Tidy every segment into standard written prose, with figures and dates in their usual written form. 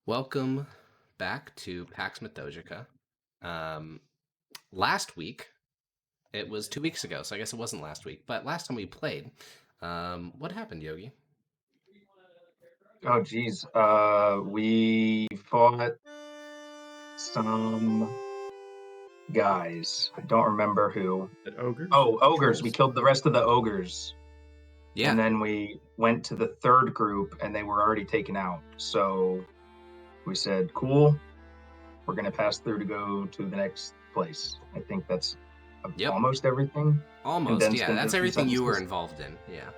Welcome back to Pax Mithdosica. Um, Last week, it was 2 weeks ago, so I guess it wasn't last week, but last time we played, what happened, Yogi? Oh, geez. We fought some guys. I don't remember who. An ogre? Oh, ogres. We Trolls? killed the rest of the ogres. Yeah, And then we went to the third group and they were already taken out. So we said, cool, we're going to pass through to go to the next place. I think that's Yep. almost everything. almost. Condensed Yeah, into that's a few everything you were sentences. involved in. Yeah.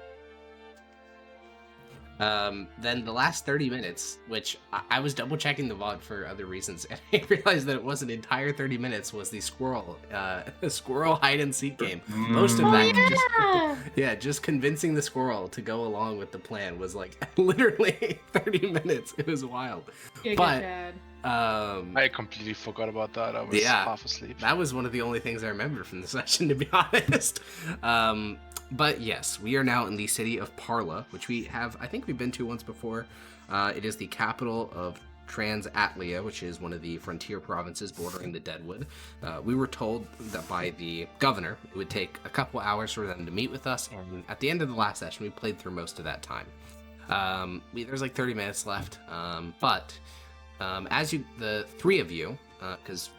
Then the last 30 minutes, which I was double checking the VOD for other reasons, and I realized that it was an entire 30 minutes was the squirrel hide and seek game. Most of that, just convincing the squirrel to go along with the plan was like literally 30 minutes. It was wild. But I completely forgot about that. I was half asleep. That was one of the only things I remember from the session, to be honest. But yes, we are now in the city of Parla, which I think we've been to once before. It is the capital of Transatlia, which is one of the frontier provinces bordering the Deadwood. We were told that by the governor it would take a couple hours for them to meet with us, and at the end of the last session, we played through most of that time. There's like 30 minutes left, but the three of you, because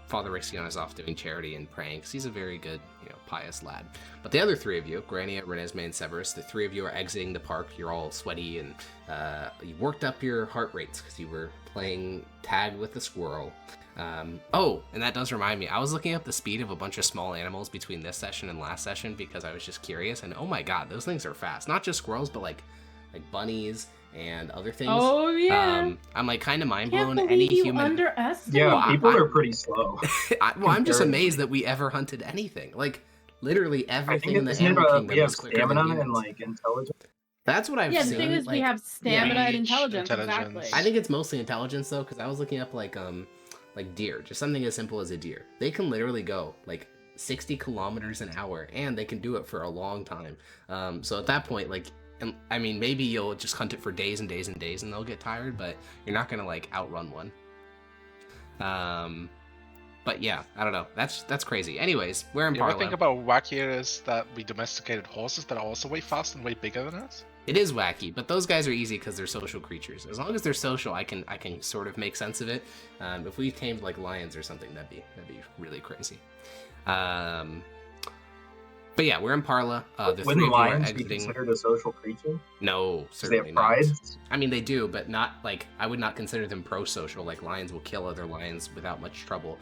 Father Rixion is off doing charity and praying, because he's a very good, pious lad. But the other three of you, Grania, Renesmee, and Severus, the three of you are exiting the park. You're all sweaty, and you worked up your heart rates because you were playing tag with the squirrel. And that does remind me, I was looking up the speed of a bunch of small animals between this session and last session because I was just curious, and oh my god, those things are fast. Not just squirrels, but like bunnies and other things. Oh yeah. I'm like kind of mind Can't blown. believe Any you human. underestimate. Yeah, people are pretty slow. I'm just amazed that we ever hunted anything. Like literally everything in the animal kingdom we have is quicker than stamina humans. and like intelligence. That's what I've Yeah, seen. the thing is, we have stamina and intelligence. intelligence. Exactly. I think it's mostly intelligence though, because I was looking up like deer, just something as simple as a deer. They can literally go like 60 kilometers an hour, and they can do it for a long time. So at that point, like, and I mean, maybe you'll just hunt it for days and days and days, and they'll get tired, but you're not gonna like outrun one. But yeah, I don't know. That's crazy. Anyways, we're in You ever Parla. think about wacky is that we domesticated horses that are also way faster and way bigger than us? It is wacky, but those guys are easy because they're social creatures. As long as they're social, I can sort of make sense of it. If we tamed like lions or something, that'd be really crazy. But yeah, we're in Parla. The three Wouldn't of you are lions be exiting. considered a social creature? No, They certainly have not. pride? I mean, they do, but not like I would not consider them pro-social. Like lions will kill other lions without much trouble.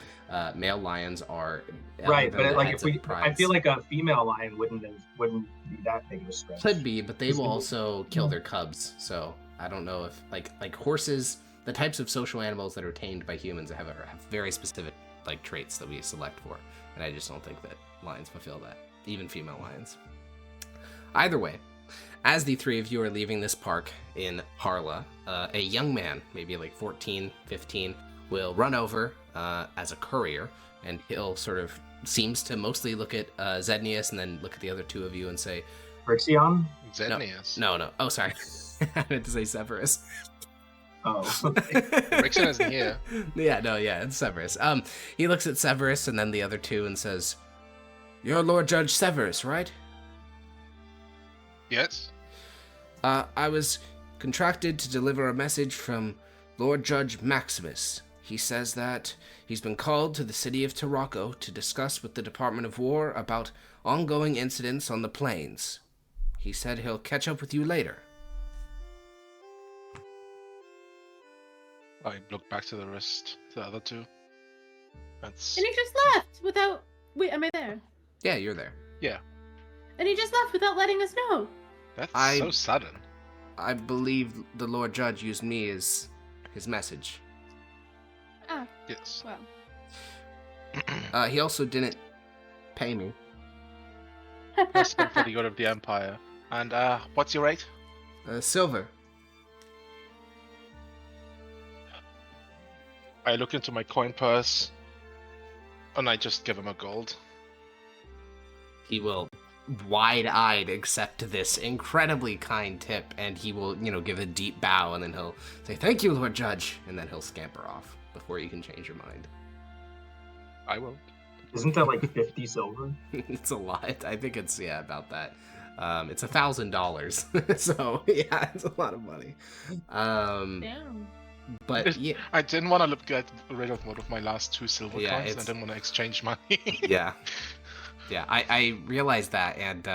Male lions are Right, they're but the like heads if of we, the I prides. feel like a female lion wouldn't be that big of a stretch. Could be, but they will also kill their cubs. So I don't know if like horses, the types of social animals that are tamed by humans have very specific like traits that we select for, and I just don't think that lions fulfill that, even female lions. Either way, as the three of you are leaving this park in Parla, a young man, maybe like 14, 15, will run over as a courier, and he'll sort of seems to mostly look at Zednius and then look at the other two of you and say, Rixion? Xenius. no. Oh, sorry. I meant to say Severus. Oh. Rixion isn't here. Yeah, it's Severus. He looks at Severus and then the other two and says, "You're Lord Judge Severus, right?" Yes? I was contracted to deliver a message from Lord Judge Maximus. He says that he's been called to the city of Tarraco to discuss with the Department of War about ongoing incidents on the plains. He said he'll catch up with you later. I look back to the other two. That's... And he just left without. Wait, am I there? Yeah, you're there. Yeah. And he just left without letting us know. That's so sudden. I believe the Lord Judge used me as his message. Ah, Yes. well. He also didn't pay me. That's been for the good of the Empire. And what's your rate? Silver. I look into my coin purse and I just give him a gold. He will wide-eyed accept this incredibly kind tip, and he will, give a deep bow, and then he'll say, "Thank you, Lord Judge," and then he'll scamper off before you can change your mind. I won't. Isn't that like 50 silver? It's a lot. I think it's, about that. It's $1,000. So, yeah, it's a lot of money. Damn. But, yeah. I didn't want to get rid of one of my last 2 silver Yeah, coins. I didn't want to exchange money. Yeah. Yeah, I realized that, and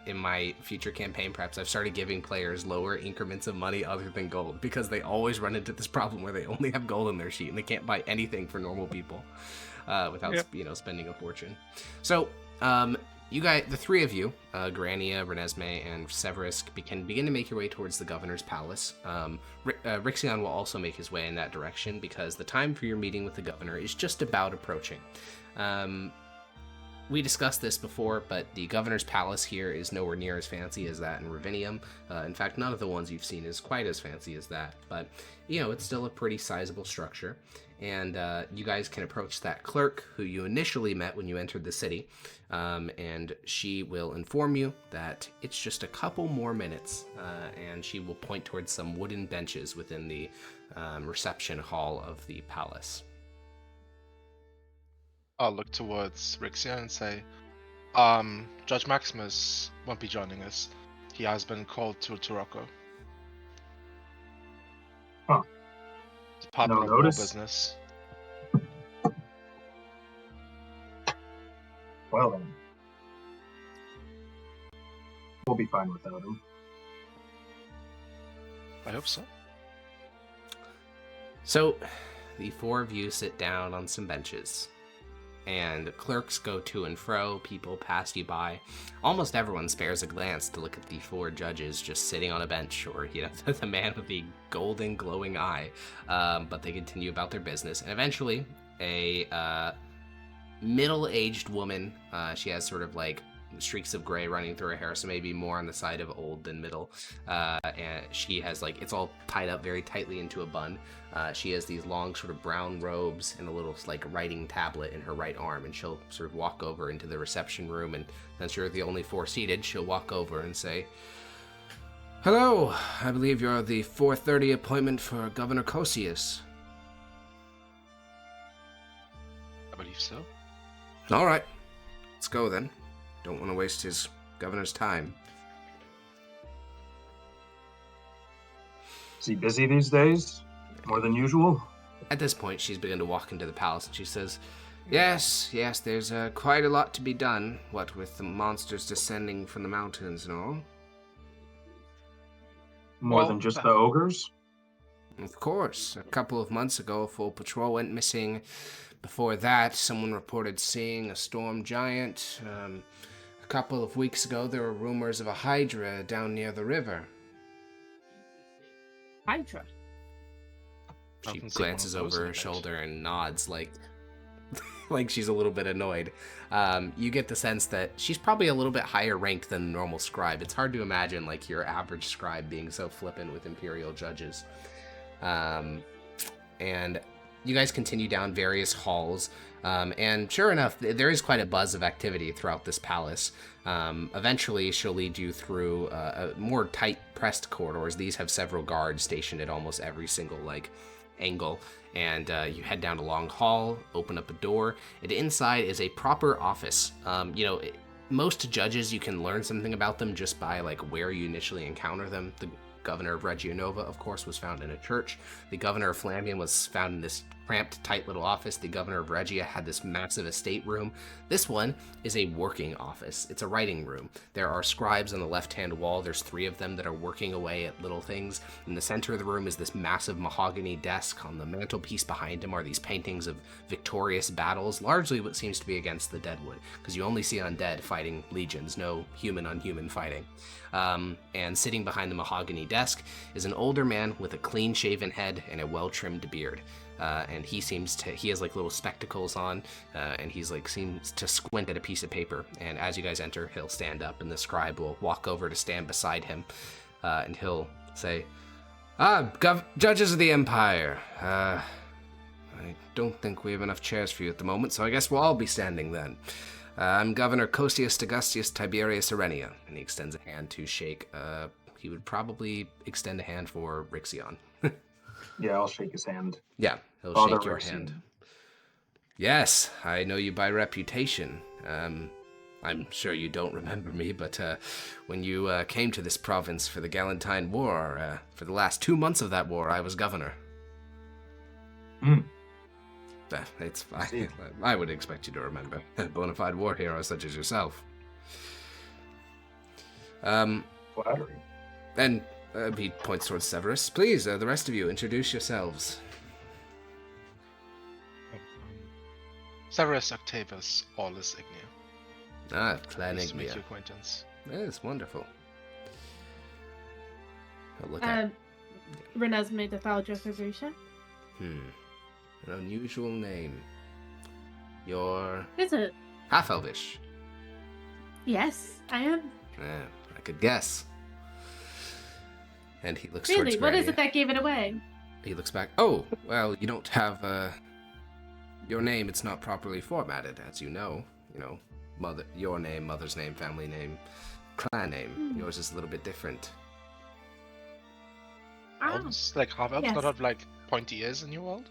in my future campaign, perhaps I've started giving players lower increments of money other than gold, because they always run into this problem where they only have gold in their sheet, and they can't buy anything for normal people without, spending a fortune. So, you guys, the three of you, Grania, Renesmee, and Severus, can begin to make your way towards the governor's palace. Rixion will also make his way in that direction, because the time for your meeting with the governor is just about approaching. We discussed this before, but the governor's palace here is nowhere near as fancy as that in Ravinium. In fact, none of the ones you've seen is quite as fancy as that, but, it's still a pretty sizable structure. And you guys can approach that clerk who you initially met when you entered the city, and she will inform you that it's just a couple more minutes, and she will point towards some wooden benches within the reception hall of the palace. I'll look towards Rixion and say, Judge Maximus won't be joining us. He has been called to Turocco. Huh. Department of War business. Well then. We'll be fine without him. I hope so. So, the four of you sit down on some benches, and clerks go to and fro, people pass you by. Almost everyone spares a glance to look at the four judges just sitting on a bench, or, the man with the golden glowing eye. But they continue about their business, and eventually, a middle-aged woman, she has sort of like streaks of gray running through her hair, so maybe more on the side of old than middle, and she has it's all tied up very tightly into a bun. She has these long sort of brown robes and a little writing tablet in her right arm, and she'll sort of walk over into the reception room, and since you're the only four seated, she'll walk over and say, "Hello, I believe you're the 4:30 appointment for Governor Cosius." I believe so. All right, let's go then. Don't want to waste his governor's time. Is he busy these days? More than usual? At this point, she's begun to walk into the palace, and she says, Yes, there's quite a lot to be done, what with the monsters descending from the mountains and all. More than just the ogres? Of course. A couple of months ago, a full patrol went missing. Before that, someone reported seeing a storm giant. A couple of weeks ago, there were rumors of a hydra down near the river. Hydra? She glances over her shoulder and nods like she's a little bit annoyed. You get the sense that she's probably a little bit higher ranked than the normal scribe. It's hard to imagine your average scribe being so flippant with imperial judges. And you guys continue down various halls, and sure enough, there is quite a buzz of activity throughout this palace. Eventually, she'll lead you through more tight-pressed corridors. These have several guards stationed at almost every single angle, and you head down a long hall, open up a door, and inside is a proper office. Most judges, you can learn something about them just by where you initially encounter them. The governor of Regia Nova, of course, was found in a church. The governor of Flambian was found in this cramped, tight little office. The governor of Regia had this massive estate room. This one is a working office. It's a writing room. There are scribes on the left-hand wall. There's 3 of them that are working away at little things. In the center of the room is this massive mahogany desk. On the mantelpiece behind him are these paintings of victorious battles, largely what seems to be against the Deadwood, because you only see undead fighting legions, no human-on-human fighting. And sitting behind the mahogany desk is an older man with a clean-shaven head and a well-trimmed beard. And he has little spectacles on, and he's seems to squint at a piece of paper. And as you guys enter, he'll stand up, and the scribe will walk over to stand beside him, and he'll say, Judges of the Empire, I don't think we have enough chairs for you at the moment, so I guess we'll all be standing then. I'm Governor Cosius Augustus Tiberius Arrhenia. And he extends a hand to shake. He would probably extend a hand for Rixion. Yeah, I'll shake his hand. Yeah, he'll Father shake your Rixion. hand. Yes, I know you by reputation. I'm sure you don't remember me, but when you came to this province for the Galentine War, for the last 2 months of that war, I was governor. Hmm. It's I would expect you to remember. Bona fide war hero such as yourself. Flattery. And he points towards Severus. Please, the rest of you, introduce yourselves. Severus Octavius Aulus Ignia. Ah, Clan Nice to make Ignia. your acquaintance. Yes, wonderful. Oh, look at... Renesmee de Thalja. An unusual name. You're Is it? half-elvish. Yes, I am. Yeah, I could guess. And he looks towards Really? What is Grania. it that gave it away? He looks back. Oh, well, you don't have your name. It's not properly formatted, as you know. You know, your name, mother's name, family name, clan name. Yours is a little bit different. Elves? Like half elves Yes. not have like pointy ears in your world?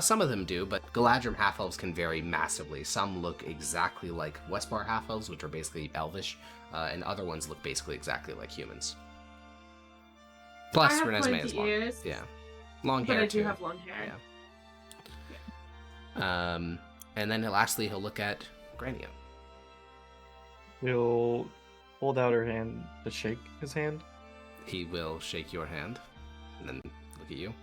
Some of them do, but Galadrim half-elves can vary massively. Some look exactly like Westbar half-elves, which are basically elvish, and other ones look basically exactly like humans. Plus, I have Renesmee pointy is long. ears, Yeah, long but hair I do too. have long hair. Yeah. And then lastly, he'll look at Grania. He'll hold out her hand to shake his hand, He will shake your hand, and then look at you.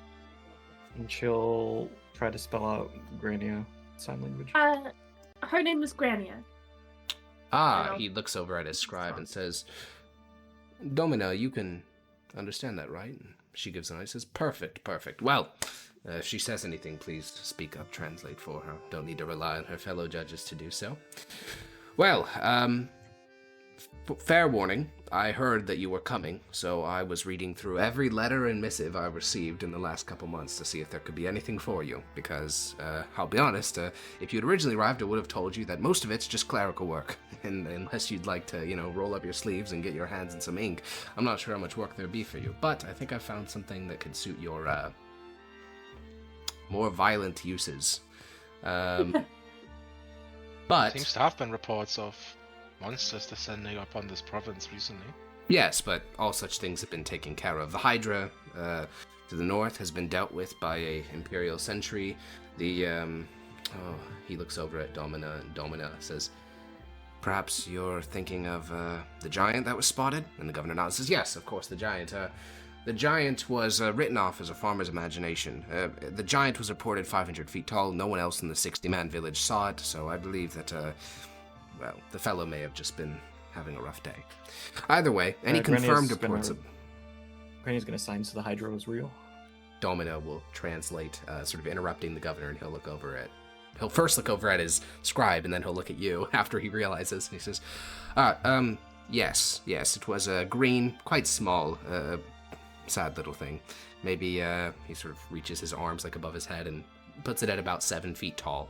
and she'll try to spell out Grania sign language. Her name is Grania. Ah, he looks over at his scribe and says, Domina, you can understand that, right? She gives a nod. Says, perfect. Well, if she says anything, please speak up, translate for her. Don't need to rely on her fellow judges to do so. Well, fair warning, I heard that you were coming, so I was reading through every letter and missive I received in the last couple months to see if there could be anything for you, because, I'll be honest, if you'd originally arrived, I would have told you that most of it's just clerical work, and unless you'd like to, roll up your sleeves and get your hands in some ink, I'm not sure how much work there'd be for you, but I think I found something that could suit your, more violent uses. But... Seems to have been reports of monsters descending upon this province recently. Yes, but all such things have been taken care of. The Hydra to the north has been dealt with by a Imperial sentry. The, he looks over at Domina, and Domina says, perhaps you're thinking of the giant that was spotted? And the governor nods and says, yes, of course, the giant. The giant was written off as a farmer's imagination. The giant was reported 500 feet tall. No one else in the 60-man village saw it, so I believe that, well, the fellow may have just been having a rough day. Either way, any confirmed reports of... Granny's gonna sign so the Hydra was real. Domino will translate, sort of interrupting the governor, and he'll look over at... He'll first look over at his scribe, and then he'll look at you after he realizes, and he says, yes, it was a green, quite small, sad little thing. Maybe, he sort of reaches his arms, like, above his head, and puts it at about 7 feet tall.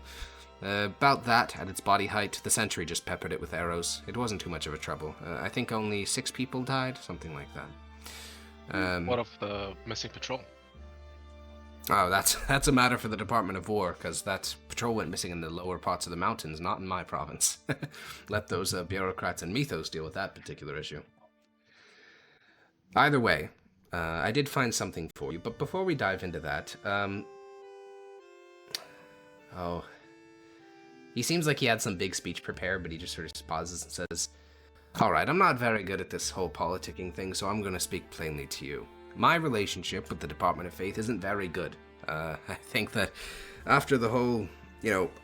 About that, at its body height, the sentry just peppered it with arrows. It wasn't too much of a trouble. I think only 6 people died, something like that. What of the missing patrol? Oh, that's a matter for the Department of War, because that patrol went missing in the lower parts of the mountains, not in my province. Let those bureaucrats in Mythos deal with that particular issue. Either way, I did find something for you, but before we dive into that, he seems like he had some big speech prepared, but he just sort of pauses and says, alright, I'm not very good at this whole politicking thing, so I'm going to speak plainly to you. My relationship with the Department of Faith isn't very good. I think that after the whole,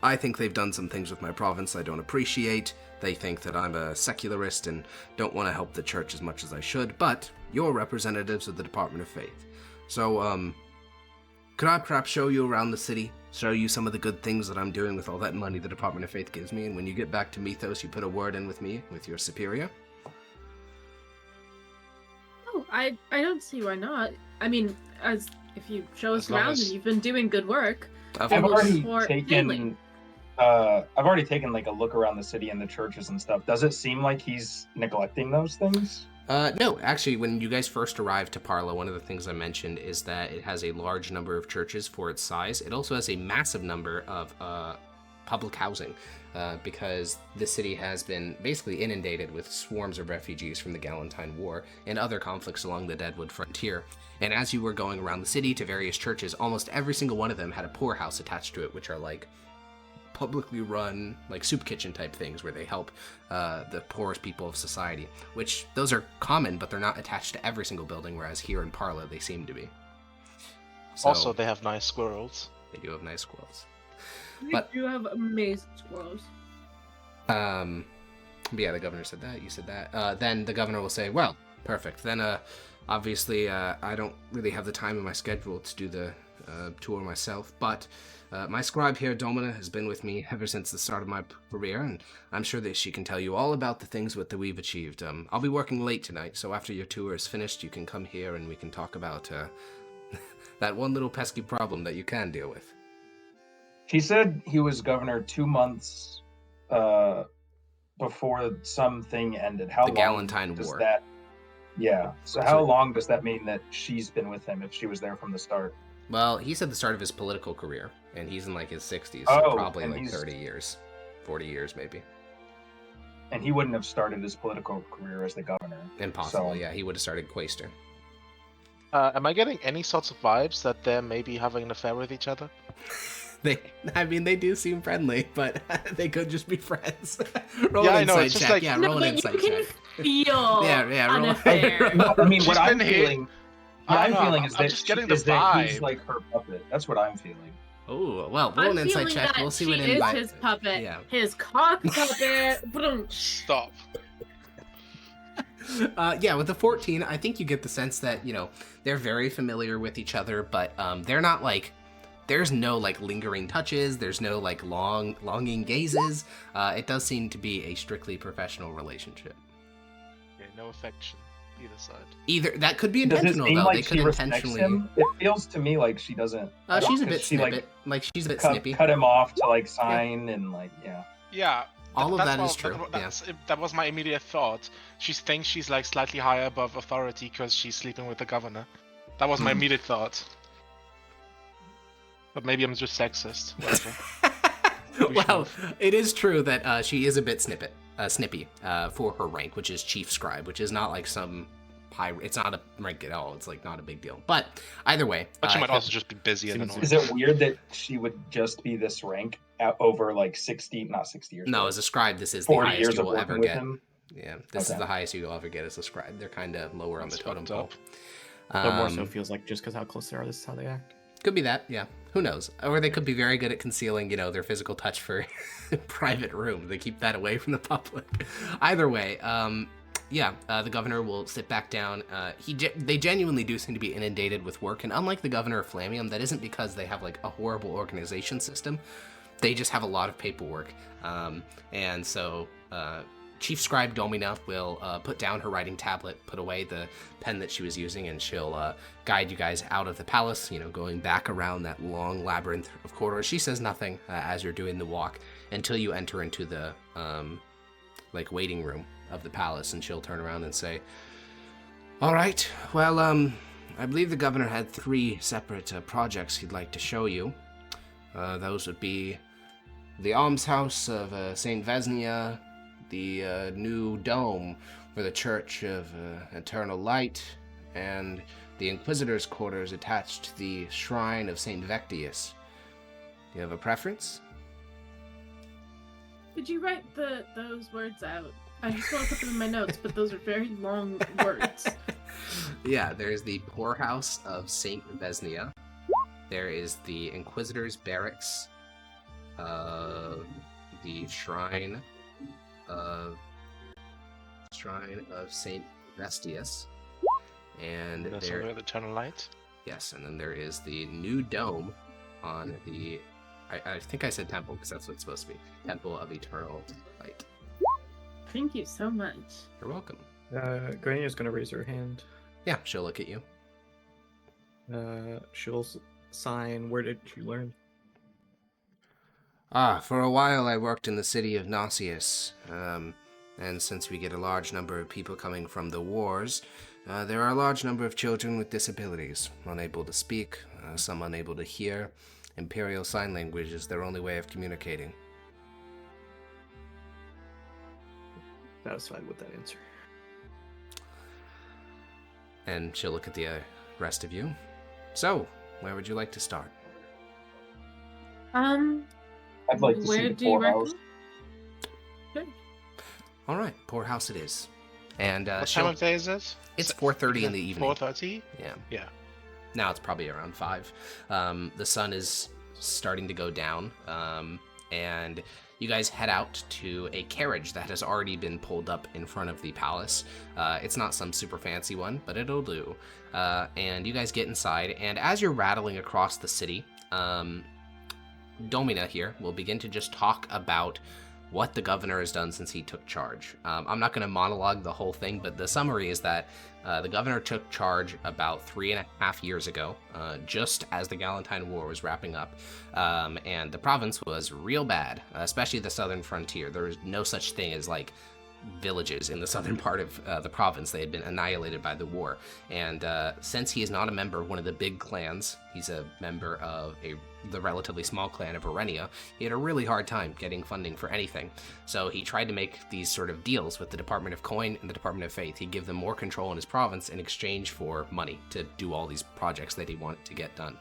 I think they've done some things with my province I don't appreciate. They think that I'm a secularist and don't want to help the church as much as I should, but you're representatives of the Department of Faith. So, could I perhaps show you around the city? Show you some of the good things that I'm doing with all that money the Department of Faith gives me, and when you get back to Mythos, you put a word in with me, with your superior? Oh, I don't see why not. I mean, as if you show us As long around as- and you've been doing good work. Of I've will course. already support taken healing. I've already taken like a look around the city and the churches and stuff. Does it seem like he's neglecting those things? No, actually, when you guys first arrived to Parla, one of the things I mentioned is that it has a large number of churches for its size. It also has a massive number of public housing because the city has been basically inundated with swarms of refugees from the Galentine War and other conflicts along the Deadwood frontier. And as you were going around the city to various churches, almost every single one of them had a poorhouse attached to it, which are like publicly run like soup kitchen type things where they help the poorest people of society, which those are common, but they're not attached to every single building, whereas here in Parla they seem to be. So, Also, they have nice squirrels. they do have nice squirrels. We But- do have amazing squirrels. But yeah, the governor said that, you said that. Then the governor will say, well, perfect. Then obviously I don't really have the time in my schedule to do the tour myself, but my scribe here, Domina, has been with me ever since the start of my career, and I'm sure that she can tell you all about the things that we've achieved. I'll be working late tonight, so after your tour is finished, you can come here and we can talk about that one little pesky problem that you can deal with. He said he was governor 2 months before something ended. How The long Galentine does War. that? Yeah. So how long does that mean that she's been with him if she was there from the start? Well, he said the start of his political career, and he's in like his 60s, so Oh, probably and like he's- 30 years, 40 years maybe. And he wouldn't have started his political career as the governor. Impossible, So- yeah, he would have started Quaestor. Am I getting any sorts of vibes that they're maybe having an affair with each other? They do seem friendly, but they could just be friends. Roll Yeah, I an know, insight it's just check. like- Yeah, No, roll an but you insight can check. feel Yeah, roll- an affair. No, I mean, She's what I'm been hit- feeling, I what don't I'm know, feeling I'm is that, just getting the is that he's vibe. like her puppet. That's what I'm feeling. Oh, well, roll I'm an insight feeling check. that We'll see she what is invite. his puppet. Yeah. His cock puppet. Boom. Stop. Yeah, with the 14, I think you get the sense that, you know, they're very familiar with each other, but they're not like, there's no like lingering touches, there's no like longing gazes. It does seem to be a strictly professional relationship. Okay, no affection either side. Either that could be Does it intentional seem though. like They could she respects intentionally. him? It feels to me like she doesn't. She's a 'cause bit she, snippet. Like she's a bit cut, snippy. cut him off to like sign and like yeah. Yeah. All of that's that what- is true. That was my immediate thought. She thinks she's like slightly higher above authority because she's sleeping with the governor. That was my immediate thought. But maybe I'm just sexist. Whatever. Well, it is true that she is a bit snippy for her rank, which is chief scribe, which is not like some high. It's not a rank at all. It's like not a big deal. But either way, But she might also just be busy and seems- annoying. Is it weird that she would just be this rank over like 60, not 60 years? no, but as a scribe, this is the 40 highest years you of will ever working with get. him. Yeah, this is Okay. the highest you'll ever get as a scribe. They're kind of lower on the That's totem fucked pole. up. But more so feels like just because how close they are, this is how they act. Could be that, yeah. Who knows? Or they could be very good at concealing, you know, their physical touch for private room. They keep that away from the public. Either way, the governor will sit back down. They genuinely do seem to be inundated with work, and unlike the governor of Flamium, that isn't because they have like a horrible organization system. They just have a lot of paperwork, and so Chief Scribe Domina will put down her writing tablet, put away the pen that she was using, and she'll guide you guys out of the palace, you know, going back around that long labyrinth of corridors. She says nothing as you're doing the walk until you enter into the like waiting room of the palace, and she'll turn around and say, all right, well, I believe the governor had 3 separate projects he'd like to show you. Those would be the almshouse of St. Vesnia, the new dome for the Church of Eternal Light, and the Inquisitor's quarters attached to the Shrine of St. Vectius. Do you have a preference? Could you write those words out? I just want to put them in my notes, but those are very long words. Yeah, there's the poorhouse of St. Vesnia. There is the Inquisitor's barracks. The Shrine of St. Vestius. And That's there, over the Eternal Light. yes, and then there is the new dome on the, I think I said temple because that's what it's supposed to be. Temple of Eternal Light. Thank you so much. You're welcome. Grania's gonna raise her hand. Yeah, she'll look at you. She'll sign. Where did you learn? For a while I worked in the city of Nauseus, and since we get a large number of people coming from the wars, there are a large number of children with disabilities, unable to speak, some unable to hear. Imperial Sign Language is their only way of communicating. Satisfied with that answer. And she'll look at the rest of you. So, where would you like to start? I'd like to see Where the do you poorhouse. reckon? Sure. All right, poorhouse it is. And What time of day is it? it's 4:30 in the evening. 4:30? Yeah. Yeah. Now it's probably around 5. The sun is starting to go down, and you guys head out to a carriage that has already been pulled up in front of the palace. It's not some super fancy one, but it'll do. And you guys get inside, and as you're rattling across the city, Domina here will begin to just talk about what the governor has done since he took charge. I'm not going to monologue the whole thing, but the summary is that the governor took charge about 3.5 years ago, just as the Galentine War was wrapping up, and the province was real bad, especially the southern frontier. There was no such thing as like villages in the southern part of the province. They had been annihilated by the war, and since he is not a member of one of the big clans, he's a member of the relatively small clan of Arenia. He had a really hard time getting funding for anything, so he tried to make these sort of deals with the Department of Coin and the Department of Faith. He'd give them more control in his province in exchange for money to do all these projects that he wanted to get done.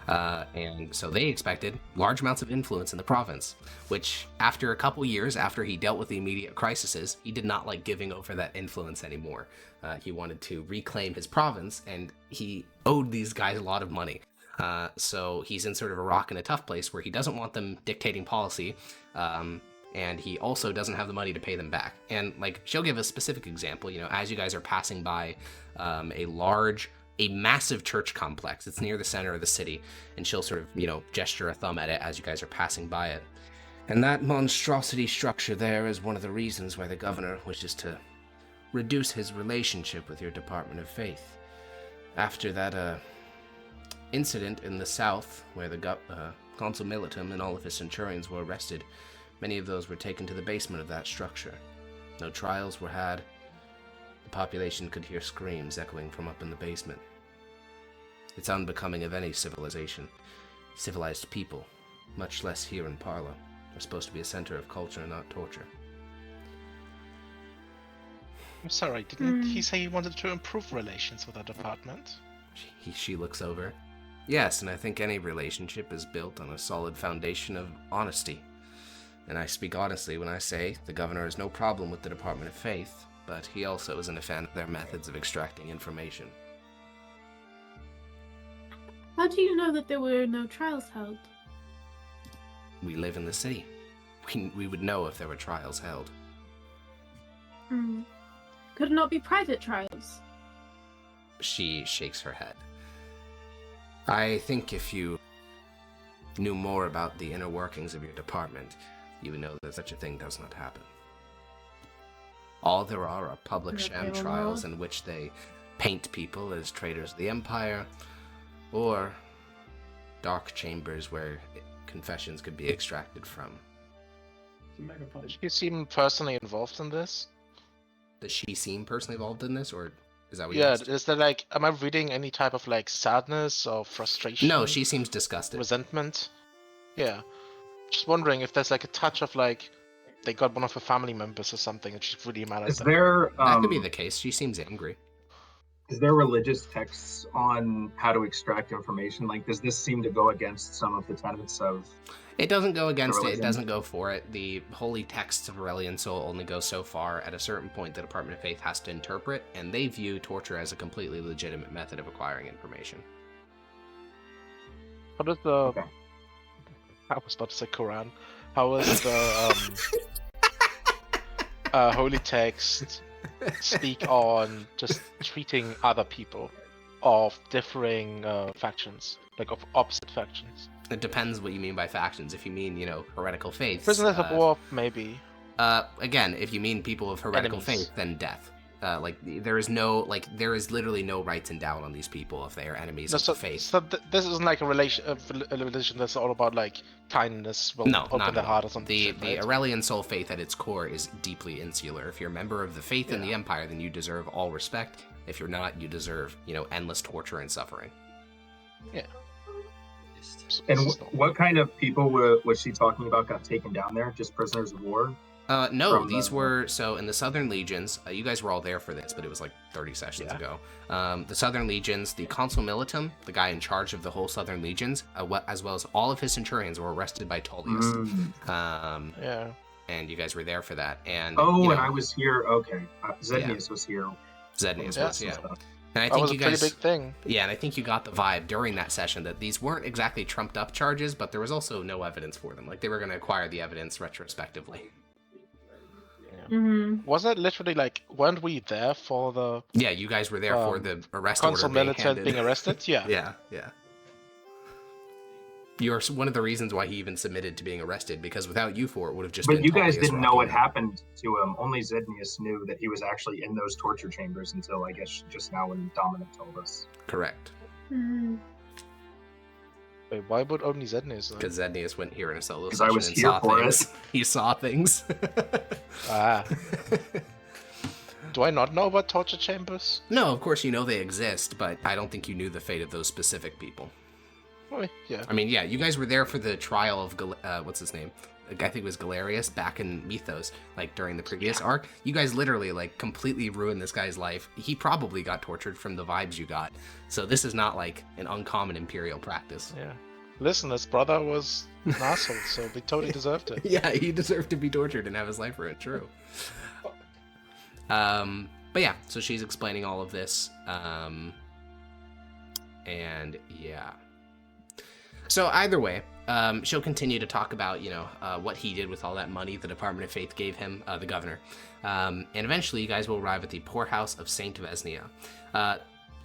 And so they expected large amounts of influence in the province, which after a couple years, after he dealt with the immediate crises, he did not like giving over that influence anymore. He wanted to reclaim his province, and he owed these guys a lot of money. So he's in sort of a rock and a tough place where he doesn't want them dictating policy, and he also doesn't have the money to pay them back. And like, she'll give a specific example, as you guys are passing by a massive church complex. It's near the center of the city, and she'll sort of, gesture a thumb at it as you guys are passing by it. And that monstrosity structure there is one of the reasons why the governor wishes to reduce his relationship with your Department of Faith. After that, incident in the south, where the Consul Militum and all of his centurions were arrested, many of those were taken to the basement of that structure. No trials were had. The population could hear screams echoing from up in the basement. It's unbecoming of any civilization. Civilized people, much less here in Parla. We're supposed to be a center of culture, not torture. I'm sorry, didn't he say he wanted to improve relations with our department? She looks over. Yes, and I think any relationship is built on a solid foundation of honesty. And I speak honestly when I say the governor has no problem with the Department of Faith, but he also isn't a fan of their methods of extracting information. How do you know that there were no trials held? We live in the city. We would know if there were trials held. Could it not be private trials? She shakes her head. I think if you knew more about the inner workings of your department, you would know that such a thing does not happen. All there are public sham trials in which they paint people as traitors of the Empire, or dark chambers where confessions could be extracted from. Does she seem personally involved in this? Does she seem personally involved in this, or is that what Yeah, you asked? is there am I reading any type of sadness or frustration? No, she seems disgusted. Resentment? Yeah. Just wondering if there's a touch of they got one of her family members or something and she's really mad at Is them. there That could be the case. She seems angry. is there religious texts on how to extract information? Does this seem to go against some of the tenets of? It doesn't go against it. It religion? doesn't go for it. The holy texts of Aurelian Soul only go so far. At a certain point, the Department of Faith has to interpret, and they view torture as a completely legitimate method of acquiring information. How does the... Okay. I was about to say Quran. How is the holy text speak on just treating other people of differing factions, of opposite factions? It depends what you mean by factions. If you mean, heretical faiths. Prisoners of war, maybe. Again, if you mean people of heretical Enemies. faith, then death. there is literally no rights endowed on these people if they are enemies No, of the faith. so this isn't like a religion that's all about like kindness will No, open not the at heart all. or something. The shit, right? Aurelian soul faith at its core is deeply insular. If you're a member of the faith in the Empire, then you deserve all respect. If you're not, you deserve, endless torture and suffering. Yeah. And what kind of people was she talking about got taken down there? Just prisoners of war? No, From these the- were, so in the Southern Legions, you guys were all there for this, but it was like 30 sessions ago. The Southern Legions, the Consul Militum, the guy in charge of the whole Southern Legions, as well as all of his centurions were arrested by Tullius. Yeah. And you guys were there for that. And and I was here. Okay. Zednius was here. Zednius Yeah. was, yeah. Stuff. And I That think was a you pretty guys, big thing. yeah, and I think you got the vibe during that session that these weren't exactly trumped up charges, but there was also no evidence for them. Like, they were going to acquire the evidence retrospectively. Mm-hmm. Was it literally like, weren't we there for the Yeah, you guys were there for the arrest consul order being militant handed. being arrested? Yeah. Yeah. You're one of the reasons why he even submitted to being arrested, because without you four, it would have just been But you guys Tullius didn't know what rocking out. happened to him. Only Zednius knew that he was actually in those torture chambers until, I guess, just now when Dominic told us. Correct. Mm-hmm. Wait, why would only Zednius? Because Zednius went here in a solo 'Cause session I was and here saw for things. it. He saw things. Ah. Do I not know about torture chambers? No, of course you know they exist, but I don't think you knew the fate of those specific people. Oh, yeah. I mean, yeah, you guys were there for the trial of, what's his name? I think it was Galerius back in Mythos, like during the previous arc. You guys literally, like, completely ruined this guy's life. He probably got tortured from the vibes you got. So this is not, like, an uncommon Imperial practice. Yeah. Listen, his brother was an asshole, so they totally deserved it. Yeah, he deserved to be tortured and have his life ruined, true. But yeah, so she's explaining all of this. And yeah. So either way, she'll continue to talk about, what he did with all that money the Department of Faith gave him, the governor. And eventually you guys will arrive at the poorhouse of Saint Vesnia.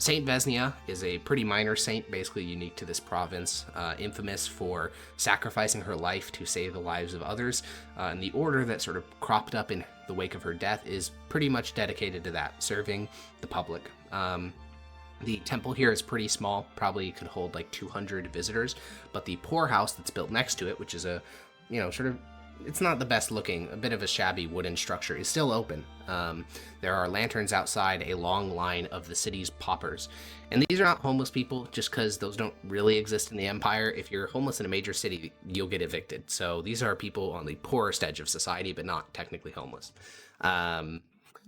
Saint Vesnia is a pretty minor saint, basically unique to this province, infamous for sacrificing her life to save the lives of others. And the order that sort of cropped up in the wake of her death is pretty much dedicated to that, serving the public. The temple here is pretty small, probably could hold like 200 visitors, but the poorhouse that's built next to it, which is a, it's not the best looking, a bit of a shabby wooden structure, is still open. There are lanterns outside, a long line of the city's paupers. And these are not homeless people, just because those don't really exist in the Empire. If you're homeless in a major city, you'll get evicted. So these are people on the poorest edge of society, but not technically homeless.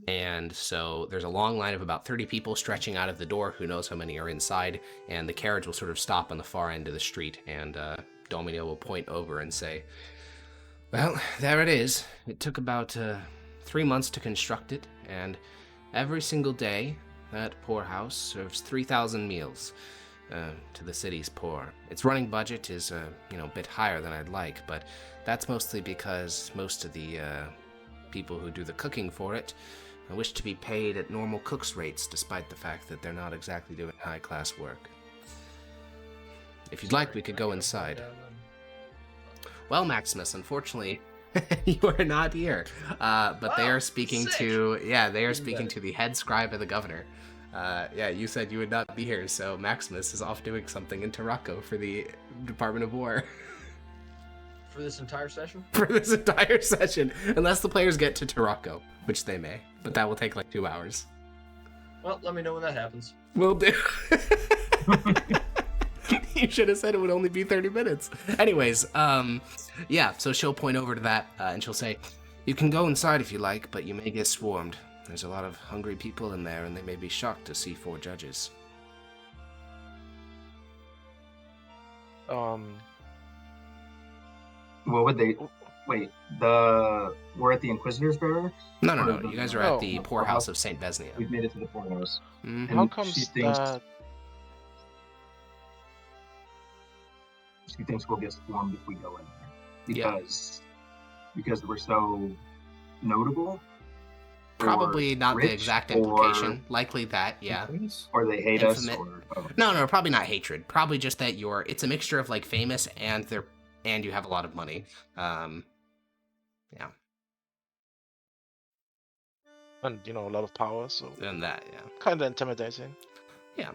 And so there's a long line of about 30 people stretching out of the door. Who knows how many are inside? And the carriage will sort of stop on the far end of the street, and Domino will point over and say, "Well, there it is. It took about 3 months to construct it, and every single day that poorhouse serves 3,000 meals to the city's poor. Its running budget is, a bit higher than I'd like, but that's mostly because most of the people who do the cooking for it wish to be paid at normal cook's rates, despite the fact that they're not exactly doing high-class work. If you'd like, we could go inside." Well, Maximus, unfortunately, you are not here. But they are speaking to the head scribe of the governor. You said you would not be here, so Maximus is off doing something in Tarako for the Department of War. For this entire session? For this entire session, unless the players get to Tarako, which they may, but that will take like 2 hours. Well, let me know when that happens. Will do. You should have said it would only be 30 minutes. Anyways, so she'll point over to that, and she'll say, "You can go inside if you like, but you may get swarmed. There's a lot of hungry people in there, and they may be shocked to see 4 judges." What would they... Wait, we're at the Inquisitor's Barracks? No. You guys are at Oh, the poorhouse of Saint Vesnia. We've made it to the poorhouse. Mhm. How And comes she thinks- that? She thinks we'll get swarmed if we go in there. Yeah. Because we're so notable? Probably or not the rich, exact or- implication. Likely that, yeah. Or they hate us? Infamous- Or, No, probably not hatred. Probably just that it's a mixture of like famous and you have a lot of money. Yeah. And a lot of power, so And that, yeah. kind of intimidating. Yeah.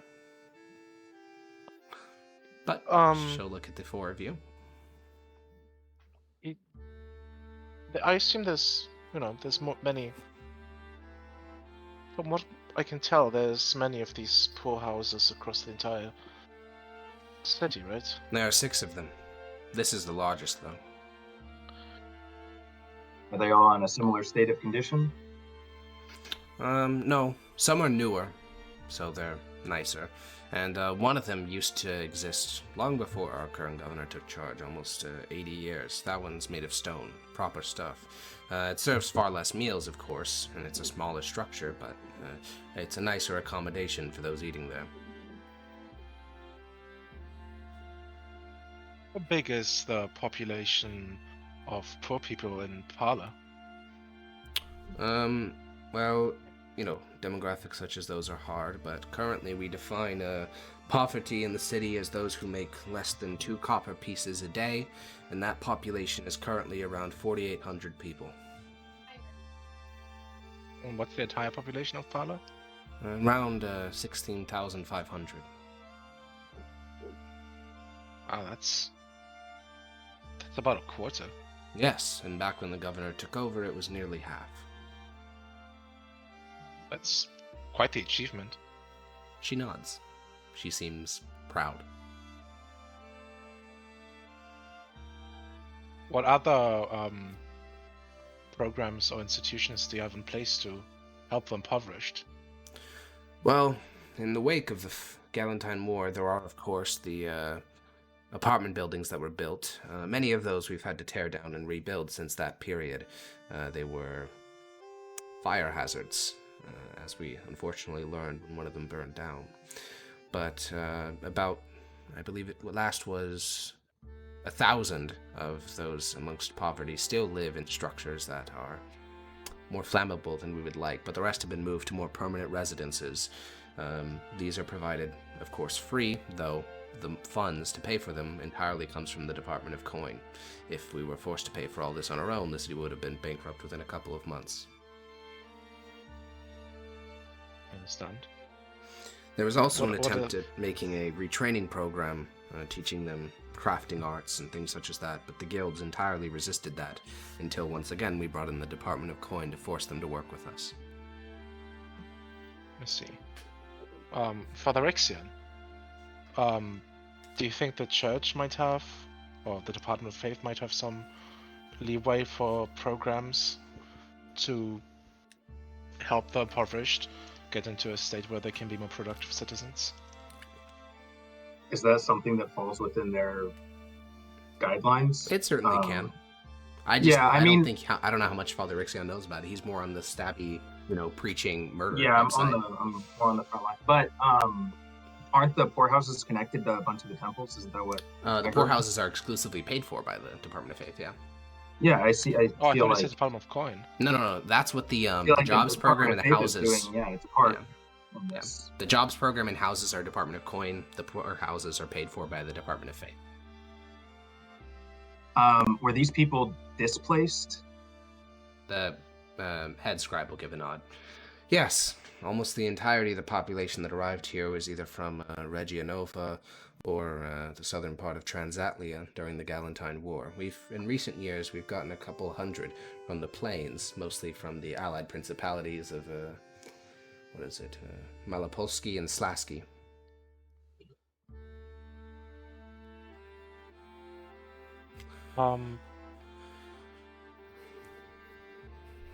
But Um, she'll look at the four of you. I assume there's many. From what I can tell, there's many of these poor houses across the entire city, right? There are 6 of them. This is the largest, though. Are they all in a similar state of condition? No. Some are newer, so they're nicer. And one of them used to exist long before our current governor took charge, almost 80 years. That one's made of stone, proper stuff. It serves far less meals, of course, and it's a smaller structure, but it's a nicer accommodation for those eating there. How big is the population of poor people in Parla? Well, demographics such as those are hard, but currently we define poverty in the city as those who make less than 2 copper pieces a day, and that population is currently around 4,800 people. And what's the entire population of Parla? Around 16,500. Ah, that's about a quarter. Yes, and back when the governor took over, it was nearly half. That's quite the achievement. She nods. She seems proud. What other programs or institutions do you have in place to help the impoverished? Well, in the wake of the Galentine War, there are, of course, the apartment buildings that were built. Many of those we've had to tear down and rebuild since that period. They were fire hazards, as we unfortunately learned when one of them burned down. But I believe it last was 1,000 of those amongst poverty still live in structures that are more flammable than we would like, but the rest have been moved to more permanent residences. These are provided, of course, free, though the funds to pay for them entirely comes from the Department of Coin. If we were forced to pay for all this on our own, the city would have been bankrupt within a couple of months. I understand. There was also an attempt at making a retraining program, teaching them crafting arts and things such as that, but the guilds entirely resisted that until once again we brought in the Department of Coin to force them to work with us. I see. Father Ixion, do you think the church might have, or the Department of Faith might have some leeway for programs to help the impoverished get into a state where they can be more productive citizens? Is that something that falls within their guidelines? It certainly can. I don't know how much Father Ixion knows about it. He's more on the stabby, preaching murder. Yeah, I'm more on the front line. But aren't the poorhouses connected to a bunch of the temples? Isn't that what? The poorhouses are exclusively paid for by the Department of Faith. Yeah. Yeah, I see. I thought feel it like said Department of Coin. No. That's what the like jobs program and the Department of Faith is houses. doing, it's part. Yeah. Of Yeah. this. The jobs program and houses are Department of Coin. The poorhouses are paid for by the Department of Faith. Were these people displaced? The head scribe will give a nod. Yes, almost the entirety of the population that arrived here was either from Regia Nova or the southern part of Transatlia during the Galentine War. In recent years, we've gotten a couple hundred from the plains, mostly from the allied principalities of Malopolski and Slasky. The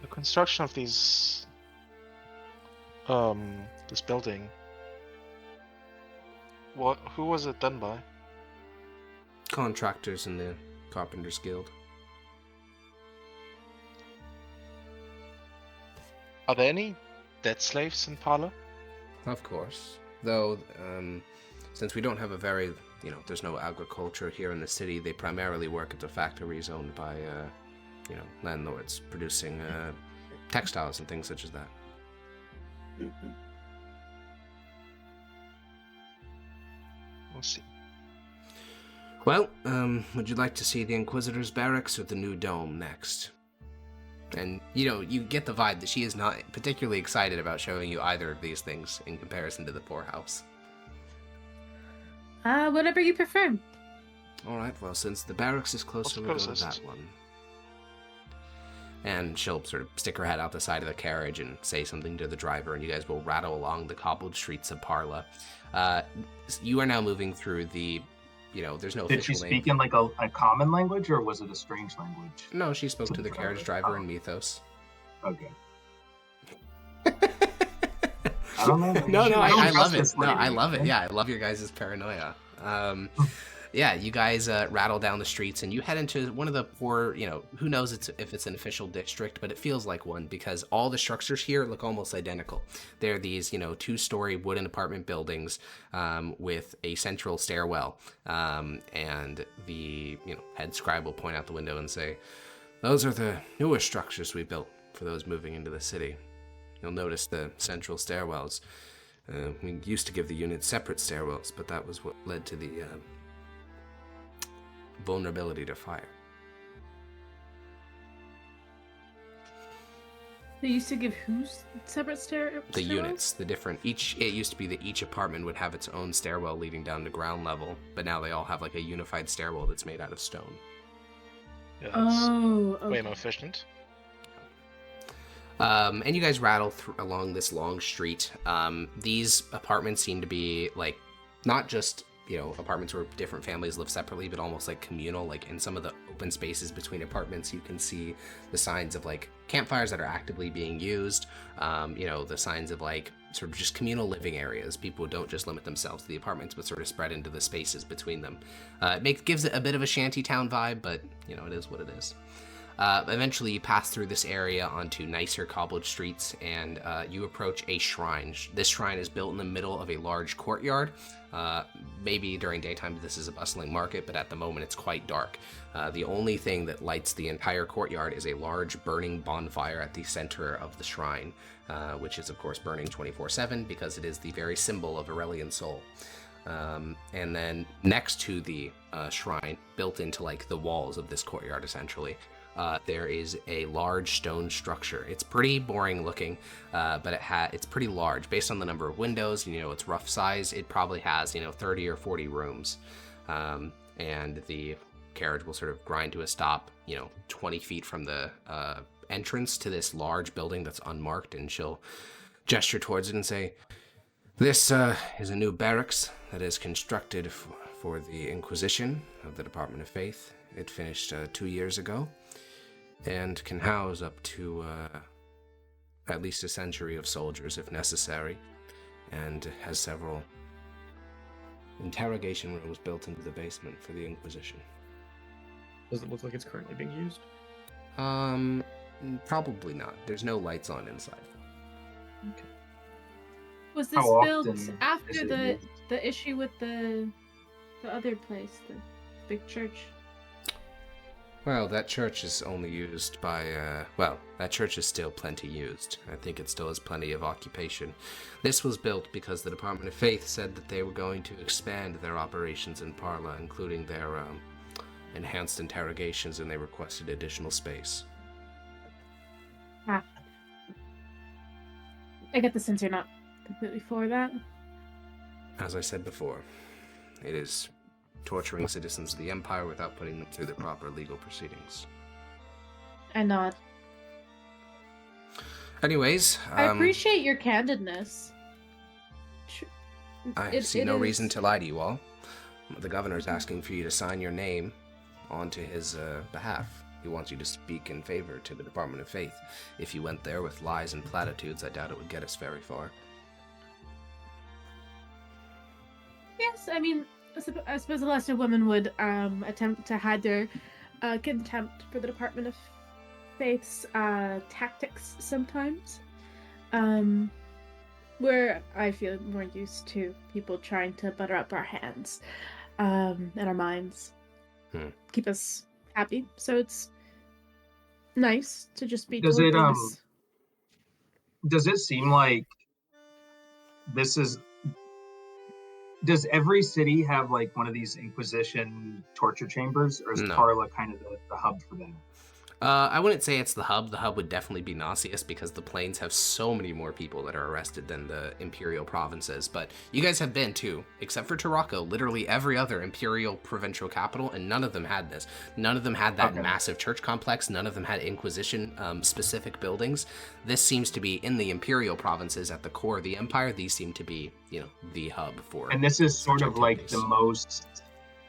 construction of this building, who was it done by? Contractors in the Carpenters Guild. Are there any dead slaves in Parla? Of course. Though, since we don't have a very, there's no agriculture here in the city, they primarily work at the factories owned by, landlords producing textiles and things such as that. We'll see. Well, would you like to see the Inquisitor's barracks or the new dome next? And, you get the vibe that she is not particularly excited about showing you either of these things in comparison to the poorhouse. Whatever you prefer. All right, well, since the barracks is closer, we'll go to closest? that one. And she'll sort of stick her head out the side of the carriage and say something to the driver, and you guys will rattle along the cobbled streets of Parla. You are now moving through the, there's no Did she official speak name. in like a common language, or was it a strange language? No, she spoke to the carriage driver in Mythos. Okay. I don't know. No, I don't I love trust it. this No, lady, I love it. man. Yeah, I love your guys' paranoia. Yeah, you guys rattle down the streets and you head into one of the poor, who knows if it's an official district, but it feels like one because all the structures here look almost identical. They're these, 2-story wooden apartment buildings with a central stairwell. And the, head scribe will point out the window and say, those are the newer structures we built for those moving into the city. You'll notice the central stairwells. We used to give the unit separate stairwells, but that was what led to the vulnerability to fire. They used to give who's separate The units, the different, it used to be that each apartment would have its own stairwell leading down to ground level, but now they all have like a unified stairwell that's made out of stone. Yeah, that's Oh, okay. way more efficient. And you guys rattle along this long street. These apartments seem to be like not just apartments where different families live separately, but almost like communal. Like in some of the open spaces between apartments, you can see the signs of like campfires that are actively being used. The signs of like sort of just communal living areas. People don't just limit themselves to the apartments, but sort of spread into the spaces between them. Gives it a bit of a shantytown vibe, but it is what it is. Eventually, you pass through this area onto nicer cobbled streets, and you approach a shrine. This shrine is built in the middle of a large courtyard. Maybe during daytime this is a bustling market, but at the moment it's quite dark. The only thing that lights the entire courtyard is a large burning bonfire at the center of the shrine, which is of course burning 24/7 because it is the very symbol of Aurelian soul. And then next to the shrine, built into like the walls of this courtyard essentially, there is a large stone structure. It's pretty boring looking, but it's pretty large. Based on the number of windows, its rough size, it probably has 30 or 40 rooms. And the carriage will sort of grind to a stop 20 feet from the entrance to this large building that's unmarked, and she'll gesture towards it and say, this is a new barracks that is constructed for the Inquisition of the Department of Faith. It finished 2 years ago and can house up to at least a century of soldiers if necessary, and has several interrogation rooms built into the basement for the Inquisition. Does it look like it's currently being used? Probably not. There's no lights on inside. Okay. Was this How built often is after it the used? the issue with the other place, the big church? Well, that church is only used by, that church is still plenty used. I think it still has plenty of occupation. This was built because the Department of Faith said that they were going to expand their operations in Parla, including their enhanced interrogations, and they requested additional space. I get the sense you're not completely for that. As I said before, it is torturing citizens of the Empire without putting them through the proper legal proceedings. I nod. Anyways, I appreciate your candidness. I see no reason to lie to you all. The governor's asking for you to sign your name onto his behalf. He wants you to speak in favor to the Department of Faith. If you went there with lies and platitudes, I doubt it would get us very far. Yes, I mean, I suppose a lesser woman would attempt to hide their contempt for the Department of Faith's tactics sometimes. Where I feel more used to people trying to butter up our hands and our minds, keep us happy. So it's nice to just be Does told it things. Does it seem like this is? Does every city have like one of these Inquisition torture chambers, or is No. Parla kind of the hub for them? I wouldn't say it's the hub. The hub would definitely be Nauseous because the plains have so many more people that are arrested than the imperial provinces. But you guys have been too, except for Tarako, literally every other imperial provincial capital, and none of them had this. None of them had that massive church complex. None of them had Inquisition specific buildings. This seems to be in the imperial provinces at the core of the empire. These seem to be, the hub for. And this is sort of like the most.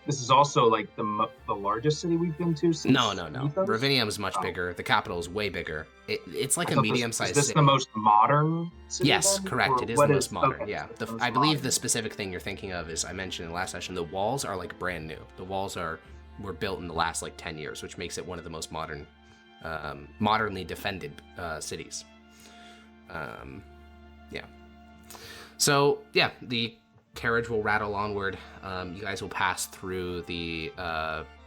This is also like the largest city we've been to. Since No. Ravinium is much bigger. The capital is way bigger. It's like a medium-sized city. Is this city. the most modern city? Yes, then? correct. Or it is what the most modern. Okay, Yeah, so the most I believe modern. the specific thing you're thinking of is I mentioned in the last session. The walls are like brand new. The walls were built in the last like 10 years, which makes it one of the most modern, modernly defended cities. Yeah. So yeah, the carriage will rattle onward. You guys will pass through the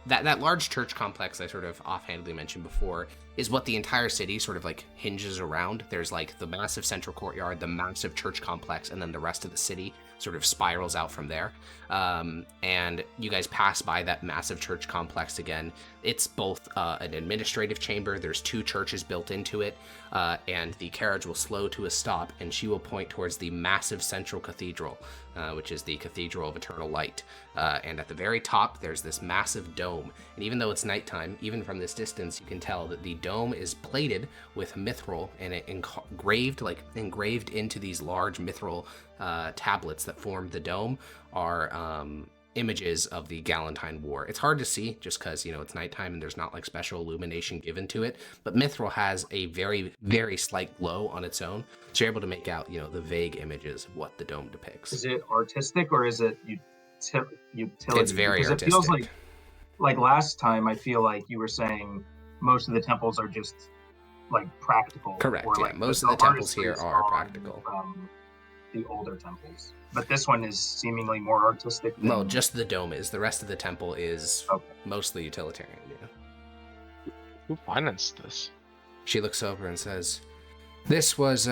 that large church complex I sort of offhandedly mentioned before is what the entire city sort of like hinges around. There's like the massive central courtyard, the massive church complex, and then the rest of the city sort of spirals out from there. And you guys pass by that massive church complex again. It's both an administrative chamber. There's 2 churches built into it, and the carriage will slow to a stop, and she will point towards the massive central cathedral, which is the Cathedral of Eternal Light. And at the very top, there's this massive dome. And even though it's nighttime, even from this distance, you can tell that the dome is plated with mithril, and it engraved into these large mithril tablets that form the dome are images of the Galentine War. It's hard to see just because, it's nighttime and there's not like special illumination given to it, but mithril has a very, very slight glow on its own. So you're able to make out, the vague images of what the dome depicts. Is it artistic or is it utility? It's very because artistic. It feels like last time, I feel like you were saying most of the temples are just like practical. Correct, or, yeah. like, Most of the temples here are practical. The older temples. But this one is seemingly more artistic. Well, just the dome is. The rest of the temple is mostly utilitarian. Who financed this? She looks over and says, "This was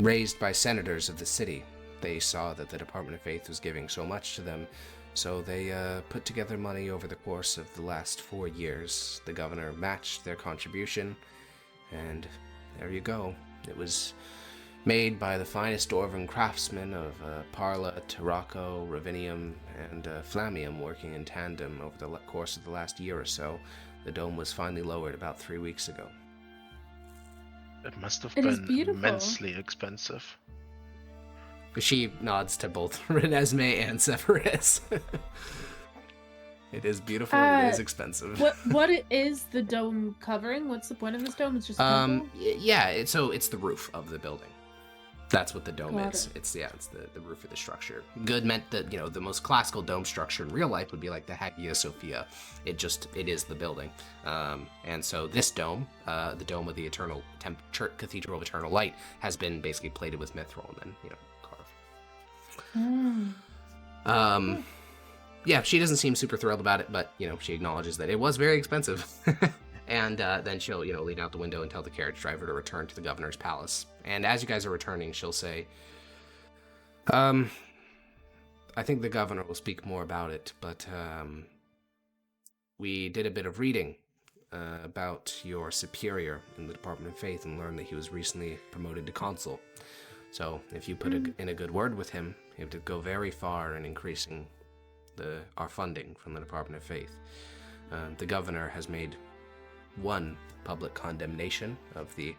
raised by senators of the city. They saw that the Department of Faith was giving so much to them, so they put together money over the course of the last 4 years. The governor matched their contribution, and there you go. It was made by the finest dwarven craftsmen of Parla, Tarako, Ravinium, and Flamium working in tandem over the course of the last year or so. The dome was finally lowered about 3 weeks ago." It must have It is been beautiful. immensely expensive. She nods to both Renesmee and Severus. It is beautiful, it is expensive. What is the dome covering? What's the point of this dome? It's just a temple? Yeah, it's the roof of the building. That's what the dome Got is. it. It's the roof of the structure. Good meant that, the most classical dome structure in real life would be like the Hagia Sophia. It is the building. And so this dome, the dome of the Eternal Cathedral of Eternal Light, has been basically plated with mithril and then, carved. Yeah, she doesn't seem super thrilled about it, but, she acknowledges that it was very expensive. And then she'll, lean out the window and tell the carriage driver to return to the governor's palace. And as you guys are returning, she'll say, I think the governor will speak more about it, but we did a bit of reading about your superior in the Department of Faith and learned that he was recently promoted to consul. So if you put in a good word with him, it would go very far in increasing our funding from the Department of Faith. The governor has made one public condemnation of the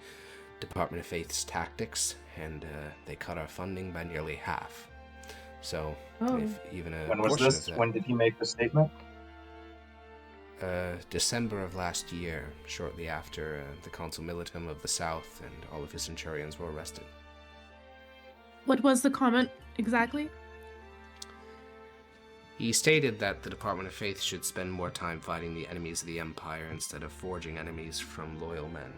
Department of Faith's tactics, and they cut our funding by nearly half. So, if even a when was portion this? of that, When did he make the statement? December of last year, shortly after the Consul Militum of the South and all of his centurions were arrested. What was the comment exactly? He stated that the Department of Faith should spend more time fighting the enemies of the Empire instead of forging enemies from loyal men.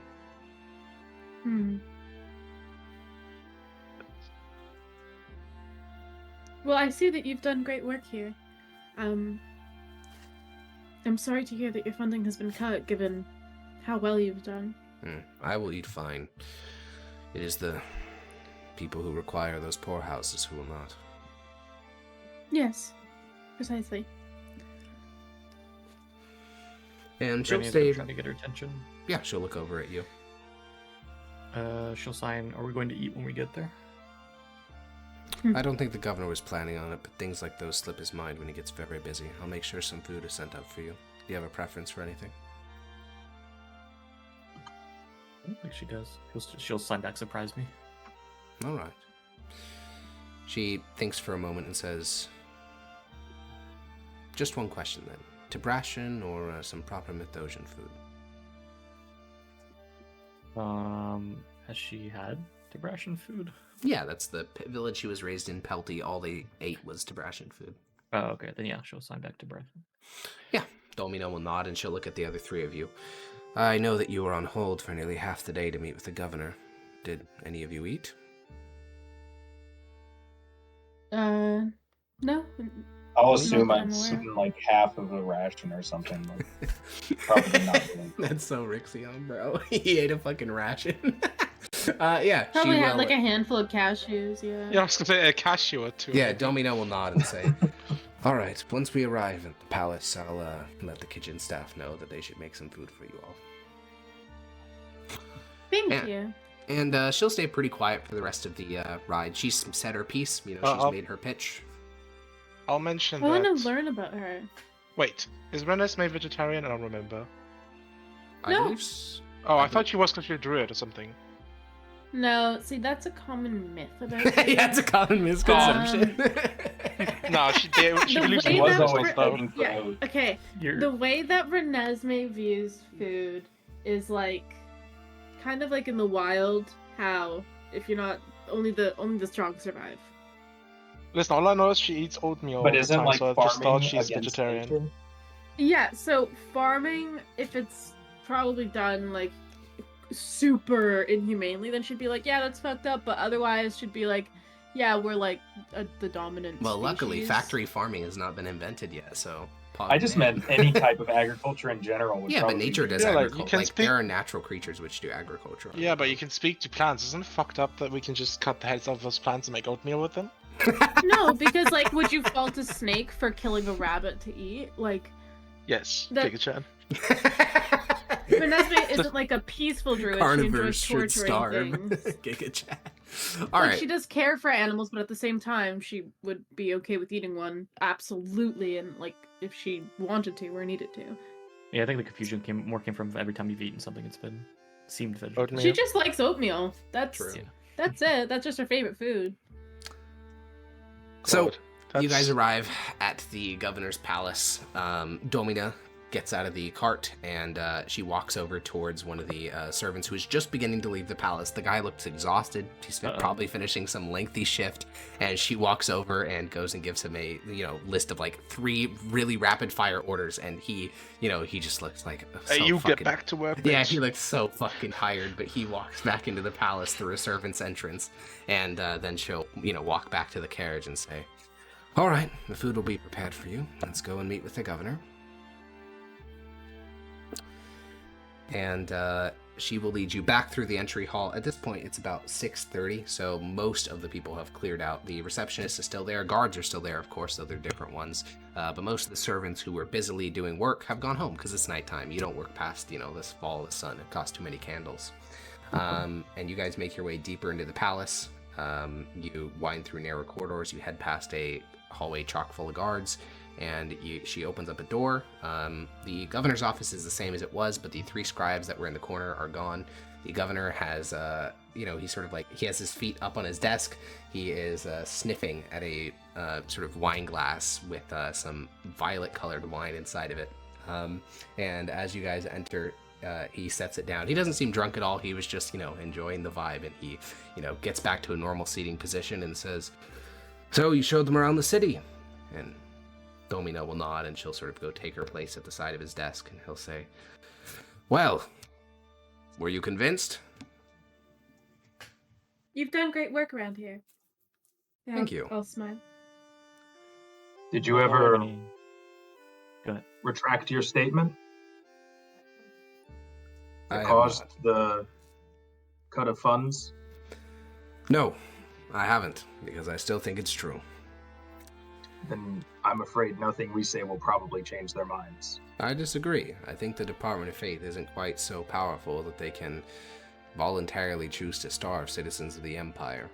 Well, I see that you've done great work here. I'm sorry to hear that your funding has been cut, given how well you've done. I will eat fine. It is the people who require those poorhouses who will not. Yes, precisely. And she'll Granny's stay. trying to get her attention. Yeah, she'll look over at you. She'll sign. Are we going to eat when we get there? I don't think the governor was planning on it, but things like those slip his mind when he gets very busy. I'll make sure some food is sent up for you. Do you have a preference for anything? I don't think she does. She'll sign back, surprise me. All right. She thinks for a moment and says, just one question then. Tebration or some proper Mithdosian food? Has she had Tebration food? Yeah, that's the village she was raised in, Pelty. All they ate was Tebration food. Oh, okay. Then yeah, she'll sign back Tebration. Yeah, Domino will nod and she'll look at the other three of you. I know that you were on hold for nearly half the day to meet with the governor. Did any of you eat? No. I'll Not assume that I'm I'm aware. eating like half of a ration or something. Probably not really. That's so Rixion, bro. He ate a fucking ration. Yeah, Probably she had will. like a handful of cashews, yeah. Yeah, I was gonna say a cashew or two. Yeah, Domino will nod and say, all right, once we arrive at the palace, I'll let the kitchen staff know that they should make some food for you all. Thank Yeah. you. And she'll stay pretty quiet for the rest of the ride. She's said her piece, she's made her pitch. I'll mention I want that. to learn about her. Wait, is Renesmee vegetarian? I don't remember. I No. believe Oh, I thought she was because she's a druid or something. No, see, that's a common myth about her. yeah, it's a common misconception. No, she The believes way in was that always wisdom Re- though. eating for yeah, oats. okay. The way that Renesmee views food is like, kind of like in the wild, how if you're not only the strong survive. Listen, all I know is she eats oatmeal But all the isn't time, like so I just thought farming she's against vegetarian. nature? Yeah, so farming, if it's probably done like super inhumanely, then she'd be like, yeah, that's fucked up. But otherwise, she'd be like, yeah, we're like the dominant. Well, luckily, species. factory farming has not been invented yet, so. I just meant any type of agriculture in general. Would Yeah, but probably nature be- does Yeah, like, you agriculture. can Like, speak- there are natural creatures which do agriculture. Yeah, but you can speak to plants. Isn't it fucked up that we can just cut the heads off those plants and make oatmeal with them? No, because like, would you fault a snake for killing a rabbit to eat? Like, Yes, That- Giga-chan. Renesmee isn't like a peaceful druid. Carnivores She should enjoys starve. torturing things. Giga chat. Like, All right. she does care for animals, but at the same time, she would be okay with eating one, absolutely, and like if she wanted to or needed to. Yeah, I think the confusion came from every time you've eaten something, seemed vegetarian. Oatmeal. She just likes oatmeal. That's True. that's it. That's just her favorite food. So, God, you guys that's- arrive at the governor's palace. Domina gets out of the cart and she walks over towards one of the servants who is just beginning to leave the palace. The guy looks exhausted. He's probably finishing some lengthy shift, and she walks over and goes and gives him a list of like 3 really rapid fire orders, and he just looks like so Hey, you fucking... get back to work. Yeah, bitch. he looks so fucking tired, but he walks back into the palace through a servant's entrance, and then she'll walk back to the carriage and say, all right, the food will be prepared for you. Let's go and meet with the governor. And she will lead you back through the entry hall. At this point, it's about 6:30, so most of the people have cleared out. The receptionist is still there. Guards are still there, of course, though they're different ones. But most of the servants who were busily doing work have gone home because it's nighttime. You don't work past, this fall of the sun. It costs too many candles. And you guys make your way deeper into the palace. You wind through narrow corridors. You head past a hallway chock full of guards. And she opens up a door. The governor's office is the same as it was, but the 3 scribes that were in the corner are gone. The governor has, he's sort of like, he has his feet up on his desk. He is sniffing at a sort of wine glass with some violet-colored wine inside of it. And as you guys enter, he sets it down. He doesn't seem drunk at all. He was just, enjoying the vibe. And he, gets back to a normal seating position and says, so you showed them around the city? And Domino will nod, and she'll sort of go take her place at the side of his desk, and he'll say, well, were you convinced? You've done great work around here. Yeah, Thank you. I'll smile. Did you ever Go ahead. retract your statement? I That have caused not. the cut of funds? No, I haven't, because I still think it's true. Then I I'm afraid nothing we say will probably change their minds. I disagree. I think the Department of Faith isn't quite so powerful that they can voluntarily choose to starve citizens of the Empire.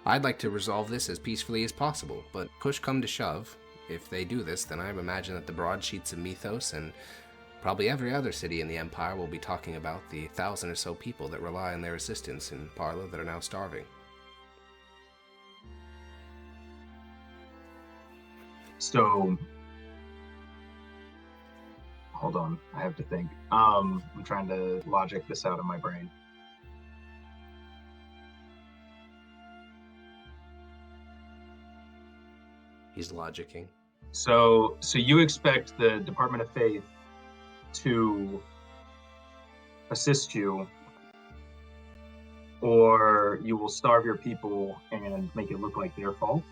I'd like to resolve this as peacefully as possible, but push come to shove, if they do this, then I imagine that the broadsheets of Mythos and probably every other city in the Empire will be talking about the 1,000 or so people that rely on their assistance in Parla that are now starving. So, hold on, I have to think. I'm trying to logic this out of my brain. He's logicking. So you expect the Department of Faith to assist you, or you will starve your people and make it look like their fault?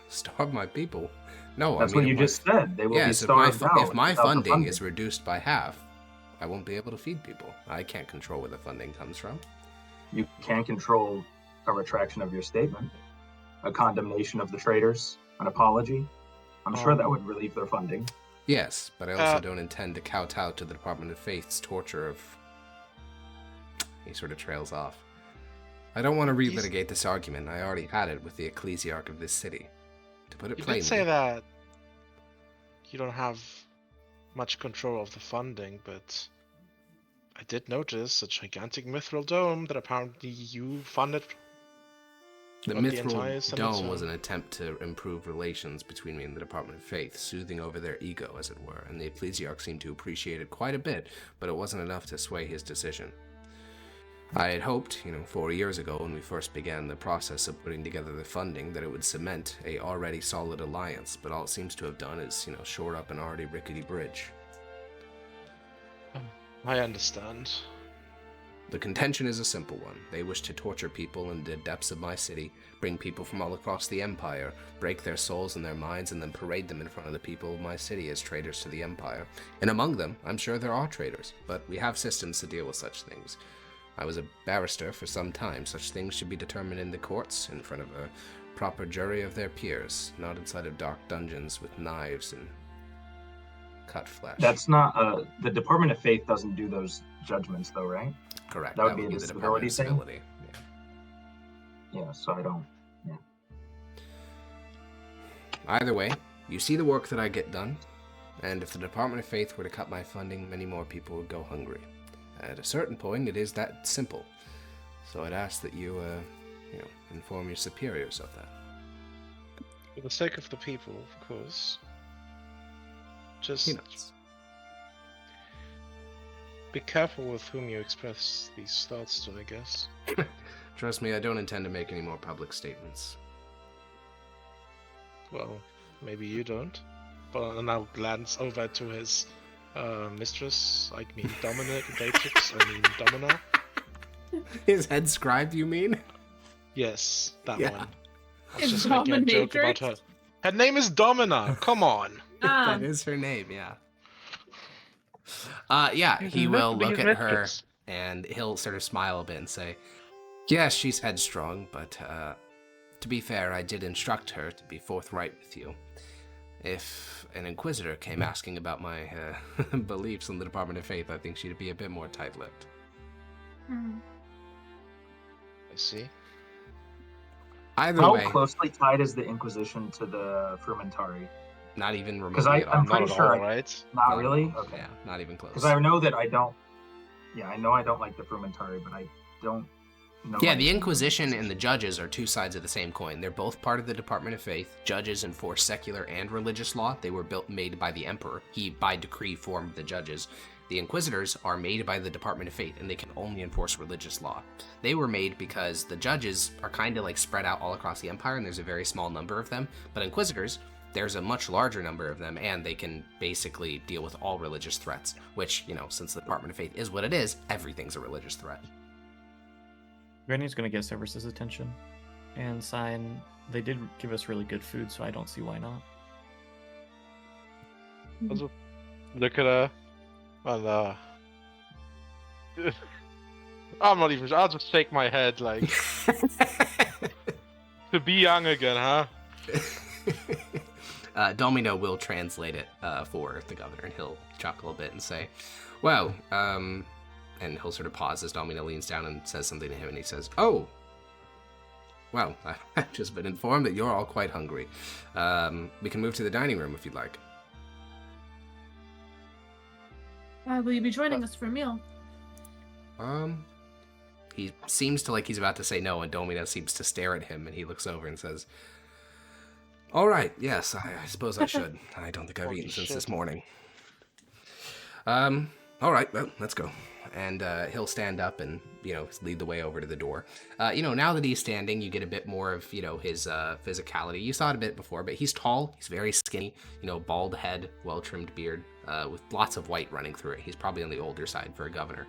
Starve my people? No, That's I mean, what you just said. They will be yes, starved out. if my without the funding is reduced by half, I won't be able to feed people. I can't control where the funding comes from. You can control a retraction of your statement, a condemnation of the traitors, an apology. I'm sure that would relieve their funding. Yes, but I also don't intend to kowtow to the Department of Faith's torture of... He sort of trails off. I don't want to relitigate this argument. I already had it with the ecclesiarch of this city. To put it You plainly... did say that you don't have much control of the funding, but I did notice a gigantic mithril dome that apparently you funded. The of the entire Mithril Senate Dome zone. was an attempt to improve relations between me and the Department of Faith, soothing over their ego, as it were, and the ecclesiarch seemed to appreciate it quite a bit, but it wasn't enough to sway his decision. I had hoped, 4 years ago when we first began the process of putting together the funding, that it would cement a already solid alliance, but all it seems to have done is, shore up an already rickety bridge. I understand. The contention is a simple one. They wish to torture people in the depths of my city, bring people from all across the Empire, break their souls and their minds, and then parade them in front of the people of my city as traitors to the Empire. And among them, I'm sure there are traitors, but we have systems to deal with such things. I was a barrister for some time. Such things should be determined in the courts, in front of a proper jury of their peers, not inside of dark dungeons with knives and cut flesh. That's not, the Department of Faith doesn't do those judgments though, right? Correct. That would be a the disability thing? disability. Yeah. Yeah, so I don't, Either way, you see the work that I get done, and if the Department of Faith were to cut my funding, many more people would go hungry. At a certain point, it is that simple. So I'd ask that you, inform your superiors of that. For the sake of the people, of course. Just Peanuts. be careful with whom you express these thoughts to, I guess. Trust me, I don't intend to make any more public statements. Well, maybe you don't. But I'll now glance over to his mistress, dominatrix, Domina. His head scribe, you mean? Yes, that Yeah. one. I was just making a joke about her. Her name is Domina, come on! That is her name, yeah. He will look at her, and he'll sort of smile a bit and say, yes, she's headstrong, but to be fair, I did instruct her to be forthright with you. If an inquisitor came asking about my beliefs in the Department of Faith, I think she'd be a bit more tight-lipped. I see. Either How way, closely tied is the Inquisition to the Frumentari? not even Because remotely at all. I'm pretty Not at sure all, right? not really? Okay. Yeah, not even close. Because I know that I don't, I know I don't like the Frumentari, but I don't know. Yeah, the anything Inquisition and the judges are two sides of the same coin. They're both part of the Department of Faith. Judges enforce secular and religious law. They were made by the Emperor. He, by decree, formed the judges. The Inquisitors are made by the Department of Faith, and they can only enforce religious law. They were made because the judges are kind of like spread out all across the Empire, and there's a very small number of them. But Inquisitors, there's a much larger number of them, and they can basically deal with all religious threats, which, since the Department of Faith is what it is, everything's a religious threat. Granny's gonna get Severus's attention and sign. They did give us really good food, so I don't see why not. Look at her. And, I'm not even sure. I'll just shake my head like, to be young again, huh? Domino will translate it for the governor, and he'll chuckle a bit and say, well, and he'll sort of pause as Domino leans down and says something to him, and he says, oh, well, I've just been informed that you're all quite hungry. We can move to the dining room if you'd like. Will you be joining us for a meal? He seems to like he's about to say no, and Domino seems to stare at him, and he looks over and says, all right, yes, I suppose I should. I don't think I've eaten since this morning. All right, well, let's go. And he'll stand up and, lead the way over to the door. Now that he's standing, you get a bit more of, his physicality. You saw it a bit before, but he's tall, he's very skinny, bald head, well-trimmed beard, with lots of white running through it. He's probably on the older side for a governor.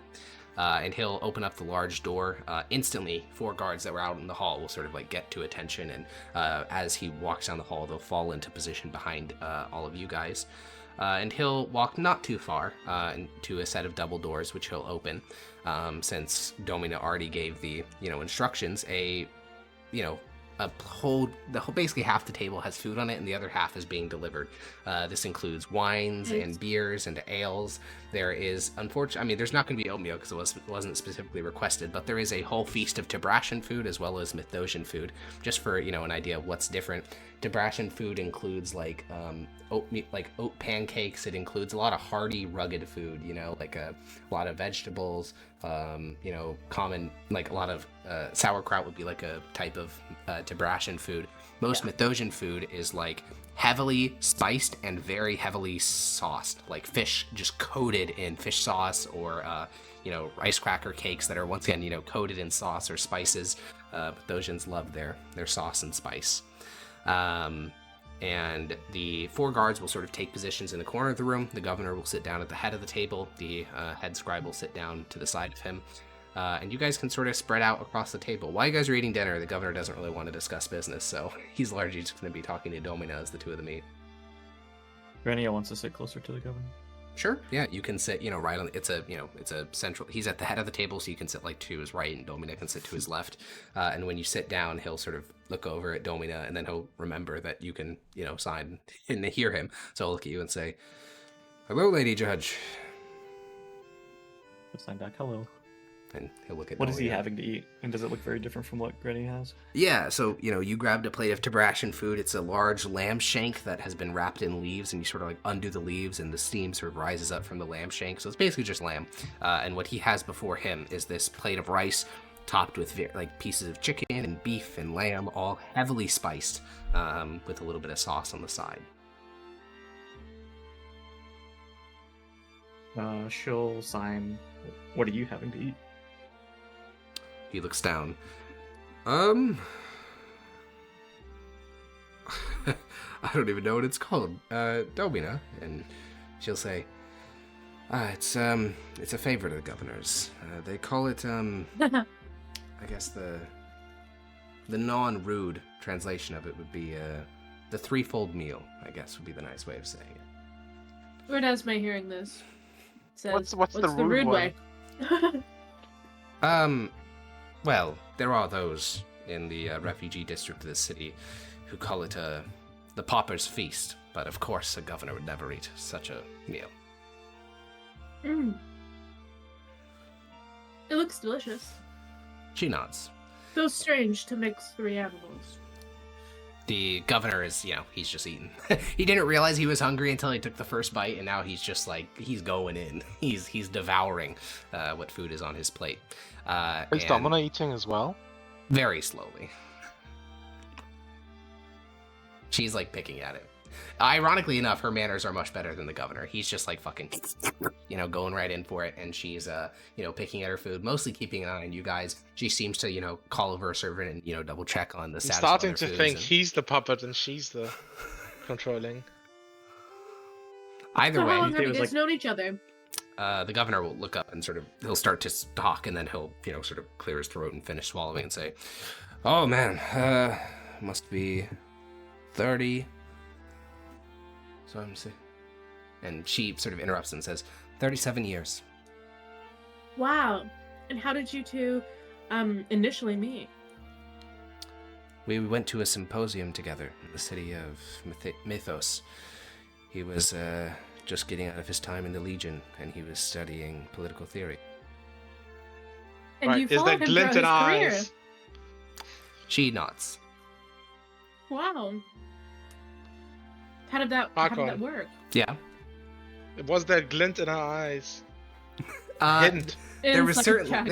And he'll open up the large door. Instantly, 4 guards that were out in the hall will sort of get to attention, and as he walks down the hall, they'll fall into position behind all of you guys. And he'll walk not too far to a set of double doors, which he'll open, since Domino already gave the instructions. Basically half the table has food on it, and the other half is being delivered. This includes wines and beers and ales. There is, unfortunately, there's not going to be oatmeal because it wasn't specifically requested, but there is a whole feast of Tibrashan food as well as Mithdosian food, just for an idea of what's different. Tibrashan food includes oat pancakes. It includes a lot of hearty, rugged food. A lot of vegetables. Common a lot of sauerkraut would be a type of Tibrashan food. Most Mithdosian food is heavily spiced and very heavily sauced, like fish just coated in fish sauce, or rice cracker cakes that are once again coated in sauce or spices. Mithosians love their sauce and spice. And the 4 guards will sort of take positions in the corner of the room. The governor will sit down at the head of the table. The head scribe will sit down to the side of him. And you guys can sort of spread out across the table. While you guys are eating dinner, the governor doesn't really want to discuss business, so he's largely just going to be talking to Domino as the two of them eat. Grania wants to sit closer to the governor. Sure. Yeah, you can sit, right on. It's a central. He's at the head of the table, so you can sit to his right, and Domino can sit to his left. And when you sit down, he'll sort of look over at Domino, and then he'll remember that you can, sign and hear him. So he'll look at you and say, "Hello, Lady Judge." He'll sign back, "Hello." And he'll look at What Domino. is he having to eat? And does it look very different from what Grania has? Yeah, so, you grabbed a plate of Tibrashan food. It's a large lamb shank that has been wrapped in leaves, and you sort of undo the leaves, and the steam sort of rises up from the lamb shank. So it's basically just lamb. And what he has before him is this plate of rice topped with pieces of chicken and beef and lamb, all heavily spiced, with a little bit of sauce on the side. She'll sign, "What are you having to eat?" He looks down. I don't even know what it's called. Domina. And she'll say, it's a favorite of the governor's. They call it, I guess the non-rude translation of it would be, the threefold meal, I guess would be the nice way of saying it. Where does my hearing this? It says, What's the rude way? Well, there are those in the refugee district of the city who call it the pauper's feast, but of course a governor would never eat such a meal. It looks delicious. She nods. Feels strange to mix 3 animals. The governor is, he's just eating. He didn't realize he was hungry until he took the first bite, and now he's just he's going in. He's devouring what food is on his plate. Is Domino eating as well? Very slowly. She's picking at it. Ironically enough, her manners are much better than the governor. He's just fucking, going right in for it, and she's, picking at her food, mostly keeping an eye on you guys. She seems to, call over a servant and, double check on the I'm status starting of to their think foods he's the puppet and she's the controlling. Either So way, how long have it you was guys known each other? the governor will look up and he'll start to talk, and then he'll, sort of clear his throat and finish swallowing and say, "Oh man, must be 30. So I'm saying." And she sort of interrupts and says, 37 years. Wow. And how did you two initially meet? We went to a symposium together in the city of Mythos. He was just getting out of his time in the Legion, and he was studying political theory. And Right, you is followed that him throughout glint in his career. eyes? She nods. Wow. How did that Marco. work? Yeah. It was that glint in her eyes. Uh, Hint. there was Insight check.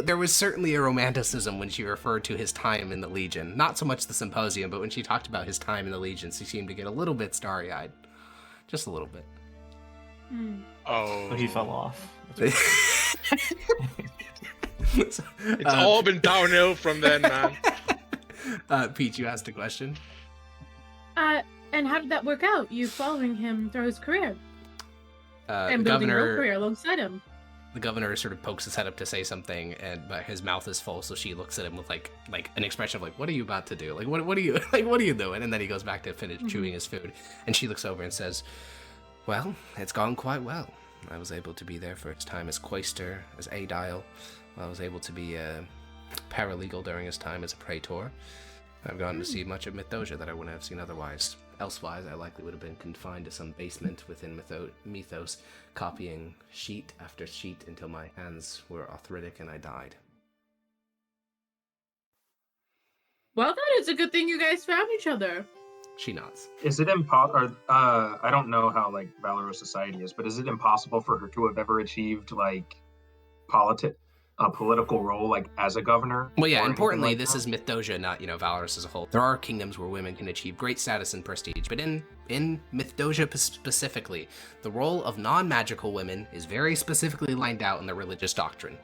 there was certainly a romanticism when she referred to his time in the Legion. Not so much the symposium, but when she talked about his time in the Legion, she seemed to get a little bit starry-eyed. Just a little bit. Hmm. Oh. But he fell off. So, It's all been downhill from then, man. Peach, you asked a question. And how did that work out? You following him through his career and The building your own governor, career alongside him. the governor sort of pokes his head up to say something, but his mouth is full, so she looks at him with like an expression of like, "What are you about to do? Like, what are you what are you doing?" And then he goes back to finish chewing his food, and she looks over and says, "Well, it's gone quite well. I was able to be there for his time as Quaestor, as Aedile. I was able to be a paralegal during his time as a praetor. I've gotten to see much of Mythdosia that I wouldn't have seen otherwise. Elsewise, I likely would have been confined to some basement within Mythos, copying sheet after sheet until my hands were arthritic and I died." Well, then it's a good thing you guys found each other. She nods. Is it impossible? I don't know how like Valorous society is, but is it impossible for her to have ever achieved like a political role like as a governor? Well, yeah, or anything importantly, like this that? is Mythdosia, not, Valorous as a whole. There are kingdoms where women can achieve great status and prestige, but in Mythdosia specifically, the role of non-magical women is very specifically lined out in the religious doctrine.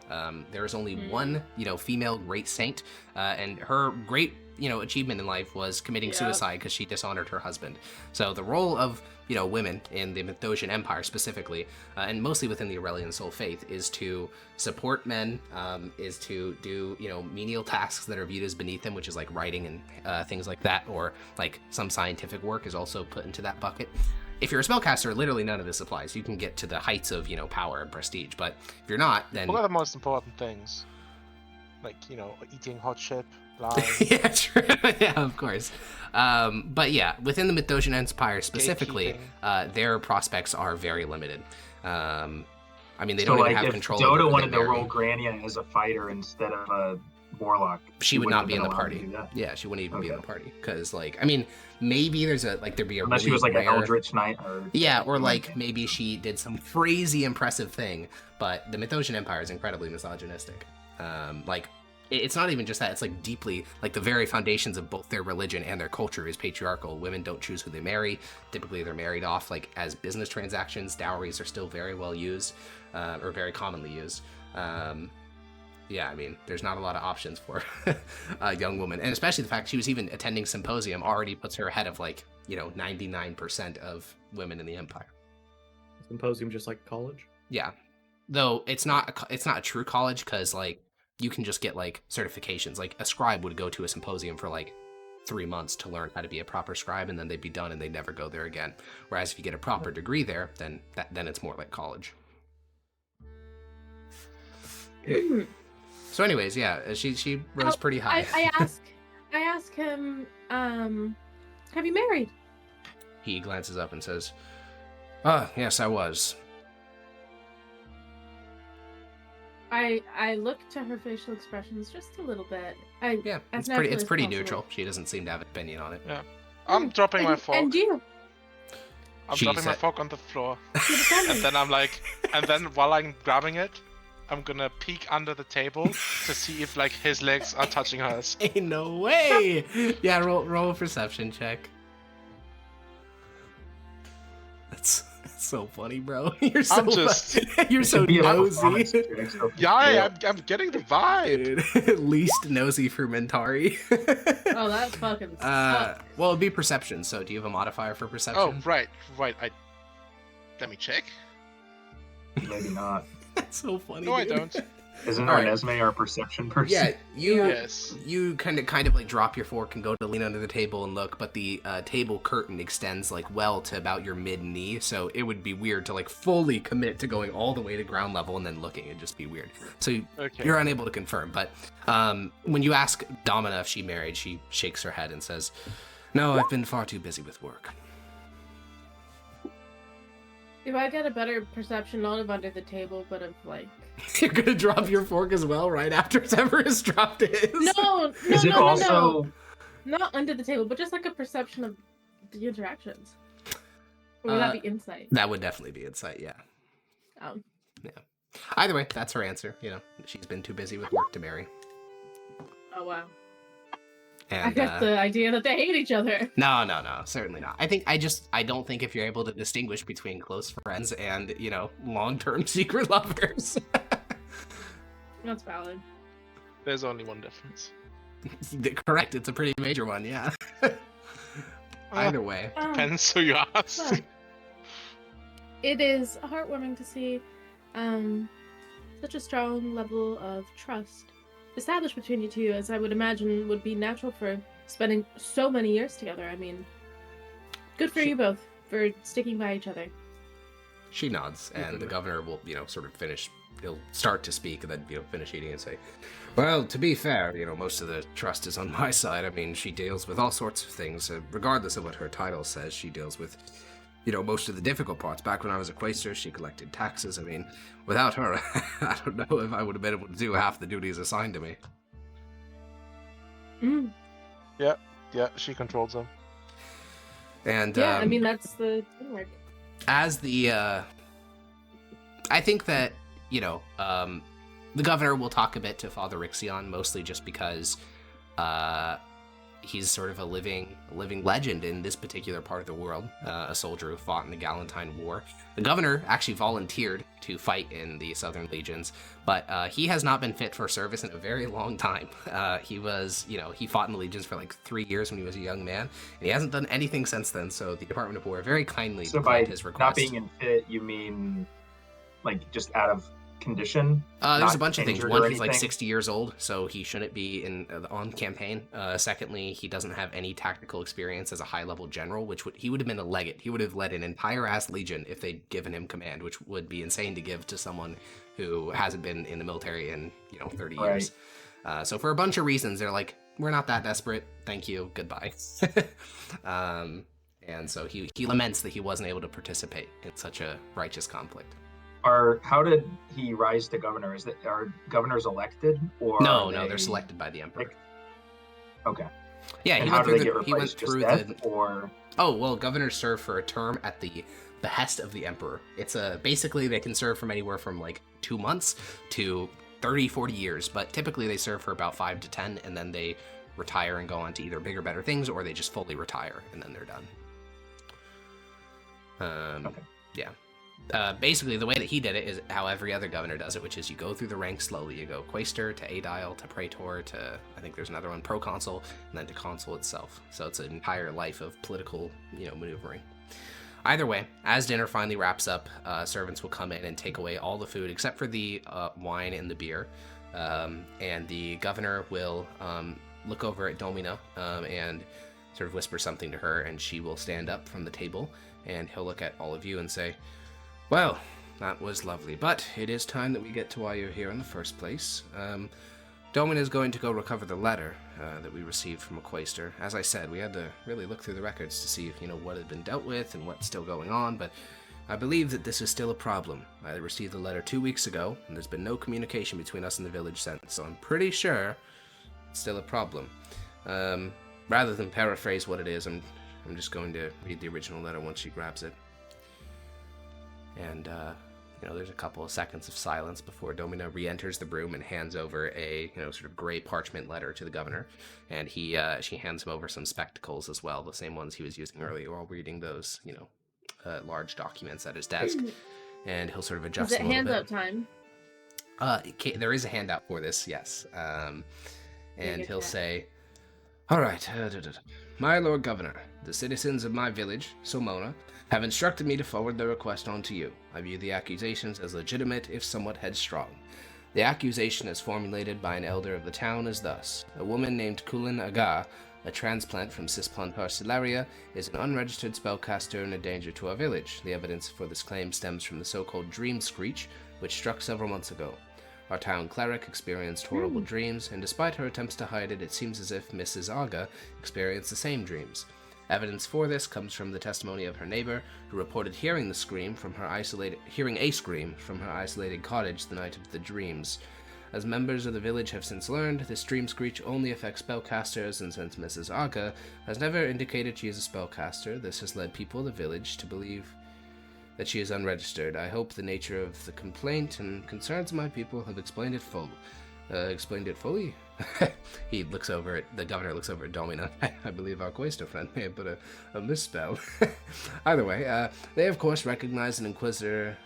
There is only one, female great saint, and her great, achievement in life was committing suicide because she dishonored her husband. So the role of women in the Mythosian Empire specifically, and mostly within the Aurelian Soul Faith, is to support men, is to do, menial tasks that are viewed as beneath them, which is like writing and things like that, or like some scientific work is also put into that bucket. If you're a spellcaster, literally none of this applies. You can get to the heights of, power and prestige, but if you're not, then... What are the most important things? Like, eating hot chip, lying. Yeah, true. Yeah, of course. But yeah, within the Mythosian Empire specifically, their prospects are very limited. They don't even have control over Dota who wanted they to marry. roll Grania as a fighter instead of a warlock, She would not wouldn't be in have the been allowed to party. do that. Yeah, she wouldn't even be in the Okay. party. Because, maybe there'd be a Unless she really was like rare... an Eldritch Knight or Yeah, or something like that. maybe she did some crazy impressive thing, but the Mythosian Empire is incredibly misogynistic. It's not even just that, it's like deeply, like the very foundations of both their religion and their culture is patriarchal. Women don't choose who they marry. Typically they're married off like as business transactions. Dowries are still very well used, or very commonly used. There's not a lot of options for a young woman, and especially the fact she was even attending symposium already puts her ahead of 99% of women in the empire. Symposium just like college. Yeah, though it's not a true college, because you can just get certifications. Like a scribe would go to a symposium for 3 months to learn how to be a proper scribe, and then they'd be done and they'd never go there again. Whereas if you get a proper degree there, then it's more like college. So anyways, yeah, she rose pretty high. I ask him, have you married? He glances up and says, "Ah, yes, I was." I look to her facial expressions just a little bit. Yeah, as it's naturally pretty as possible. neutral. She doesn't seem to have an opinion on it. Yeah. I'm dropping my fork. And you? I'm She dropping my said- fork on the floor. Defend And me. then I'm like, while I'm grabbing it, I'm gonna peek under the table to see if his legs are touching hers. Ain't no way. Yeah, roll a perception check. That's so funny, bro. You're so I'm just- you're so Should be a performance nosy. check, so- Yeah, I'm getting the vibe. Dude, least nosy for Mentari. Oh, that fucking sucks. Well, it'd be perception. So, do you have a modifier for perception? Oh, right. Let me check. Maybe not. That's so funny. No, I dude. don't. Isn't All our right. Nesme our perception person? Yeah, Yes. you kind of like drop your fork and go to lean under the table and look, but the table curtain extends like well to about your mid knee, so it would be weird to like fully commit to going all the way to ground level and then looking. It'd just be weird. So Okay. you're unable to confirm. But when you ask Domina if she married, she shakes her head and says, "No, I've been far too busy with work." If I get a better perception, not of under the table, but of like. You're gonna drop your fork as well right after Severus dropped his. No, Is it also not under the table, but just like a perception of the interactions. Or would that be insight? That would definitely be insight, yeah. Yeah. Either way, that's her answer. You know, she's been too busy with work to marry. Oh wow. And, I get the idea that they hate each other. No, certainly not. I don't think if you're able to distinguish between close friends and, you know, long-term secret lovers. That's valid. There's only one difference. Correct, it's a pretty major one, yeah. Either way. Depends who you ask. Well, it is heartwarming to see such a strong level of trust established between you two, as I would imagine would be natural for spending so many years together. I mean, good for you both for sticking by each other. She nods, and the governor will, you know, sort of finish. He'll start to speak, and then, you know, finish eating and say, "Well, to be fair, you know, most of the trust is on my side. I mean, she deals with all sorts of things, regardless of what her title says. She deals with, you know, most of the difficult parts. Back when I was a quaestor, she collected taxes. I mean, without her, I don't know if I would have been able to do half the duties assigned to me." Mm. Yeah, she controls them. And Yeah, I mean, that's the teamwork. as the I think that, you know, the governor will talk a bit to Father Rixion, mostly just because he's sort of a living legend in this particular part of the world, a soldier who fought in the Galentine War. The governor actually volunteered to fight in the Southern Legions, but he has not been fit for service in a very long time. He fought in the Legions for like 3 years when he was a young man, and he hasn't done anything since then, so the Department of War very kindly so by declined his request. not being in fit, you mean like just out of condition? There's Not a bunch of things. injured One, or he's like anything? 60 years old, so he shouldn't be on campaign. Secondly, he doesn't have any tactical experience as a high-level general, he would have been a legate. He would have led an entire-ass legion if they'd given him command, which would be insane to give to someone who hasn't been in the military in, 30 Right. years. So for a bunch of reasons, they're like, we're not that desperate. Thank you. Goodbye. And so he laments that he wasn't able to participate in such a righteous conflict. How did he rise to governor? Are governors elected or No, are they're selected by the emperor. Okay. Yeah, And he how went do they through get he went replaced? Just through death, the. or Oh well, governors serve for a term at the behest of the emperor. It's basically they can serve from anywhere from like 2 months to 30, 40 years, but typically they serve for about 5 to 10, and then they retire and go on to either bigger, better things, or they just fully retire and then they're done. Okay. Yeah. Basically, the way that he did it is how every other governor does it, which is you go through the ranks slowly. You go quaestor to aedile to praetor to, I think there's another one, proconsul, and then to consul itself. So it's an entire life of political, maneuvering. Either way, as dinner finally wraps up, servants will come in and take away all the food except for the wine and the beer. And the governor will look over at Domina and sort of whisper something to her, and she will stand up from the table, and he'll look at all of you and say, "Well, that was lovely, but it is time that we get to why you're here in the first place. Domina is going to go recover the letter that we received from a quaestor. As I said, we had to really look through the records to see, what had been dealt with and what's still going on, but I believe that this is still a problem. I received the letter 2 weeks ago, and there's been no communication between us and the village since, so I'm pretty sure it's still a problem. Rather than paraphrase what it is, I'm just going to read the original letter once she grabs it." And, there's a couple of seconds of silence before Domina re-enters the room and hands over a, sort of gray parchment letter to the governor. And she hands him over some spectacles as well, the same ones he was using earlier while reading those, large documents at his desk. And he'll sort of adjust Is it a little handout bit. time? There is a handout for this, yes. And get he'll that. say, "All right, my lord governor, the citizens of my village, Somona, have instructed me to forward their request on to you. I view the accusations as legitimate, if somewhat headstrong. The accusation as formulated by an elder of the town is thus. A woman named Kulin Aga, a transplant from Cisplantar Silaria, is an unregistered spellcaster and a danger to our village. The evidence for this claim stems from the so-called dream screech, which struck several months ago. Our town cleric experienced horrible dreams, and despite her attempts to hide it, it seems as if Mrs. Aga experienced the same dreams. Evidence for this comes from the testimony of her neighbor, who reported hearing a scream from her isolated cottage the night of the dreams. As members of the village have since learned, this dream screech only affects spellcasters, and since Mrs. Aga has never indicated she is a spellcaster, this has led people of the village to believe that she is unregistered. I hope the nature of the complaint and concerns of my people have explained it fully? The governor looks over at Domina. I believe our Questo friend may have put a misspell. Either way, they of course request an inquisitor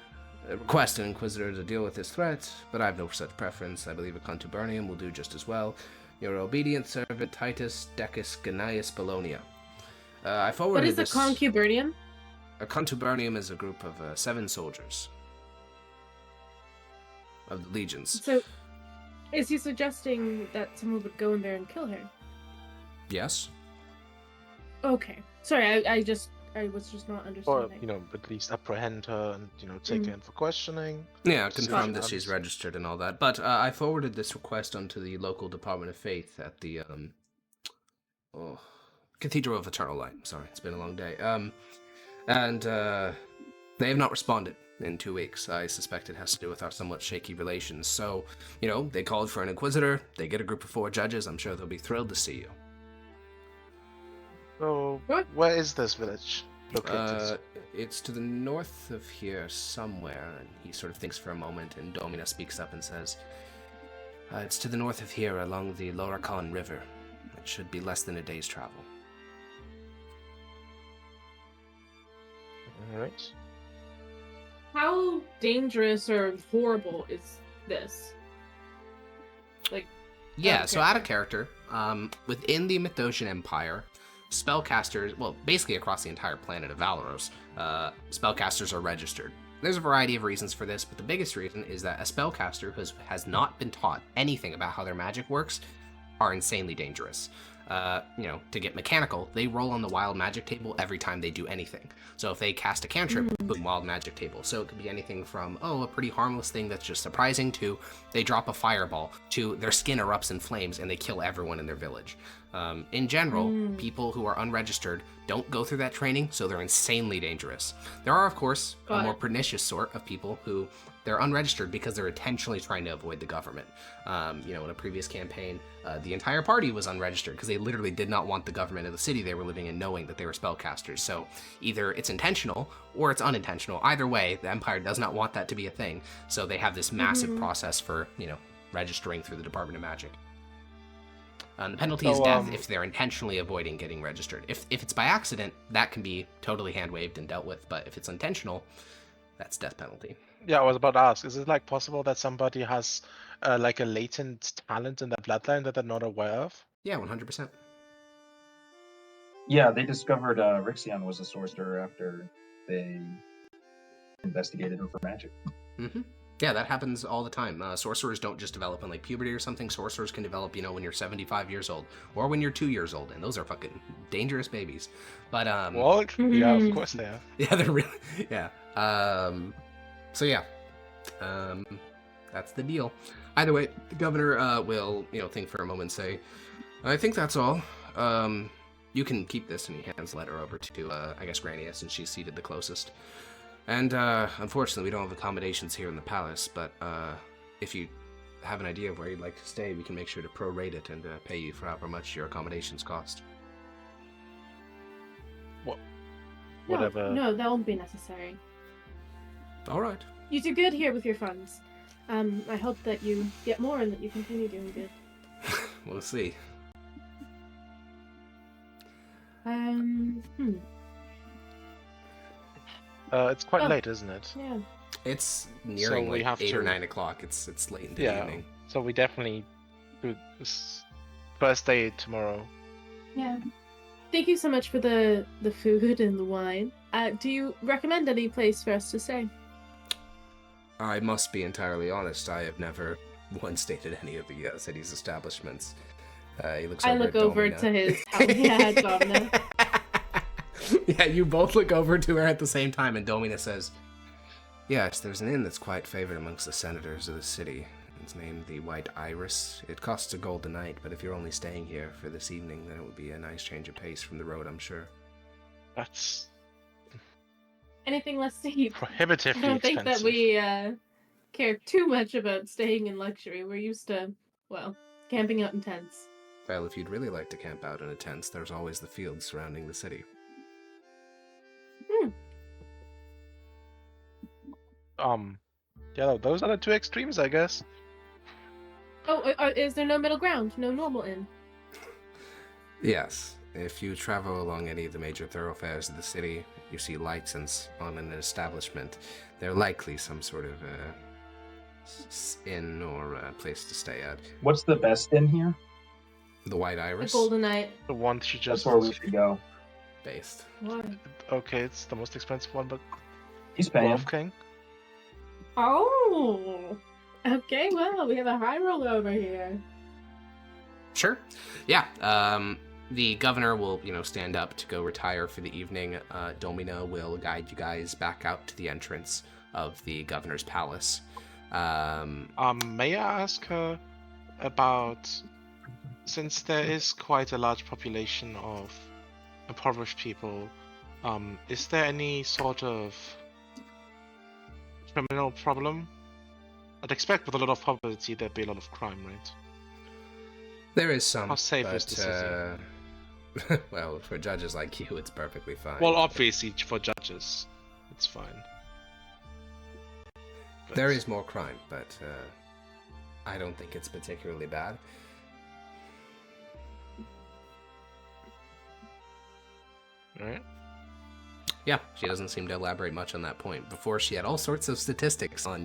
to deal with this threat, but I have no such preference. I believe a contubernium will do just as well. Your obedient servant, Titus Decus Gnaeus Bologna. I forwarded What is a concubernium? A contubernium is a group of 7 soldiers of the legions. So, is he suggesting that someone would go in there and kill her? Yes. Okay. Sorry, I was just not Or, understanding. at least apprehend her and, take her in for questioning. Yeah, confirm that Gotcha. she's registered and all that. But I forwarded this request onto the local Department of Faith at the Cathedral of Eternal Light. Sorry, it's been a long day. And they have not responded in 2 weeks. I suspect it has to do with our somewhat shaky relations. So, they called for an inquisitor. They get a group of 4 judges. I'm sure they'll be thrilled to see you. So, What? where is this village located? It's to the north of here somewhere. And he sort of thinks for a moment, and Domina speaks up and says, it's to the north of here along the Loracon River. It should be less than a day's travel. Alright. How dangerous or horrible is this? Yeah, of so out of character, within the Mythosian Empire, spellcasters, well, basically across the entire planet of Valoros, spellcasters are registered. There's a variety of reasons for this, but the biggest reason is that a spellcaster who has not been taught anything about how their magic works are insanely dangerous. To get mechanical, they roll on the wild magic table every time they do anything. So if they cast a cantrip, boom, wild magic table. So it could be anything from, a pretty harmless thing that's just surprising, to they drop a fireball, to their skin erupts in flames and they kill everyone in their village. In general, people who are unregistered don't go through that training, so they're insanely dangerous. There are, of course, a more pernicious sort of people who they're unregistered because they're intentionally trying to avoid the government. In a previous campaign, the entire party was unregistered because they literally did not want the government of the city they were living in knowing that they were spellcasters. So either it's intentional or it's unintentional. Either way, the Empire does not want that to be a thing. So they have this massive process for, registering through the Department of Magic. The penalty is death if they're intentionally avoiding getting registered. If it's by accident, that can be totally hand-waved and dealt with. But if it's intentional, that's death penalty. Yeah, I was about to ask, is it possible that somebody has a latent talent in their bloodline that they're not aware of? Yeah, 100%. Yeah, they discovered Rixion was a sorcerer after they investigated her for magic. Mm-hmm. Yeah, that happens all the time. Sorcerers don't just develop in puberty or something. Sorcerers can develop, when you're 75 years old or when you're 2 years old, and those are fucking dangerous babies. But Well, yeah, of course they are. Yeah, they're really yeah. So yeah, that's the deal. Either way, the governor will think for a moment and say, I think that's all. You can keep this, and he hands the letter over to I guess Grania, since she's seated the closest. And unfortunately, we don't have accommodations here in the palace, but if you have an idea of where you'd like to stay, we can make sure to prorate it and pay you for however much your accommodations cost. Whatever. No, that won't be necessary. All right. You do good here with your funds. I hope that you get more and that you continue doing good. We'll see. It's quite late, isn't it? Yeah. It's nearing So we have 8 or to- 9 o'clock. It's late into the Yeah. evening. So we definitely do this first day tomorrow. Yeah. Thank you so much for the food and the wine. Do you recommend any place for us to stay? I must be entirely honest. I have never one stayed at any of the city's establishments. He looks I over look at over Domina. to his yeah, Domina. Yeah, you both look over to her at the same time, and Domina says, "Yes, there's an inn that's quite favored amongst the senators of the city. It's named the White Iris. It costs a gold a night, but if you're only staying here for this evening, then it would be a nice change of pace from the road, I'm sure." That's Anything less steep. I prohibitively don't think expensive. that we care too much about staying in luxury. We're used to, well, camping out in tents. Well, if you'd really like to camp out in a tent, there's always the fields surrounding the city. Yeah, those are the two extremes, I guess. Oh, is there no middle ground? No normal inn? Yes, if you travel along any of the major thoroughfares of the city, you see lights on an establishment. They're likely some sort of inn or place to stay at. What's the best in here? The White The Iris Golden Knight. The one she That's just. where we should go. based. What? Okay, it's the most expensive one, but He's paying. Wolfgang. Oh! Okay, well, we have a high roller over here. Sure. Yeah. The governor will, stand up to go retire for the evening. Domina will guide you guys back out to the entrance of the governor's palace. May I ask her about, since there is quite a large population of impoverished people, is there any sort of criminal problem? I'd expect with a lot of poverty there'd be a lot of crime, right? There is some. How safe but, is the city? Well, for judges like you, it's perfectly fine. Well, obviously for judges, it's fine. But- There is more crime, but I don't think it's particularly bad. Alright. Yeah, she doesn't seem to elaborate much on that point. Before, she had all sorts of statistics on,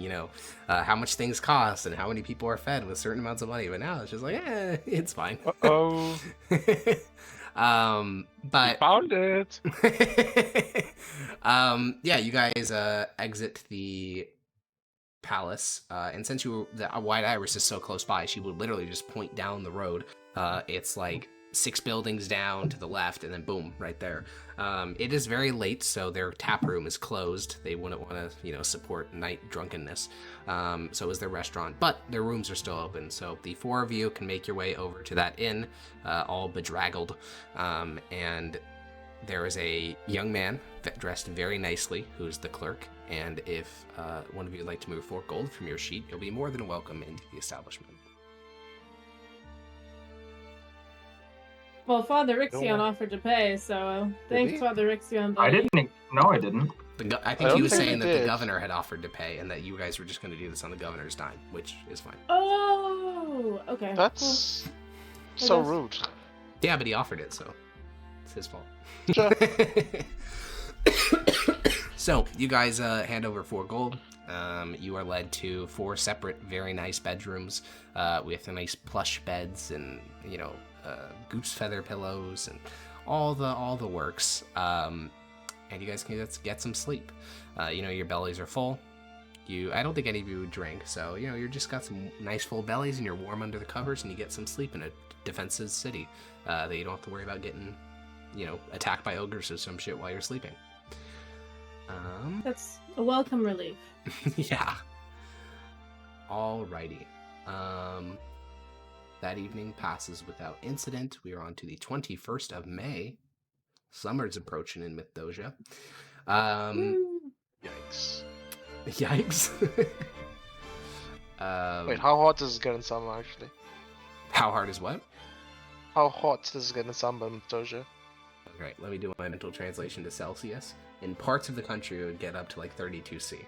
how much things cost and how many people are fed with certain amounts of money. But now it's just like, it's fine. Uh-oh. But Found it! yeah, you guys exit the palace, and since the White Iris is so close by, she would literally just point down the road. It's like 6 buildings down to the left, and then boom, right there. It is very late, so their tap room is closed. They wouldn't want to, support night drunkenness. So is their restaurant, but their rooms are still open. So the 4 of you can make your way over to that inn, all bedraggled, and there is a young man dressed very nicely who's the clerk. And if one of you would like to move 4 gold from your sheet, you'll be more than welcome into the establishment. Well, Father Ixion offered to pay, so thanks, he? Father Ixion. I didn't. No, I didn't. I I think don't he was think saying he that the did. governor had offered to pay and that you guys were just going to do this on the governor's dime, which is fine. Oh, okay. That's I so guess. rude. Yeah, but he offered it, so it's his fault. Sure. So, you guys hand over 4 gold. You are led to 4 separate, very nice bedrooms with nice plush beds and, goose feather pillows and all the works. And you guys can get some sleep. Your bellies are full. I don't think any of you would drink, so you're just got some nice full bellies and you're warm under the covers and you get some sleep in a defensive city that you don't have to worry about getting, attacked by ogres or some shit while you're sleeping. That's a welcome relief. Yeah. Alrighty. That evening passes without incident. We are on to the 21st of May. Summer's approaching in Mithdosica. Woo. Yikes. Yikes. Wait, how hot does it get in summer, actually? How hard is what? How hot does it get in summer in Doja? Alright, let me do my mental translation to Celsius. In parts of the country, it would get up to like 32°C. It's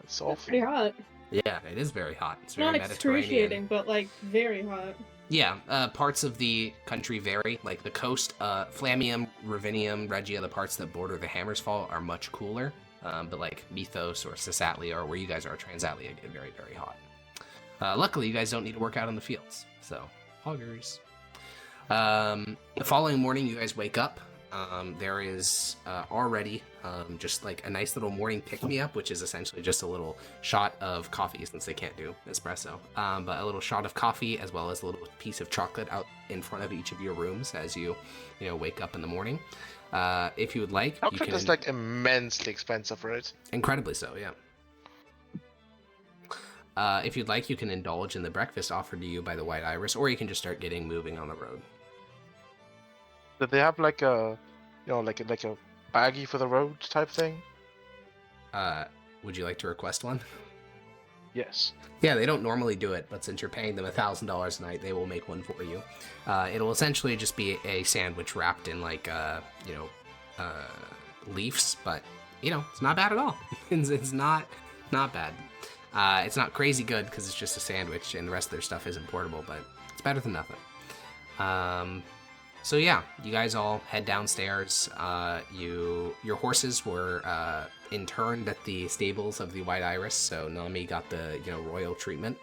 That's awful. pretty hot. Yeah, it is very hot. It's very Not Mediterranean. excruciating, but like very hot. Yeah, parts of the country vary. Like the coast, Flamium, Ravinium, Regia, the parts that border the Hammersfall are much cooler. But like Mythos or Transatlia, or where you guys are, Transatlia, get very, very hot. Luckily, you guys don't need to work out in the fields, so hoggers. The following morning, you guys wake up. there is already just like a nice little morning pick-me-up, which is essentially just a little shot of coffee, since they can't do espresso, but a little shot of coffee, as well as a little piece of chocolate out in front of each of your rooms as you wake up in the morning. If you would like, you Chocolate can... is like immensely expensive, right? Incredibly so, yeah. If you'd like, you can indulge in the breakfast offered to you by the White Iris, or you can just start getting moving on the road. Did they have like a, like a baggie for the road type thing? Would you like to request one? Yes. Yeah, they don't normally do it, but since you're paying them $1,000 a night, they will make one for you. It'll essentially just be a sandwich wrapped in like, leaves, but it's not bad at all. It's not bad. It's not crazy good because it's just a sandwich, and the rest of their stuff isn't portable, but it's better than nothing. So yeah, you guys all head downstairs. Your horses were interned at the stables of the White Iris, so Nami got the royal treatment.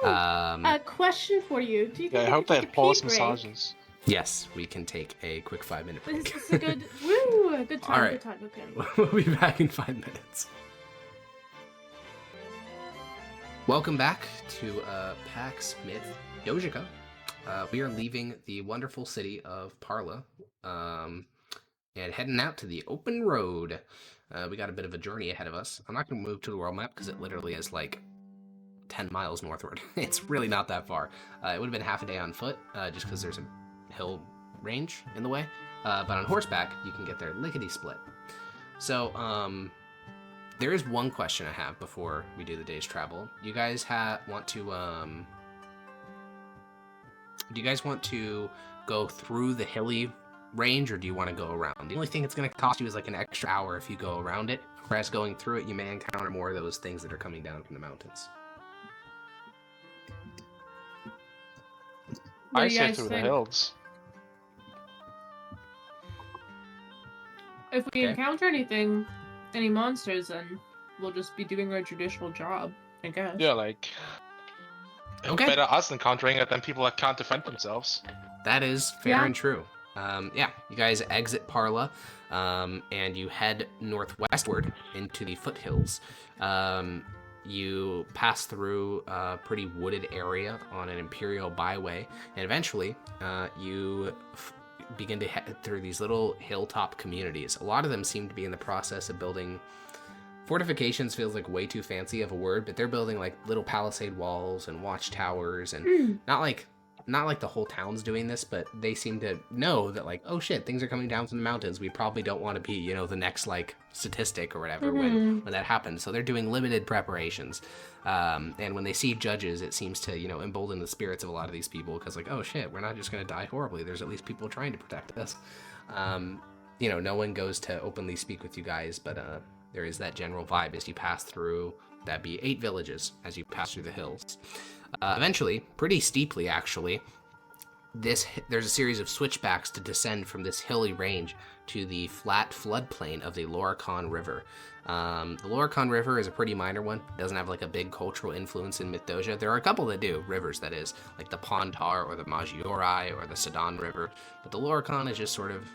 A question for you. Do you think I we hope could they take had a pause pee break? massages. Yes, we can take a quick 5-minute break. This is a good a good time. All right. Good time. Okay. We'll be back in 5 minutes. Welcome back to Pax Mithdosica. We are leaving the wonderful city of Parla and heading out to the open road. We got a bit of a journey ahead of us. I'm not going to move to the world map because it literally is like 10 miles northward. It's really not that far. It would have been half a day on foot just because there's a hill range in the way. But on horseback, you can get there lickety-split. So, there is one question I have before we do the day's travel. You guys want to go through the hilly range, or do you want to go around? The only thing it's going to cost you is like an extra hour if you go around it, whereas going through it, you may encounter more of those things that are coming down from the mountains. What I do you say guys through the think? hills. If we Okay. encounter any monsters, then we'll just be doing our traditional job, I guess. Yeah, like Okay. better us encountering it than people that can't defend themselves. That is fair Yeah. and true. You guys exit Parla, and you head northwestward into the foothills. You pass through a pretty wooded area on an imperial byway, and eventually you begin to head through these little hilltop communities. A lot of them seem to be in the process of building fortifications. Feels like way too fancy of a word, but they're building like little palisade walls and watchtowers, and not like the whole town's doing this, but they seem to know that like, oh shit, things are coming down from the mountains. We probably don't want to be, the next like statistic or whatever when that happens. So they're doing limited preparations. And when they see judges, it seems to, embolden the spirits of a lot of these people because like, oh shit, we're not just going to die horribly. There's at least people trying to protect us. No one goes to openly speak with you guys, but there is that general vibe as you pass through. That'd be 8 villages as you pass through the hills. Eventually, pretty steeply actually, there's a series of switchbacks to descend from this hilly range to the flat floodplain of the Loricon River. The Loricon River is a pretty minor one. It doesn't have like a big cultural influence in Mythdosia. There are a couple that do, rivers that is, like the Pontar or the Maggiore or the Sedan River, but the Loricon is just sort of,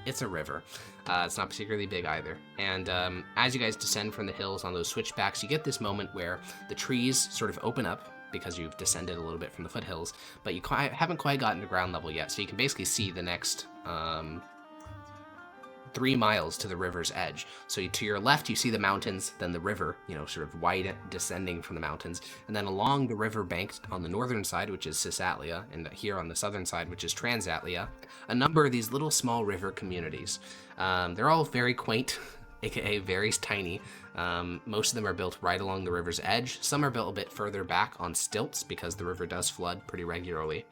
it's a river. It's not particularly big either. And as you guys descend from the hills on those switchbacks, you get this moment where the trees sort of open up because you've descended a little bit from the foothills, but you haven't quite gotten to ground level yet. So you can basically see the next 3 miles to the river's edge. So to your left, you see the mountains, then the river, sort of wide descending from the mountains. And then along the river bank on the northern side, which is Transatlia, and here on the southern side, which is Transatlia, a number of these little small river communities. They're all very quaint, aka very tiny. Most of them are built right along the river's edge. Some are built a bit further back on stilts because the river does flood pretty regularly.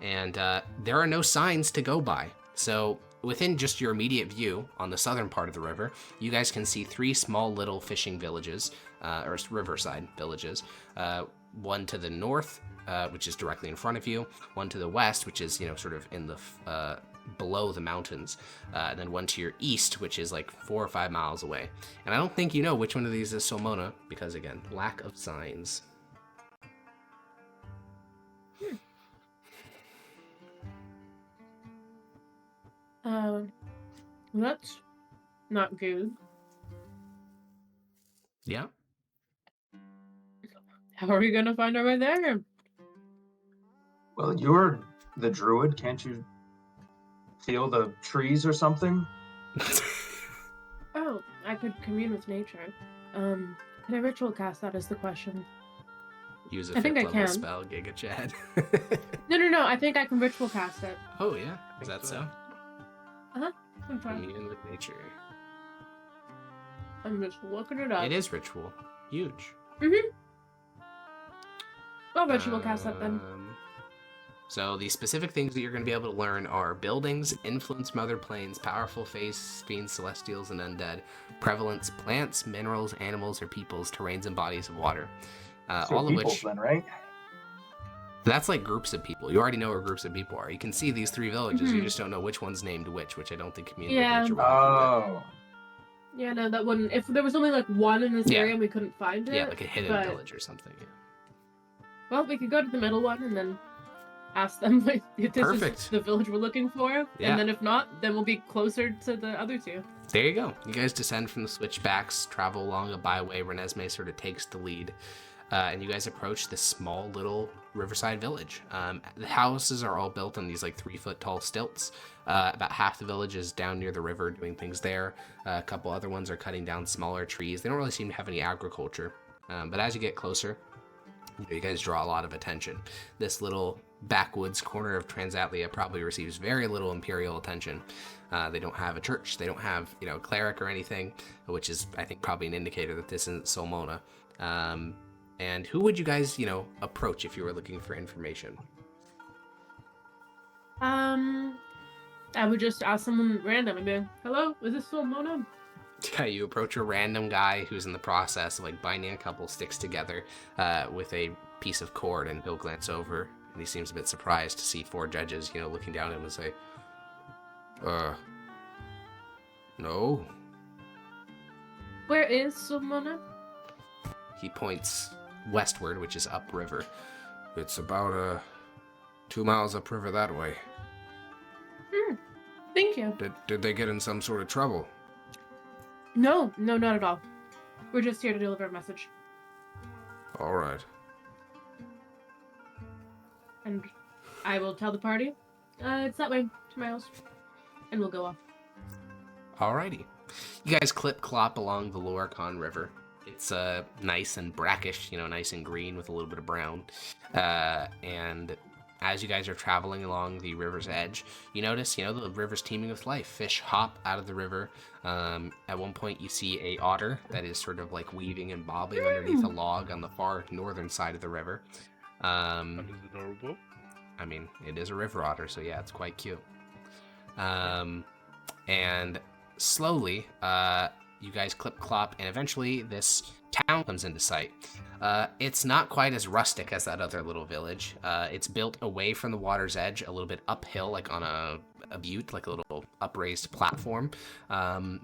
And there are no signs to go by. So within just your immediate view on the southern part of the river, you guys can see 3 small little fishing villages, or riverside villages. One to the north, which is directly in front of you. One to the west, which is, sort of in the below the mountains, and then one to your east, which is like 4 or 5 miles away. And I don't think you know which one of these is Solmona, because again, lack of signs. That's not good. Yeah. How are we gonna find our way there? Well, you're the druid. Can't you feel the trees or something? Oh, I could commune with nature. Can I ritual cast that is the question. Use a I think I 5th level can. spell, Giga Chad. No, I think I can ritual cast it. Oh, yeah? Is that so? I'm trying. Commune with nature. I'm just looking it up. It is ritual. Huge. I'll ritual cast that then. So the specific things that you're going to be able to learn are buildings, influence from other planes, powerful fates, fiends, celestials, and undead, prevalence, plants, minerals, animals, or peoples, terrains, and bodies of water. So All of peoples which, then, right? that's like groups of people. You already know where groups of people are. You can see these 3 villages. You just don't know which one's named which I don't think community Yeah. nature will help you with. Oh. Yeah, no, that wouldn't. If there was only like one in this Yeah. area and we couldn't find it. Yeah, like a hidden but- village or something. Yeah. Well, we could go to the middle one and then ask them like, if this Perfect. is the village we're looking for. Yeah. And then if not, then we'll be closer to the other 2. There you go. You guys descend from the switchbacks, travel along a byway. Renesmee sort of takes the lead. And you guys approach this small little riverside village. The houses are all built on these like 3-foot tall stilts. About half the village is down near the river doing things there. A couple other ones are cutting down smaller trees. They don't really seem to have any agriculture. But as you get closer, you guys draw a lot of attention. This little backwoods corner of Transatlia probably receives very little imperial attention. They don't have a church. They don't have, a cleric or anything, which is, I think, probably an indicator that this isn't Solmona. And who would you guys, approach if you were looking for information? I would just ask someone random and be like, hello, is this Solmona? Yeah, you approach a random guy who's in the process of like binding a couple sticks together with a piece of cord, and he'll glance over and he seems a bit surprised to see 4 judges, looking down at him and say, no. Where is Solmona? He points westward, which is upriver. It's about 2 miles upriver that way. Thank you. Did they get in some sort of trouble? No, not at all. We're just here to deliver a message. All right. And I will tell the party. It's that way, 2 miles. And we'll go off. Alrighty. You guys clip-clop along the Loricon River. It's nice and brackish, nice and green with a little bit of brown. And as you guys are traveling along the river's edge, you notice, the river's teeming with life. Fish hop out of the river. At one point, you see a otter that is sort of like weaving and bobbing underneath a log on the far northern side of the river. That is adorable. I mean, it is a river otter, so yeah, it's quite cute. And slowly, you guys clip-clop, and eventually this town comes into sight. It's not quite as rustic as that other little village. It's built away from the water's edge, a little bit uphill, like on a butte, like a little upraised platform.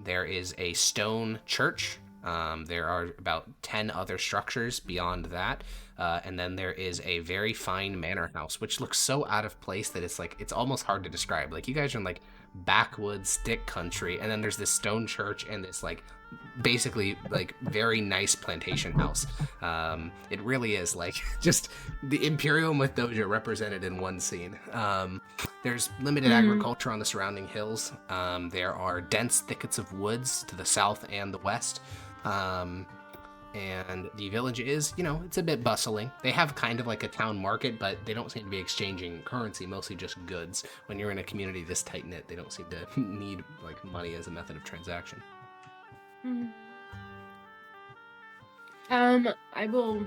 There is a stone church. There are about 10 other structures beyond that. And then there is a very fine manor house, which looks so out of place that it's almost hard to describe. Like, you guys are in like backwoods stick country, and then there's this stone church and this basically very nice plantation house. It really is just the Imperial Myth Dojo represented in one scene. There's limited agriculture on the surrounding hills. There are dense thickets of woods to the south and the west. And the village is, it's a bit bustling. They have kind of like a town market, but they don't seem to be exchanging currency, mostly just goods. When you're in a community this tight-knit, they don't seem to need money as a method of transaction. I will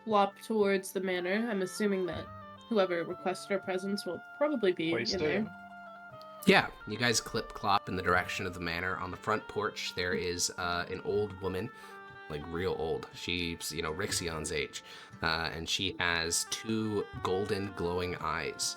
flop towards the manor. I'm assuming that whoever requested our presence will probably be in there. Yeah, you guys clip-clop in the direction of the manor. On the front porch, there is an old woman, real old. She's, Rixion's age. And she has 2 golden glowing eyes.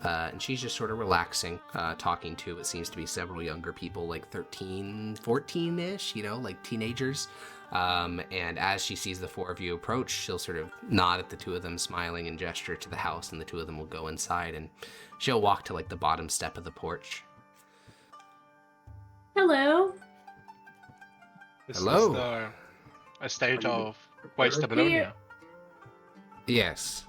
And she's just sort of relaxing, talking to what seems to be several younger people, 13, 14-ish, teenagers. And as she sees the 4 of you approach, she'll sort of nod at the 2 of them, smiling, and gesture to the house, and the 2 of them will go inside, and she'll walk to the bottom step of the porch. Hello. This Hello. is the estate Are you of Waste Eric? Babylonia. Yes.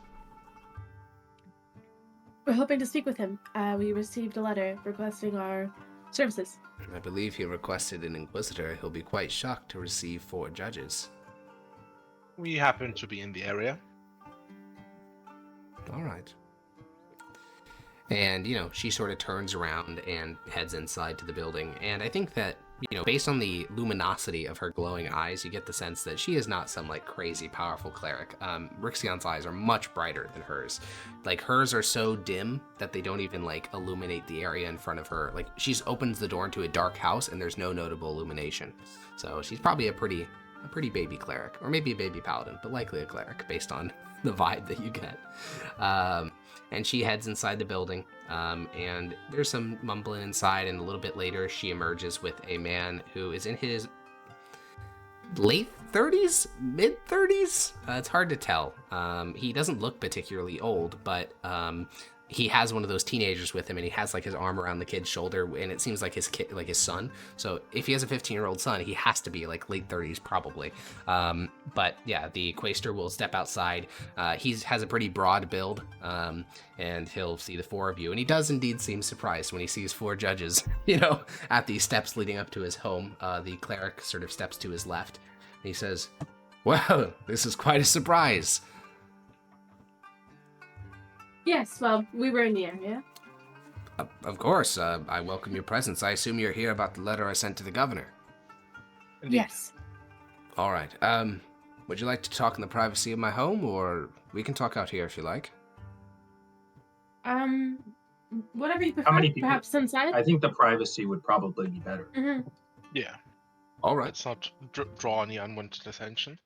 We're hoping to speak with him. We received a letter requesting our services. I believe he requested an inquisitor. He'll be quite shocked to receive 4 judges. We happen to be in the area. All right. And, she sort of turns around and heads inside to the building. And I think that, based on the luminosity of her glowing eyes, you get the sense that she is not some, crazy powerful cleric. Rixion's eyes are much brighter than hers. Hers are so dim that they don't even, illuminate the area in front of her. She opens the door into a dark house, and there's no notable illumination. So she's probably a pretty baby cleric. Or maybe a baby paladin, but likely a cleric, based on the vibe that you get. And she heads inside the building, and there's some mumbling inside, and a little bit later she emerges with a man who is in his late 30s, mid 30s? It's hard to tell. He doesn't look particularly old, but he has one of those teenagers with him, and he has his arm around the kid's shoulder, and it seems like his kid, his son. So if he has a 15-year-old son, he has to be late 30s probably. But yeah, the Quaestor will step outside. He has a pretty broad build, and he'll see the 4 of you, and he does indeed seem surprised when he sees 4 judges, at the steps leading up to his home. The cleric sort of steps to his left, and he says, "Well, this is quite a surprise." Yes, well, we were in the area. Of course, I welcome your presence. I assume you're here about the letter I sent to the governor. Indeed. Yes. All right. Would you like to talk in the privacy of my home, or we can talk out here if you like? Whatever you prefer. many people- Perhaps inside? I think the privacy would probably be better. Mm-hmm. Yeah. All right. Let's not draw any unwanted attention.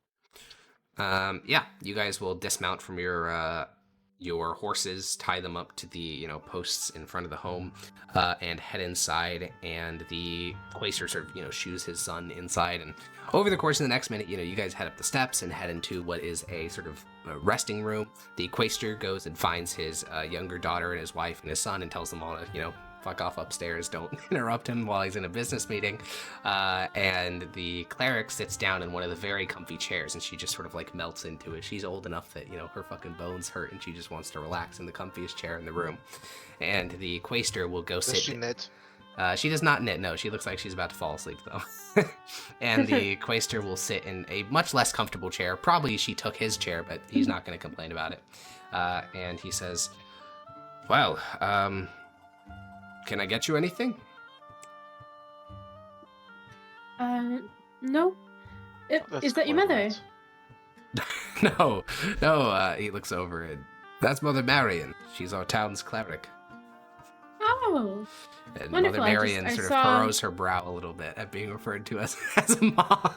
Yeah, you guys will dismount from your horses, tie them up to the posts in front of the home, and head inside. And the Quaestor sort of shoos his son inside. And over the course of the next minute, you guys head up the steps and head into what is a sort of resting room. The Quaestor goes and finds his younger daughter and his wife and his son and tells them all to fuck off upstairs, don't interrupt him while he's in a business meeting. And the cleric sits down in one of the very comfy chairs, and she just sort of melts into it. She's old enough that her fucking bones hurt, and she just wants to relax in the comfiest chair in the room. And the Quaestor will go sit. Does she knit? She does not knit. No, she looks like she's about to fall asleep though. And the Quaestor will sit in a much less comfortable chair. Probably she took his chair, but he's not going to complain about it. And he says, "Well, can I get you anything?" No. That's Is that your quite mother? right. No, he looks over and that's Mother Marion. She's our town's cleric. Oh. And Wonderful. Mother Marion I sort saw- of furrows her brow a little bit at being referred to as a mom.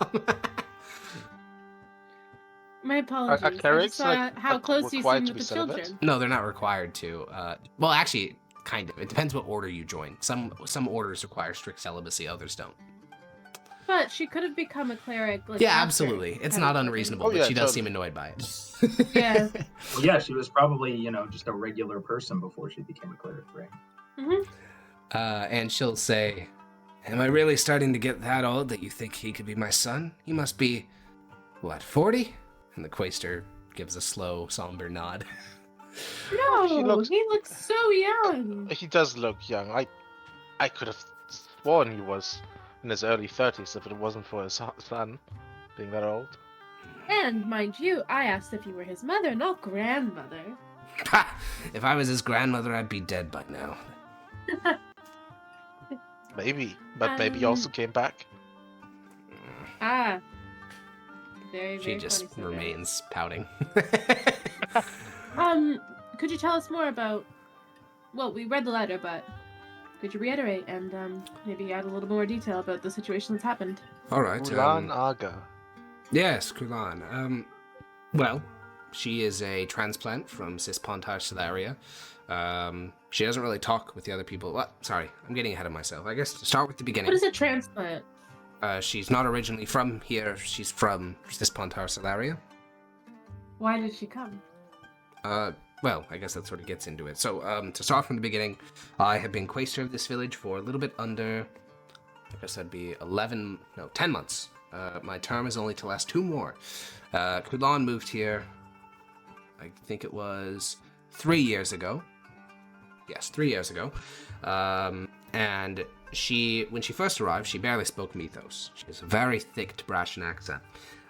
My apologies. I clerics, just saw how close you required seem to with be the celibate? children. No, they're not required to. Well, actually, kind of. It depends what order you join. Some orders require strict celibacy, others don't. But she could have become a cleric. Yeah, after absolutely. It's having not children. unreasonable, Oh, but yeah, she does totally. seem annoyed by it. Yeah. Well, yeah, she was probably, just a regular person before she became a cleric, right? Mm-hmm. And she'll say, "Am I really starting to get that old that you think he could be my son? He must be, 40? And the Quaestor gives a slow, somber nod. No, He looks- he looks so young. He does look young. I could have sworn he was in his early 30s if it wasn't for his son being that old. And mind you, I asked if you were his mother, not grandmother. Ha! If I was his grandmother, I'd be dead by now. Maybe, but maybe he also came back. Ah. Very, She very just funny, so remains pouting. Could you tell us more about... Well, we read the letter, but could you reiterate and maybe add a little more detail about the situation that's happened? All right. Ulan Aga. Yes, Kulan. Well, she is a transplant from Cispontar Solaria. She doesn't really talk with the other people. Well, sorry, I'm getting ahead of myself. I guess to start with the beginning. What is a transplant? She's not originally from here. She's from Cispontar Solaria. Why did she come? Well, I guess that sort of gets into it. So, to start from the beginning, I have been Quaestor of this village for a little bit under like I said, be 10 months. My term is only to last 2 more. Kulan moved here, I think it was 3 years ago. Yes, 3 years ago. And when she first arrived, she barely spoke Mythos. She has a very thick Tabrashan accent.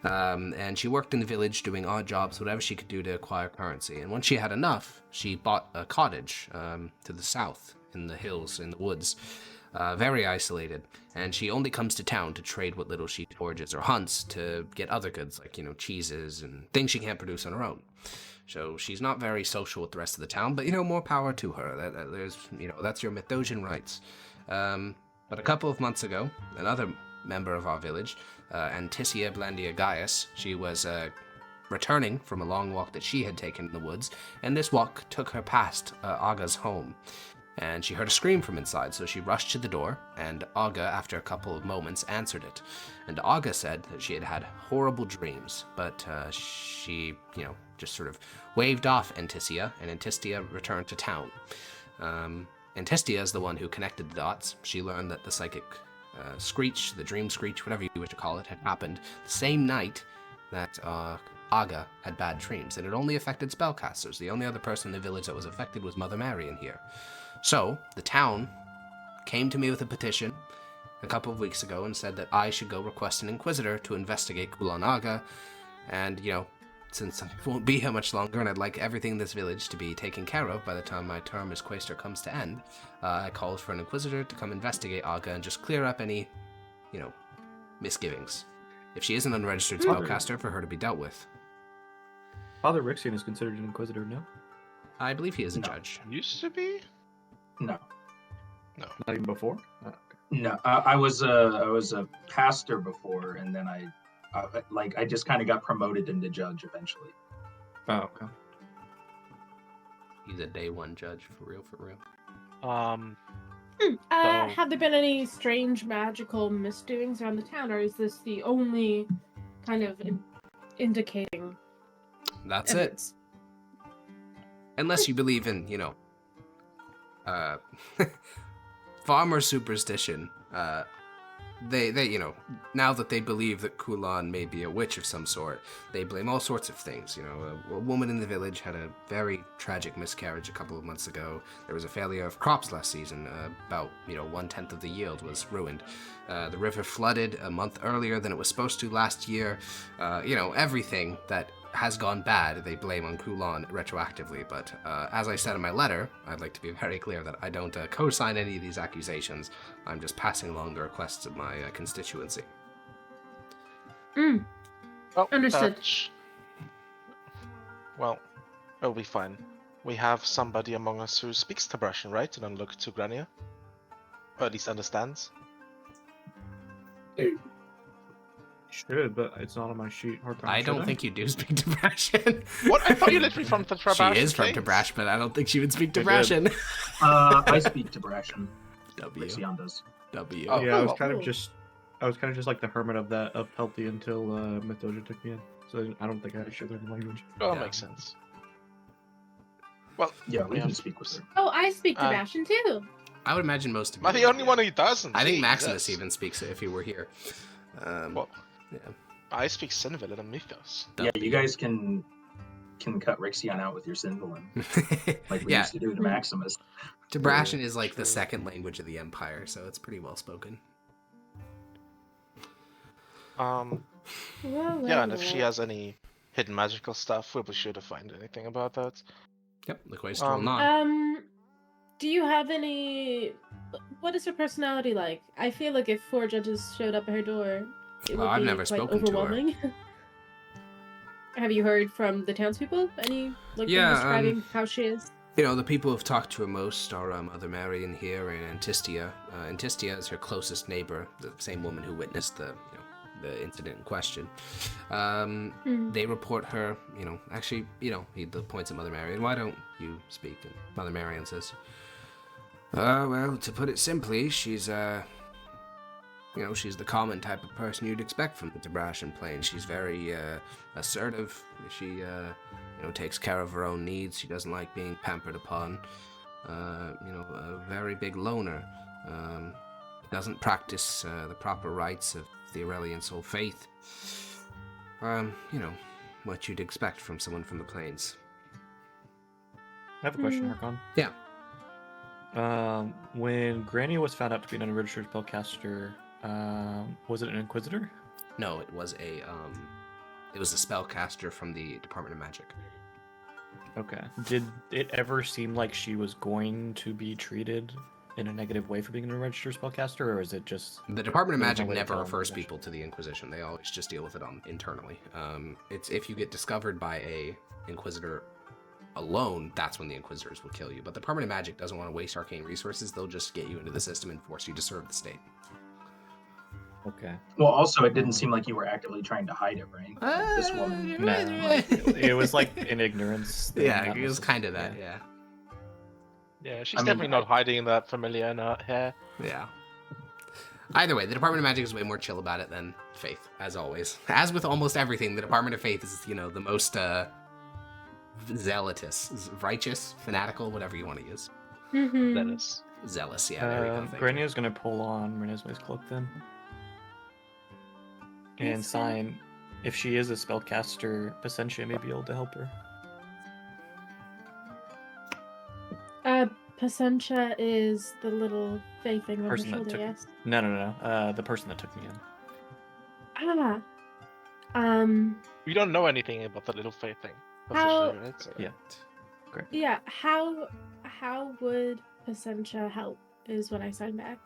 And she worked in the village doing odd jobs, whatever she could do to acquire currency. And once she had enough, she bought a cottage to the south in the hills, in the woods, very isolated. And she only comes to town to trade what little she forages or hunts to get other goods like, cheeses and things she can't produce on her own. So she's not very social with the rest of the town, but, more power to her. That's your Mythosian rights. But a couple of months ago, another member of our village, Anticia Blandia Gaius, she was returning from a long walk that she had taken in the woods, and this walk took her past Aga's home. And she heard a scream from inside, so she rushed to the door, and Aga, after a couple of moments, answered it. And Aga said that she had had horrible dreams, but she, just sort of waved off Anticia, and Anticia returned to town. Anticia is the one who connected the dots. She learned that the psychic screech, the dream screech, whatever you wish to call it, had happened the same night that Aga had bad dreams, and it only affected spellcasters. The only other person in the village that was affected was Mother Marion here. So, the town came to me with a petition a couple of weeks ago and said that I should go request an inquisitor to investigate Kulan Aga, and, since I won't be here much longer and I'd like everything in this village to be taken care of by the time my term as Quaestor comes to end, I called for an inquisitor to come investigate Aga and just clear up any, misgivings. If she is an unregistered spellcaster, for her to be dealt with. Father Rixian is considered an inquisitor, no? I believe he is a judge. Used to be? No. Not even before? No, I was a pastor before, and then I just kind of got promoted into judge eventually. Oh, okay. He's a day 1 judge, for real. Have there been any strange magical misdoings around the town, or is this the only kind of indicating? That's evidence? it. Unless you believe in, farmer superstition. They now that they believe that Kulan may be a witch of some sort, they blame all sorts of things. A woman in the village had a very tragic miscarriage a couple of months ago. There was a failure of crops last season. About 1/10 of the yield was ruined. The river flooded a month earlier than it was supposed to last year. Everything that has gone bad, they blame on Kulan retroactively. But as I said in my letter, I'd like to be very clear that I don't co-sign any of these accusations. I'm just passing along the requests of my constituency. Well, Understood. Well, it'll be fine. We have somebody among us who speaks Tabrashan, right? And don't look to Grania? Or at least understands? Should, but it's not on my sheet. I don't think you do speak Tabrashan. What? I thought you literally from the Tabrashan. She is from Plains. Tabrash, but I don't think she would speak I did. Tabrashan. I speak Tabrashan. W. Rixian does. W. Oh, Yeah, I was cool. kind of just like the hermit of Healthy until Mythosia took me in. So I don't think I should learn the language. Oh, Yeah. that makes sense. Well, Yeah, we Yeah. can speak with her. Oh, I speak Sebastian too. I would imagine most of am I you the would, only yeah. one who doesn't? I think Jesus. Maximus even speaks it if he were here. Well, yeah. I speak Sinvalid and Mythos. Yeah, you guys can cut Rixian out with your Sinvalin, like we Yeah. used to do to Maximus. Tabrashan is like the True. second language of the Empire, so it's pretty well spoken. Yeah, and if she has any hidden magical stuff, we'll be sure to find anything about that. Yep, the Quaestor will not. Do you have any? What is her personality like? I feel like if 4 judges showed up at her door, it Well, would I've be never quite spoken to her. overwhelming. Have you heard from the townspeople? Any them Yeah, describing how she is? The people who've talked to her most are Mother Marion here and Antistia. Antistia is her closest neighbor, the same woman who witnessed the incident in question. They report her, actually, he points at Mother Marion. Why don't you speak? And Mother Marion says, well, to put it simply, she's she's the common type of person you'd expect from the Tabrashan Plains. She's very assertive. She, takes care of her own needs. She doesn't like being pampered upon. A very big loner. doesn't practice the proper rites of the Aurelian soul faith. What you'd expect from someone from the plains. I have a question, Harkon. Yeah. When Granny was found out to be an unregistered spellcaster, was it an Inquisitor? No, it was a spellcaster from the Department of Magic. Okay. Did it ever seem like she was going to be treated in a negative way for being an unregistered spellcaster, or is it just... The Department of There's no Magic way to never tell refers them, people to the Inquisition. They always just deal with it internally. It's if you get discovered by a Inquisitor alone, that's when the Inquisitors will kill you. But the Department of Magic doesn't want to waste arcane resources. They'll just get you into the system and force you to serve the state. Okay. Well, also, it didn't seem like you were actively trying to hide it, right? Like, this woman. No, it was like an ignorance thing. Yeah, not it was kind of that, necessarily- yeah. Yeah, she's I mean, definitely not hiding that familiar in her hair. Yeah. Either way, the Department of Magic is way more chill about it than Faith, as always. As with almost everything, the Department of Faith is, the most zealous, righteous, fanatical, whatever you want to use. That is. Zealous, yeah. There you go. Thank you. Granny is going to pull on Renesmee's cloak then. And Yes, sign, if she is a spellcaster, Pacentia may be able to help her. Pacentia is the little fey thing on her Person that shoulder, took- yes? No. The person that took me in. We don't know anything about the little faith thing. How- officially, right? So- Yeah. Yeah, how would Pacentia help is what I signed back.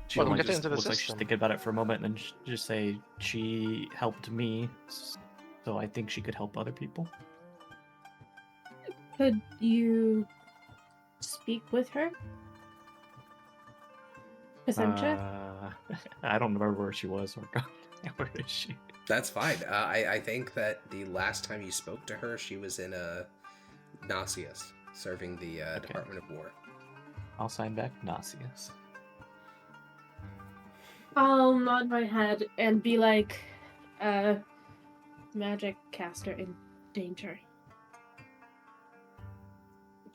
She Well, only we'll get just into the looks like she's system. thinking about it for a moment and then just say, she helped me, so I think she could help other people. Could you speak with her? Pacentia? I don't remember where she was. Or where is she? That's fine. I think that the last time you spoke to her, she was in Nauseous, serving the Department of War. I'll sign back Nauseous. I'll nod my head and be like, magic caster in danger.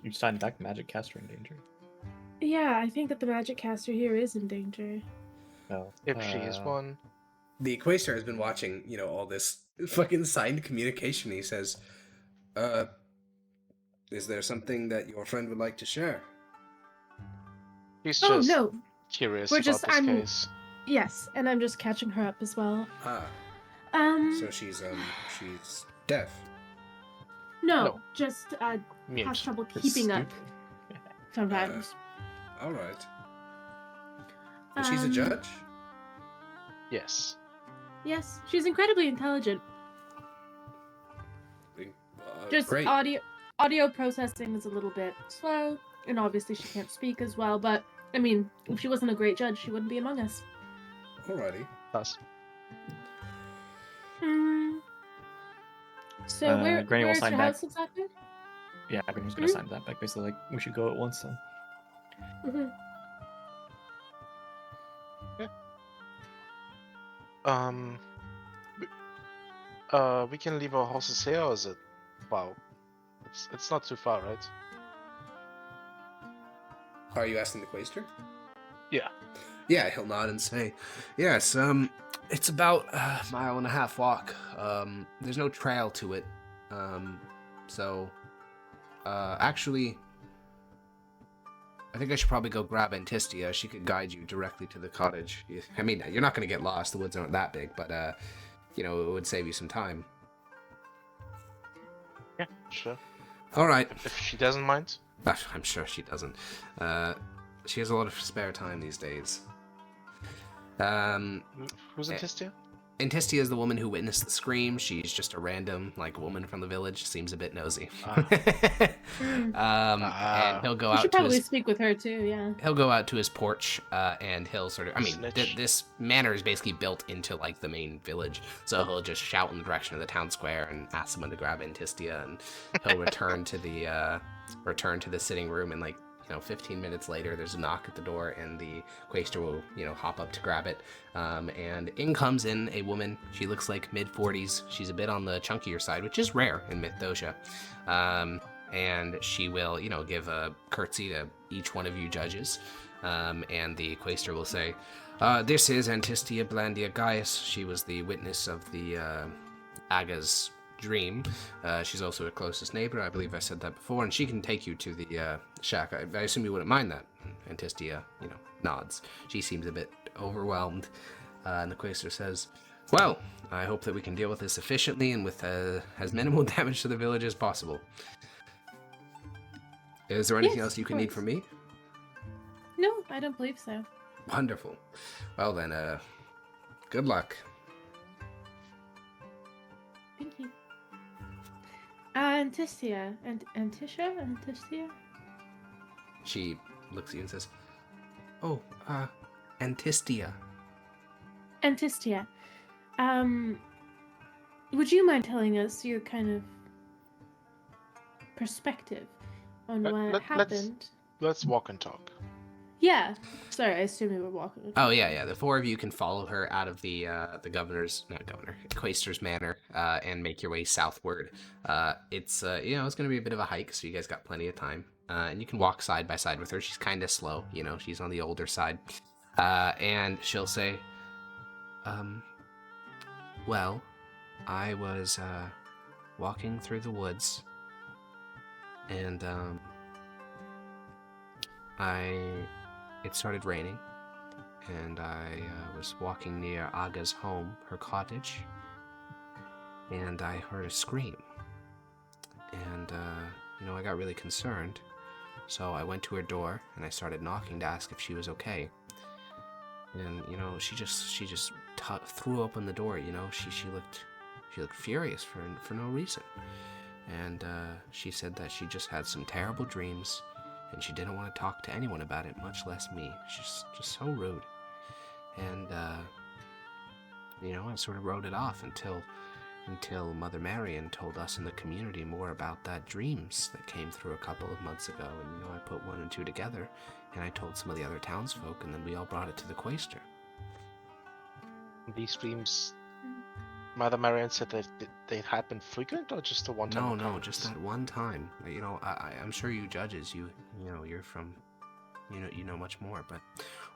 You signed back Magic Caster in danger. Yeah, I think that the magic caster here is in danger. No. If she is one. The Equator has been watching, all this fucking signed communication. He says, is there something that your friend would like to share? He's Oh just no, curious We're about just- this I'm- case. yes, and I'm just catching her up as well. So she's deaf. No, just Mute. has trouble That's keeping up stupid. sometimes. All right. And she's a judge? Yes. Yes, she's incredibly intelligent. Just Great. audio processing is a little bit slow, and obviously she can't speak as well. But I mean, if she wasn't a great judge, she wouldn't be among us. Alrighty. That's So Granny will where's sign your back. house exactly? Yeah, I'm just gonna sign that back. Basically, like, we should go at once then. Mhm. we can leave our horses here, or is it? Wow, it's not too far, right? Are you asking the Quaestor? Yeah. Yeah, he'll nod and say, yes, it's about a mile and a half walk. There's no trail to it. Actually, I think I should probably go grab Antistia. She could guide you directly to the cottage. I mean, you're not going to get lost. The woods aren't that big, but, it would save you some time. Yeah, sure. All right. If she doesn't mind. I'm sure she doesn't. She has a lot of spare time these days. Who's Antistia? Antistia is the woman who witnessed the scream. She's just a random, woman from the village. Seems a bit nosy. And he'll go You out should to probably his... speak with her too. Yeah. He'll go out to his porch, and he'll sort of... I mean, Snitch. this manor is basically built into, the main village, so he'll just shout in the direction of the town square and ask someone to grab Antistia, and he'll return to the sitting room, and, 15 minutes later, there's a knock at the door, and the Quaestor will, hop up to grab it. And in comes in a woman. She looks like mid-40s. She's a bit on the chunkier side, which is rare in Mithdosica. And she will, give a curtsy to each one of you judges. And the Quaestor will say, this is Antistia Blandia Gaius. She was the witness of the Aga's dream. She's also her closest neighbor. I believe I said that before, and she can take you to the shack. I assume you wouldn't mind that. Antistia, nods. She seems a bit overwhelmed. And the Quaestor says, well, I hope that we can deal with this efficiently and with as minimal damage to the village as possible. Is there anything else you can need from me? No, I don't believe so. Wonderful. Well then, good luck. Thank you. Antistia. Antistia? She looks at you and says, oh, Antistia. Antistia. Would you mind telling us your kind of perspective on what happened? Let's walk and talk. Yeah. Sorry, I assume we were walking. Oh yeah. The four of you can follow her out of the Quaestor's manor, and make your way southward. It's it's gonna be a bit of a hike, so you guys got plenty of time. And you can walk side by side with her. She's kind of slow, she's on the older side. And she'll say, well, I was walking through the woods, and it started raining, and I was walking near Aga's home, her cottage, and I heard a scream, and I got really concerned, so I went to her door and I started knocking to ask if she was okay. And she just threw open the door. She looked furious for no reason, and she said that she just had some terrible dreams, and she didn't want to talk to anyone about it, much less me. She's just so rude. And I sort of wrote it off until Mother Marion told us in the community more about that dreams that came through a couple of months ago, and I put one and two together. And I told some of the other townsfolk, and then we all brought it to the Quaestor. These dreams, Mother Marian said that they had been frequent, or just the one time? No, just that one time. I'm sure you judges, you're from, you know much more. But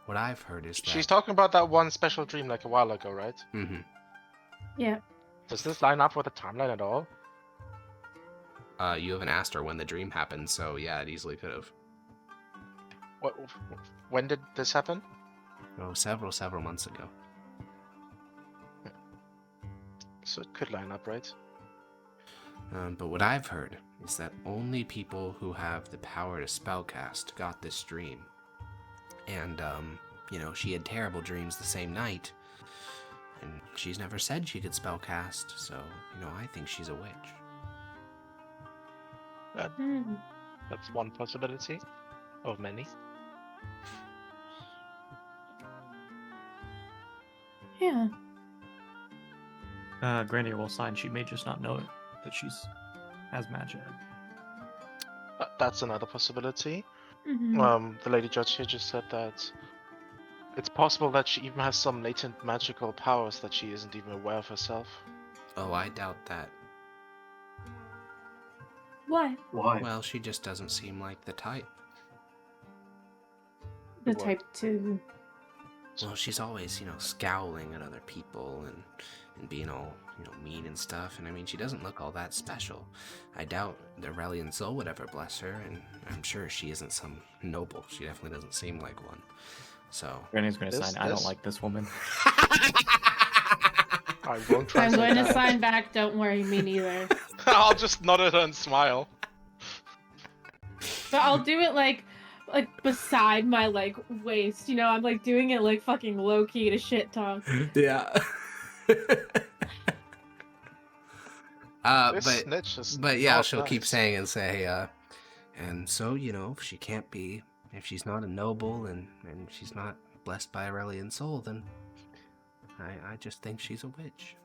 what I've heard is that She's talking about that one special dream like a while ago, right? Mm-hmm. Yeah. Does this line up with the timeline at all? You haven't asked her when the dream happened, so yeah, it easily could have. When did this happen? Oh, several months ago. So it could line up, right? But what I've heard is that only people who have the power to spellcast got this dream. And, she had terrible dreams the same night. And she's never said she could spellcast, so, I think she's a witch. That's one possibility of many. Yeah. Grandier will sign. She may just not know it, that she's has magic. That's another possibility. Mm-hmm. The lady judge here just said that it's possible that she even has some latent magical powers that she isn't even aware of herself. Oh, I doubt that. Why? Well, she just doesn't seem like the type. The type to... Well, she's always, scowling at other people and being all, mean and stuff. And she doesn't look all that special. I doubt the Aurelian soul would ever bless her, and I'm sure she isn't some noble. She definitely doesn't seem like one. So... Granny's going to sign, I don't like this woman. I won't try. I'm going to sign back, don't worry, me neither. I'll just nod at her and smile. But I'll do it like beside my waist, I'm doing it fucking low key to shit talk. Yeah. But yeah, she'll keep saying and say, and so, if she's not a noble and she's not blessed by Aurelian soul, then I just think she's a witch.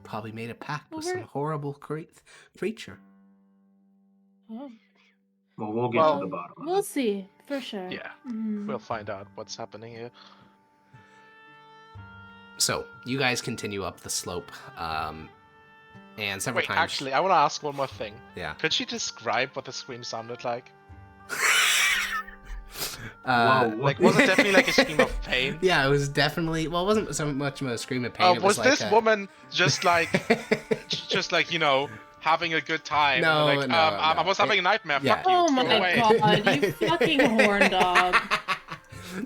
Probably made a pact with some horrible creature. Oh. Well, we'll get to the bottom of We'll it. see, for sure. Yeah, Mm. we'll find out what's happening here. So, you guys continue up the slope, and several Wait, times... actually, I want to ask one more thing. Yeah. Could she describe what the scream sounded like? Whoa, Like, was it definitely like a scream of pain? Yeah, it was definitely. Well, it wasn't so much of a scream of pain. It Was like this a... woman just like, having a good time? No, like, no, I no. was having a nightmare. yeah. Fuck you. Oh Go my away. god, you fucking horn dog.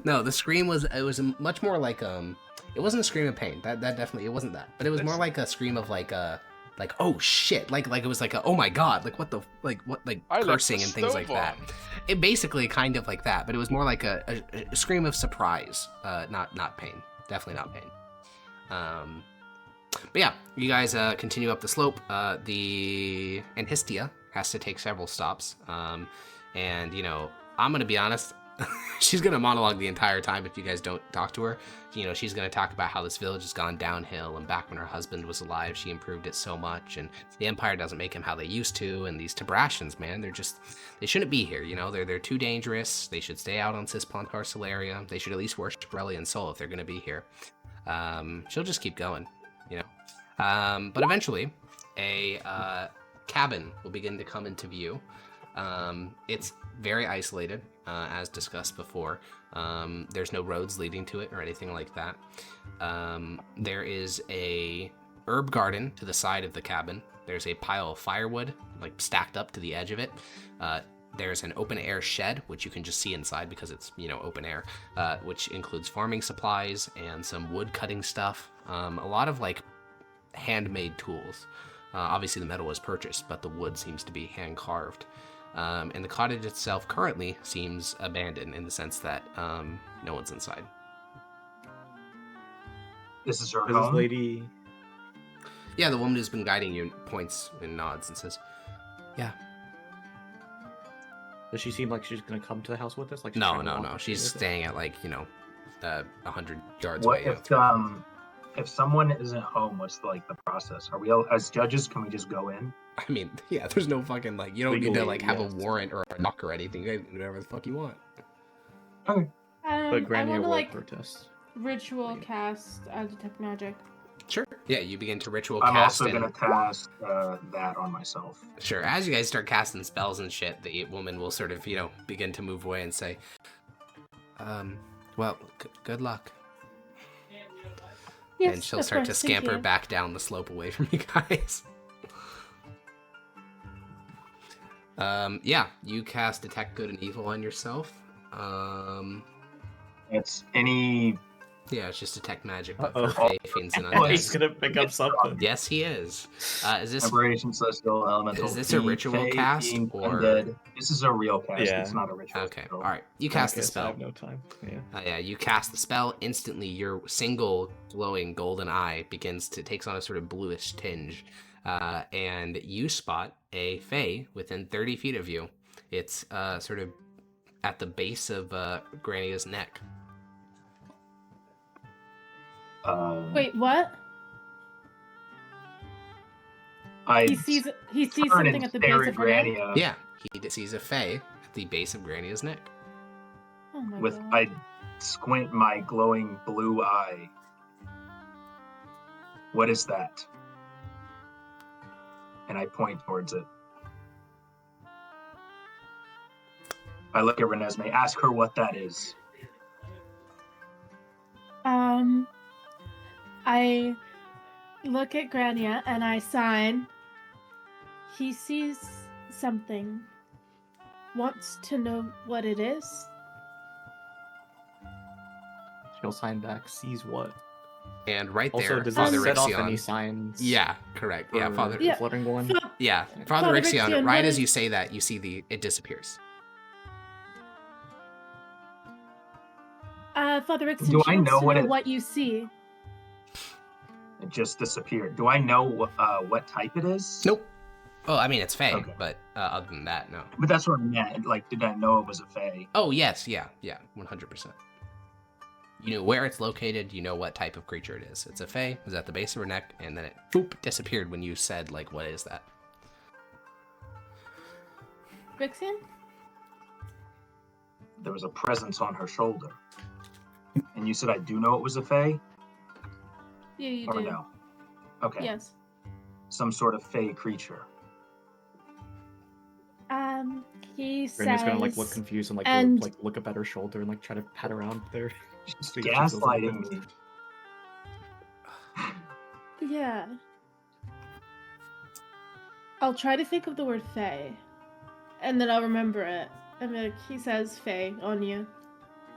No, the scream was much more like it wasn't a scream of pain. That definitely it wasn't that. But it was more like a scream of like oh shit. Like it was like a, oh my god, like what I left cursing the and things like stove that. on. It basically kind of like that, but it was more like a scream of surprise, not pain. Definitely not pain. But yeah, you guys continue up the slope. The Anhistia has to take several stops. And I'm gonna be honest, she's gonna monologue the entire time if you guys don't talk to her. She's gonna talk about how this village has gone downhill, and back when her husband was alive, she improved it so much, and the Empire doesn't make him how they used to, and these Tabrashans, man, they shouldn't be here. They're too dangerous. They should stay out on Cisplantar Solaria. They should at least worship Relian Sol if they're gonna be here. She'll just keep going, but eventually, a cabin will begin to come into view. It's very isolated, as discussed before. There's no roads leading to it or anything like that. There is a herb garden to the side of the cabin. There's a pile of firewood, like stacked up to the edge of it. There's an open air shed, which you can just see inside because it's, open air, which includes farming supplies and some wood cutting stuff. A lot of like handmade tools. Obviously the metal was purchased, but the wood seems to be hand carved. And the cottage itself currently seems abandoned in the sense that no one's inside. This is her This home. lady. Yeah, the woman who's been guiding you points and nods and says, yeah. Does she seem like she's gonna come to the house with us? Like she's No. trying to walk She's with us? staying at 100 yards What away. if someone isn't home? What's the process? Are we all, as judges? Can we just go in? I mean, yeah, there's no fucking you don't need to Legally, have yes. a warrant or a knock or anything. You guys do whatever the fuck you want. Okay. But I Grania want to will protest. ritual cast detect magic. Sure. Yeah, you begin to ritual I'm cast. also and- gonna cast that on myself. Sure. As you guys start casting spells and shit, the woman will sort of, begin to move away and say, well, good luck. Yes, And she'll of start to course, thank scamper you. back down the slope away from you guys. Yeah, you cast Detect Good and Evil on yourself. It's any. Yeah, it's just Detect Magic, but Uh-oh. for Fae, Fiends, and Oh, He's Undead. gonna pick up something. Yes, he is. Is this Aberration, Celestial, Elemental. Is this a Fiend, ritual Fey, cast, Fiend, or- Undead. This is a real cast. Yeah. It's not a ritual. Okay, spell. alright. You cast the Okay, so I spell. have no time. Yeah. Yeah, you cast the spell. Instantly, your single glowing golden eye takes on a sort of bluish tinge, and you spot a Fae within 30 feet of you. It's sort of at the base of Grania's neck. Wait, what? I He sees turn something and at the stare base at of her neck. Grania Yeah, he sees a Fae at the base of Grania's neck. Oh my with god. I squint my glowing blue eye. What is that? And I point towards it. I look at Renesmee, ask her what that is. I look at Grania and I sign. He sees something. Wants to know what it is. She'll sign back. Sees what? And right Also, there, does Father this set off any Rixion. signs? Yeah, correct. Yeah, for Father. the Yeah. fluttering one. Yeah, Father Father Rixion. Rixion, Right what as is- you say that, you see it disappears. Father Rixion, Do she I wants know to what know it- what you see. It just disappeared. Do I know what type it is? Nope. Oh, I mean it's Fae, Okay. but other than that, no. But that's what I meant. Did I know it was a Fae? Oh yes, yeah, 100%. You know where it's located. You know what type of creature it is. It's a Fae. It was at the base of her neck, and then it boop disappeared when you said what is that? Rixion? There was a presence on her shoulder. And you said I do know it was a Fae? Yeah, you Or do. no? Okay. Yes. Some sort of Fae creature. He Granny's says, gonna like look confused and and- look up at her shoulder and like try to pat around there. She's See if she feels gaslighting anything. me. Yeah. I'll try to think of the word Fae, and then I'll remember it. And like, he says Fae on you.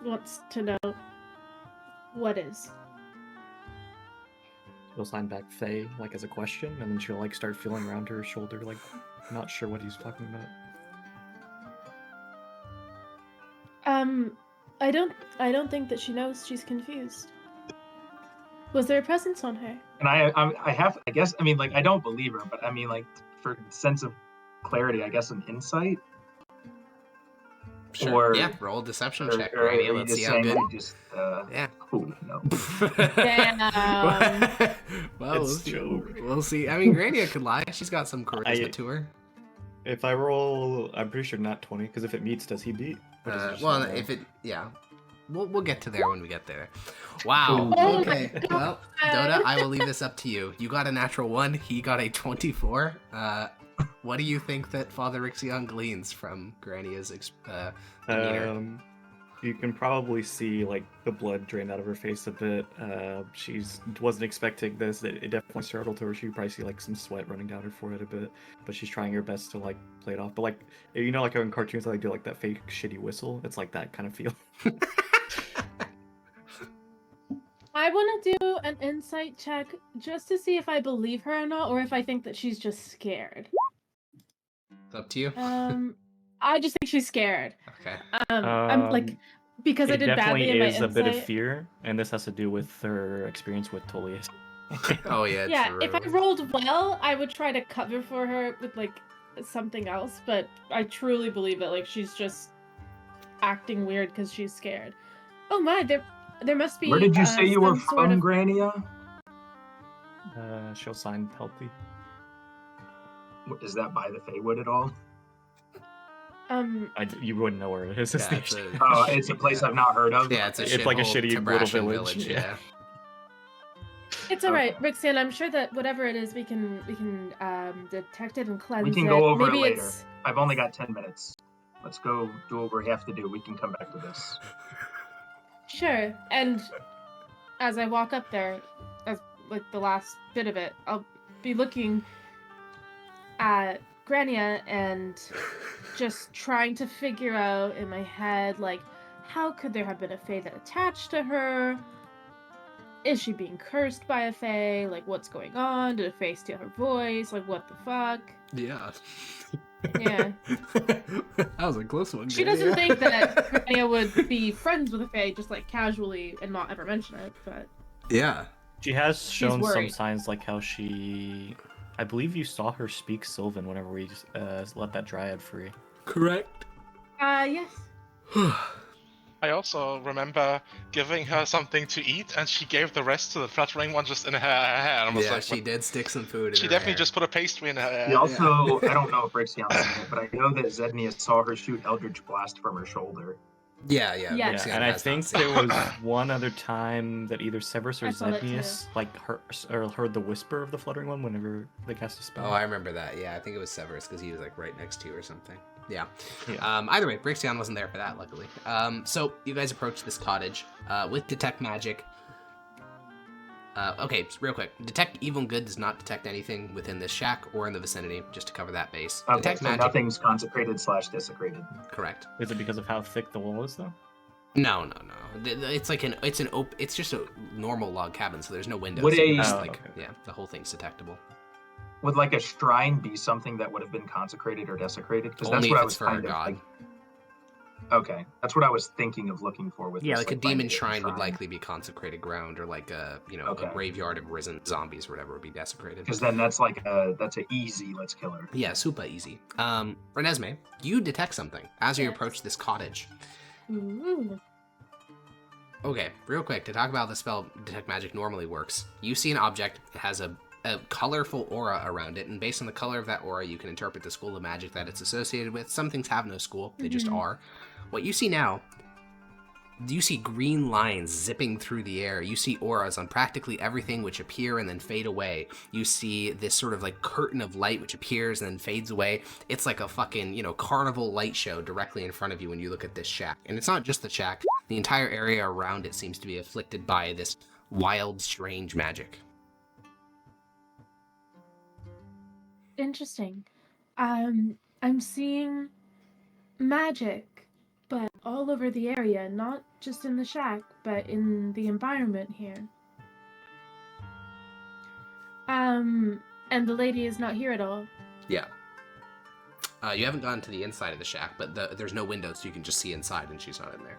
Wants to know what is. She'll sign back Faye like as a question, and then she'll like start feeling around her shoulder, like not sure what he's talking about. I don't think that she knows. She's confused. Was there a presence on her? And I guess, I mean, like, I don't believe her, but I mean, like, for sense of clarity, I guess an insight. Sure. Or- Yeah, roll a deception Or, check. or are Granny. you Let's just see how saying good. you just, Yeah. oh, no. Damn. Well, It's joke. we'll see. I mean, Grania could lie. She's got some charisma I- to her. If I roll, I'm pretty sure not 20, because if it meets, does he beat? Or does it just Well, not roll? if it, yeah, we'll get to there when we get there. Wow. Oh Okay. my Well, Dota, I will leave this up to you. You got a natural 1. He got a 24. What do you think that Father Rixion gleans from Grania's demeanor? You can probably see like the blood drain out of her face a bit. She's wasn't expecting this. It definitely startled her. She probably see like some sweat running down her forehead a bit, but she's trying her best to like play it off. But like you know, like how in cartoons they do like that fake shitty whistle. It's like that kind of feel. I want to do an insight check just to see if I believe her or not, or if I think that she's just scared. It's up to you. I just think she's scared. Okay. I'm like, because I It did badly definitely in my is a insight. bit of fear, and this has to do with her experience with Tullius. Oh yeah. Yeah, true. if I rolled well, I would try to cover for her with like something else, but I truly believe that like she's just acting weird because she's scared. Oh my, there must be. Where did you say you were some sort from, of- Grania? She'll sign Pelty. Is that by the Feywood at all? You wouldn't know where it is. Yeah, it's a, Oh, it's a place I've not heard of. yeah, it's a It's like a shithole shitty little Tabrashan village, yeah. It's all right, Rixian. I'm sure that whatever it is, we can detect it and cleanse We can it. go over Maybe it later. it's I've only got 10 minutes. Let's go do what we have to do. We can come back to this. sure. And as I walk up there, as like the last bit of it, I'll be looking at Grania and just trying to figure out in my head, like, how could there have been a fae that attached to her? Is she being cursed by a fae? Like, what's going on? Did a fae steal her voice? Like, what the fuck? Yeah. Yeah. That was a close one. She doesn't think that Grania would be friends with a fae just like casually and not ever mention it, but Yeah. She has shown some worried. signs, like how she, I believe you saw her speak Sylvan whenever we just, let that dryad free. Correct. yes. I also remember giving her something to eat, and she gave the rest to the fluttering one just in her hair. And I was Yeah, like, she what? did stick some food in She her definitely hair. just put a pastry in her hair. He also, I don't know if Rixion's seen it, but I know that Zednia saw her shoot Eldritch Blast from her shoulder. Yeah. Yeah. Yeah, Rixian and I has not think seen there it. was one other time that either Severus or I saw that too. Zednius like heard the whisper of the fluttering one whenever they cast a spell. Oh, I remember that. Yeah, I think it was Severus because he was like right next to you or something. Yeah. Yeah. Either way, Brixion wasn't there for that, luckily. So you guys approach this cottage with detect magic. Okay, just real quick. Detect evil and good does not detect anything within this shack or in the vicinity, just to cover that base. Okay, Detect so magic. nothing's consecrated / desecrated. Correct. Is it because of how thick the wall is, though? No. It's like it's just a normal log cabin, so there's no windows. Would so you a- just, Oh, like, okay. yeah, the whole thing's detectable. Would like a shrine be something that would have been consecrated or desecrated? Because that's Only what if I it's was for a kind of god. like. Okay, that's what I was thinking of looking for with. Yeah, this, like a finding demon a shrine would likely be consecrated ground, or like a Okay. a graveyard of risen zombies or whatever would be desecrated. Because then that's like that's a easy let's kill her. Yeah, super easy. Renesmee, you detect something as you Yes. approach this cottage. Ooh. Okay, real quick, to talk about how the spell Detect Magic normally works. You see an object, it has a colorful aura around it, and based on the color of that aura, you can interpret the school of magic that it's associated with. Some things have no school, they just Mhm. are. What you see now You see green lines zipping through the air. You see auras on practically everything which appear and then fade away. You see this sort of like curtain of light which appears and then fades away. It's like a fucking, carnival light show directly in front of you when you look at this shack. And it's not just the shack. The entire area around it seems to be afflicted by this wild, strange magic. Interesting. I'm seeing magic, but all over the area, not just in the shack, but in the environment here. And the lady is not here at all. Yeah. You haven't gone to the inside of the shack, but there's no window, so you can just see inside, and she's not in there.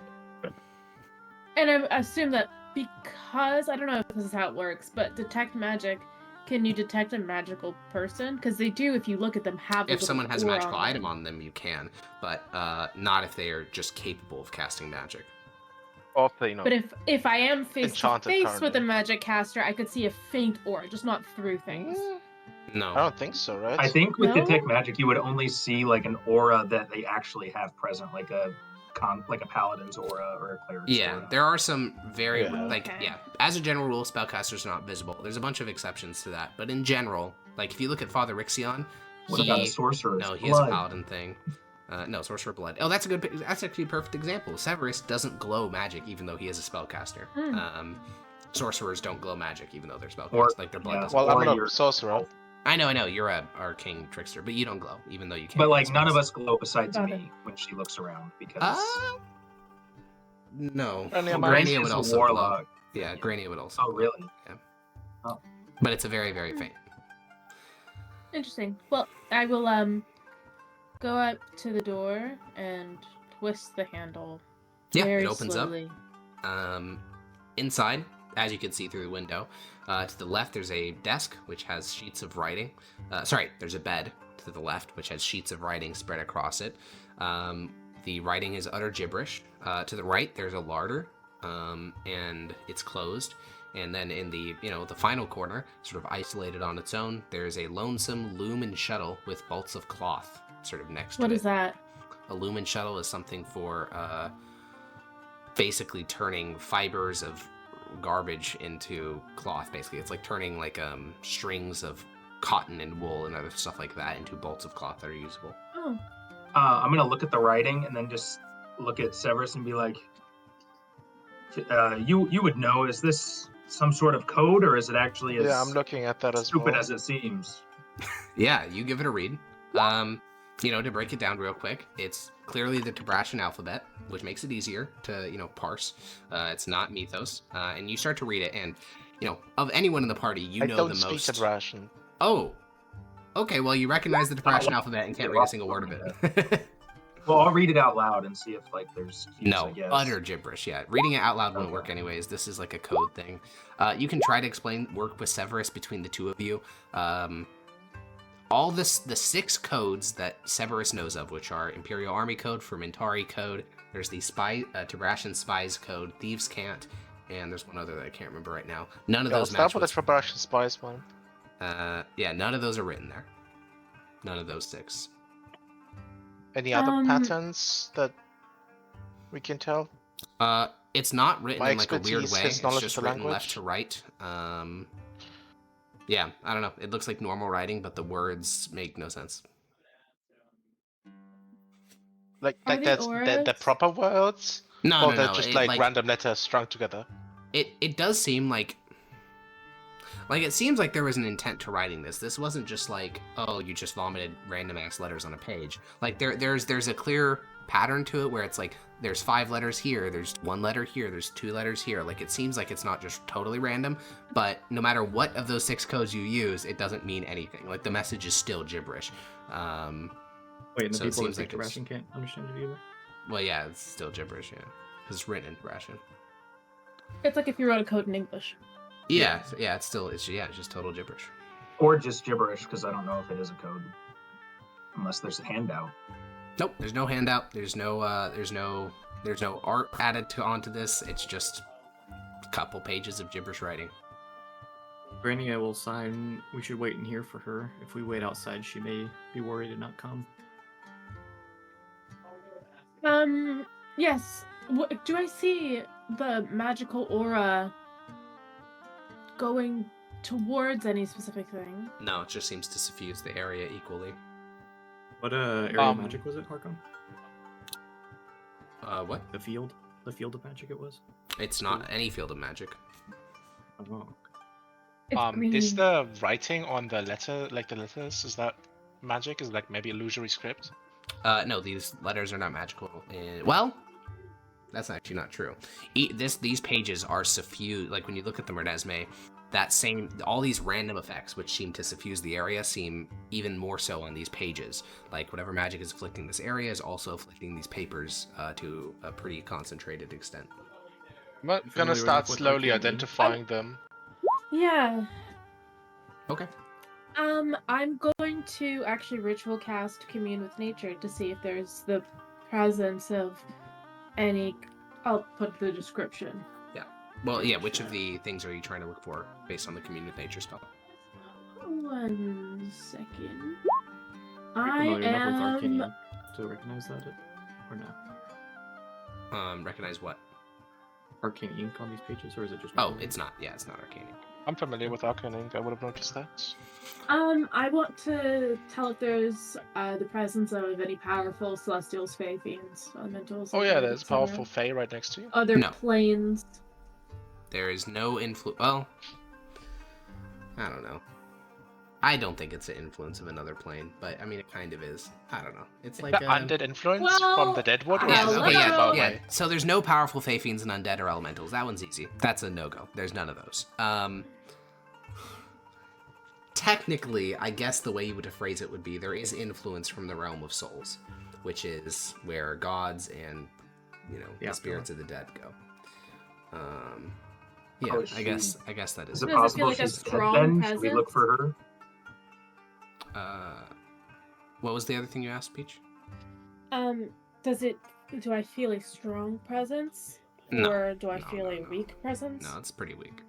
And I assume that because, I don't know if this is how it works, but detect magic, can you detect a magical person? Because they do, if you look at them, have If someone has a magical item on them, you can, but not if they are just capable of casting magic. Also, But if I am face to Enchanted face currently. with a magic caster, I could see a faint aura, just not through things. No. I don't think so, right? I think with No? detect magic, you would only see like an aura that they actually have present, like a paladin's aura or a cleric's aura. There are some very, Yeah. as a general rule, spellcasters are not visible. There's a bunch of exceptions to that, but in general, like if you look at Father Rixion, What about a sorcerer's No, he has a blood? paladin thing. No, Sorcerer Blood. Oh, that's actually a perfect example. Severus doesn't glow magic even though he is a spellcaster. Sorcerers don't glow magic even though they're spellcasters. Like their blood doesn't Well, glow. I'm Or not you're- a sorcerer. I know, you're a arcane trickster, but you don't glow even though you can't. But like cast none of spells. us glow besides Got me when she looks around because No. Only a Grania Grania would is a also glow. warlock. Yeah, Grania would also Oh, glow. really? Yeah. Oh. But it's a very, very faint. Interesting. Well, I will go up to the door and twist the handle. Yeah, very it opens slowly. up. Inside, as you can see through the window, to the left there's a desk which has sheets of writing. There's a bed to the left which has sheets of writing spread across it. The writing is utter gibberish. To the right there's a larder, and it's closed. And then in the the final corner, sort of isolated on its own, there's a lonesome lumen shuttle with bolts of cloth sort of next to it. What is that? A lumen shuttle is something for basically turning fibers of garbage into cloth. Basically, it's like turning like strings of cotton and wool and other stuff like that into bolts of cloth that are usable. Oh, I'm gonna look at the writing and then just look at Severus and be like, you would know, is this some sort of code or is it actually as Yeah, I'm looking at that as stupid well. as it seems? Yeah, you give it a read. To break it down real quick, it's clearly the Tabrashan alphabet, which makes it easier to, parse. It's not Mythos. And you start to read it, and, of anyone in the party, I know don't the speak most. Russian. Oh, okay, well, you recognize the Tabrashan alphabet and can't read a single word of it. Well, I'll read it out loud and see if there's cues, I No, guess. utter gibberish. Yeah, reading it out loud won't work anyways. This is like a code thing. You can try to work with Severus between the two of you. The 6 codes that Severus knows of, which are Imperial Army Code, Fermentari Code. There's the Tabrashan Spies Code, Thieves' Cant, and there's one other that I can't remember right now. None of those Start match with with. the Russian spice one. None of those are written there. None of those 6. Any other patterns that we can tell? It's not written My in like a weird expertise, way. his It's knowledge just of the written left language. to right. Yeah, I don't know. It looks like normal writing, but the words make no sense. Like Are they that's the auras? proper words? No, Or no, they're no. just It, like random letters strung together? It does seem like it seems like there was an intent to writing this. This wasn't just like, oh, you just vomited random ass letters on a page. Like there's a clear pattern to it where it's like there's 5 letters here, there's 1 letter here, there's 2 letters here. Like it seems like it's not just totally random, but no matter what of those 6 codes you use, it doesn't mean anything. Like the message is still gibberish. Wait, and the So it people that seems speak like it's- Russian can't understand it either? Well, yeah, it's still gibberish, yeah. 'Cause it's written in Russian. it's like if you wrote a code in English. Yeah, it's just total gibberish. Or just gibberish, because I don't know if it is a code. Unless there's a handout. Nope, there's no handout. There's no art added onto this. It's just a couple pages of gibberish writing. Grania will sign. We should wait in here for her. If we wait outside, she may be worried and not come. Yes. Do I see the magical aura going towards any specific thing? No, it just seems to suffuse the area equally. What area of magic was it, Harkon? What? The field of magic it was? It's not any field of magic. Oh. It's green. Is the writing on the letter, like the letters, is that magic? Is it like maybe illusory script? No, these letters are not magical. Well, that's actually not true. These pages are suffused. Like when you look at the Renesmee, all these random effects which seem to suffuse the area seem even more so on these pages. Like whatever magic is afflicting this area is also afflicting these papers to a pretty concentrated extent. I'm gonna start slowly identifying them. Yeah. Okay. I'm going to actually ritual cast Commune with Nature to see if there's the presence of any. I'll put the description. Yeah. Well, yeah. Which of the things are you trying to look for based on the Commune with Nature spell? 1 second. Are I you familiar enough with am. Arcane to recognize that, or no? Recognize what? Arcane ink on these pages, or is it just? Oh, it's not. Yeah, it's not arcane. I'm familiar with Arcane Ink. I would have noticed that. I want to tell if there's the presence of any powerful celestials, fae, fiends, elementals. Oh yeah, there's etc. powerful Fae right next to you. Other No. planes. There is no influence. Well, I don't know. I don't think it's an influence of another plane, but I mean, it kind of is. I don't know. It's like the undead influence Well, from the Deadwood, or Yeah, is it okay, like far yeah. away? So there's no powerful Fae fiends and undead or elementals. That one's easy. That's a no-go. There's none of those. Technically, I guess the way you would phrase it would be there is influence from the realm of souls, which is where gods and the spirits of the dead go. Yeah, Oh, is I guess that is. Is it Does it feel possible like a she's dead strong then? Should we look presence? for her? What was the other thing you asked, Peach? Do I feel a strong presence? No. Or do I No, feel no, a no. weak presence? No, it's pretty weak.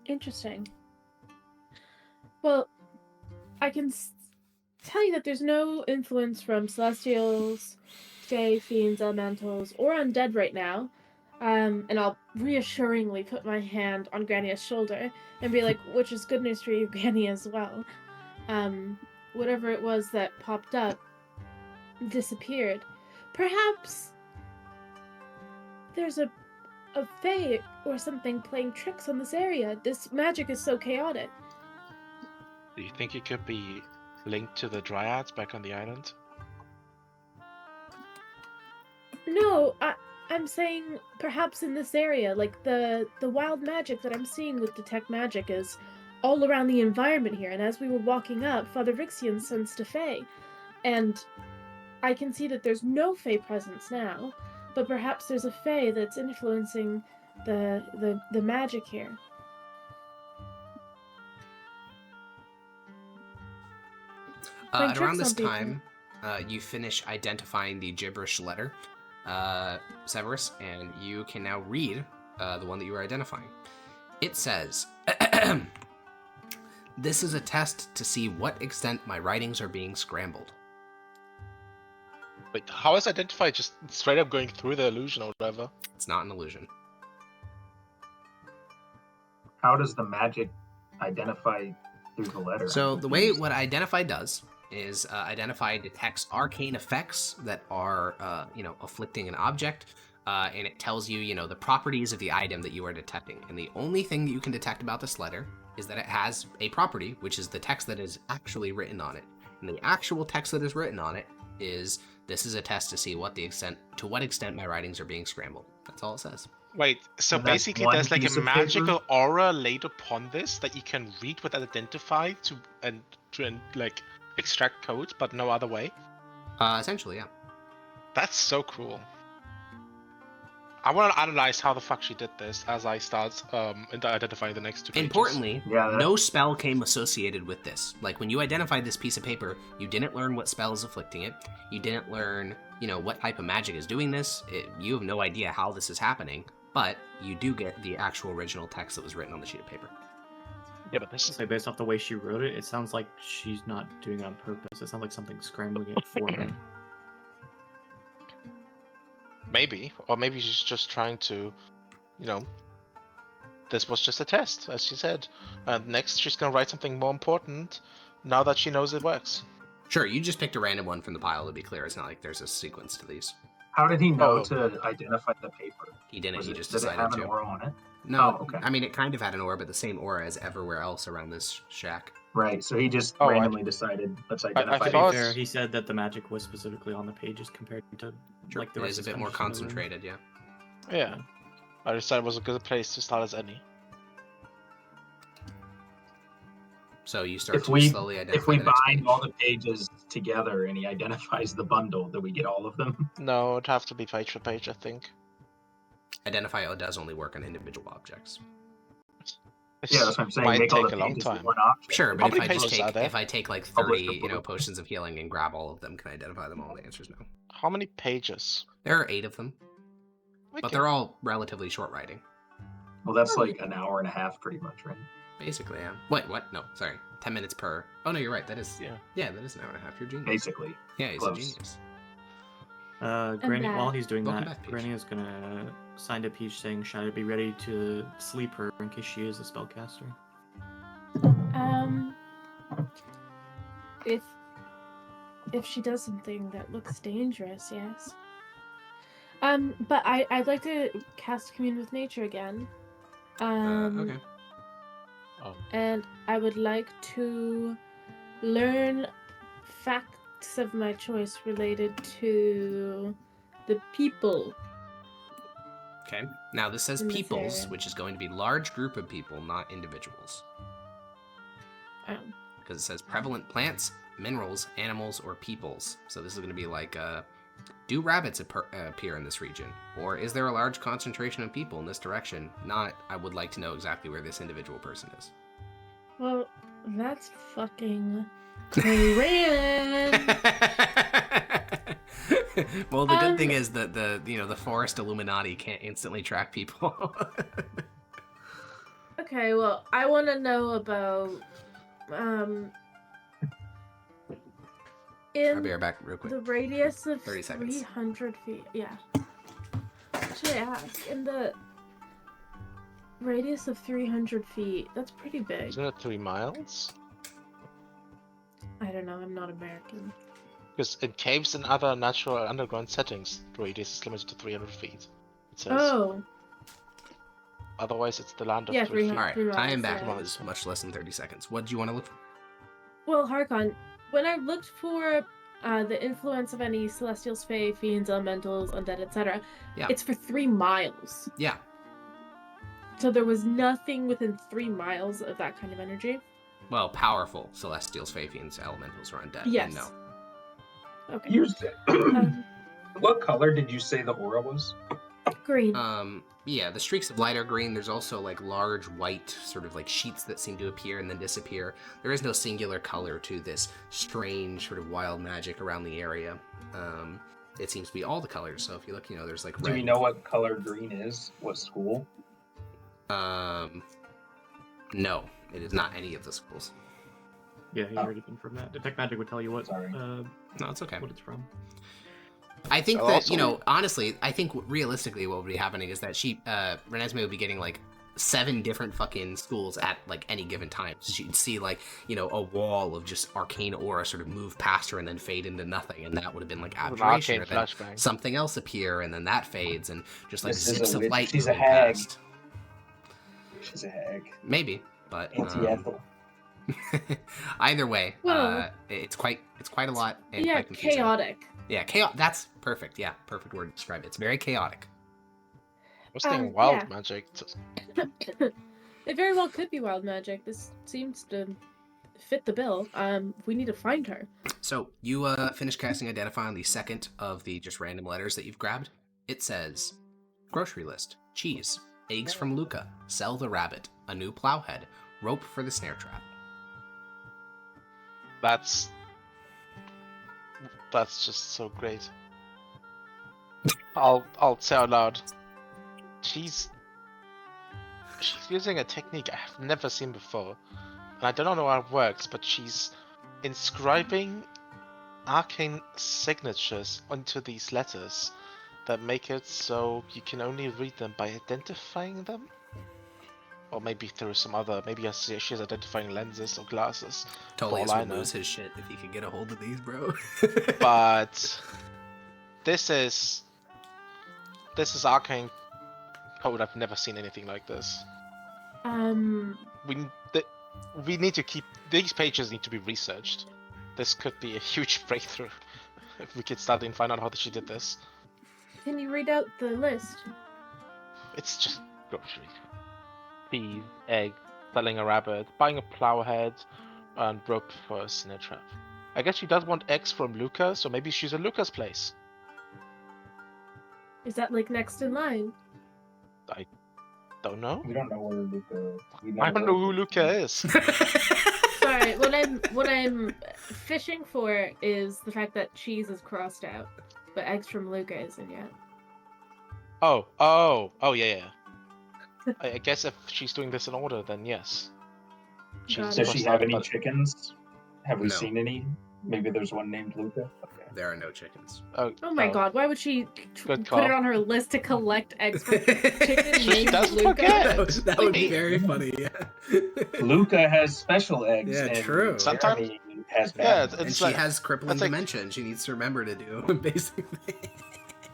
Interesting. Well, I can tell you that there's no influence from celestials, fae, fiends, elementals, or undead right now. And I'll reassuringly put my hand on Granny's shoulder and be like, which is good news for you, Granny, as well. Whatever it was that popped up disappeared. Perhaps there's a fae or something playing tricks on this area. This magic is so chaotic. Do you think it could be linked to the Dryads back on the island? No, I'm saying perhaps in this area, like the wild magic that I'm seeing with Detect Magic is all around the environment here, and as we were walking up, Father Vixian sensed a fae, and I can see that there's no fae presence now, but perhaps there's a fae that's influencing the magic here. Playing At tricks around this on people. time, you finish identifying the gibberish letter, Severus, and you can now read the one that you were identifying. It says, "This is a test to see what extent my writings are being scrambled." Wait, how is identified? Just straight up going through the illusion or whatever? It's not an illusion. How does the magic identify through the letter? So the way what Identify does is Identify detects arcane effects that are, afflicting an object, and it tells you, the properties of the item that you are detecting. And the only thing that you can detect about this letter is that it has a property, which is the text that is actually written on it. And the actual text that is written on it is, "This is a test to see to what extent my writings are being scrambled." That's all it says. Wait, so And that's basically one there's like piece a of paper? magical aura laid upon this that you can read with Identify to extract codes, but no other way? Essentially, yeah. That's so cool. I want to analyze how the fuck she did this as I start identifying the next two pages. Importantly, Yeah, no spell came associated with this. Like, when you identified this piece of paper, you didn't learn what spell is afflicting it. You didn't learn, what type of magic is doing this. You have no idea how this is happening, but you do get the actual original text that was written on the sheet of paper. Yeah, but this is So based off the way she wrote it, it sounds like she's not doing it on purpose. It sounds like something scrambling it for her. Maybe, or maybe she's just trying to, you know, this was just a test, as she said. And next, she's gonna write something more important. Now that she knows it works. Sure, you just picked a random one from the pile. To be clear, it's not like there's a sequence to these. How did he know Oh. to identify the paper? He didn't. He just did it decided have to. an aura on it? No, Oh, okay. I mean, it kind of had an aura, but the same aura as everywhere else around this shack. Right. So he just Oh, randomly decided, let's identify. To thought- be fair, he said that the magic was specifically on the pages compared to Sure, like the it rest is a of bit the more countries in the room. concentrated, yeah. Yeah. I decided it was a good place to start as any. So you start If to we slowly identify if we the next bind page. all the pages together and he identifies the bundle, do we get all of them? No, it'd have to be page for page, I think. Identify does only work on individual objects. Yeah, that's what I'm saying. Might Make all take the a long pages time. one object. Sure, It but How if many I just pages are take there? if I take like Publish 30, the book. potions of healing and grab all of them, can I identify them all? The answer is no. How many pages? There are 8 of them, Okay. but they're all relatively short writing. Well, that's like an hour and a half, pretty much, right? Basically, yeah. Wait, what? No, sorry. 10 minutes per. Oh no, you're right. That is. Yeah. Yeah, that is an hour and a half. You're a genius. Basically. Yeah, he's Close. a genius. Granny, that- while he's doing Welcome that, back, Peach. Granny is gonna sign to Peach saying, "Should I be ready to sleep her in case she is a spellcaster?" If she does something that looks dangerous, yes. But I'd like to cast Commune with Nature again. Okay. And I would like to learn facts of my choice related to the people. Okay. Now this says In this peoples, area. which is going to be large group of people, not individuals. Because it says prevalent plants, minerals, animals, or peoples. So this is going to be like, do rabbits appear in this region? Or is there a large concentration of people in this direction? Not, I would like to know exactly where this individual person is. Well, that's fucking grand. Well, the good thing is that the forest Illuminati can't instantly track people. Okay, well, I want to know about I'll be right back real quick. the radius of 30 seconds. 300 feet. Yeah. Should I ask in the radius of 300 feet? That's pretty big. Isn't it 3 miles? I don't know. I'm not American. Because in caves and other natural underground settings, the radius is limited to 300 feet. It says. Oh, Otherwise, it's the land of Yeah, 3 feet. 300. All right, 3 I am miles, back. yeah. It was much less than 30 seconds. What do you want to look for? well, Harkon, when I looked for the influence of any celestials, fae, fiends, elementals, undead, etc., Yeah. it's for 3 miles. Yeah. So there was nothing within 3 miles of that kind of energy. Well, powerful celestials, fae, fiends, elementals, or undead. Yes. No. Okay. You said, Um, what color did you say the aura was? green. Yeah, the streaks of light are green. There's also like large white sort of like sheets that seem to appear and then disappear. There is no singular color to this strange sort of wild magic around the area. It seems to be all the colors. So if you look, there's like red. Do we know what color green is? What school? No, it is not any of the schools. Yeah, he already confirmed that. Detect magic would tell you what Sorry. No, it's okay. what it's from. I think I'll that, also- honestly, I think realistically what would be happening is that Renesmee would be getting like 7 different fucking schools at like any given time. So she'd see like, a wall of just arcane aura sort of move past her and then fade into nothing. And that would have been like An abjuration. arcane Or then flashbang. something else appear and then that fades and just like This is a zips of witch. light She's a moving hag. past. She's a hag. Maybe, but Auntie Ethel. either way, Well- it's quite a lot. And yeah, quite confusing. chaotic. Yeah, chaos. That's perfect. Yeah, perfect word to describe it. It's very chaotic. I was thinking Um, wild yeah. magic. It very well could be wild magic. This seems to fit the bill. We need to find her. So you finish casting Identify on the second of the just random letters that you've grabbed. It says, grocery list, cheese, eggs from Luca, sell the rabbit, a new plowhead, rope for the snare trap. That's just so great. I'll say out loud. She's using a technique I have never seen before, and I don't know how it works, but she's inscribing arcane signatures onto these letters that make it so you can only read them by identifying them? Or maybe through some other, maybe she's identifying lenses or glasses. Totally for all I would know. lose his shit if he could get a hold of these, bro. But this is arcane code. I've never seen anything like this. We need to keep these pages need to be researched. This could be a huge breakthrough if we could start and find out how she did this. Can you read out the list? It's just groceries. Peas, egg, selling a rabbit, buying a plowhead, and rope for a snare trap. I guess she does want eggs from Luca, so maybe she's at Luca's place. Is that like next in line? I don't know. We don't know where Luca. I don't know who Luca is. Sorry, what I'm fishing for is the fact that cheese is crossed out, but eggs from Luca isn't yet. Oh, yeah. I guess if she's doing this in order, then yes. Got Does it. she have any chickens? Have we No. seen any? Maybe there's one named Luca. Okay. There are no chickens. Oh my god, why would she Good put call. it on her list to collect eggs from chicken She named does Luca? forget. That would be very funny, yeah. Luca has special eggs. Yeah, and true. Sometimes- Jeremy has Yeah, bad. And it's she like, has crippling that's like- dementia, and she needs to remember to do, basically.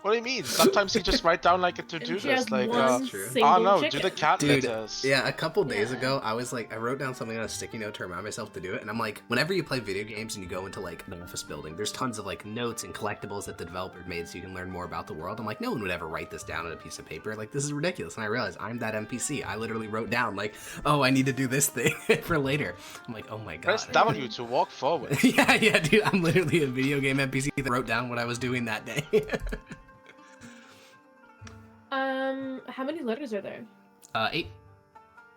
what do you mean? Sometimes you just write down like a to-do And she has list, like, one true. single oh no, chicken. do the cat Dude, letters. yeah, a couple days Yeah. ago, I was like, I wrote down something on a sticky note to remind myself to do it, and I'm like, whenever you play video games and you go into like an office building, there's tons of like notes and collectibles that the developer made so you can learn more about the world. I'm like, no one would ever write this down on a piece of paper. Like, this is ridiculous. And I realized I'm that NPC. I literally wrote down like, oh, I need to do this thing for later. I'm like, oh my god. Press W to walk forward. yeah, dude, I'm literally a video game NPC that wrote down what I was doing that day. How many letters are there? 8.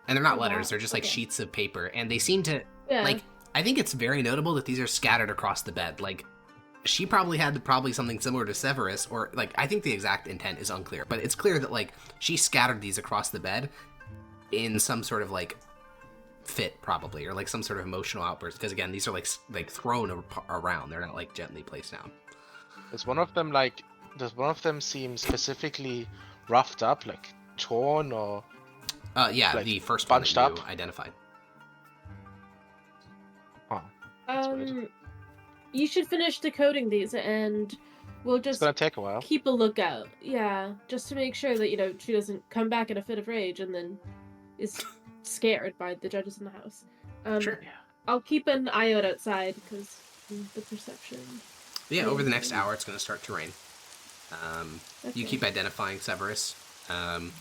And they're not Oh, letters, wow. they're just like Okay. sheets of paper, and they seem to Yeah. like, I think it's very notable that these are scattered across the bed. Like, she probably had something similar to Severus, or like, I think the exact intent is unclear, but it's clear that like she scattered these across the bed in some sort of like fit, probably, or like some sort of emotional outburst. Because again, these are like thrown around; they're not like gently placed down. Does one of them seem specifically roughed up, like torn or? Yeah, Like, the first one that bunched you up? identified. Huh. That's weird. You should finish decoding these, and we'll It's just gonna take a while. keep a lookout. Yeah, just to make sure that she doesn't come back in a fit of rage and then is scared by the judges in the house. Sure. I'll keep an eye out outside because the perception. Yeah, over the next hour, it's going to start to rain. You Okay. keep identifying Severus. I'm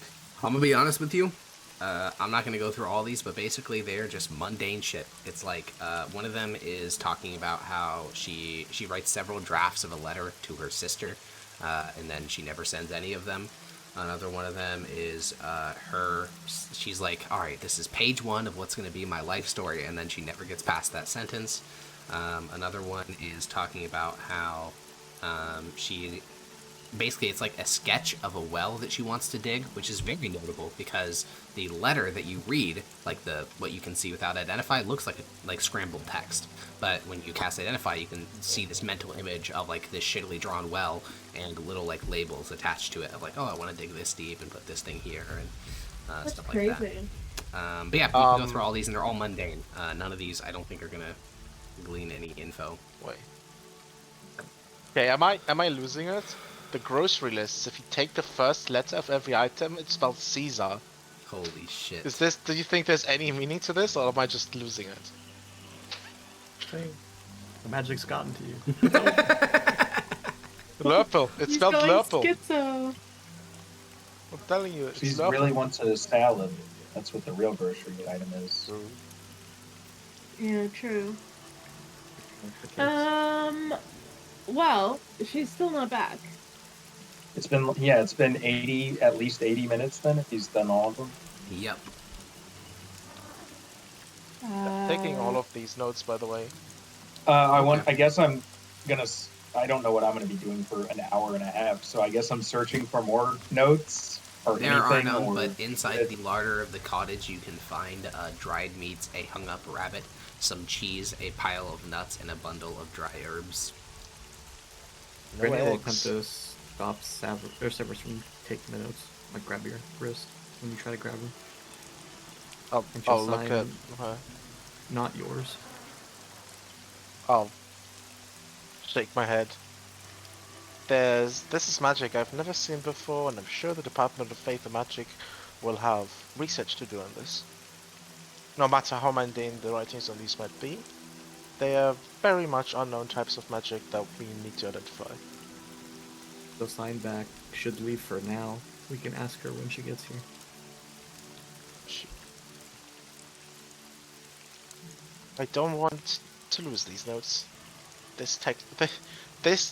going to be honest with you. I'm not going to go through all these, but basically they're just mundane shit. It's like one of them is talking about how she writes several drafts of a letter to her sister, and then she never sends any of them. Another one of them is she's like, all right, this is page 1 of what's going to be my life story, and then she never gets past that sentence. Another one is talking about how she basically, it's like a sketch of a well that she wants to dig, which is very notable because the letter that you read, like what you can see without identify, looks like scrambled text. But when you cast identify, you can see this mental image of like this shittily drawn well and little like labels attached to it of like, oh, I want to dig this deep and put this thing here and That's stuff crazy. like that. But yeah, you can go through all these and they're all mundane. None of these I don't think are gonna glean any info. Wait. Okay, am I losing it? The grocery lists, if you take the first letter of every item, it spells Caesar. Holy shit. Do you think there's any meaning to this, or am I just losing it? The magic's gotten to you. Lurple. It's He's spelled going Lurple. schizo. I'm telling you, it's She Lurple. really wants a salad. That's what the real grocery item is. Yeah, true. Okay. Well, she's still not back. It's been at least 80 minutes then, if he's done all of them. Yep. Taking all of these notes, by the way. I guess I don't know what I'm gonna be doing for an hour and a half, so I guess I'm searching for more notes or There are anything. none, or but inside the larder of the cottage you can find dried meats, a hung-up rabbit, some cheese, a pile of nuts, and a bundle of dry herbs. No Brittany will eggs. attempt to stop Severus from taking the notes. Like grab your wrist when you try to grab her. And she'll I'll look sign at her. not yours. I'll shake my head. This is magic I've never seen before, and I'm sure the Department of Faith and Magic will have research to do on this. No matter how mundane the writings on these might be, they are very much unknown types of magic that we need to identify. So sign back. Should leave for now. We can ask her when she gets here. I don't want to lose these notes. This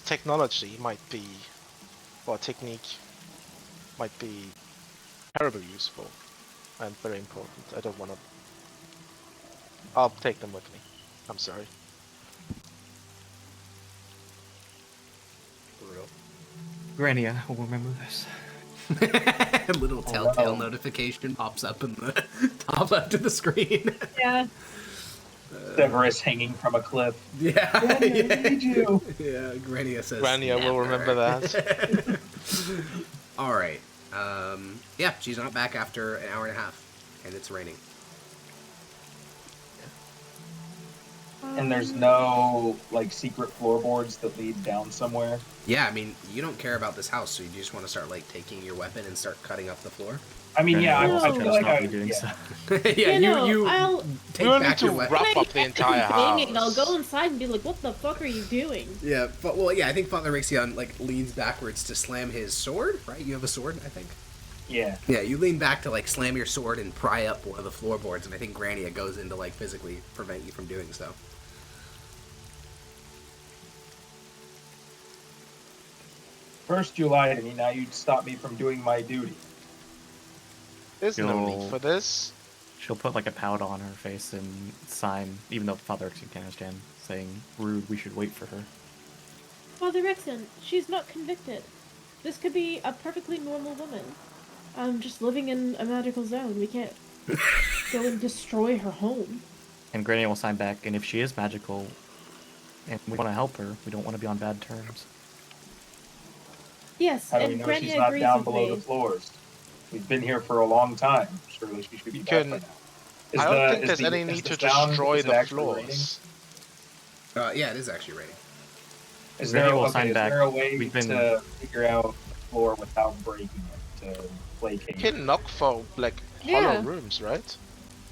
technology might be, or technique, might be terribly useful and very important. I don't want to. I'll take them with me. I'm sorry. Brutal. Granny, I will remember this. A little telltale notification pops up in the top left of the screen. Yeah. Severus hanging from a cliff. Yeah. Granny, I need you. Yeah, Grania says. Grania will remember that. All right. Yeah, she's not back after an hour and a half, and it's raining. And there's no like secret floorboards that lead down somewhere. Yeah, I mean, you don't care about this house, so you just want to start like taking your weapon and start cutting up the floor. I mean, yeah, Granny will I also feel try to like stop you doing so. Yeah, you I'll take We don't back need your to weapon. wrap up the entire house. And I'll go inside and be like, "What the fuck are you doing?" Yeah, but well, yeah, I think Father Rixion like leans backwards to slam his sword. Right? You have a sword, I think. Yeah. Yeah, you lean back to like slam your sword and pry up one of the floorboards, and I think Grania goes in to like physically prevent you from doing so. First you lied to me, now you'd stop me from doing my duty. There's no You'll- need for this. She'll put like a pout on her face and sign, even though Father Rixion can't understand, saying, "Rude, we should wait for her." Father Rexon, she's not convicted. This could be a perfectly normal woman. Just living in a magical zone. We can't go and destroy her home. And Granny will sign back, and if she is magical, and we want to help her, we don't want to be on bad terms. Yes, How do we and know Granny she's not agrees down with below me. the floors? We've been here for a long time. Surely she should be back can- by now. I don't think there's any need to destroy the floors. Yeah, it is actually raining. Is Granny there, will okay, sign is back. there a way We've been- to figure out the floor without breaking it to placate? You can knock for like Yeah. hollow rooms, right?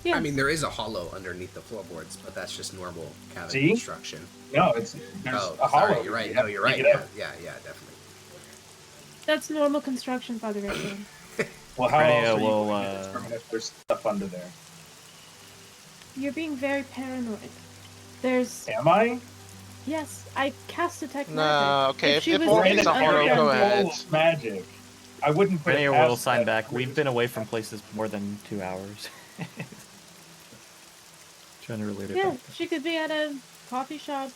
Yes. I mean, there is a hollow underneath the floorboards, but that's just normal cabin See? construction. No, there's Oh, a hollow. sorry, you're right. You No, have you're to right. dig it out. Yeah, definitely. That's normal construction, Father Rexon. Well, how Granny else are you will, going to determine if there's stuff under there? You're being very paranoid. There's... Am I? Yes, I cast detect Nah, magic. okay, she if was all in these an are hollow, underground go vault- ahead. Full of magic. I wouldn't put Granny it will past sign that. back. We've been away from places more than 2 hours. Trying to relate it Yeah, back. she could be at a coffee shop.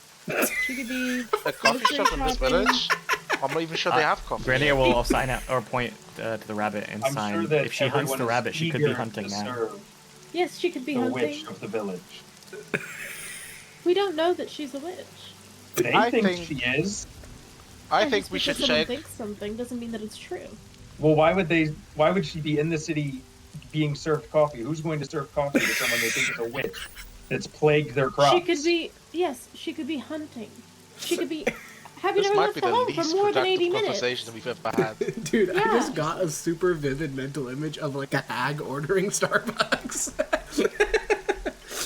She could be... A coffee grocery shop in this shopping. village? I'm not even sure they have coffee. Granny will sign out or point to the rabbit and I'm sign. sure that If she hunts everyone the is rabbit, she could be eager hunting to now. serve Yes, she could be the hunting. witch of the village. We don't know that she's a witch. They I think think- she is. I And think just we should because someone check. thinks something doesn't mean that it's true. Well, why would they? Why would she be in the city being served coffee? Who's going to serve coffee to someone they think is a witch that's plagued their crops? She could be... Yes, she could be hunting. She could be... Have you This never might left be the the home for least more than 80 productive minutes? conversation we've ever had. Dude, I Yeah. just got a super vivid mental image of like a hag ordering Starbucks.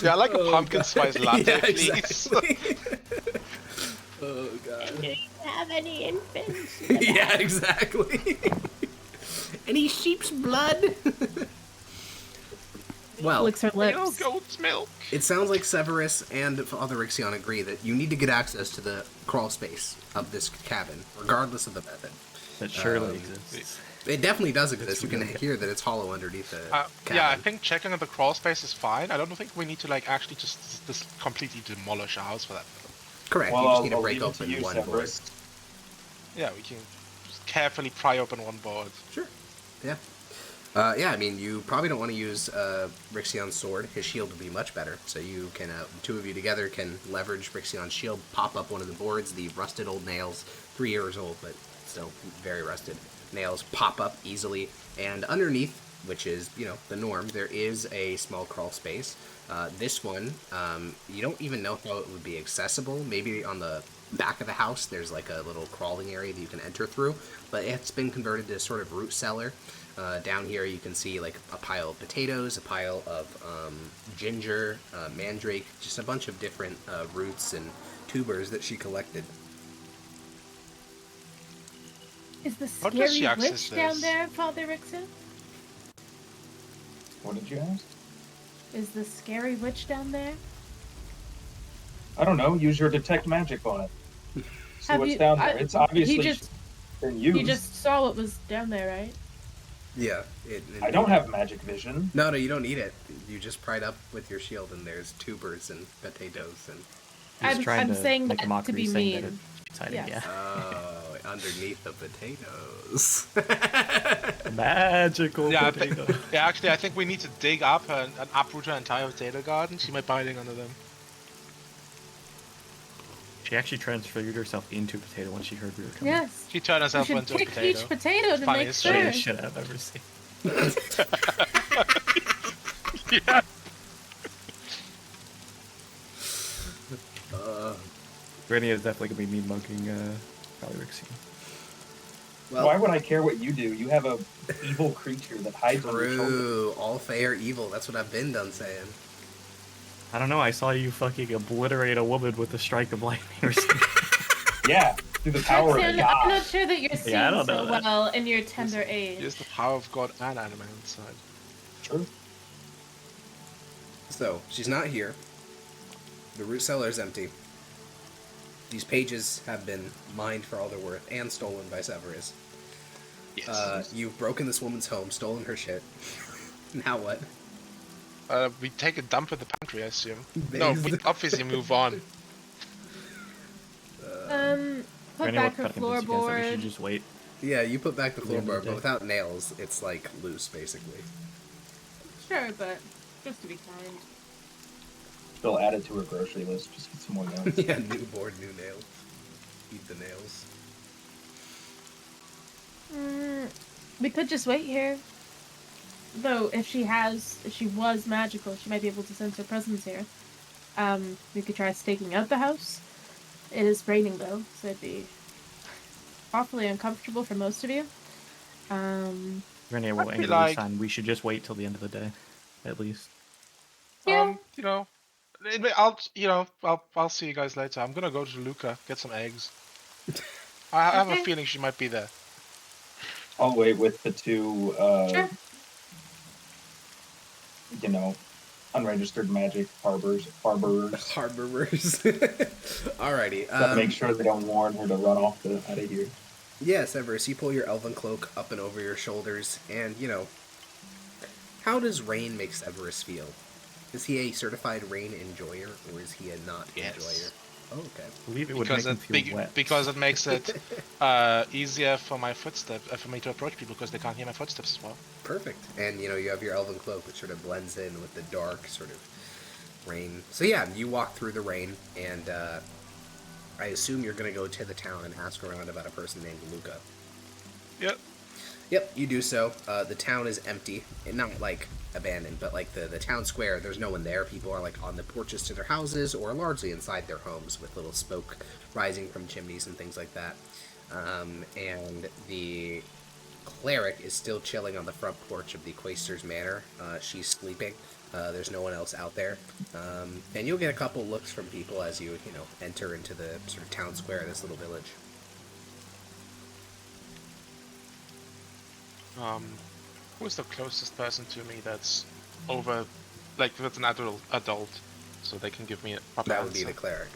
Yeah, I like a Oh, pumpkin God. spice latte, Yeah, please. exactly. Oh god. Do you have any infants? Yeah, exactly. Any sheep's blood? Well, Licks her Little lips. goat's milk. it sounds like Severus and Father Rixion agree that you need to get access to the crawl space of this cabin, regardless of the method. That surely Um, exists. It definitely does exist. You can hear that it's hollow underneath the cabin. Yeah, I think checking on the crawl space is fine. I don't think we need to like actually just completely demolish a house for that. Correct. Well, you just need to I'll break leave it to open you, one board. Severus. Yeah, we can just carefully pry open one board. Sure. Yeah. Yeah, I mean, you probably don't want to use Rixion's sword. His shield would be much better. So you can, two of you together can leverage Rixion's shield, pop up one of the boards, the rusted old nails, 3 years old, but still very rusted. Nails pop up easily, and underneath, which is, the norm, there is a small crawl space. This one, you don't even know how it would be accessible. Maybe on the back of the house, there's like a little crawling area that you can enter through, but it's been converted to sort of root cellar. Down here, you can see like a pile of potatoes, a pile of ginger, mandrake, just a bunch of different roots and tubers that she collected. Is the How does she scary access witch down this? there, Father Rixon? What did you ask? Is the scary witch down there? I don't know. Use your detect magic on it. See Have what's you- down there. I- It's obviously he just- been used. You just saw what was down there, right? Yeah. I don't have magic vision. No, you don't need it. You just pried up with your shield, and there's tubers and potatoes and. He's I'm trying to saying make that a to mockery be saying that mean. she's hiding, Yes. Oh, underneath the potatoes. Magical Yeah, potato. actually, I think we need to dig up and uproot her entire potato garden. She might be hiding under them. She actually transfigured herself into a potato when she heard we were coming. Yes. She turned You herself should into a pick potato. each potato to make Funniest sure. Funniest shit I've ever seen. Yeah. Granny is definitely gonna be mean mugging Father Rixon. Well, Why would I care what you do? You have a evil creature that hides on your shoulder. true. All fair evil. That's what I've been done saying. I don't know, I saw you fucking obliterate a woman with a strike of lightning or something. Yeah, through the power of Rixon, God. I'm not sure that you're seeing I don't so know that. well in your tender age. Use the power of God and anime inside. True. So, she's not here. The root cellar is empty. These pages have been mined for all they're worth and stolen by Severus. Yes. You've broken this woman's home, stolen her shit. Now what? We take a dump in the pantry, I assume. No, we obviously move on. Put Granny back will her cut him against that we floorboard. should just wait. Yeah, you put back the At the end of floorboard, the but day. without nails, it's like loose, basically. Sure, but just to be kind. Still add it to her grocery list. Just get some more nails. Yeah, new board, new nails. Eat the nails. We could just wait here. Though, if she was magical, she might be able to sense her presence here. We could try staking out the house. It is raining though, so it'd be awfully uncomfortable for most of you. Granny will I'd be angrily like- sign, we should just wait till the end of the day, at least. Yeah. I'll see you guys later. I'm gonna go to Luca, get some eggs. I have a Okay. feeling she might be there. I'll wait with the two, Sure. unregistered magic harborers. Harborers. Alrighty. Gotta make sure they don't warn her to run off out of here. Yeah, Severus, you pull your elven cloak up and over your shoulders, and, how does Rain make Severus feel? Is he a certified Rain enjoyer, or is he a not Yes. enjoyer? Oh, okay. I believe it would Because make him feel wet. because it makes it easier for my footsteps, for me to approach people because they can't hear my footsteps as well. Perfect. And, you have your elven cloak, which sort of blends in with the dark sort of rain. So, yeah, you walk through the rain, and I assume you're going to go to the town and ask around about a person named Luca. Yep. Yep, you do so. The town is empty, and not like abandoned, but like the town square, there's no one there. People are like on the porches to their houses or largely inside their homes with little smoke rising from chimneys and things like that. And the cleric is still chilling on the front porch of the Quaestor's Manor. She's sleeping. There's no one else out there. And you'll get a couple looks from people as you enter into the sort of town square of this little village. Who's the closest person to me that's over, like that's an adult, so they can give me a proper That would be answer? the cleric.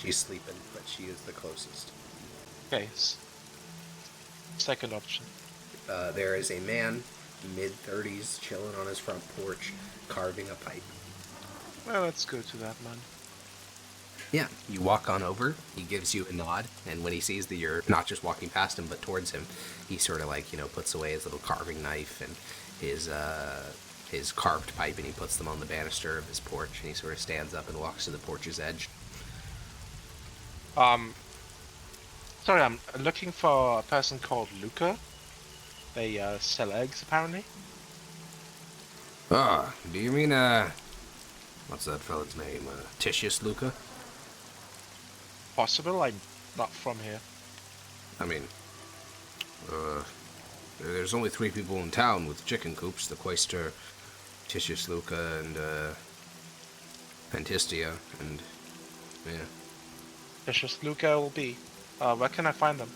She's sleeping, but she is the closest. Okay. Second option. There is a man, mid-30s, chilling on his front porch, carving a pipe. Well, let's go to that man. Yeah, you walk on over, he gives you a nod, and when he sees that you're not just walking past him, but towards him, he sort of puts away his little carving knife and his carved pipe, and he puts them on the banister of his porch, and he sort of stands up and walks to the porch's edge. Sorry, I'm looking for a person called Luca. They sell eggs, apparently. Ah, do you mean, what's that fella's name? Titius Luca? Possible, I'm not from here. I mean, there's only 3 people in town with chicken coops, the Quaestor, Titius Luca, and, Pentistia, and, yeah. Vicious Luca will be. Where can I find them?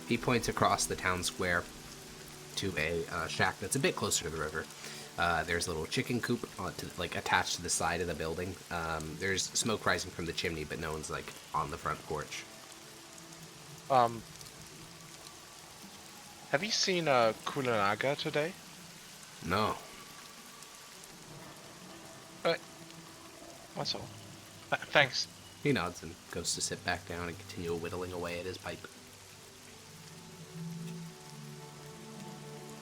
He points across the town square to a shack that's a bit closer to the river. There's a little chicken coop attached to the side of the building. There's smoke rising from the chimney, but no one's like on the front porch. Have you seen Kulanaga today? No. That's all. Thanks. He nods and goes to sit back down and continue whittling away at his pipe.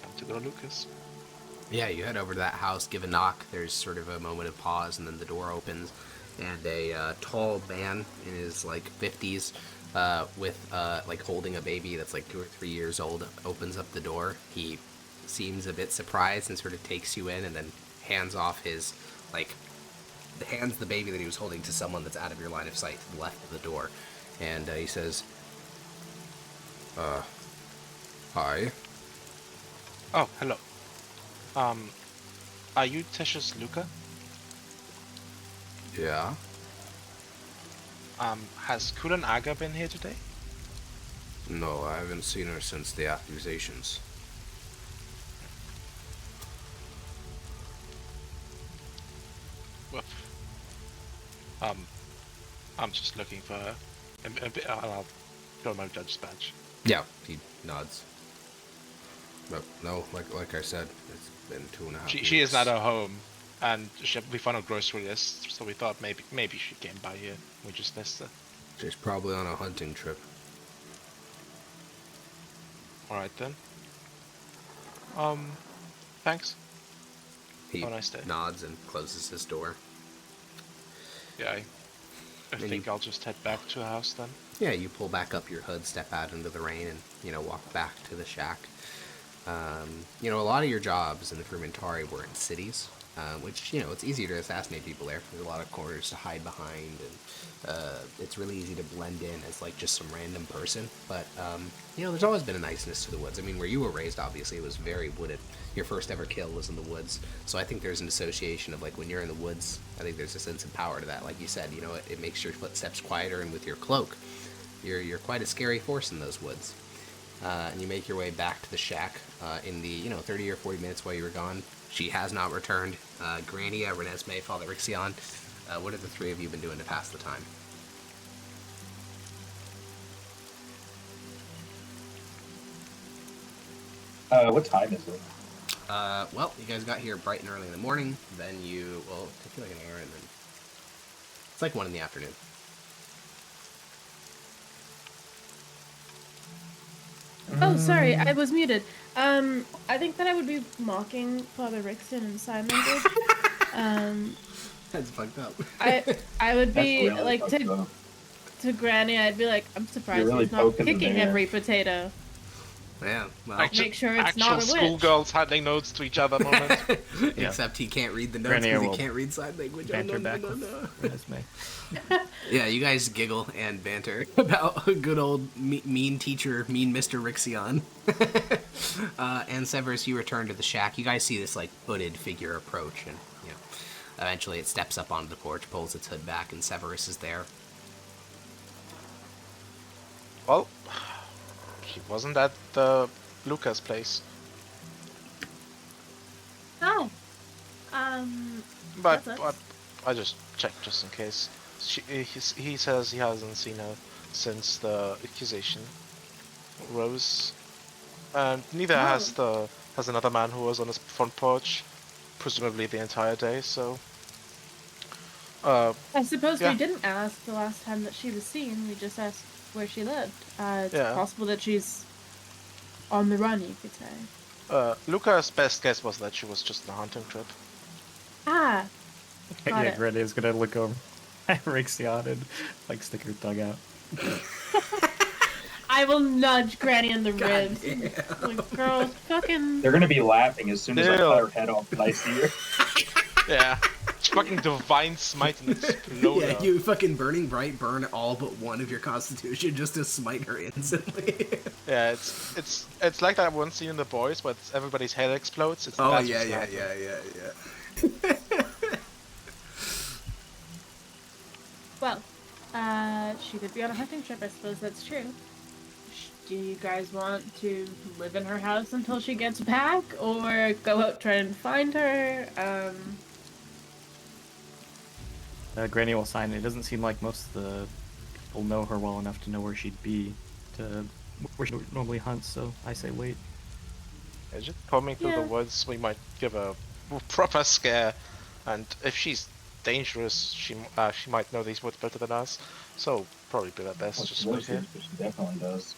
Time to go to Lucas. Yeah, you head over to that house, give a knock. There's sort of a moment of pause, and then the door opens, and a tall man in his like 50s, with like holding a baby that's like 2 or 3 years old, opens up the door. He seems a bit surprised and sort of takes you in, and then hands off his hands the baby that he was holding to someone that's out of your line of sight to the left of the door, and he says, "Hi." Oh, hello. Are you Titius Luca? Yeah. Has Kulanaga been here today? No, I haven't seen her since the accusations. Well, I'm just looking for her. I'll show my judge's badge. Yeah, he nods. But no, like I said, it's been 2.5 weeks. She is not at home, and we found a grocery list, so we thought maybe she came by here. We just missed her. She's probably on a hunting trip. All right then. Thanks. He Have a nice day. nods and closes his door. Yeah, I think I'll just head back to the house then. Yeah, you pull back up your hood, step out into the rain, and walk back to the shack. A lot of your jobs in the Frumentari were in cities, which, it's easier to assassinate people there. There's a lot of corners to hide behind, and it's really easy to blend in as, just some random person. But, there's always been a niceness to the woods. I mean, where you were raised, obviously, it was very wooded. Your first ever kill was in the woods. So I think there's an association of, when you're in the woods, I think there's a sense of power to that. Like you said, it makes your footsteps quieter, and with your cloak, you're quite a scary force in those woods. And you make your way back to the shack in the 30 or 40 minutes while you were gone. She has not returned. Grania, Renesmee, Father Ixion, what have the 3 of you been doing to pass the time? What time is it? Well, you guys got here bright and early in the morning. Then take you like an hour, and then it's like 1 in the afternoon. Oh, sorry, I was muted. I think that I would be mocking Father Rickson in sign language. That's fucked up. I would be That's really fucked up. to Granny. I'd be like, I'm surprised You're really he's not poking the kicking bear. every potato. Yeah, well, Make sure it's actual not a witch. schoolgirls handing notes to each other moment. except he can't read the notes Grenier because he will can't read sign language. Banter no, back no, with no. Renesmee. Yeah, you guys giggle and banter about good old mean teacher, mean Mr. Rixion. And Severus, you return to the shack. You guys see this hooded figure approach, and eventually it steps up onto the porch, pulls its hood back, and Severus is there. Well, she wasn't at the Lucas place. Oh. But That's I just checked just in case. He says he hasn't seen her since the accusation rose, and neither has another man who was on his front porch, presumably the entire day. So, I suppose yeah. we didn't ask the last time that she was seen. We just asked where she lived. It's Yeah. possible that she's on the run, you could say. Luca's best guess was that she was just on a hunting trip. Ah, Got Yeah, it. Grenia's gonna look over at Rixion and stick her tongue out. I will nudge Granny in the God ribs. damn. Like, girl, fucking. They're gonna be laughing as soon as I Ew. cut her head off and I see her. Yeah. Fucking divine smite and explode. Yeah, you fucking burning bright burn all but one of your constitution just to smite her instantly. Yeah, it's like that one scene in The Boys where everybody's head explodes. It's Oh that's yeah, what's yeah, happening. yeah. Well, she could be on a hunting trip. I suppose that's true. Do you guys want to live in her house until she gets back, or go out try and find her? Granny will sign. It doesn't seem like most of the people know her well enough to know where she'd be, where she normally hunts. So I say wait. Yeah, just combing through the Yeah. woods, we might give a proper scare, and if she's dangerous, she might know these woods better than us. So probably be our best. Well, Just she wait looks here. it, but she definitely does.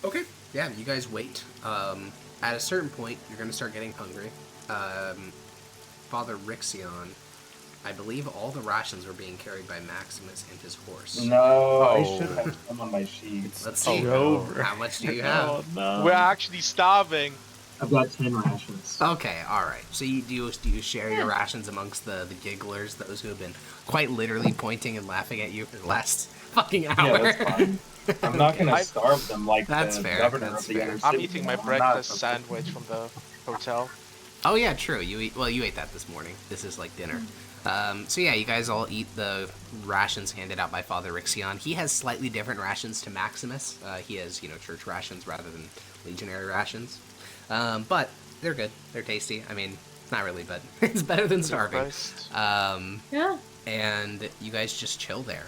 Okay. Yeah, you guys wait. At a certain point, you're going to start getting hungry. Father Rixion, I believe all the rations were being carried by Maximus and his horse. No, I Oh. should have some on my sheets. Let's see. Oh, no. How much do you have? Oh no. We're actually starving. I've got 10 rations. Okay, all right. So do you share your rations amongst the gigglers, those who have been quite literally pointing and laughing at you for the last fucking hour? Yeah, that's fine. I'm not gonna I- starve them like That's the fair, governor that's of the fair. inner I'm city. eating my I'm not- breakfast sandwich from the hotel. Oh yeah, true. You ate that this morning. This is like dinner. So yeah, you guys all eat the rations handed out by Father Rixion. He has slightly different rations to Maximus. He has church rations rather than legionary rations. But they're good. They're tasty. I mean, not really, but it's better than starving. Christ. Yeah. And you guys just chill there.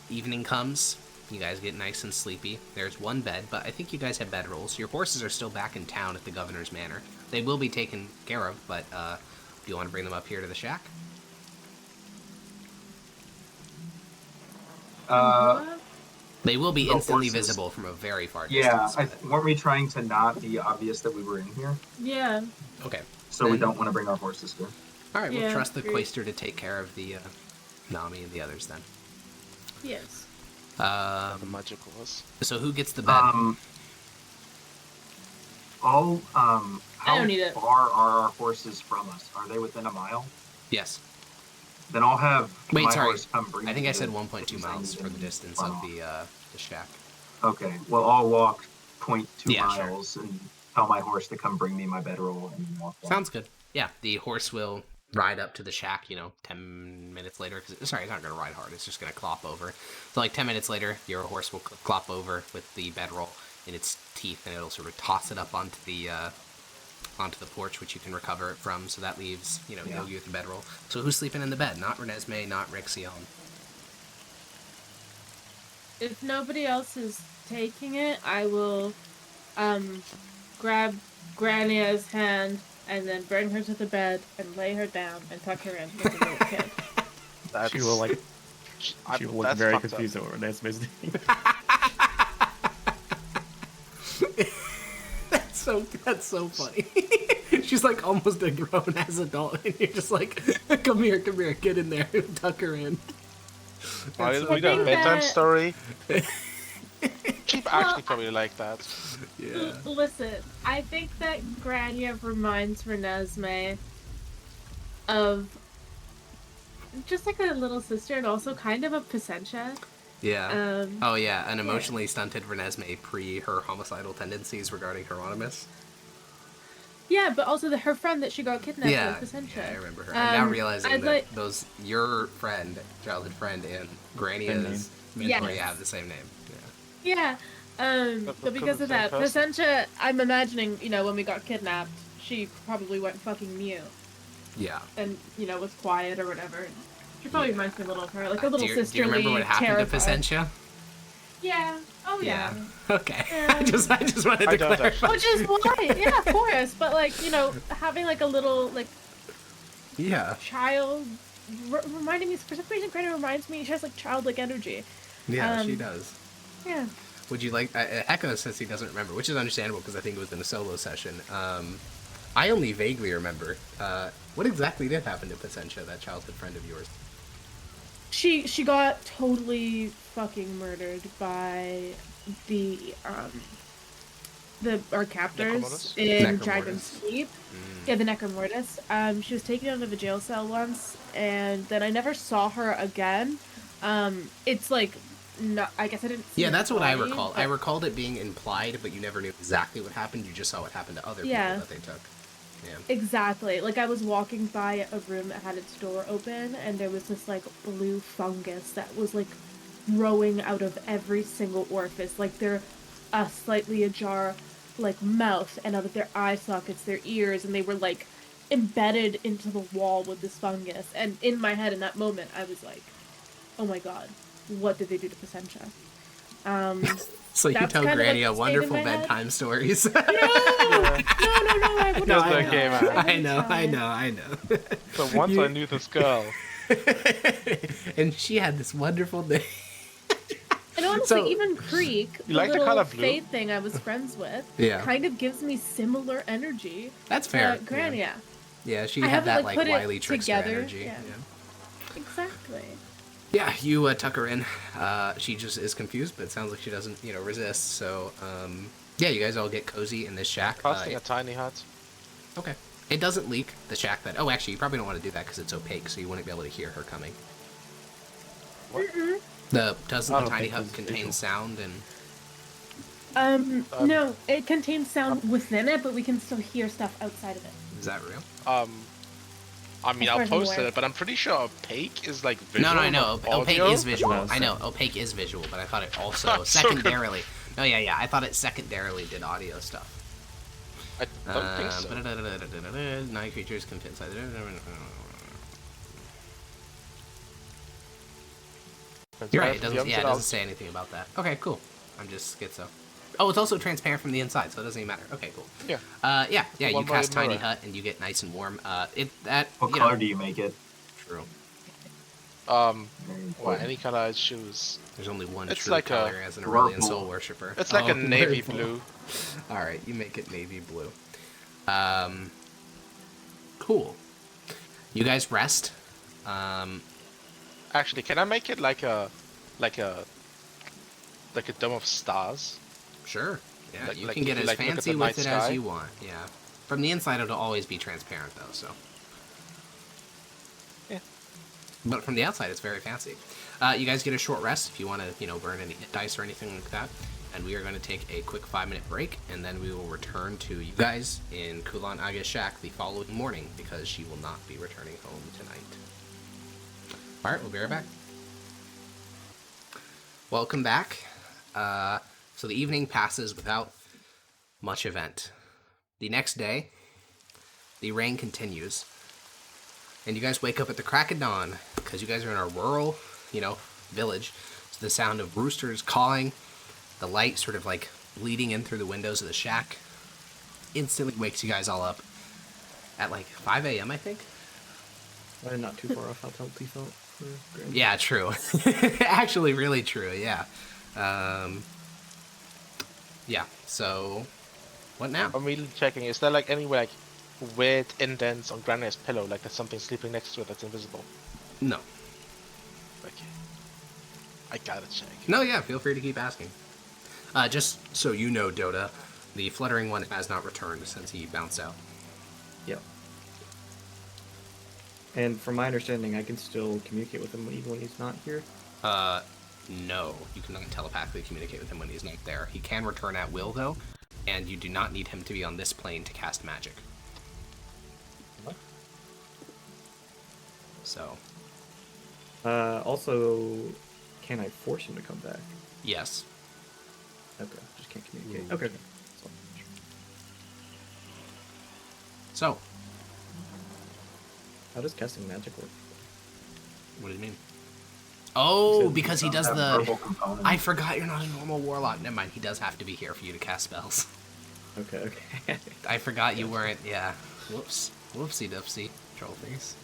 Evening comes. You guys get nice and sleepy. There's one bed, but I think you guys have bedrolls. Your horses are still back in town at the governor's manor. They will be taken care of, but do you want to bring them up here to the shack? They will be The instantly horses. visible from a very far Yeah, distance. weren't we trying to not be obvious that we were in here? Yeah. Okay. So we Then- don't want to bring our horses here. All right, we'll Yeah, trust the agreed. Quaestor to take care of the Nami and the others then. Yes. The magical was. So who gets the bed? How don't need it. far are our horses from us? Are they within a mile? Yes. Then I'll have Wait, my sorry. horse come bring I think me I said to 1.2 the miles for the same distance far of off. the shack. Okay, well I'll walk 0.2 Yeah, sure. miles and tell my horse to come bring me my bedroll and walk on. Sounds good. Yeah, the horse will ride up to the shack, 10 minutes later. Sorry, it's not going to ride hard. It's just going to clop over. So, like, 10 minutes later, your horse will clop over with the bedroll in its teeth, and it'll sort of toss it up onto the porch, which you can recover it from. So that leaves, Yogi with the bedroll. So who's sleeping in the bed? Not Renesmee, not Rixion. If nobody else is taking it, I will grab Grania's hand and then bring her to the bed and lay her down and tuck her in with the little kid. That's, She will like. I'm- She will look that's very fucked up. confused over that's doing. That's so funny. She's like almost a grown ass adult, and you're just like, come here, get in there, tuck her in. Why That's did so we do a think bedtime that- story? She'd actually probably like that. Yeah. Listen, I think that Grania reminds Renesmee of just like a little sister and also kind of a Pecentia. Yeah. Um, Oh yeah, an emotionally stunted Renesmee pre her homicidal tendencies regarding Hieronymus. yeah, but also her friend that she got kidnapped Yeah, with Pecentia. yeah, I remember her. I'm now realizing I'd that like- those your friend, childhood friend, and Grania's mentor Yes. have the same name. Yeah, but because of that, Pecentia, I'm imagining, when we got kidnapped, she probably went fucking mute Yeah. and, was quiet or whatever. She probably reminds me a little of her, like a little do sisterly, you remember what happened terrified. to Pecentia? Yeah. Oh yeah. Okay. Yeah. I just wanted I to don't clarify. Which is why, yeah, of course. But like, having like a little like Yeah. child reminding me for some reason, Greta reminds me. She has like childlike energy. Yeah, she Um, does. Yeah. Would you like? Echo says he doesn't remember, which is understandable because I think it was in a solo session. I only vaguely remember. What exactly did happen to Pecentia, that childhood friend of yours? She got totally fucking murdered by the our captors Necromortis? in Necromortis. Dragon's Keep. Yeah, the Necromortis. She was taken out of a jail cell once, and then I never saw her again. It's like, not, I guess I didn't see Yeah, her that's what I body, recall. but- I recalled it being implied, but you never knew exactly what happened. You just saw what happened to other Yeah. people that they took. Yeah. Exactly. Like, I was walking by a room that had its door open, and there was this, like, blue fungus that was, like, growing out of every single orifice. Like, their slightly ajar, like, mouth, and out of their eye sockets, their ears, and they were, like, embedded into the wall with this fungus. And in my head, in that moment, I was like, oh my god, what did they do to Placentia? So you That's tell kind of Granny what a stayed in wonderful my head. bedtime stories. No, I wouldn't. No, try. I know. I wouldn't know. try. I know. So once You- I knew this girl. And she had this wonderful day. And honestly, So- even Creek, the like the little color blue? Faith thing I was friends with, Yeah. kind of gives me similar energy. That's fair. Granny, yeah. Yeah, she I had haven't, that like, like put it wily trickster together, energy. yeah. Exactly. Yeah, you tuck her in. She just is confused, but it sounds like she doesn't, resist. So, yeah, you guys all get cozy in this shack. Casting a tiny hut. Okay. It doesn't leak, the shack that... Oh, actually, you probably don't want to do that because it's opaque, so you wouldn't be able to hear her coming. Doesn't the tiny Opaque hut is contain visual. sound and... No, it contains sound within it, but we can still hear stuff outside of it. Is that real? I mean, As far I'll as I'm post aware. it, but I'm pretty sure opaque is like visual. No, I know. not Opaque audio. is visual. No, I know. sorry. Opaque is visual, but I thought it also I'm so secondarily... No, yeah. I thought it secondarily did audio stuff. I don't think so. Night creatures can fit inside... You're right, it doesn't say anything about that. Okay, cool. I'm just schizo. Oh, it's also transparent from the inside, so it doesn't even matter. Okay, cool. Yeah. Yeah, you One by cast Tiny mirror. Hut and you get nice and warm. What you color know, do you make it? True. Well, Very important. any color I choose. There's only one It's true like a color as an Aurelian purple. Soul Worshipper. It's like a navy purple. blue. Alright, you make it navy blue. Cool. You guys rest. Actually, can I make it like a dome of stars? Sure. Yeah, Like- you like can if get you, as like, look at fancy the with night it as sky? you want. Yeah. From the inside, it'll always be transparent, though, so. Yeah. But from the outside, it's very fancy. You guys get a short rest if you want to, burn any hit dice or anything like that. And we are going to take a quick 5-minute break, and then we will return to you guys in Kulan Aga's shack the following morning, because she will not be returning home tonight. Alright, we'll be right back. Welcome back. So the evening passes without much event. The next day, the rain continues. And you guys wake up at the crack of dawn, because you guys are in a rural, village. So the sound of roosters cawing, the light sort of like bleeding in through the windows of the shack, instantly wakes you guys all up at like 5 a.m., I think? Not too far off how Telty felt for Granny. Yeah, true. Actually, really true, yeah. Yeah, so what now? I'm really checking. Is there like any like weird indents on Granny's pillow, like there's something sleeping next to it that's invisible? No. Okay. I gotta check. No, yeah, feel free to keep asking. Just so you know, Dota, the fluttering one has not returned since he bounced out. Yep. And from my understanding, I can still communicate with him even when he's not here. No, you cannot telepathically communicate with him when he's not there. He can return at will, though, and you do not need him to be on this plane to cast magic. What? So, Also, can I force him to come back? yes. Okay, just can't communicate. Okay. So, How does casting magic work? what do you mean? Oh, said because he does That the... purple component. I forgot you're not a normal warlock. Never mind, he does have to be here for you to cast spells. Okay. I forgot you weren't... Yeah. Whoops. Whoopsie-doopsie. Troll face.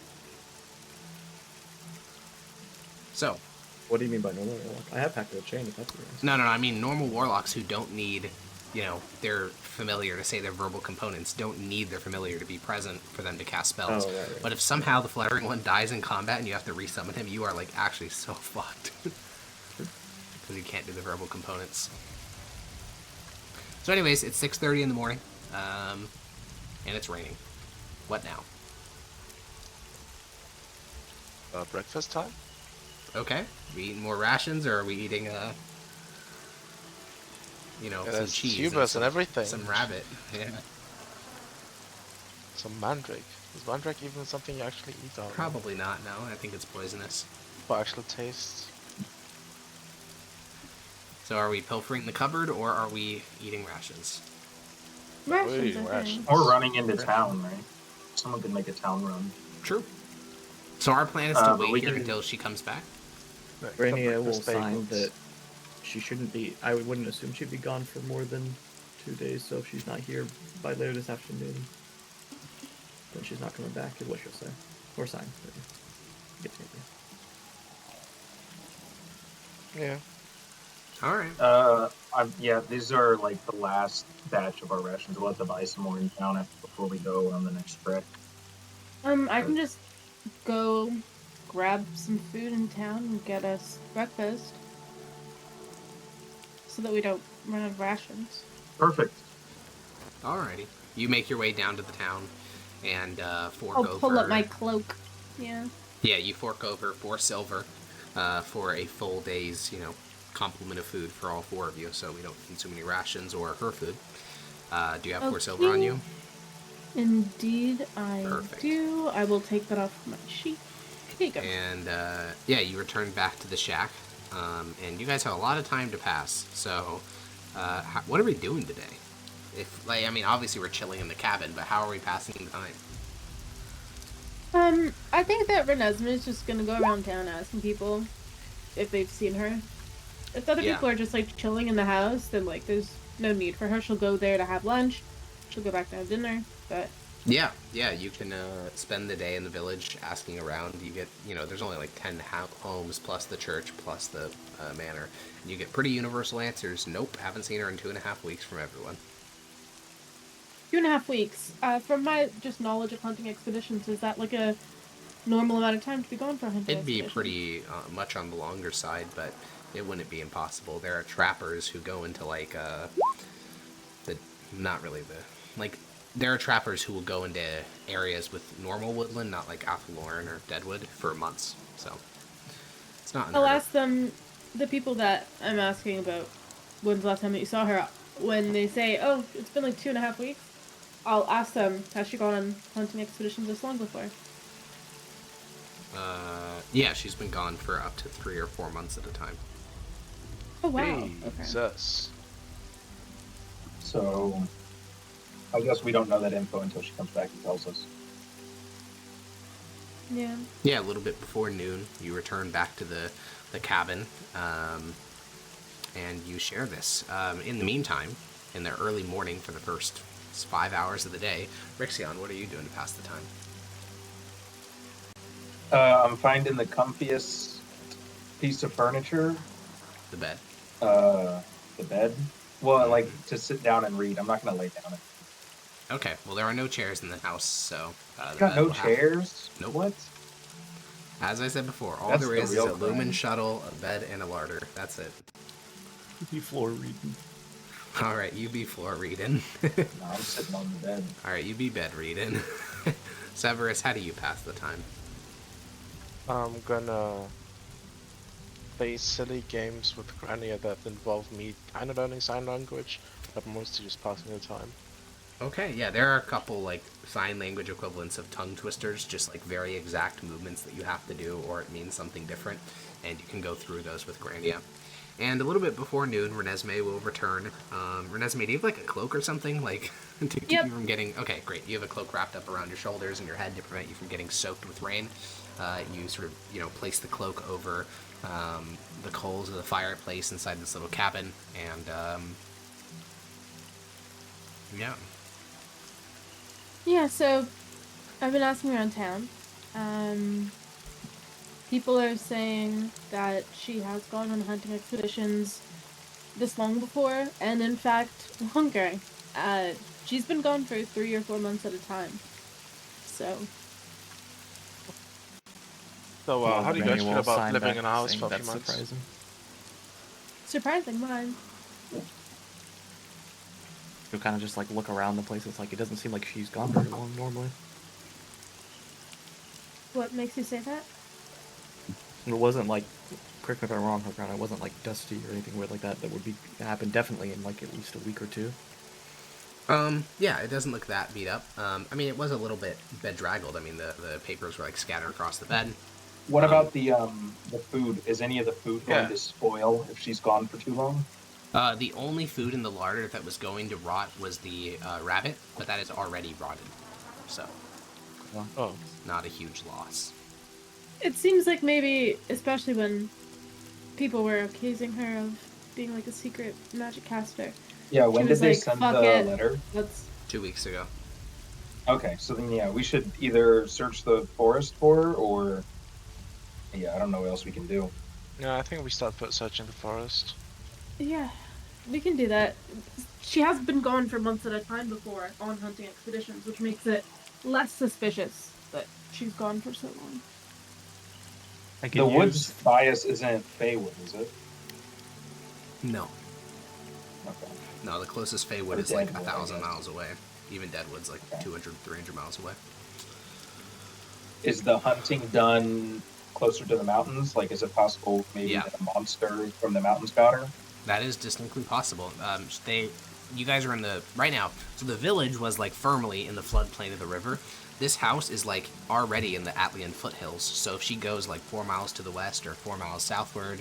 So, What do you mean by normal warlock? I have Pact of the Chain, if that's what you're asking. no, I mean normal warlocks who don't need, their familiar to say their verbal components don't need their familiar to be present for them to cast spells. Oh, right. But if somehow the fluttering one dies in combat and you have to resummon him, you are like actually so fucked. Because you can't do the verbal components. So anyways, it's 6:30 in the morning, and it's raining. What now? Breakfast time? Okay. We eating more rations, or are we eating, Yeah, some there's cheese tubers and everything. some rabbit? Yeah. Some mandrake. Is mandrake even something you actually eat? I don't know. Probably not. No, I think it's poisonous. For actual taste. So are we pilfering the cupboard, or are we eating rations? Rations, I rations. think. Or running into town, right? Someone could make a town run. True. So our plan is to but wait we here can- until she comes back? Rania will Breakfast sign bagels. that she shouldn't be. I wouldn't assume she'd be gone for more than 2 days. So if she's not here by later this afternoon, then she's not coming back. Is what she'll say, or sign. Get to me. Yeah. All right. Yeah, these are like the last batch of our rations. We'll have to buy some more in town before we go on the next trek. I can just go grab some food in town and get us breakfast. So that we don't run out of rations. Perfect. Alrighty. You make your way down to the town and fork I'll over. pull up my cloak. Yeah. Yeah, you fork over 4 silver for a full day's, complement of food for all 4 of you, so we don't consume any rations or her food. Do you have 4 silver on you? Indeed, I Perfect. do. I will take that off my sheet. Here you go. And you return back to the shack, and you guys have a lot of time to pass. So, what are we doing today? Obviously we're chilling in the cabin, but how are we passing the time? I think that Renesmee is just gonna go around town asking people if they've seen her. If other Yeah. people are just like chilling in the house, then like there's no need for her. She'll go there to have lunch. She'll go back to have dinner. But Yeah, you can spend the day in the village asking around. You get, there's only like 10 homes plus the church plus the manor. And you get pretty universal answers. Nope, haven't seen her in 2.5 weeks from everyone. 2.5 weeks. From my just knowledge of hunting expeditions, is that like a normal amount of time to be going for a hunting It'd be expedition? pretty much on the longer side, but it wouldn't be impossible. There are trappers who go into there are trappers who will go into areas with normal woodland, not like Athalorn or Deadwood, for months. So it's not. I'll unheard of. ask them, the people that I'm asking about, when's the last time that you saw her, when they say, oh, it's been like 2.5 weeks, I'll ask them, has she gone on hunting expeditions this long before? Yeah, she's been gone for up to 3 or 4 months at a time. Oh, wow. Okay. Jesus. So, I guess we don't know that info until she comes back and tells us. Yeah. Yeah, a little bit before noon, you return back to the cabin, and you share this. In the meantime, in the early morning for the first 5 hours of the day, Rixion, what are you doing to pass the time? I'm finding the comfiest piece of furniture. The bed. The bed. Well, like to sit down and read. I'm not gonna lay down. Okay, well, there are no chairs in the house, so... the Got bed no will have- chairs? Nope. What? As I said before, all That's there the is real a lumen crime. shuttle, a bed, and a larder. That's it. You floor reading. Alright, you be floor reading. No, I'm sitting on the bed. Alright, you be bed reading. Severus, how do you pass the time? I'm gonna play silly games with Grania that involve me kind of learning sign language, but mostly just passing the time. Okay, yeah, there are a couple, sign language equivalents of tongue twisters, just, very exact movements that you have to do, or it means something different, and you can go through those with Grandia. And a little bit before noon, Renesmee will return. Renesmee, do you have, a cloak or something, to keep Yep. you from getting... Okay, great. You have a cloak wrapped up around your shoulders and your head to prevent you from getting soaked with rain. You sort of, place the cloak over the coals of the fireplace inside this little cabin, and, yeah. Yeah, so I've been asking around town. People are saying that she has gone on hunting expeditions this long before, and in fact, longer. She's been gone for 3 or 4 months at a time. So. So, Well, how do you Granny guys feel will about sign living back in a house saying for a few that's months? surprising. Surprising, why? You'll kind of just like look around the place. It's like it doesn't seem like she's gone very long normally. What makes you say that? And it wasn't like, correct me if I'm wrong, Ground. It wasn't like dusty or anything weird like that. That would be happen definitely in like at least a week or two. Yeah, it doesn't look that beat up. I mean, it was a little bit bedraggled. I mean, the papers were like scattered across the bed. What about the food? Is any of the food going Yeah. to spoil if she's gone for too long? The only food in the larder that was going to rot was the rabbit, but that is already rotted. So, Oh. not a huge loss. It seems like maybe, especially when people were accusing her of being like a secret magic caster. Yeah, when She did was they like, send "Fuck the it." letter? Let's. 2 weeks ago. Okay, so then yeah, we should either search the forest for her, or yeah, I don't know what else we can do. Yeah, I think we start searching the forest. Yeah, we can do that. She has been gone for months at a time before on hunting expeditions, which makes it less suspicious that she's gone for so long. I The could woods use bias isn't Feywood, is it? No. Okay. No, the closest Feywood Or is like Deadwood, 1,000 I guess. miles away. Even Deadwood's like Okay. 200, 300 miles away. Is the hunting done closer to the mountains? Like, is it possible maybe Yeah. that a monster from the mountains got her? That is distinctly possible. You guys are in the right now. So the village was like firmly in the floodplain of the river. This house is like already in the Atlian foothills. So if she goes like 4 miles to the west or 4 miles southward,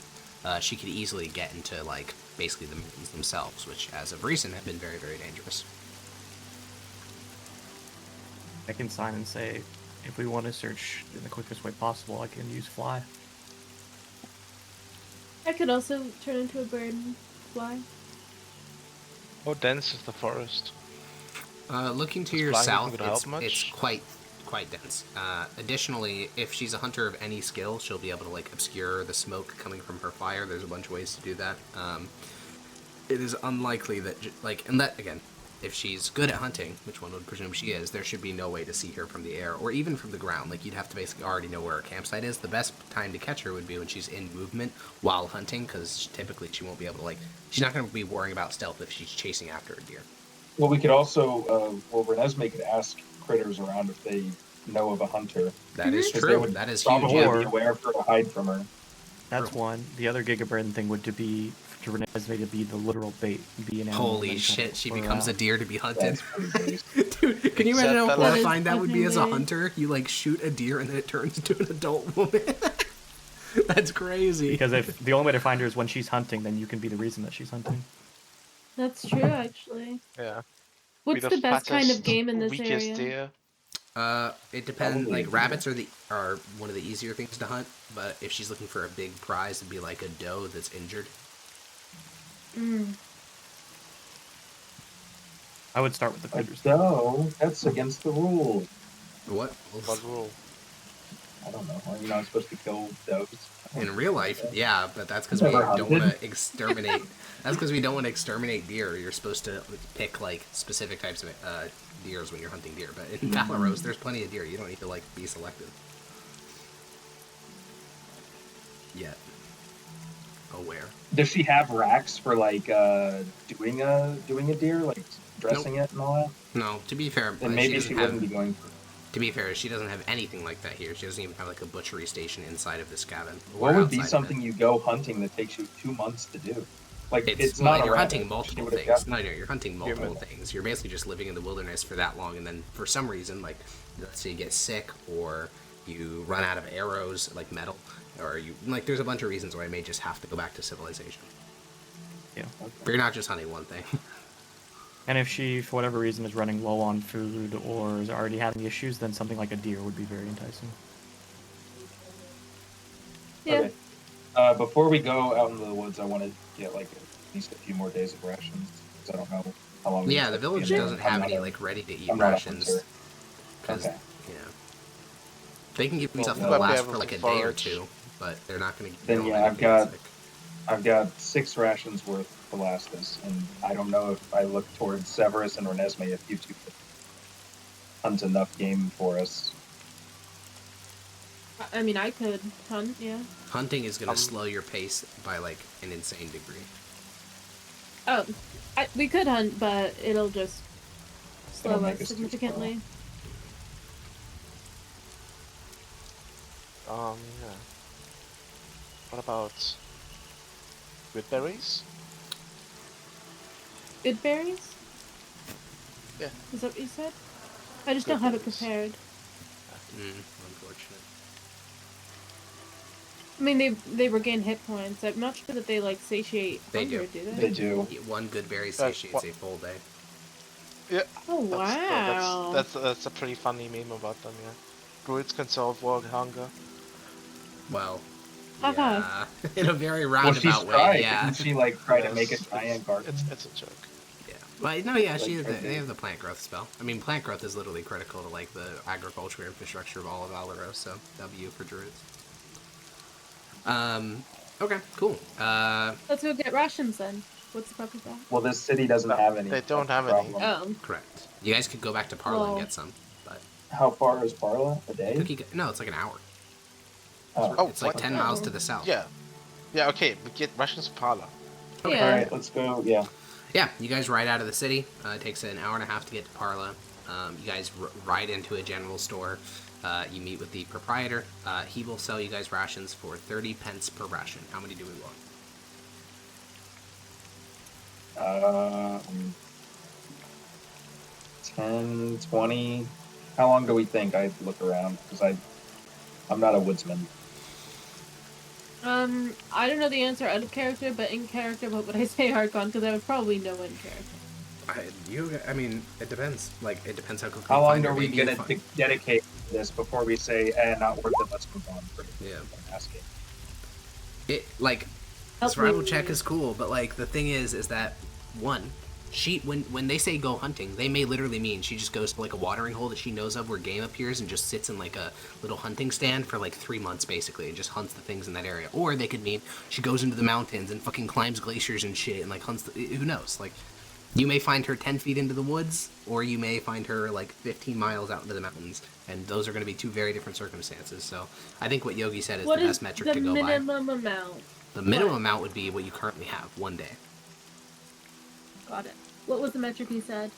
she could easily get into like basically the mountains themselves, which as of recent have been very, very dangerous. I can sign and say, if we want to search in the quickest way possible, I can use fly. I could also turn into a bird and fly. How dense is the forest? Looking to Is your flying south, even gonna help it's much? quite dense. Additionally, if she's a hunter of any skill, she'll be able to like obscure the smoke coming from her fire. There's a bunch of ways to do that. It is unlikely that and that again, if she's good at hunting, which one would presume she is, there should be no way to see her from the air or even from the ground. Like you'd have to basically already know where her campsite is. The best time to catch her would be when she's in movement while hunting, because typically she won't be able to she's not going to be worrying about stealth if she's chasing after a deer. Well, we could also, Renesmee could ask critters around if they know of a hunter. That is Because they true. would That is probably huge. Or- be aware for her to hide from her. That's one. The other Gigabrain thing would to be to Renesmee to be the literal bait, be an animal. Holy that shit, comes she for becomes a out. deer to be hunted. That's pretty base. Dude, can you imagine how Except that horrifying that would be as a fucking hunter? You like shoot a deer and then it turns into an adult woman. That's crazy. Because if the only way to find her is when she's hunting, then you can be the reason that she's hunting. That's true, actually. Yeah. What's Be the best kind of fattest, game in this weakest area? deer. It depends. Probably Like a rabbits are one of the easier things to hunt, but if she's looking for a big prize, it'd be like a doe that's injured. Mm. I would start with the critters. No, that's against the rules. What? What rule? I don't know. You're not supposed to kill does. In real life, yeah, but that's because we Never don't want hunted. to exterminate. That's because we don't want to exterminate deer. You're supposed to pick like specific types of deers when you're hunting deer. But in Valeros, there's plenty of deer. You don't need to like be selective. Yet. Aware. Does she have racks for like doing a deer, like dressing it and all that? No, to be fair, Then maybe she doesn't wouldn't have. be going for. To be fair, she doesn't have anything like that here. She doesn't even have like a butchery station inside of this cabin. or What would be outside of it. something you go hunting that takes you 2 months to do? Like It's not well, a you're rabbit. hunting She multiple would've things. got- No, you're hunting multiple Human. things. You're basically just living in the wilderness for that long, and then for some reason, like let's say you get sick or you run out of arrows, like metal, or you like. There's a bunch of reasons why I may just have to go back to civilization. Yeah. But you're not just hunting one thing. And if she, for whatever reason, is running low on food or is already having issues, then something like a deer would be very enticing. Yeah. Okay. Before we go out into the woods, I want to get like at least a few more days of rations, because I don't know how long. Yeah, it's the gonna village be in doesn't there. have I'm any not a- like ready to eat I'm not a rations hunter. because Okay. they can give you Well, stuff you that'll might be last able for like to a day or forage. two, but they're not going to. Then yeah, I've got I've got 6 rations worth to last us, and I don't know if I look towards Severus and Renesmee if you two could hunt enough game for us. I mean, I could hunt, yeah. Hunting is going to slow your pace by like an insane degree. Oh, we could hunt, but it'll just slow It'll make us us too significantly. Yeah. What about good berries? Good berries? Yeah. Is that what you said? I just Good don't have it berries. prepared. Unfortunate. I mean, they regain hit points. I'm not sure that they like satiate They hunger, do. do They do. One good berry That's satiates what- a full day. Yeah. Oh wow! That's a pretty funny meme about them. Yeah. Druids can solve world hunger. Well, Haha. yeah, in a very Well, she's roundabout way, tried. yeah. Didn't she like try to Yes, make a giant garden? It's a joke. Yeah, but no, yeah, Like, they have the plant growth spell. I mean, plant growth is literally critical to like the agriculture infrastructure of all of Valeros. So W for druids. Okay, cool. Let's go get rations then. What's the problem with that? Well, this city doesn't have any. They don't That's have the any. problem. Oh, Correct. You guys could go back to Parla and Well- get some, but How far is Parla? A day? no, it's like an hour. Oh, It's like what? 10 miles to the south. Yeah. Yeah. Okay. We get Russians parlor. Okay. yeah. All right, let's go. Yeah. Yeah, you guys ride out of the city. It takes an hour and a half to get to Parla. You guys ride into a general store. You meet with the proprietor. He will sell you guys rations for 30 pence per ration. How many do we want? 10, 20. How long do we think? I look around because I'm not a woodsman. I don't know the answer out of character, but in character, what would I say, Archon? Because I would probably know in character. I mean, it depends. Like, it depends how quickly How you long find are her. we Maybe you gonna find- dedicate to this before we say, not worth it, let's move on? Yeah. I'm asking. It, like, Help survival me. check is cool, but, like, the thing is that, one, when they say go hunting, they may literally mean she just goes to, like, a watering hole that she knows of where game appears and just sits in, like, a little hunting stand for, like, 3 months, basically, and just hunts the things in that area. Or they could mean she goes into the mountains and fucking climbs glaciers and shit and, like, hunts who knows? Like, you may find her 10 feet into the woods, or you may find her, like, 15 miles out into the mountains, and those are going to be two very different circumstances. So I think what Yogi said is What the is best metric the to go by. minimum amount? The minimum What? amount would be what you currently have, 1 day. Got it. What was the metric he said?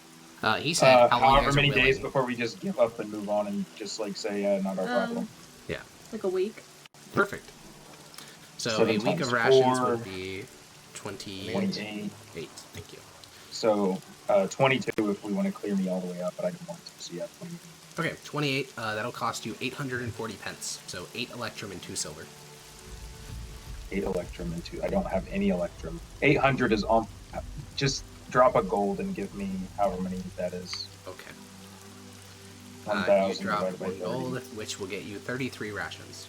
He said how long you However guys many are days willing. before we just give up and move on and just like say, not our problem. Yeah, Like a week? perfect. So 7 a week times of rations 4, would be 28. 28. Thank you. So 22 if we want to clear me all the way up, but I don't want to. So yeah, 28. Okay, 28. That'll cost you 840 pence. So 8 electrum and 2 silver. 8 electrum and 2. I don't have any electrum. 800 is on. Just drop a gold and give me however many that is. Okay. 1,000 You drop divided by 1 30. gold, which will get you 33 rations.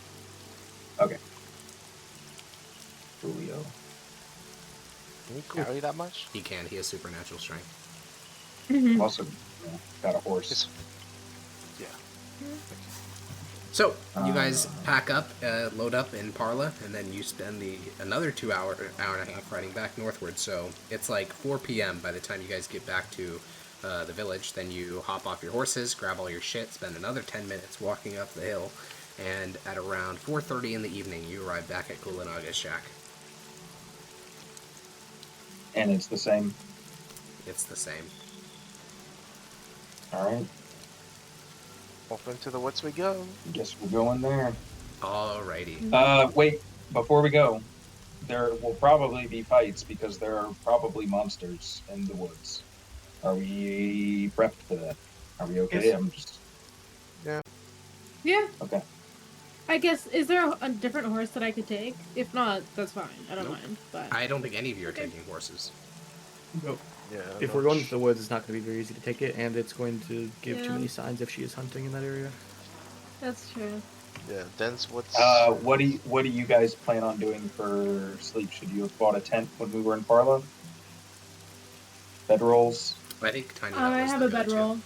Okay. Julio. Can you carry that much? He can. He has supernatural strength. Mm-hmm. Also, got a horse. It's- Yeah. So you guys pack up, load up in Parla, and then you spend another 2 hour and a half riding back northward. So it's like 4 p.m. by the time you guys get back to the village. Then you hop off your horses, grab all your shit, spend another 10 minutes walking up the hill, and at around 4:30 in the evening, you arrive back at Kulanaga's shack. And it's the same. It's the same. Alright. Off into the woods we go. Guess we're going there. Alrighty. Wait, before we go, there will probably be fights because there are probably monsters in the woods. Are we prepped for that? Are we okay? Yes. I'm just Yeah. okay. I guess, is there a different horse that I could take? If not, that's fine. I don't Nope. mind. But I don't think any of you are Okay. taking horses. Yeah. If we're going to the woods, it's not going to be very easy to take it, and it's going to give Yeah. too many signs if she is hunting in that area. that's true. Yeah. Dense woods. What do you guys plan on doing for sleep? Should you have bought a tent when we were in Parla? Bedrolls. I think Tiny Hut I was have the a go-to. bedroll.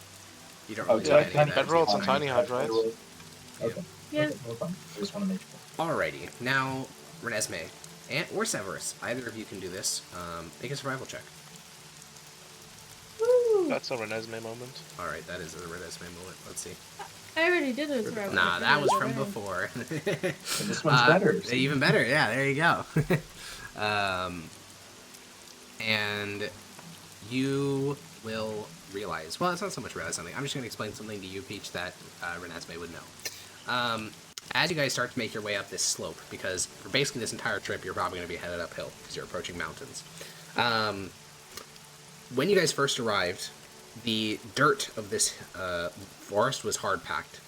You don't Oh, really yeah, need any of that. bedrolls and tiny hut, right? Okay. Yeah. Okay, no problem. I just want to make sure. Alrighty, now Renesmee, or Severus. Either of you can do this. Make a survival check. Woo! That's a Renesmee moment. All right, that is a Renesmee moment. Let's see. I already did it. Survival Nah, check. that was from Alright. before. This one's better. Even better. Yeah, there you go. And you will realize. Well, it's not so much realize something. I'm just going to explain something to you, Peach, that Renesmee would know. As you guys start to make your way up this slope, because for basically this entire trip, you're probably going to be headed uphill because you're approaching mountains. When you guys first arrived, the dirt of this forest was hard packed.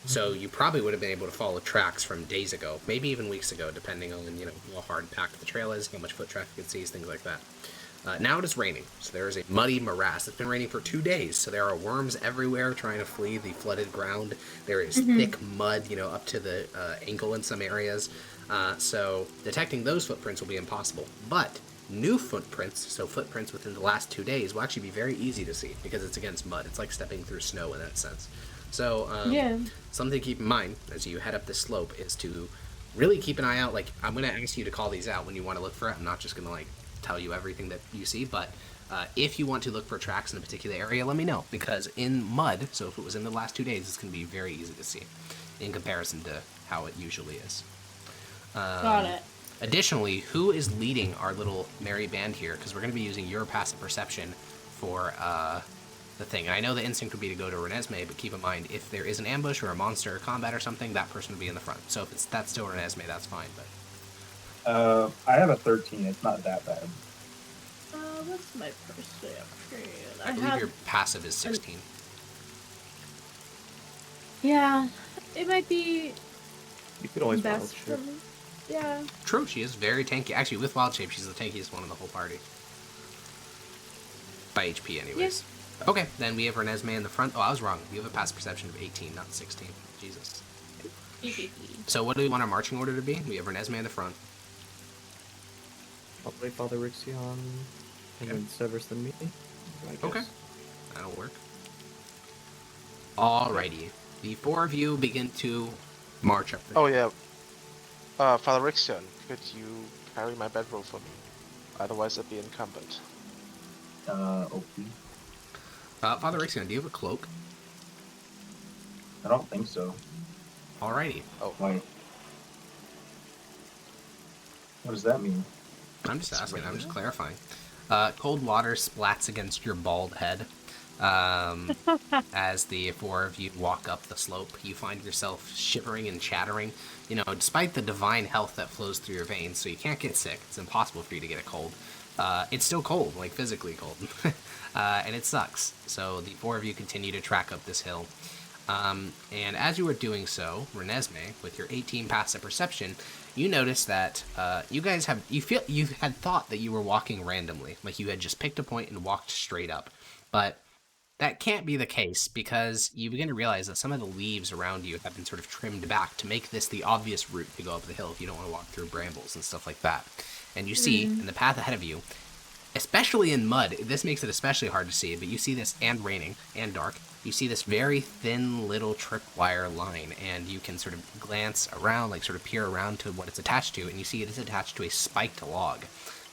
So you probably would have been able to follow tracks from days ago, maybe even weeks ago, depending on how hard packed the trail is, how much foot traffic it sees, things like that. Now it is raining, so there is a muddy morass. It's been raining for 2 days, so there are worms everywhere trying to flee the flooded ground. There is thick mud, up to the ankle in some areas. So detecting those footprints will be impossible. But new footprints, so footprints within the last 2 days, will actually be very easy to see because it's against mud. It's like stepping through snow in that sense. So something to keep in mind as you head up this slope is to really keep an eye out. Like, I'm going to ask you to call these out when you want to look for it. I'm not just going to tell you everything that you see, but if you want to look for tracks in a particular area, let me know, because in mud, so if it was in the last 2 days, it's going to be very easy to see in comparison to how it usually is. Got it. Additionally, who is leading our little merry band here? Because we're going to be using your passive perception for the thing. And I know the instinct would be to go to Renesmee, but keep in mind, if there is an ambush or a monster or combat or something, that person would be in the front. So if that's still Renesmee, that's fine. But I have a 13. It's not that bad. What's my perception? I believe your passive is 16. Yeah, it might be You could always wild best for shape. me. Yeah. True, she is very tanky. Actually, with Wild Shape, she's the tankiest one in the whole party. By HP, anyways. Yeah. Okay, then we have Renesmee in the front. Oh, I was wrong. You have a passive perception of 18, not 16. Jesus. So what do we want our marching order to be? We have Renesmee in the front. I'll play Father Rixion, and then Severus than me. I guess. Okay. That'll work. Alrighty. The four of you begin to march up. Oh yeah. Father Rixion, could you carry my bedroll for me? Otherwise I'd be encumbered. Okay. Father Rixion, do you have a cloak? I don't think so. Alrighty. Oh. Why? What does that mean? I'm just asking. I'm just clarifying. Cold water splats against your bald head. As the four of you walk up the slope, you find yourself shivering and chattering. Despite the divine health that flows through your veins, so you can't get sick. It's impossible for you to get a cold. It's still cold, like physically cold. And it sucks. So the four of you continue to track up this hill. And as you are doing so, Renesmee, with your 18 passive perception, you notice that you had thought that you were walking randomly, like you had just picked a point and walked straight up. But that can't be the case, because you begin to realize that some of the leaves around you have been sort of trimmed back to make this the obvious route to go up the hill if you don't want to walk through brambles and stuff like that. And you see in the path ahead of you, especially in mud, this makes it especially hard to see, but you see this, and raining and dark, you see this very thin little tripwire line, and you can sort of glance around, like sort of peer around to what it's attached to, and you see it is attached to a spiked log.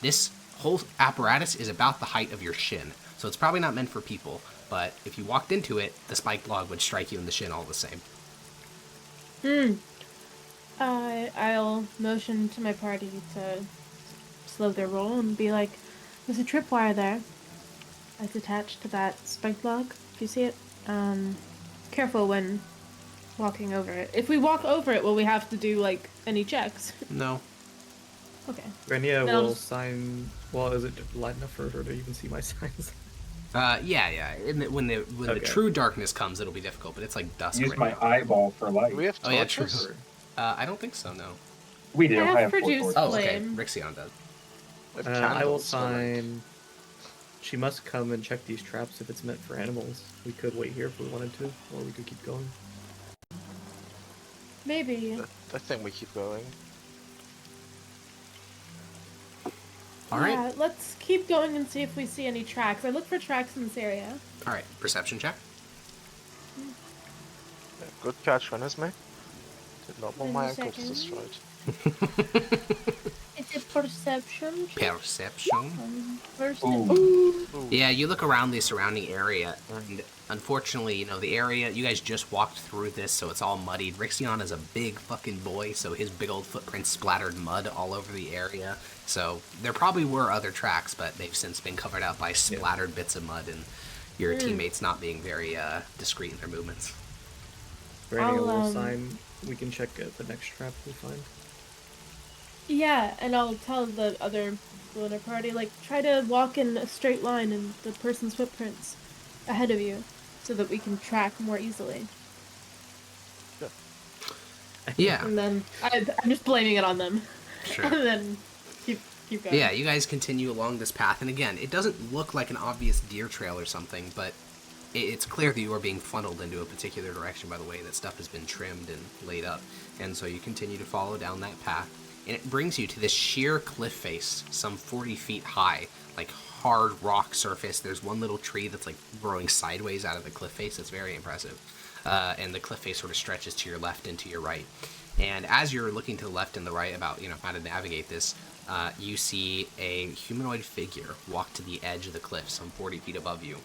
This whole apparatus is about the height of your shin, so it's probably not meant for people, but if you walked into it, the spiked log would strike you in the shin all the same. I'll motion to my party to slow their roll and be like, there's a tripwire there. It's attached to that spiked log, if you see it. Careful when walking over it. If we walk over it, will we have to do, any checks? No. Okay. Grania Then I'll will just- sign. Well, is it light enough for her to even see my signs? Yeah. When the true darkness comes, it'll be difficult, but it's like dusk Use right my now. eyeball for light. Do we have Oh, yeah, true. torches? I don't think so, no. We do. I have I have 4 produced- torches. Oh, okay. Flame. Rixion does. We have I will candles, so, sign. She must come and check these traps if it's meant for animals. We could wait here if we wanted to, or we could keep going. Maybe. I think we keep going. Alright. Yeah, let's keep going and see if we see any tracks. I look for tracks in this area. Alright, perception check. Yeah, good catch, Renesmee. Did not want my Wait a ankles second. destroyed. It's a perception. Perception. Ooh. Yeah, you look around the surrounding area, and unfortunately, the area, you guys just walked through this, so it's all muddied. Rixion is a big fucking boy, so his big old footprints splattered mud all over the area. So there probably were other tracks, but they've since been covered up by splattered bits of mud, and your teammates not being very discreet in their movements. Granny, a little sign we can check at the next trap we find. Yeah, and I'll tell the other people in our party, try to walk in a straight line in the person's footprints ahead of you, so that we can track more easily. Yeah. And then I'm just blaming it on them. Sure. And then keep going. Yeah, you guys continue along this path, and again, it doesn't look like an obvious deer trail or something, but it's clear that you are being funneled into a particular direction by the way that stuff has been trimmed and laid up. And so you continue to follow down that path, and it brings you to this sheer cliff face, some 40 feet high, hard rock surface. There's one little tree that's growing sideways out of the cliff face. It's very impressive. And the cliff face sort of stretches to your left and to your right. And as you're looking to the left and the right about, how to navigate this, you see a humanoid figure walk to the edge of the cliff, some 40 feet above you.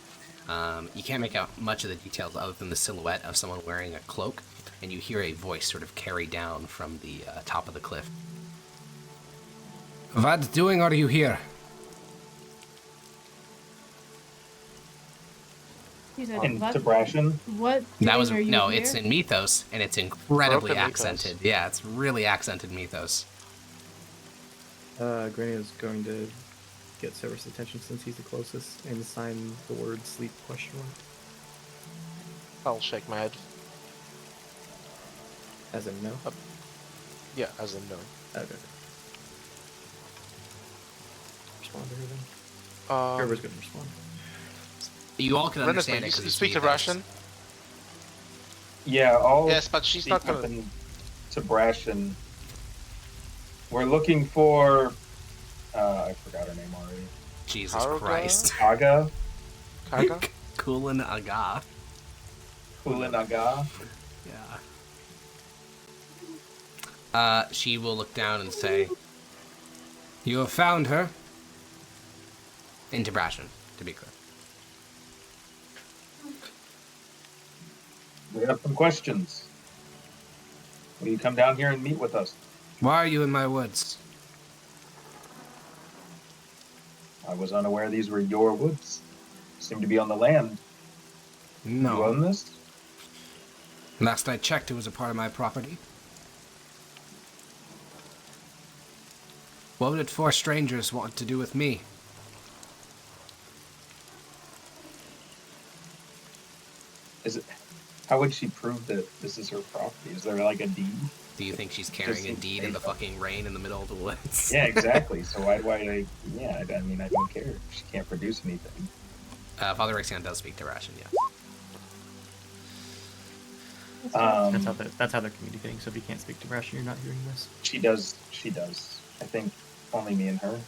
You can't make out much of the details other than the silhouette of someone wearing a cloak, and you hear a voice sort of carry down from the top of the cliff. What doing are you here? In Tabrashan? What? That was are you no, here? it's in Mythos, and it's incredibly Broken accented. Yeah, it's really accented Mythos. Granny is going to get Severus' attention since he's the closest and sign the word sleep ? I'll shake my head. As in no? Yeah, as in no. Okay. Respond to her then. Whoever's going to respond. You all can Renus, understand it you because it's speak to Mythos. Russian? Yeah, all Yes, but she's not speak up gonna. in Tabrashan. We're looking for I forgot her name already. Jesus Haruka? Christ. Aga? Kaga? Kulin Aga. Kulin Aga? Yeah. She will look down and say, "You have found her?" In Tabrashan, to be clear. We have some questions. Will you come down here and meet with us? Why are you in my woods? I was unaware these were your woods. Seem to be on the land. You own No. this? Last I checked, it was a part of my property. What did 4 strangers want to do with me? Is it? How would she prove that this is her property? Is there a deed? Do you think she's carrying a deed in the fucking rain in the middle of the woods? Yeah, exactly. So why do I? Yeah, I mean, I don't care. She can't produce anything. Father Rixion does speak to Ration, yes. That's how they're communicating. So if you can't speak to Ration, you're not hearing this. She does. She does. I think only me and her.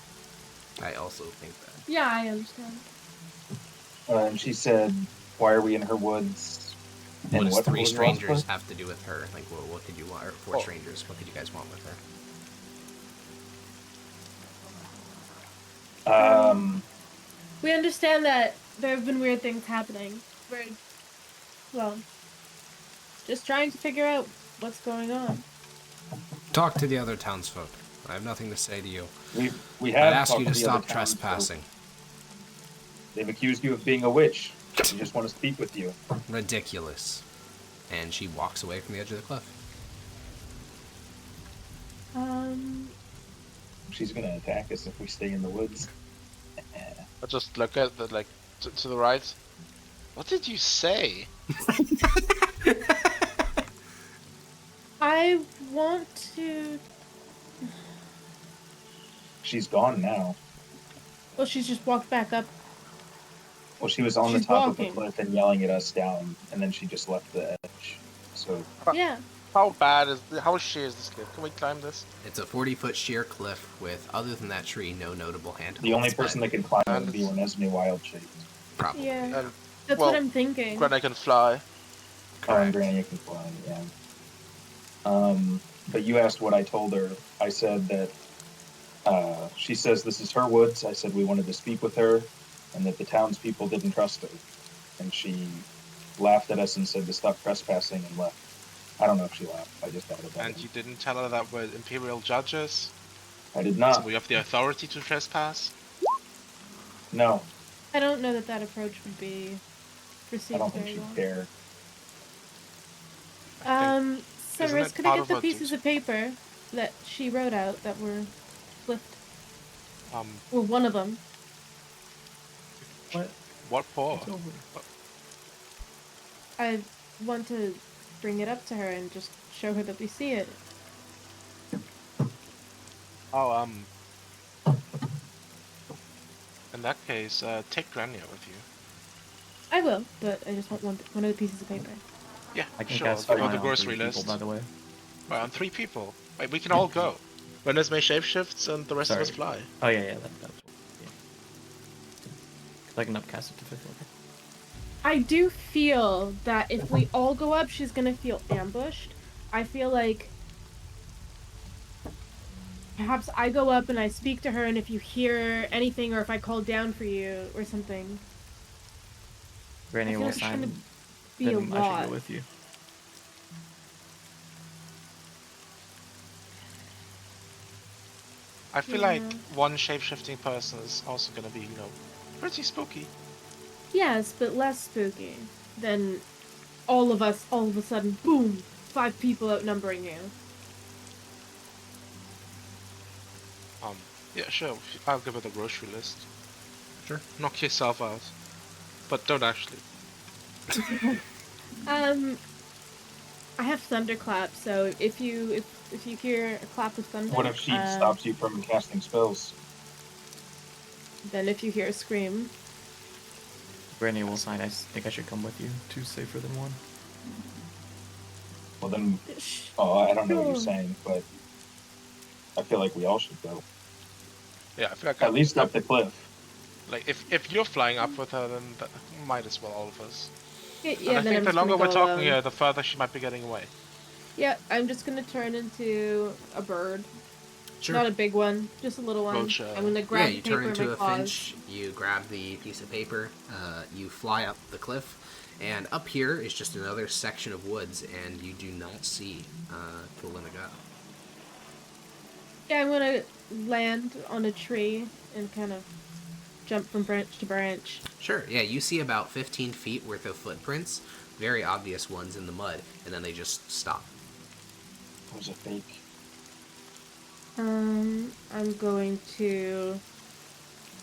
I also think that. Yeah, I understand. And she said, "Why are we in her woods?" What does 3 were you strangers lost have to do with her? What could you want? Or 4 strangers, what could you guys want with her? We understand that there have been weird things happening. We're, just trying to figure out what's going on. Talk to the other townsfolk. I have nothing to say to you. we have. I'd ask you talked to the other stop townsfolk. trespassing. They've accused you of being a witch. We just want to speak with you. Ridiculous. And she walks away from the edge of the cliff. She's gonna attack us if we stay in the woods. I just look at the to the right. What did you say? I want to... She's gone now. Well, she's just walked back up. Well, she was on She's the top walking. of the cliff and yelling at us down, and then she just left the edge. So Yeah. How sheer is this cliff? Can we climb this? It's a 40-foot sheer cliff with, other than that tree, no notable handholds. the only person that can climb And would be Renesmee Wild Shape. Probably. Yeah. And That's well, what I'm thinking. Granny can fly. Oh, and Granny can fly, yeah. but you asked what I told her. I said that she says this is her woods. I said we wanted to speak with her and that the townspeople didn't trust her. And she laughed at us and said to stop trespassing and left. I don't know if she laughed. I just thought about it. And you didn't tell her that we're imperial judges? I did So not. we have the authority to trespass? No, I don't know that that approach would be I received don't think very she'd well. care. Severus, it could I part get of the her pieces duty? of paper that she wrote out that were flipped? Um, Or one of them. what for? It's over. I want to bring it up to her and just show her that we see it. Oh, in that case, take Grania with you. I will, but I just want one of the pieces of paper. Yeah, I can sure. cast Go fly on the on grocery 3 list. people, by the way. Right, on 3 people. Wait, we can all go. Renesmee shapeshifts and the rest of us Sorry. fly. Oh yeah, that's yeah. 'Cause I can upcast it to 50. Okay. I do feel that if we all go up, she's gonna feel ambushed. I feel like perhaps I go up and I speak to her, and if you hear anything, or if I call down for you or something, Granny I feel will like it's gonna sign. be a Then I should lot. go with you. I feel Yeah. like one shapeshifting person is also gonna be, pretty spooky. Yes, but less spooky than all of us all of a sudden, boom, 5 people outnumbering you. Yeah, sure. I'll give her the grocery list. Sure. Knock yourself out. But don't actually. I have thunderclap, so if you hear a clap of thunder, What if she stops you from casting spells? then if you hear a scream, Granny will sign. I think I should come with you. 2's safer than 1. Well then, shh, I don't know what you're Sure. saying, but I feel like we all should go. Yeah, I feel like At least up the cliff. like if you're flying up with her, then might as well all of us. yeah, And I then I'm think the just longer gonna we're go talking alone. here, the further she might be getting away. Yeah, I'm just gonna turn into a bird. Sure. Not a big one, just a little one. Vulture. I'm gonna grab you the paper turn in into my a claws. finch, you grab the piece of paper, you fly up the cliff, and up here is just another section of woods, and you do not see Kulinaga. Yeah, I'm gonna land on a tree and kind of jump from branch to branch. Sure, yeah, you see about 15 feet worth of footprints, very obvious ones in the mud, and then they just stop. It was a fake. I'm going to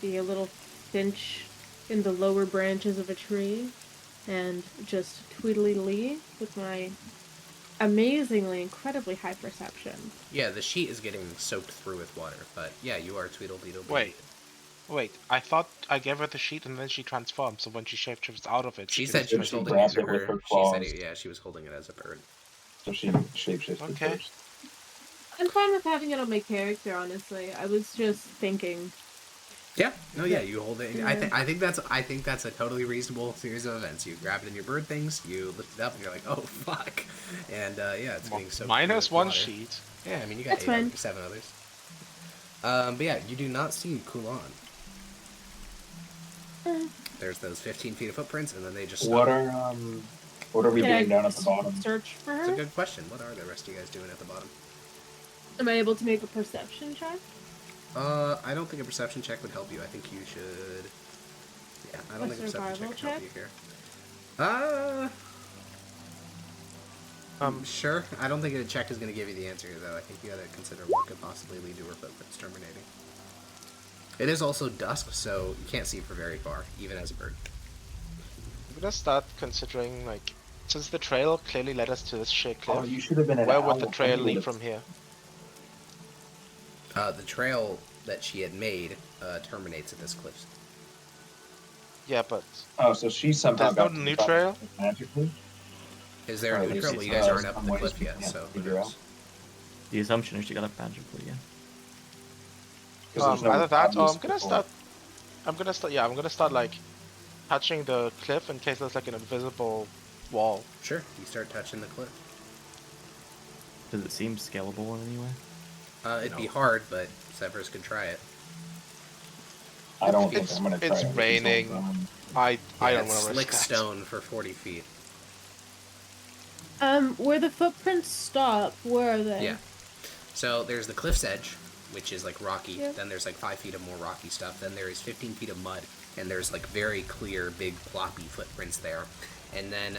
be a little finch in the lower branches of a tree and just tweedly-lee with my amazingly, incredibly high perception. Yeah, the sheet is getting soaked through with water, but yeah, you are Tweedledee. Wait, I thought I gave her the sheet and then she transformed, so when she shapeshifts out of it, She can said she was just holding grabbed it it with her She said, claws. yeah, she was holding it as a bird. So she shapeshifted Okay. first. I'm fine with having it on my character, honestly. I was just thinking. Yeah, no, yeah, you hold it. Yeah. I think that's a totally reasonable series of events. You grab it in your bird things, you lift it up, and you're like, oh fuck, and yeah, it's being soaked. minus through with 1 water. sheet. Yeah, I mean you got That's fine. 7 others. But yeah, you do not see Kulan. There's those 15 feet of footprints, and then they just stop. What are we Can I doing down at the bottom? search for That's a her? good question. What are the rest of you guys doing at the bottom? Am I able to make a perception check? I don't think a perception check would help you. I think you should. Yeah, I don't A think a perception survival check would help check? you here. Sure. I don't think a check is going to give you the answer, though. I think you got to consider what could possibly lead to her footprints terminating. It is also dusk, so you can't see for very far, even as a bird. I'm gonna start considering, since the trail clearly led us to this shit cliff, Oh, you should have been an where owl. would the trail lead Anyways. from here? The trail that she had made terminates at this cliff. Yeah, but Oh, so she somehow There's no got to the new top trail? magically. Is there Or a at new least trail? Well, it's you guys aren't up some the ways cliff we yet, can't so who figure knows? out. The assumption is she got up magically, yeah. 'Cause there's no either that or obvious I'm gonna support. start touching the cliff in case there's an invisible wall. Sure, you start touching the cliff. Does it seem scalable in any way? It'd be hard, but Severus could try it. I don't think It's- I'm gonna try it's it. raining. I Yeah, don't it's want to slick risk that. stone for 40 feet. Where the footprints stop, where are they? Yeah. So there's the cliff's edge, which is like rocky. Yep. Then there's like 5 feet of more rocky stuff. Then there is 15 feet of mud, and there's like very clear, big, ploppy footprints there. And then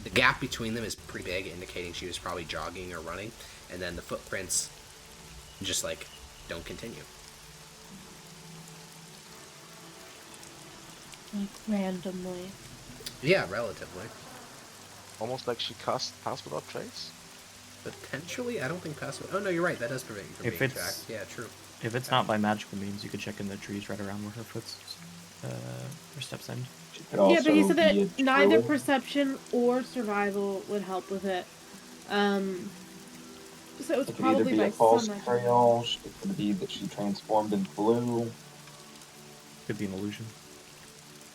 the gap between them is pretty big, indicating she was probably jogging or running. And then the footprints just like don't continue. Like randomly. Yeah, relatively. Almost like she cast Pass Without Trace. Potentially, I don't think pass. Oh no, you're right. That does prevent you from If being it's- tracked. Yeah, true. If it's not by magical means, you could check in the trees right around where her steps end. She could Yeah, but he also said be that a neither druid. perception or survival would help with it. So it's It could either probably be by a false sunlight. trail. It could be that she transformed into blue. Could be an illusion.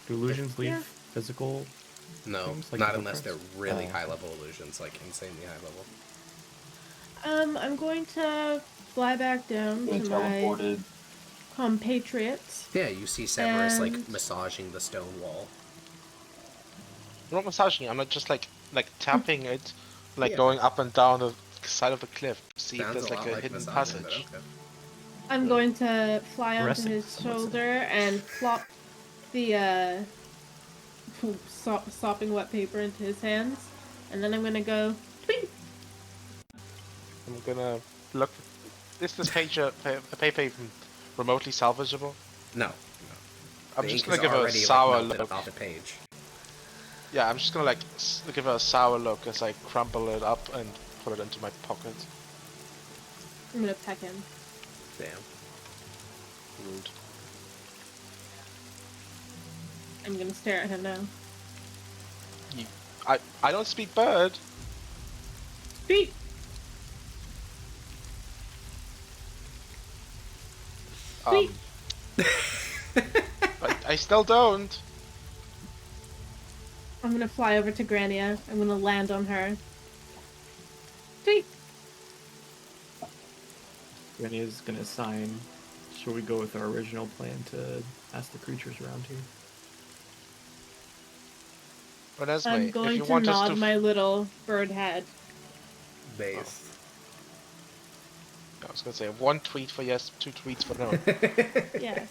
Do illusions leave Yeah. physical? No, Things like not the unless they're footprints? really Oh. high level illusions, like insanely high level. I'm going to fly back down They to my teleported. compatriots. Yeah, you see Severus like And- massaging the stone wall. I'm not massaging it, I'm not just like tapping it, like Yeah. going up and down the side of the cliff. See if Sounds there's a like lot a like hidden massaging, but passage. okay. I'm going to fly onto Caressing, his some would say. shoulder and flop the sopping wet paper into his hands, and then I'm gonna go tweet. I'm gonna look. Is this page a paper even remotely salvageable? No, I'm the just ink gonna is give her a already, sour melted look. off the page. Yeah, I'm just gonna like give her a sour look as I crumple it up and put it into my pocket. I'm gonna peck him. Damn. Rude. I'm gonna stare at him now. I don't speak bird. Tweet. Um, I still don't. I'm gonna fly over to Grania. I'm gonna land on her. Tweet. Rennie is gonna assign. Should we go with our original plan to ask the creatures around here? Renesmee, I'm if going you to want us nod to my little bird head. Base. I was gonna say 1 tweet for yes, 2 tweets for no. Yes.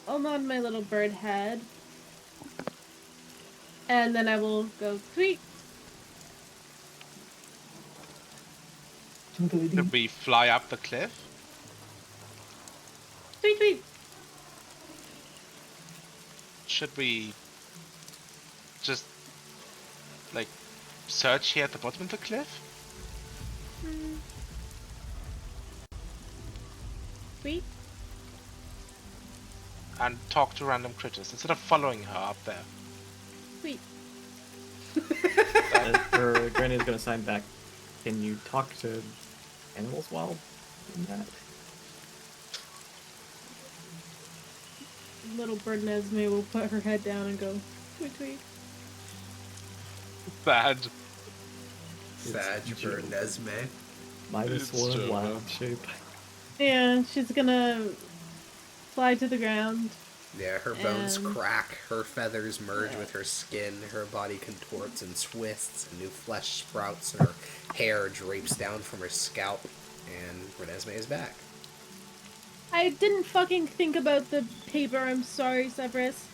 I'll nod my little bird head. And then I will go tweet. Should we fly up the cliff? Tweet, tweet. Should we just like search here at the bottom of the cliff? Tweet. And talk to random critters instead of following her up there. Tweet. Granny is gonna sign back. Can you talk to animals while doing that? Little bird Nesme will put her head down and go tweet, tweet. Bad. Sag for Nesme. Minus It's one true, wild man. shape. Yeah, she's gonna fly to the ground. Yeah, her bones And- crack, her feathers merge with her skin, her body contorts and twists, and new flesh sprouts, and her hair drapes down from her scalp, and Renesmee is back. I didn't fucking think about the paper, I'm sorry, Severus.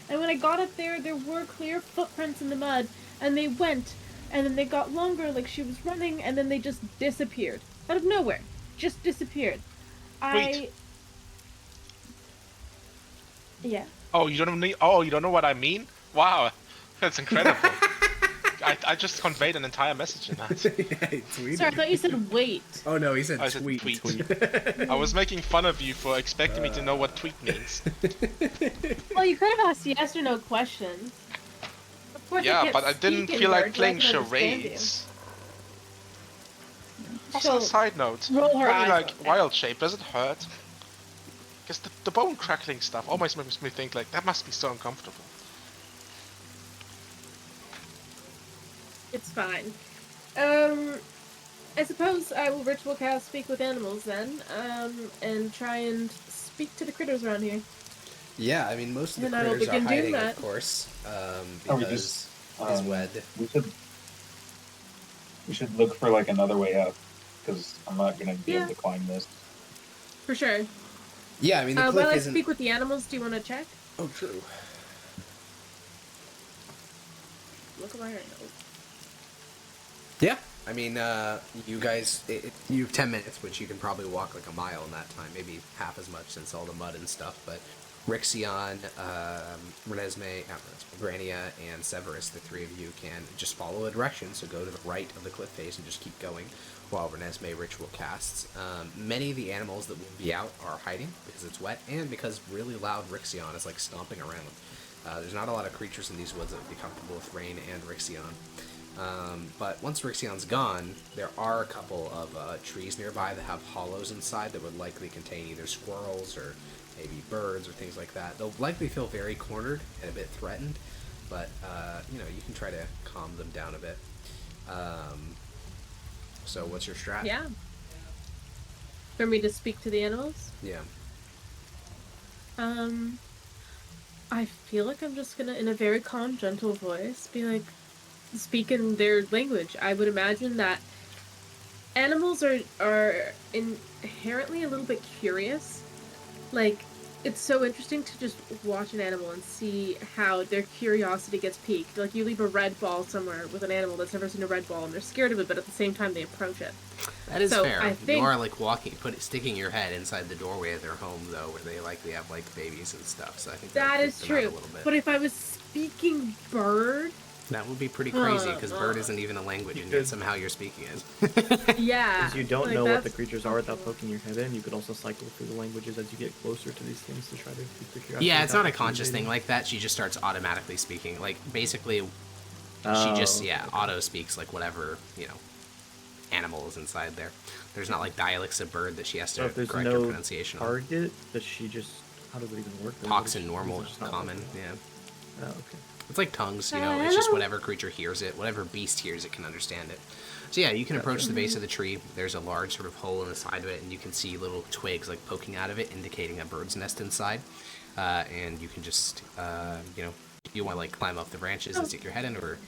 And when I got up there were clear footprints in the mud, and they went, and then they got longer like she was running, and then they just disappeared. Out of nowhere. Just disappeared. Wait. Yeah. Oh, you don't need. Oh, you don't know what I mean? Wow, that's incredible. I just conveyed an entire message in that. Yeah, he tweeted. Sorry, I thought you said wait. Oh no, he said I said tweet. tweet. I was making fun of you for expecting me to know what tweet means. Well, you could have asked yes or no questions. Of course Yeah, can't but I didn't speak in feel like words, playing I can understand you. charades. Also, She'll a side note, roll her really eyes like at that. wild shape, does it hurt? Because the bone crackling stuff almost makes me think like that must be so uncomfortable. It's fine. I suppose I will ritual cast Speak with Animals then, and try and speak to the critters around here. Yeah, I mean, most of the And I will critters are begin doing hiding, that. of course, Or we because just, his wed. we should look for like another way up, because I'm not gonna be Yeah. able to climb this. For sure. Yeah, I mean, the cliff While I isn't... speak with the animals, do you want to check? Oh, true. Look at my animals. Yeah, I mean, you guys, you have 10 minutes, which you can probably walk like a mile in that time, maybe half as much since all the mud and stuff, but Rixion, Renesmee, Grania, and Severus, the three of you can just follow the direction, so go to the right of the cliff face and just keep going while Renesmee ritual casts. Many of the animals that will be out are hiding because it's wet and because really loud Rixion is like stomping around. There's not a lot of creatures in these woods that would be comfortable with rain and Rixion. But once Rixion's gone, there are a couple of trees nearby that have hollows inside that would likely contain either squirrels or maybe birds or things like that. They'll likely feel very cornered and a bit threatened, but you know, you can try to calm them down a bit. So what's your strat? Yeah. For me to speak to the animals? Yeah. I feel like I'm just gonna, in a very calm, gentle voice, be like, speak in their language. I would imagine that animals are inherently a little bit curious. Like, it's so interesting to just watch an animal and see how their curiosity gets piqued. Like, you leave a red ball somewhere with an animal that's never seen a red ball, and they're scared of it, but at the same time they approach it. That is So, fair. I think- You are like sticking your head inside the doorway of their home, though, where they likely have like babies and stuff. So I think That would is freak them out true. a little bit. But if I was speaking bird, That would be pretty crazy because bird isn't even a language, and yet Because- somehow you're speaking it. yeah. Because you don't like, know what the that's- creatures are without poking your head in. You could also cycle through the languages as you get closer to these things to try to keep the curiosity. Yeah, it's not a without conscious intimidating. thing like that. She just starts automatically speaking. Like basically, she Oh, just okay. auto speaks like whatever animal is inside there. There's not like dialects of bird that she has So to if there's correct her no pronunciation on. target, does she just? How does it even work? Talks Does in it- normal, does it just not common. work? Yeah, Oh, okay. it's like tongues. It's just whatever creature hears it, whatever beast hears it can understand it. So yeah, you can approach the base of the tree. There's a large sort of hole in the side of it, and you can see little twigs like poking out of it, indicating a bird's nest inside. And you can just, do you want to like climb up the branches and stick your head in, or?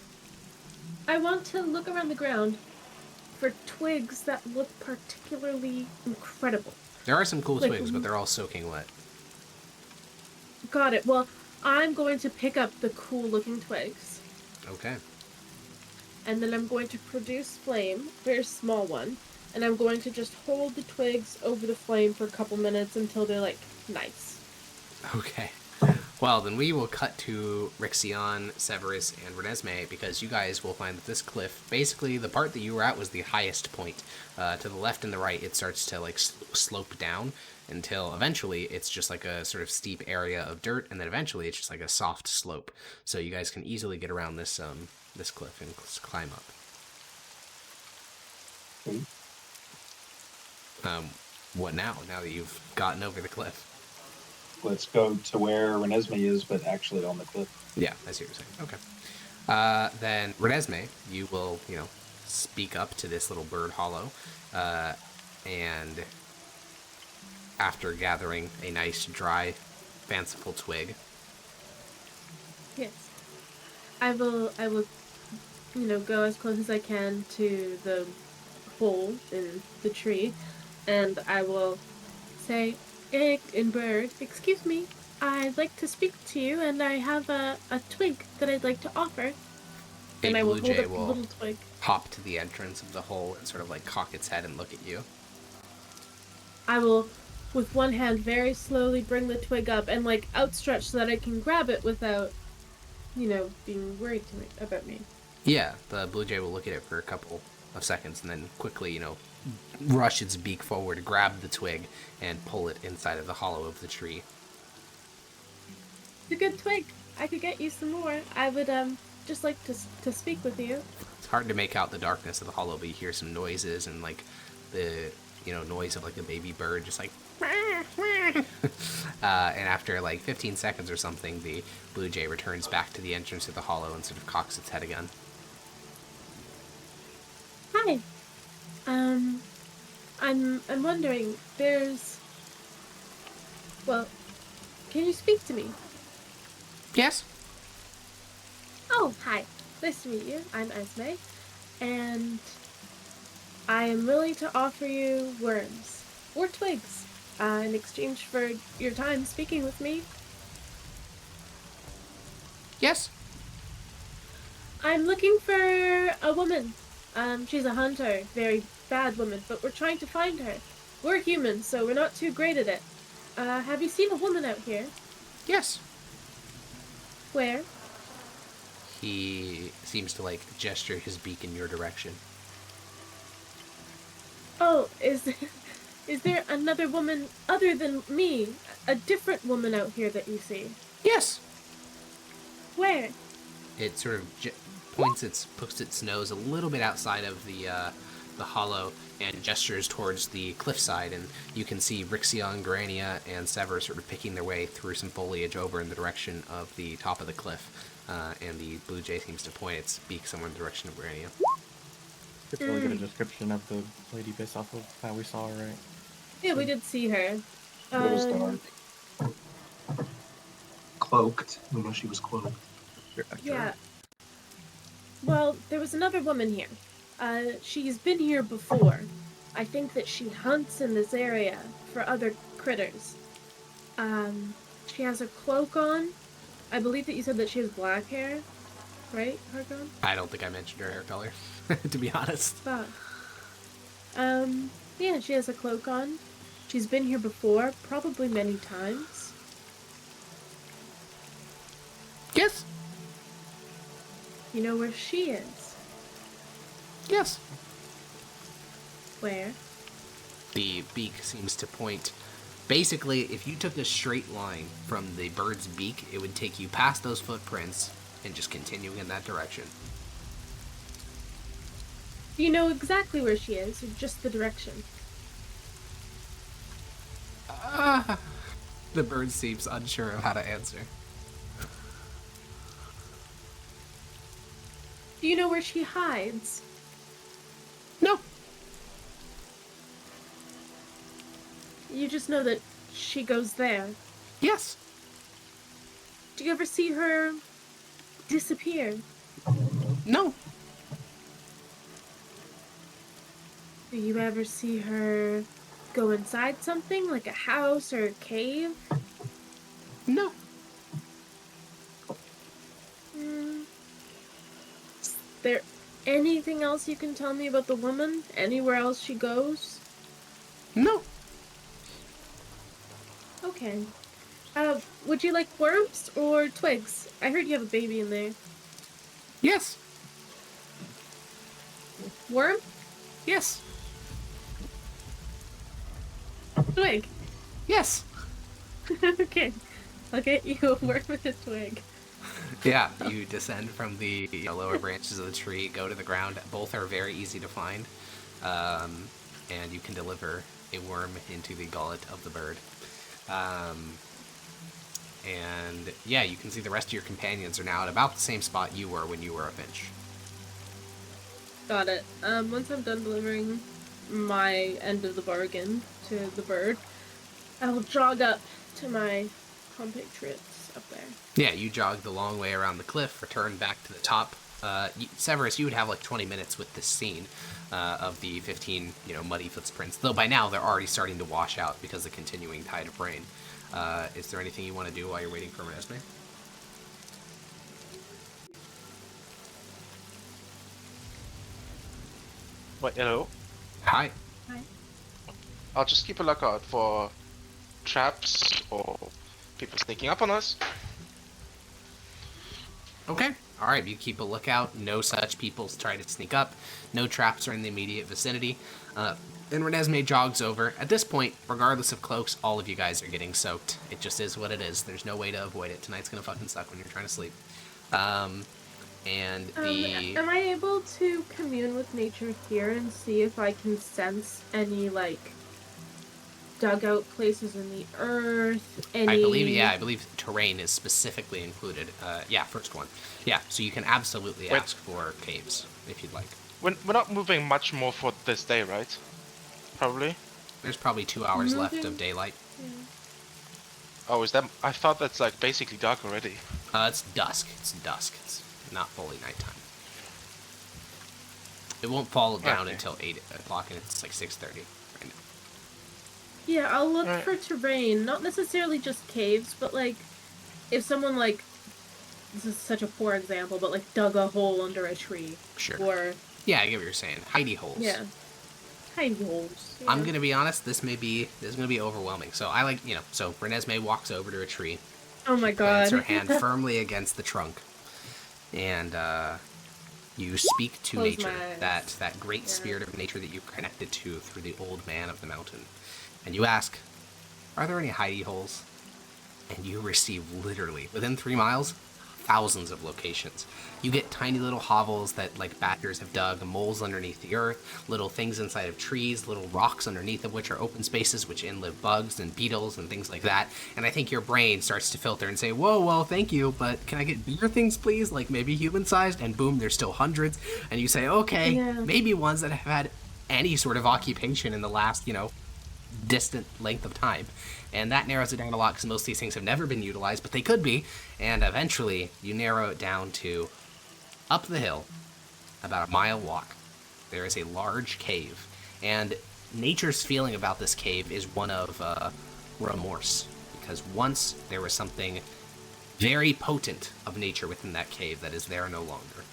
I want to look around the ground for twigs that look particularly incredible. There are some cool Like- twigs, but they're all soaking wet. Got it. Well, I'm going to pick up the cool looking twigs, Okay. and then I'm going to produce flame, very small one, and I'm going to just hold the twigs over the flame for a couple minutes until they're like nice. Okay. Well, then we will cut to Rixion, Severus, and Renesmee, because you guys will find that this cliff, basically the part that you were at was the highest point. To the left and the right, it starts to like slope down until eventually it's just like a sort of steep area of dirt, and then eventually it's just like a soft slope. So you guys can easily get around this this cliff and climb up. What now? Now that you've gotten over the cliff? Let's go to where Renesmee is, but actually on the cliff. Yeah, I see what you're saying. Okay. Then Renesmee, you will, speak up to this little bird hollow, and after gathering a nice, dry, fanciful twig. Yes. I will, go as close as I can to the hole in the tree, and I will say, in bird, excuse me, I'd like to speak to you, and I have a twig that I'd like to offer. And I will blue hold jay up the will little twig. hop to the entrance of the hole and sort of like cock its head and look at you. I will, with one hand, very slowly bring the twig up and outstretch so that I can grab it without, being worried about me. Yeah, the blue jay will look at it for a couple of seconds and then quickly, rush its beak forward, grab the twig, and pull it inside of the hollow of the tree. It's a good twig. I could get you some more. I would just like to speak with you. It's hard to make out the darkness of the hollow, but you hear some noises and the noise of a baby bird just and after 15 seconds or something, the blue jay returns back to the entrance of the hollow and sort of cocks its head again. Hi. I'm wondering, well, can you speak to me? Yes? Oh, hi. Nice to meet you. I'm Esme, and I am willing to offer you worms or twigs in exchange for your time speaking with me. Yes? I'm looking for a woman. She's a hunter, very bad woman, but we're trying to find her. We're humans, so we're not too great at it. Have you seen a woman out here? Yes. Where? He seems to, like, gesture his beak in your direction. Oh, is there another woman other than me? A different woman out here that you see? Yes! Where? It sort of pokes its nose a little bit outside of the hollow and gestures towards the cliffside, and you can see Rixion, Grania, and Sever sort of picking their way through some foliage over in the direction of the top of the cliff. And the blue jay seems to point its beak somewhere in the direction of Grania. Could really get a description of the lady based off of how we saw her, right? Yeah, we did see her. It was dark. Cloaked. We know she was cloaked. Yeah. Well, there was another woman here. She's been here before. I think that she hunts in this area for other critters. She has a cloak on. I believe that you said that she has black hair, right, Hargon? I don't think I mentioned her hair color, to be honest. Oh. Yeah, she has a cloak on. She's been here before, probably many times. Yes. You know where she is? Yes. Where? The beak seems to point. Basically, if you took a straight line from the bird's beak, it would take you past those footprints and just continue in that direction. Do you know exactly where she is, or just the direction? The bird seems unsure of how to answer. Do you know where she hides? No. You just know that she goes there. Yes. Do you ever see her disappear? No. Do you ever see her go inside something, like a house or a cave? No. Is there anything else you can tell me about the woman? Anywhere else she goes? No. Okay. Would you like worms or twigs? I heard you have a baby in there. Yes. Worm? Yes. Twig. Yes. Okay. I'll get you a worm and a twig. Yeah, you descend from the lower branches of the tree, go to the ground. Both are very easy to find, and you can deliver a worm into the gullet of the bird. And yeah, you can see the rest of your companions are now at about the same spot you were when you were a finch. Got it. Once I'm done delivering my end of the bargain to the bird, I will jog up to my compatriots up there. Yeah, you jog the long way around the cliff, return back to the top. Severus, you would have like 20 minutes with this scene of the 15, muddy footprints. Though by now they're already starting to wash out because of the continuing tide of rain. Is there anything you want to do while you're waiting for Renesmee? Wait, hello? Hi. Hi. I'll just keep a lookout for traps or people sneaking up on us. Okay. All right, you keep a lookout. No such people try to sneak up. No traps are in the immediate vicinity. Then Renesmee jogs over. At this point, regardless of cloaks, all of you guys are getting soaked. It just is what it is. There's no way to avoid it. Tonight's gonna fucking suck when you're trying to sleep. Am I able to commune with nature here and see if I can sense any, dugout places in the earth? I believe terrain is specifically included. First one. Yeah, so you can absolutely ask for caves, if you'd like. We're not moving much more for this day, right? Probably. There's probably 2 hours left Moving- of daylight. Yeah. Oh, is that? I thought that's like basically dark already. It's dusk. It's dusk. It's not fully nighttime. It won't fall down Okay. until 8 o'clock, and it's like 6:30 right now. Yeah, I'll look Alright. for terrain, not necessarily just caves, but like if someone like this is such a poor example, but like dug a hole under a tree Sure. or Yeah, I get what you're saying. Hidey holes. yeah, hidey holes. I'm yeah. gonna be honest. This is gonna be overwhelming. So I like So Renesmee walks over to a tree, Oh my plants god. her hand firmly against the trunk, and you speak to Close nature, my eyes. that great Yeah. spirit of nature that you connected to through the old man of the mountain, and you ask, "Are there any hidey holes?" And you receive literally within 3 miles, thousands of locations. You get tiny little hovels that like badgers have dug, moles underneath the earth, little things inside of trees, little rocks underneath of which are open spaces which in live bugs and beetles and things like that. And I think your brain starts to filter and say, whoa, thank you, but can I get bigger things, please? Like maybe human-sized? And boom, there's still hundreds. And you say, okay, Yeah. maybe ones that have had any sort of occupation in the last, distant length of time. And that narrows it down a lot because most of these things have never been utilized, but they could be. And eventually, you narrow it down to up the hill, about a mile walk. There is a large cave. And nature's feeling about this cave is one of remorse. Because once there was something very potent of nature within that cave that is there no longer.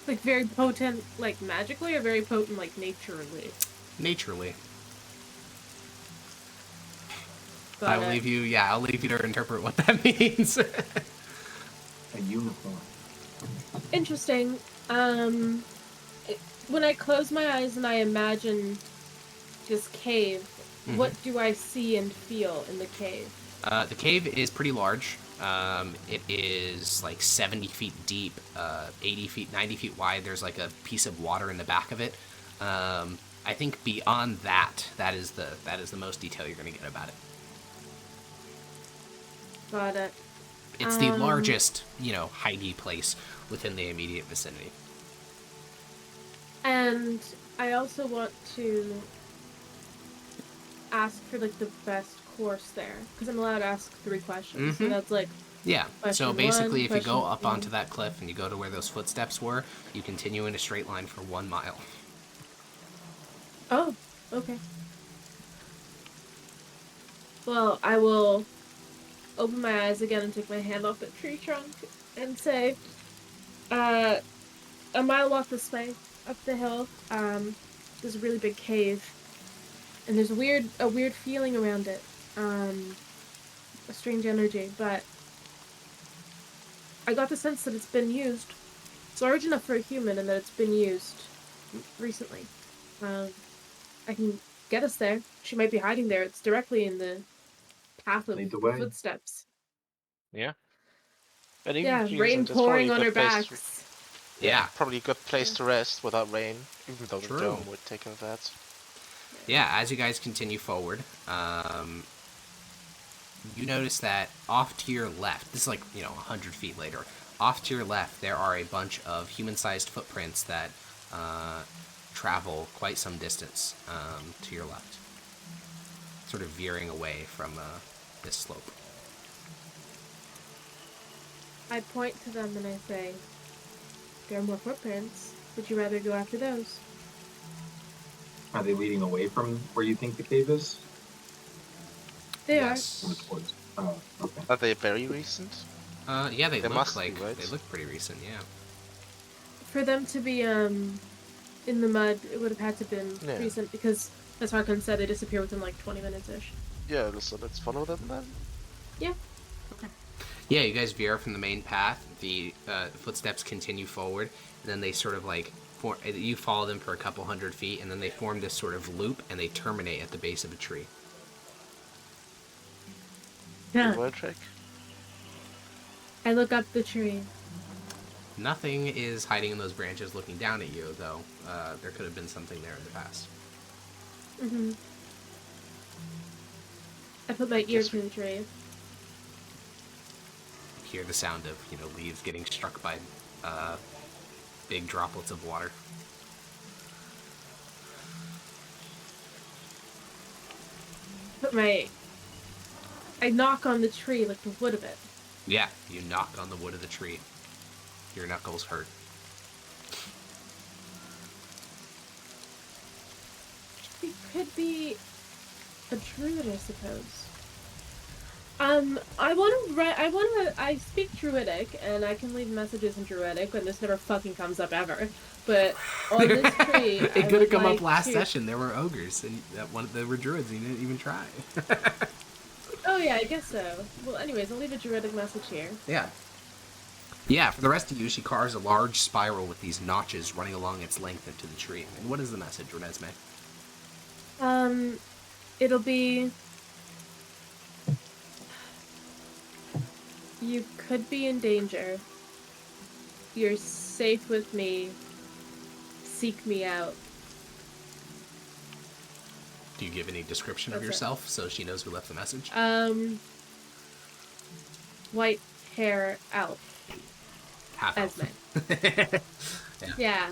Like very potent like magically or very potent like naturally. Naturally. Got I'll it. leave you to interpret what that means. A unicorn. Interesting. When I close my eyes and I imagine this cave, what do I see and feel in the cave? The cave is pretty large. It is like 70 feet deep, 80 feet, 90 feet wide. There's like a piece of water in the back of it. I think beyond that is the most detail you're going to get about it. Got it. It's the largest, hidey place within the immediate vicinity. And I also want to ask for like the best course there because I'm allowed to ask 3 questions. So that's like Yeah, so Question basically one, if you go question up two. onto that cliff and you go to where those footsteps were, you continue in a straight line for 1 mile. oh, okay. Well, I will open my eyes again and take my hand off the tree trunk and say, a mile walk this way, up the hill, there's a really big cave, and there's a weird feeling around it, a strange energy, but I got the sense that it's been used. It's large enough for a human and that it's been used recently. I can get us there. She might be hiding there. It's directly in the path of Lead the way. footsteps. Yeah. And even Yeah, if she rain isn't, it's probably pouring a on good our place backs. Yeah. Probably a good place to rest without rain, even though True. the dome would take care of that. Yeah, as you guys continue forward, you notice that off to your left, this is like, 100 feet later, off to your left, there are a bunch of human-sized footprints that travel quite some distance to your left, sort of veering away from this slope. I point to them and I say, there are more footprints. Would you rather go after those? Are they leading away from where you think the cave is? They Yes. Or towards? Oh, okay. Are they very recent? Yeah, they look must like be, right? they look pretty recent. Yeah. are. For them to be in the mud, it would have had to been Yeah. recent because, as Harkon said, they disappear within like 20 minutes-ish. Yeah, so let's follow them then. Yeah. Yeah, you guys veer from the main path. The footsteps continue forward, and then they sort of like you follow them for a couple hundred feet, and then they form this sort of loop, and they terminate at the base of a tree. Yeah. Good word trick. I look up the tree. Nothing is hiding in those branches looking down at you, though. There could have been something there in the past. Mm-hmm. I put my ear Guess to the tree. You hear the sound of, leaves getting struck by big droplets of water. I knock on the tree, like the wood of it. Yeah, you knock on the wood of the tree. Your knuckles hurt. It could be a druid, I suppose. I speak Druidic, and I can leave messages in Druidic, and this never fucking comes up ever. But on this tree, it could have come up last session. There were ogres, and there were druids, and you didn't even try. Oh yeah, I guess so. Well, anyways, I'll leave a Druidic message here. Yeah. Yeah, for the rest of you, she carves a large spiral with these notches running along its length into the tree. And what is the message, Renesmee? It'll be... You could be in danger. You're safe with me. Seek me out. Do you give any description of yourself so she knows who left the message? White hair elf. Half elf. Esme. Yeah.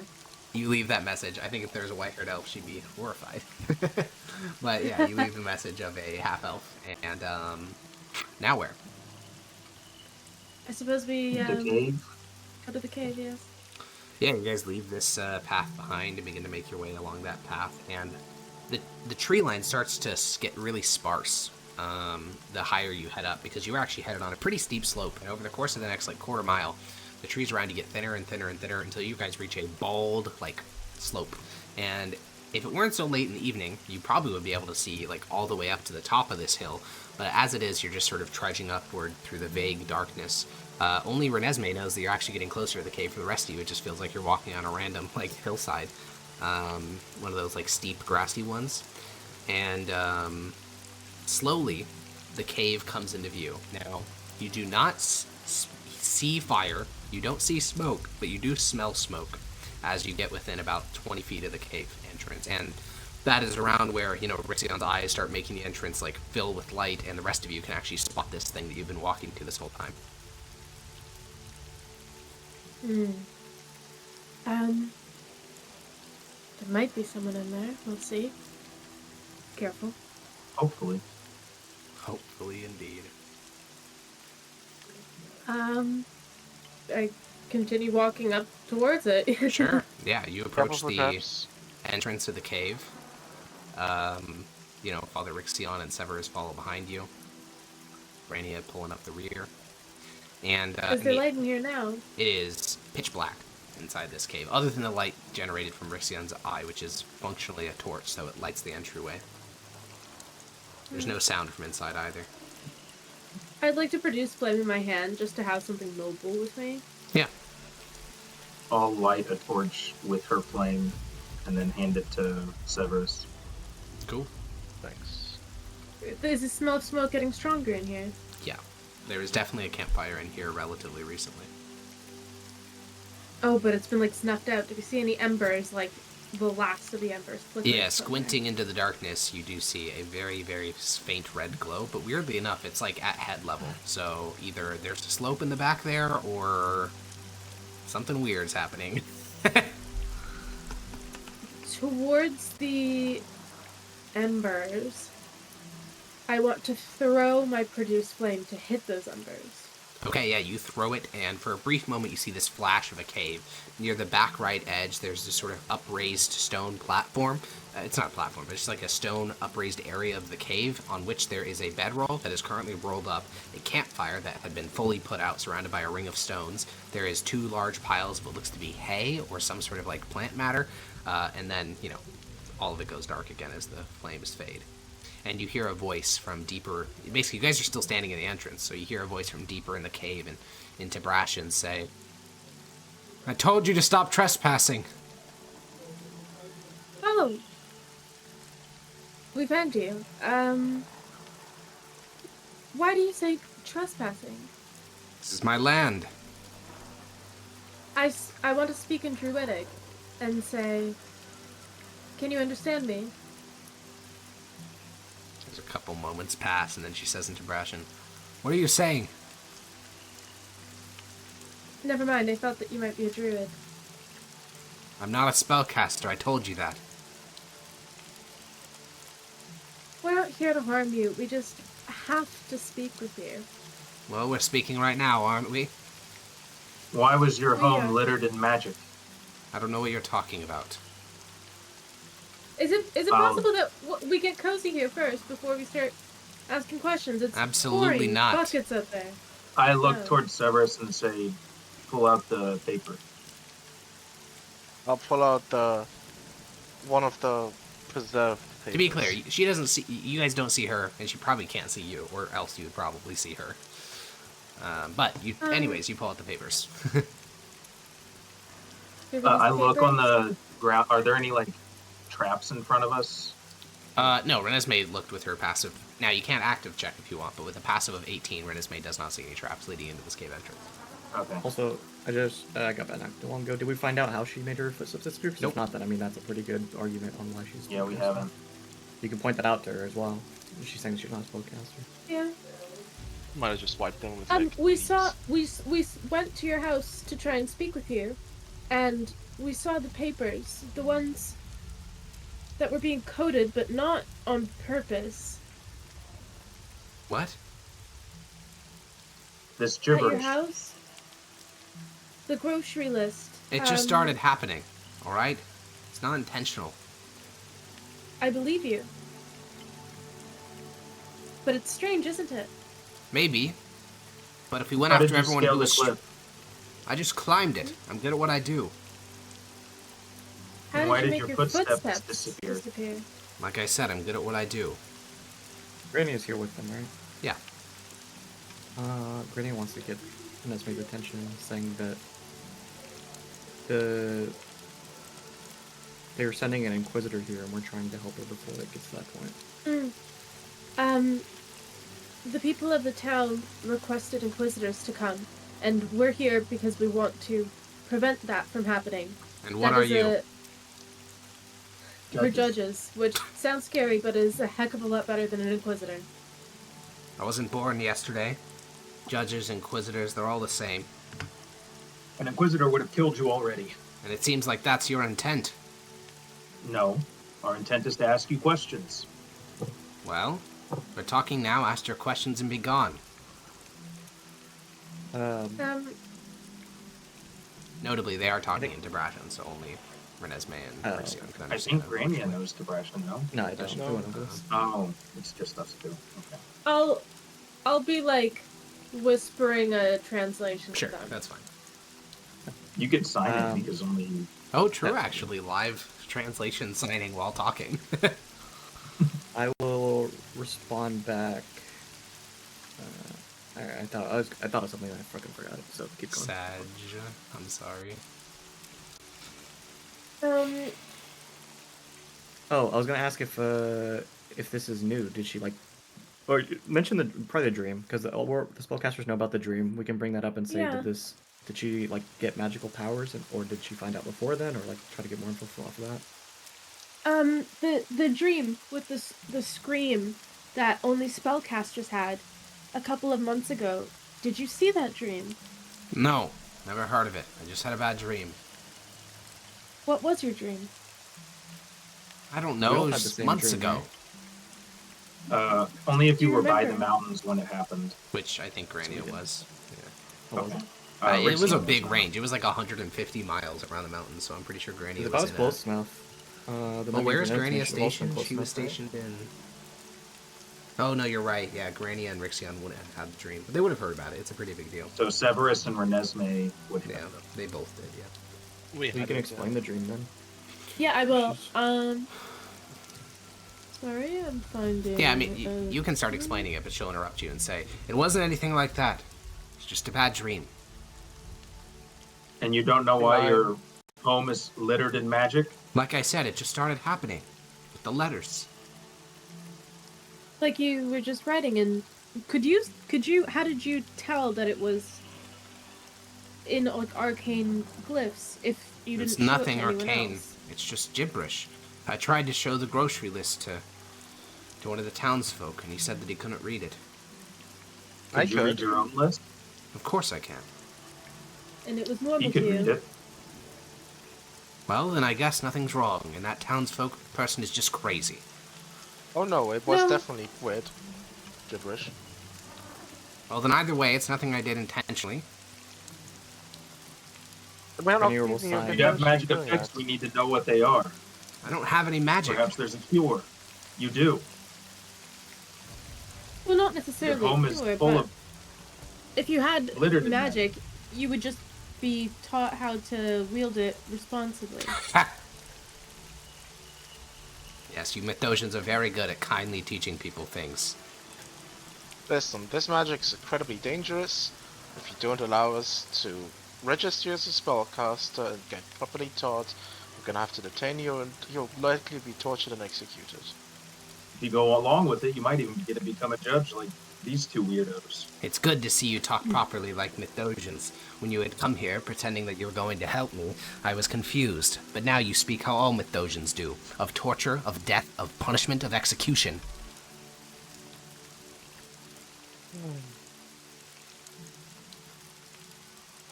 You leave that message. I think if there's a white-haired elf, she'd be horrified. But yeah, you leave the message of a half elf. And now where? I suppose we The cave? go to the cave, yes. Yeah, you guys leave this path behind and begin to make your way along that path. And the tree line starts to get really sparse the higher you head up, because you were actually headed on a pretty steep slope. And over the course of the next quarter mile, the trees around you get thinner and thinner and thinner until you guys reach a bald slope. And if it weren't so late in the evening, you probably would be able to see all the way up to the top of this hill. But as it is, you're just sort of trudging upward through the vague darkness. Only Renesmee knows that you're actually getting closer to the cave. For the rest of you, it just feels like you're walking on a random hillside, one of those steep grassy ones. And slowly, the cave comes into view. Now, you do not see fire, you don't see smoke, but you do smell smoke as you get within about 20 feet of the cave entrance. And that is around where, Rixion's eyes start making the entrance fill with light, and the rest of you can actually spot this thing that you've been walking to this whole time. There might be someone in there. We'll see. Careful. Hopefully. Hopefully, indeed. I continue walking up towards it. Sure. Yeah, you approach the Traps. entrance of the cave. Father Rixion and Severus follow behind you. Rania pulling up the rear. And is there light in here now? It is pitch black inside this cave, other than the light generated from Rixion's eye, which is functionally a torch, so it lights the entryway. There's no sound from inside either. I'd like to produce flame in my hand just to have something mobile with me. Yeah. I'll light a torch with her flame and then hand it to Severus. Cool. Thanks. Is the smell of smoke getting stronger in here? Yeah. There is definitely a campfire in here relatively recently. Oh, but it's been snuffed out. Do we see any embers, the last of the embers? Yeah, squinting into the darkness, you do see a very, very faint red glow, but weirdly enough, it's at head level. So either there's a slope in the back there, or something weird's happening. Towards the embers, I want to throw my produce flame to hit those embers. Okay, yeah, you throw it, and for a brief moment you see this flash of a cave. Near the back right edge, there's this sort of upraised stone platform. It's not a platform, but it's a stone upraised area of the cave on which there is a bedroll that is currently rolled up, a campfire that had been fully put out, surrounded by a ring of stones. There is 2 large piles of what looks to be hay or some sort of plant matter, and then, all of it goes dark again as the flames fade. And you hear a voice from deeper... Basically, you guys are still standing in the entrance, so you hear a voice from deeper in the cave and into Brashen say, "I told you to stop trespassing." Oh. We found you. Why do you say trespassing? This is my land. I want to speak in Druidic and say, can you understand me? There's a couple moments pass, and then she says into Brashen, "What are you saying?" Never mind, I thought that you might be a druid. I'm not a spellcaster, I told you that. We're not here to harm you. We just have to speak with you. Well, we're speaking right now, aren't we? Why was your home Yeah. littered in magic? I don't know what you're talking about. Is it possible that we get cozy here first before we start asking questions? It's Absolutely boring. not. Buckets up there. I look No. towards Severus and say, pull out the paper. I'll pull out one of the preserved papers. To be clear, she doesn't see. You guys don't see her, and she probably can't see you, or else you would probably see her. But anyways, you pull out the papers. I look on the ground. Are there any, like, traps in front of us? No, Renesmee looked with her passive. Now, you can't active check if you want, but with a passive of 18, Renesmee does not see any traps leading into this cave entrance. Okay. Also, I just got back not too long ago. Did we find out how she made her footsteps disappear? 'Cause Nope. If not, then I mean that's a pretty good argument on why she's. Yeah, we haven't. You can point that out to her as well. She's saying she's not a spellcaster. Yeah. Might have just wiped them with We saw we went to your house to try and speak with you, and we saw the papers, the ones that were being coded, but not on purpose. What? This At your gibberish. house, the grocery list. It just started happening, alright? It's not intentional. I believe you. But it's strange, isn't it? Maybe. But if we went How after did you everyone scale who the was... cliff? I just climbed it. I'm good at what I do. How Why did you did make your your footsteps disappear? Like I said, I'm good at what I do. Granny is here with them, right? Yeah. Granny wants to get Nesme's attention, saying that they're sending an Inquisitor here, and we're trying to help her before it gets to that point. The people of the town requested Inquisitors to come, and we're here because we want to prevent that from happening. And what are you? We're judges, which sounds scary, but is a heck of a lot better than an Inquisitor. I wasn't born yesterday. Judges, inquisitors, they're all the same. An Inquisitor would have killed you already. And it seems like that's your intent. No. Our intent is to ask you questions. Well, we're talking now. Ask your questions and be gone. Notably, they are talking in Tibratian, so only Renesmee and Rixion can I understand think that. Grania knows Tibratian, no? No, I don't. No. Oh, it's just us two. Okay. I'll be like whispering a translation Sure, to them. that's fine. You can sign it because only... Oh, true, actually. Live translation signing while talking. I will respond back. I thought of something and I fucking forgot it. So keep going. Sag. I'm sorry. Oh, I was gonna ask if this is new. Did she like, or mention probably the dream, because the spellcasters know about the dream. We can bring that up and say, Yeah. did she like get magical powers, or did she find out before then, or like try to get more info off of that? The dream with the scream that only spellcasters had a couple of months ago. Did you see that dream? No, never heard of it. I just had a bad dream. What was your dream? I don't We know. all It had the was same months dream, ago. right? Only if Do you you were by the remember? mountains when it happened. Which I think Grania was. What was Okay. it? It was a Rixion big not. range. It was like 150 miles around the mountains, so I'm pretty sure Grania If was I was in close enough. Well, where's Grania stationed? Close She was enough, right? stationed in... Oh, no, you're right. Yeah, Grania and Rixion wouldn't have had the dream. But they would have heard about it. It's a pretty big deal. So Severus and Renesmee would have. Yeah, they both did, yeah. We You had can it, explain the dream then. Yeah, I will. Sorry, I'm finding. Yeah, I mean, you can start explaining it, but she'll interrupt you and say, it wasn't anything like that. It's just a bad dream. And you don't know why Right. your home is littered in magic? Like I said, it just started happening. With the letters. Like you were just writing, and could you? How did you tell that it was in like arcane glyphs if you didn't? It's show it to nothing anyone arcane. else? It's just gibberish. I tried to show the grocery list to one of the townsfolk, and he said that he couldn't read it. Could you read your own list? Of course I can. and it was normal He to could read you. it. Well, then I guess nothing's wrong, and that townsfolk person is just crazy. Oh no, it was No. definitely weird. Gibberish. Well, then either way, it's nothing I did intentionally. We're not Granny will accusing you of sign. If you have intentionally magic doing effects, that. we need to know what they are. I don't have any magic. Perhaps there's a cure. You do. Well, not Your necessarily home is pure, full but of if you had glittered in magic, you would just be taught how to wield it responsibly. Yes, you Mythosians are very good at kindly teaching people things. Listen, this magic is incredibly dangerous. If you don't allow us to register as a spellcaster and get properly taught, we're gonna have to detain you and you'll likely be tortured and executed. If you go along with it, you might even get to become a judge like these two weirdos. It's good to see you talk properly like Mythosians. When you had come here pretending that you were going to help me, I was confused. But now you speak how all Mythosians do. Of torture, of death, of punishment, of execution.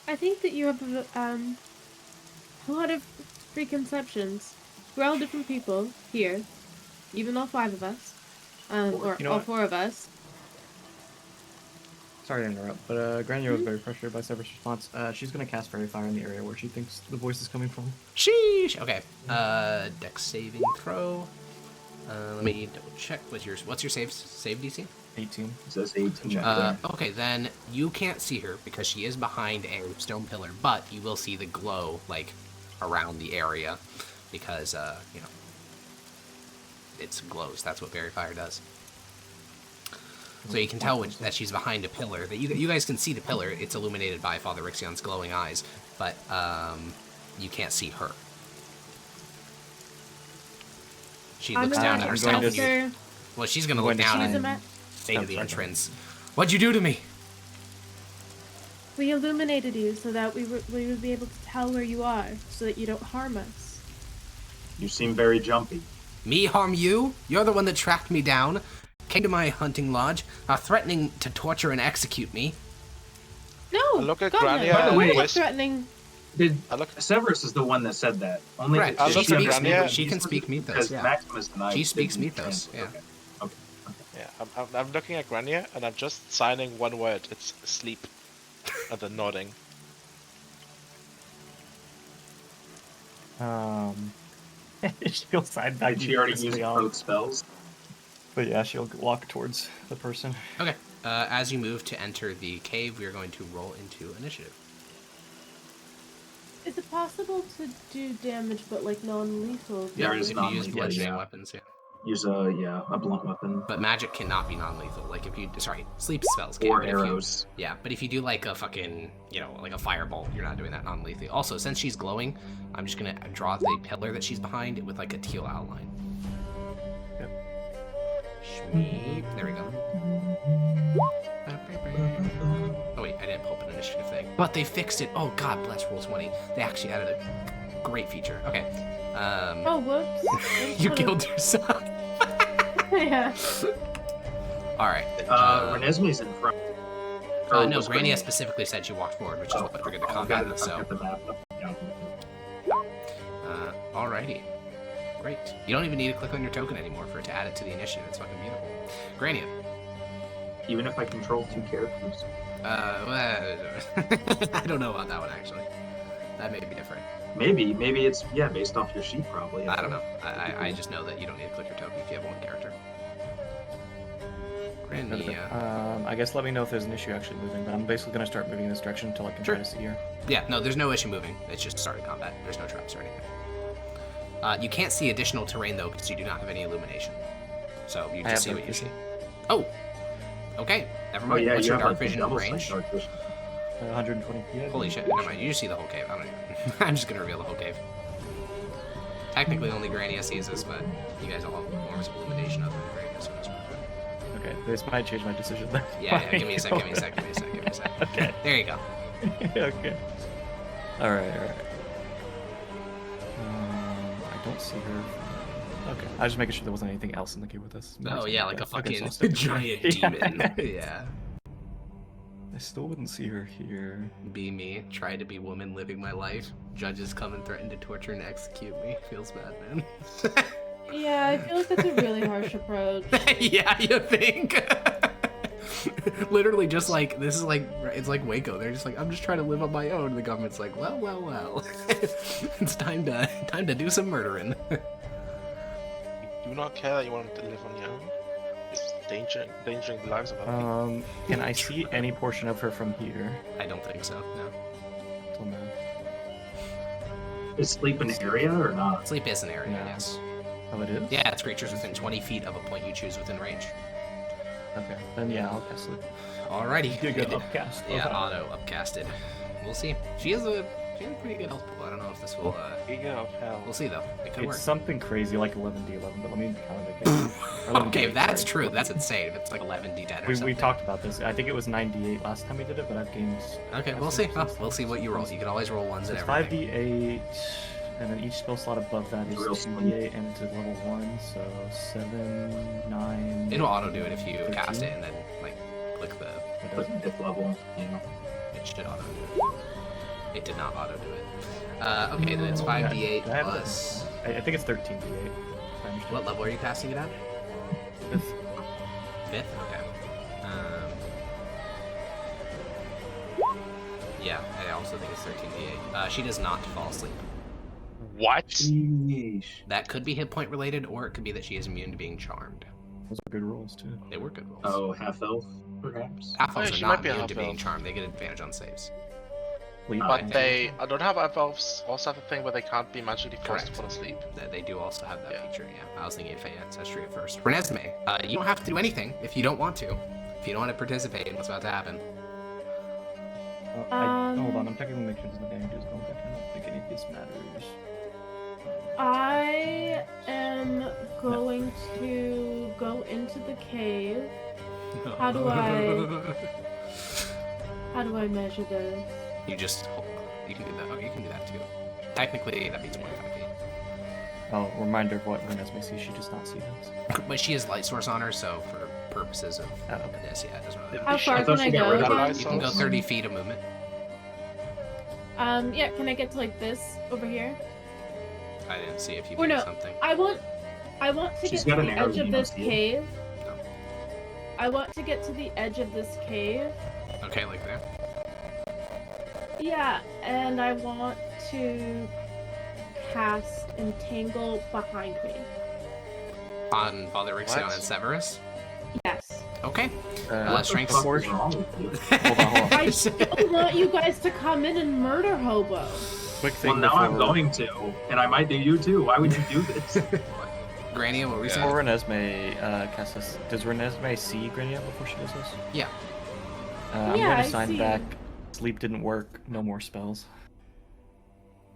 I think that you have a lot of preconceptions. We're all different people here, even all 5 of us, or You know all what? 4 of us. Sorry to interrupt, but Grania was very frustrated by Severus' response. She's gonna cast Fairy Fire in the area where she thinks the voice is coming from. Sheesh! Okay, dex saving throw. Let me double check. What's your save DC? 18. It says 18. Okay, then you can't see her because she is behind a stone pillar, but you will see the glow, like, around the area because, you know, it glows. That's what Fairy Fire does. So you can tell that she's behind a pillar. That you guys can see the pillar. It's illuminated by Father Rixion's glowing eyes, but you can't see her. She I'm looks a down at magic herself. And master. well, she's gonna look down She's a and ma- say to the sorry. entrance, "What'd you do to me?" We illuminated you so that we would be able to tell where you are, so that you don't harm us. You seem very jumpy. Me harm you? You're the one that tracked me down, came to my hunting lodge, are threatening to torture and execute me. No, Look at God, no. Grania By the We're way, not West- threatening. Did I look. Severus is the one that said that? Only Right, that she she speaks- understands she can Mythos speak Mythos, because yeah. Maximus and I She speaks didn't Mythos, translate. yeah. Okay. Yeah, I'm looking at Grania and I'm just signing one word. It's sleep. And then nodding. She'll side back. Did she already nervously use on. both spells? But yeah, she'll walk towards the person. Okay, as you move to enter the cave, we are going to roll into initiative. Is it possible to do damage, but like non-lethal? Yeah, If it's you non-lethal, use bludgeoning yeah. weapons, yeah. Use a blunt weapon. But magic cannot be non-lethal. Like if you, sleep spells can. Or but if you- arrows. Yeah, but if you do like a fucking, like a fireball, you're not doing that non-lethal. Also, since she's glowing, I'm just gonna draw the pillar that she's behind with like a teal outline. Yep. Shmeep. There we go. Oh wait, I didn't pull up an initiative thing. But they fixed it. Oh god bless Roll 20. They actually added a great feature. Okay. Oh, whoops. You killed yourself. Yeah. Alright. Renesmee's in front. Or No, was Grania specifically said she walked forward, which is what triggered the combat, I've so... got the map up. Yeah. Alrighty. Great. You don't even need to click on your token anymore for it to add it to the initiative. It's fucking beautiful. Grania. Even if I control 2 characters. I don't know about that one, actually. That may be different. Maybe it's based off your sheet probably. I don't know. I just know that you don't need to click your token if you have one character. Grania. I guess let me know if there's an issue actually moving, but I'm basically gonna start moving in this direction until I can Sure. try to see her. Yeah, no, there's no issue moving. It's just starting combat. There's no traps or anything. You can't see additional terrain, though, because you do not have any illumination. So you I just see have what no you see. vision. Oh! Okay, never Oh mind. yeah, What's you your have dark like vision double range? sight dark vision. 120 feet. Holy shit, never mind. You just see the whole cave. I don't even... I'm just gonna reveal the whole cave. Technically, only Grania sees this, but you guys all have more of a illumination of it. Grania sees this. Okay, this might change my decision then. Yeah, give me a sec, give me a sec, give me a sec, give me a sec. Okay. There you go. Okay. Alright. I don't see her. Okay, I was just making sure there wasn't anything else in the cave with us. Oh yeah, like a Okay, fucking so I'll stick with giant her. demon. Yeah. I still wouldn't see her here. Be me, try to be woman, living my life. Judges come and threaten to torture and execute me. Feels bad, man. Yeah, I feel like that's a really harsh approach. Yeah, you think? Literally, just like this is like it's like Waco. They're just like, I'm just trying to live on my own. And the government's like, well. It's time to do some murdering. You do not care that you want to live on your own. It's endangering the lives of other people. Can I see any portion of her from here? I don't think so. No. Till now. Is sleep an area or not? Sleep is an area. No. Yes. Oh, it is? Yeah, it's creatures within 20 feet of a point you choose within range. Okay. Then yeah, I'll cast sleep. Alrighty. You get upcast. Yeah, Okay. auto upcasted. We'll see. She has a pretty good health pool. I don't know if this will. Eager of hell. We'll see though. It could It's work. something crazy like 11d11, but let me count it again. Or 11d8, Okay, if that's sorry. true, that's insane. If it's like 11d10 or We something. talked about this. I think it was 9d8 last time we did it, but I've gained. Okay, we'll see. We'll see what you roll. You can always roll ones and It's everything. 5d8, and then each spell slot above that is Real 2d8, and it's at level 1, so 7, 9. It'll auto do it if you 13. cast it and then like click the. It Click doesn't? dip level. Yeah. It should auto do it. It did not auto do it. Okay, then it's 5d8 I have it. plus. I think it's 13d8. if I understand. What level are you casting it at? Fifth. 5th? Okay. Yeah, I also think it's 13d8. She does not fall asleep. What? Sheesh. That could be hit point related, or it could be that she is immune to being charmed. Those are good rolls, too. They were good rolls. Oh, half elf, perhaps. Half elves Yeah, are she not might be a immune to being half-elf. charmed. They get advantage on saves. Sleep. I But think- they don't have elves. Also have a thing where they can't be magically forced to Correct. fall asleep. They do also have that Yeah. feature, yeah. I was thinking of Fey Ancestry at first. Renesmee, you don't have to do anything if you don't want to. If you don't want to participate in what's about to happen. Hold on, I'm checking the missions and the damages. I don't think any of this matters. I am going to go into the cave. How do I measure this? You just you can do that. Oh, you can do that too. Technically, that means 25 feet. Oh, reminder of what Renesmee sees. She does not see this. But she has light source on her, so for purposes of Oh, okay. this, yeah, it doesn't really How matter. far thought can she I got go rid of again? it. You can go 30 feet of movement. Yeah, can I get to like this over here? I didn't see if you Or did no. something. I want to She's get got to an the arrow, edge you of don't this see it? cave. No. I want to get to the edge of this cave. Okay, like there. Yeah, and I want to cast Entangle behind me. On Father Rixion What? and Severus. Yes. Okay. What the Strength fuck four- is wrong with you? Hold on. I don't want you guys to come in and murder Hobo. Quick thing Well, now I'm before- going to, and I might do you too. Why would you do this? Grania, what were you Before saying? Renesmee casts this, does Renesmee see Grania before she does this? Yeah. I'm Yeah, going I to sign see. back. Sleep didn't work. No more spells.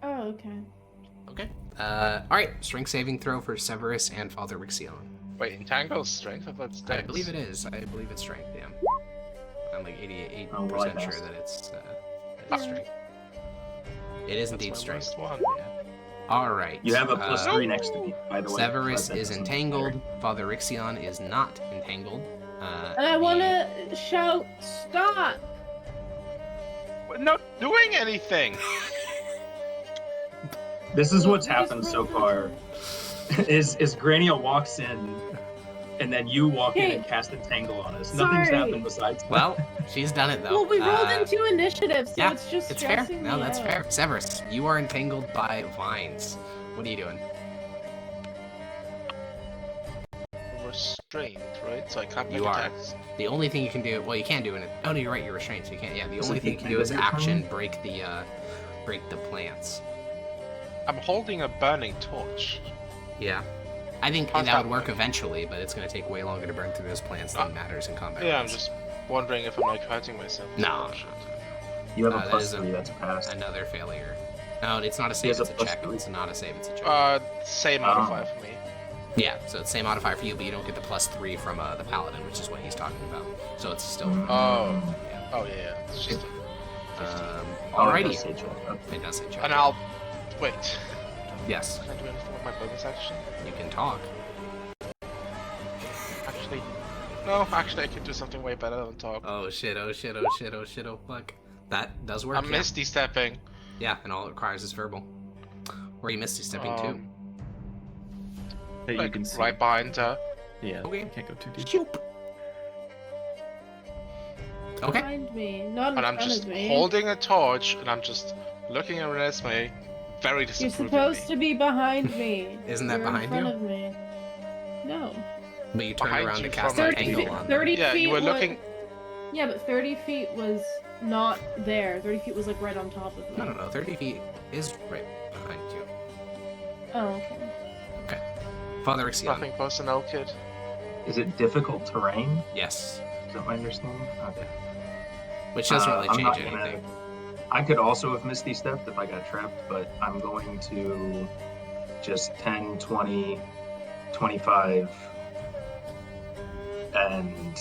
Oh, okay. Okay. Alright, strength saving throw for Severus and Father Rixion. Wait, Entangle's strength? I thought it's I dex. believe it is. I believe it's strength, yeah. I'm like 88% Oh, well, I sure passed. that it's strength. It is That's indeed my strength. worst one. Yeah. Alright. You have a plus 3 next to me, by the way. Severus but that is doesn't entangled. matter. Father Rixion is not entangled. And I want to shout, stop! We're not doing anything! This is what's Just happened roll so the far. dice. Is Grania walks in, and then you walk in Hey. and cast Entangle on us. Nothing's Sorry. happened besides that. Well, she's done it though. Well, we rolled Uh, into initiative, so yeah, it's just It's fair. stressing No, me that's out. fair. Severus, you are entangled by vines. What are you doing? Restrained, right? So I can't make You are. attacks. The only thing you can do, well, you can do it. Oh no, you're right. You're restrained, so you can't. Yeah, the Is only it thing you can do is entangled action time? break the plants. I'm holding a burning torch. Yeah, I think How's that that would work work? eventually, but it's gonna take way longer to burn through those plants than matters in combat. Yeah, I'm rounds. just wondering if I'm like hurting myself. No. You have a that plus is 3, that's a pass. Another failure. No, it's not a save. has a It's a plus check. 3. It's not a save. It's a check. Same modifier for me. Yeah, so it's same modifier for you, but you don't get the +3 from the paladin, which is what he's talking about. So it's still. Oh. Yeah. Oh yeah, it's just. Oh, it Alrighty. does say check. Okay. It does say check. And I'll wait. Yes, Can I do anything with my bonus action? you can talk. Actually, No, actually, I can do something way better than talk. Oh shit, oh shit, oh shit, oh shit, oh fuck. That does work. I'm Misty stepping. Yeah, and all it requires is verbal. Or are you Misty stepping too? That Like, you can see. right behind her. Yeah, Okay. you can't go too deep. Shoop. Okay. Behind me, not in And I'm front just of me. holding a torch, and I'm just looking at Renesmee very You're disapprovingly. supposed to be behind me. Isn't that You're behind in front you? of me. No. But you turned Behind around you to cast from an my 30 angle feet, on 30 them. Yeah, feet you were was- looking. Yeah, but 30 feet was not there. 30 feet was like right on top of me. No. 30 feet is right behind you. Oh, okay. Okay. Father Ixion. Nothing personal, kid. Is it difficult terrain? Yes. Is that my understanding? Okay. Which doesn't really I'm not change gonna- anything. I could also have Misty stepped if I got trapped, but I'm going to just 10, 20, 25, and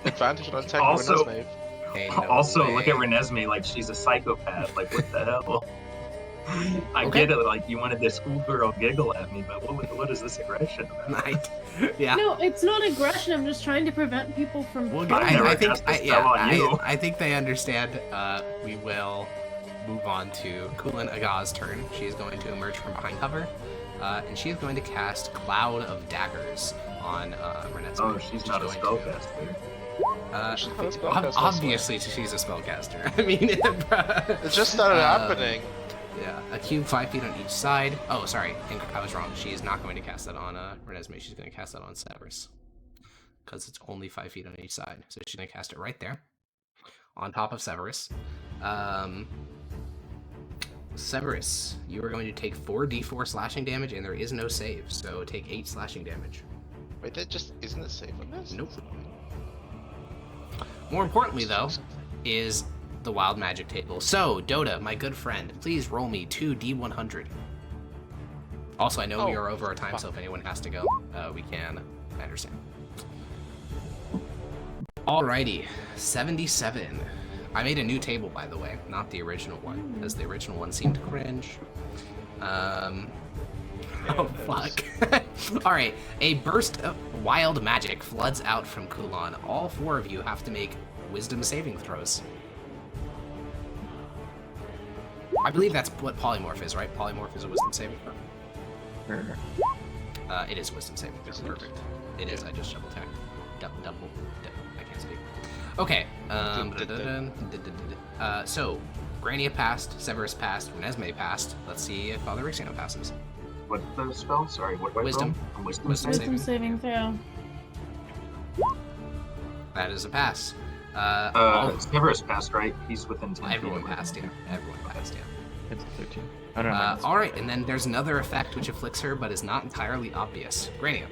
Advantage on attack Also- Renesmee. Hey, no also way. look at Renesmee like she's a psychopath. Like, what the hell? I Okay. get it, like you wanted this schoolgirl giggle at me, but what is this aggression about? Night. Yeah. No, it's not aggression. I'm just trying to prevent people from. Well, I never I think cast a spell on you. I think they understand. We will move on to Kulin Aga's turn. She is going to emerge from behind cover, and she is going to cast Cloud of Daggers on Renesmee. Oh, she's not a going to- spellcaster. She's not a spellcaster, Obviously, she's a spellcaster. I mean, It just started Um, happening. yeah, a cube 5 feet on each side. Oh, sorry, I was wrong. She is not going to cast that on Renesmee. She's going to cast that on Severus, because it's only 5 feet on each side. So she's going to cast it right there, on top of Severus. Severus, you are going to take 4d4 slashing damage, and there is no save, so take 8 slashing damage. Wait, that just isn't a save on this? Nope. More importantly, though, is the wild magic table. So, Dota, my good friend, please roll me 2d100. Also, I know we Oh, are over our time, fuck. so if anyone has to go, we can. I understand. Alrighty, 77. I made a new table, by the way, not the original one, because the original one seemed cringe. Oh, fuck. Alright, a burst of wild magic floods out from Kulon. All 4 of you have to make wisdom saving throws. I believe that's what polymorph is, right? Polymorph is a wisdom saving throw. It is wisdom saving throw. Isn't it? Perfect. It is. I just double checked. I can't speak. Okay. So, Grania passed, Severus passed, Renesmee passed. Let's see if Father Ixion passes. What's the spell? Sorry, what do I Wisdom. roll? Wisdom. Wisdom Wisdom saving throw. That is a pass. All- Severus passed, right? He's within 10 feet. everyone passed, yeah. Everyone passed, yeah. It's 13. I don't know. Alright, and then there's another effect which afflicts her, but is not entirely obvious. Grania.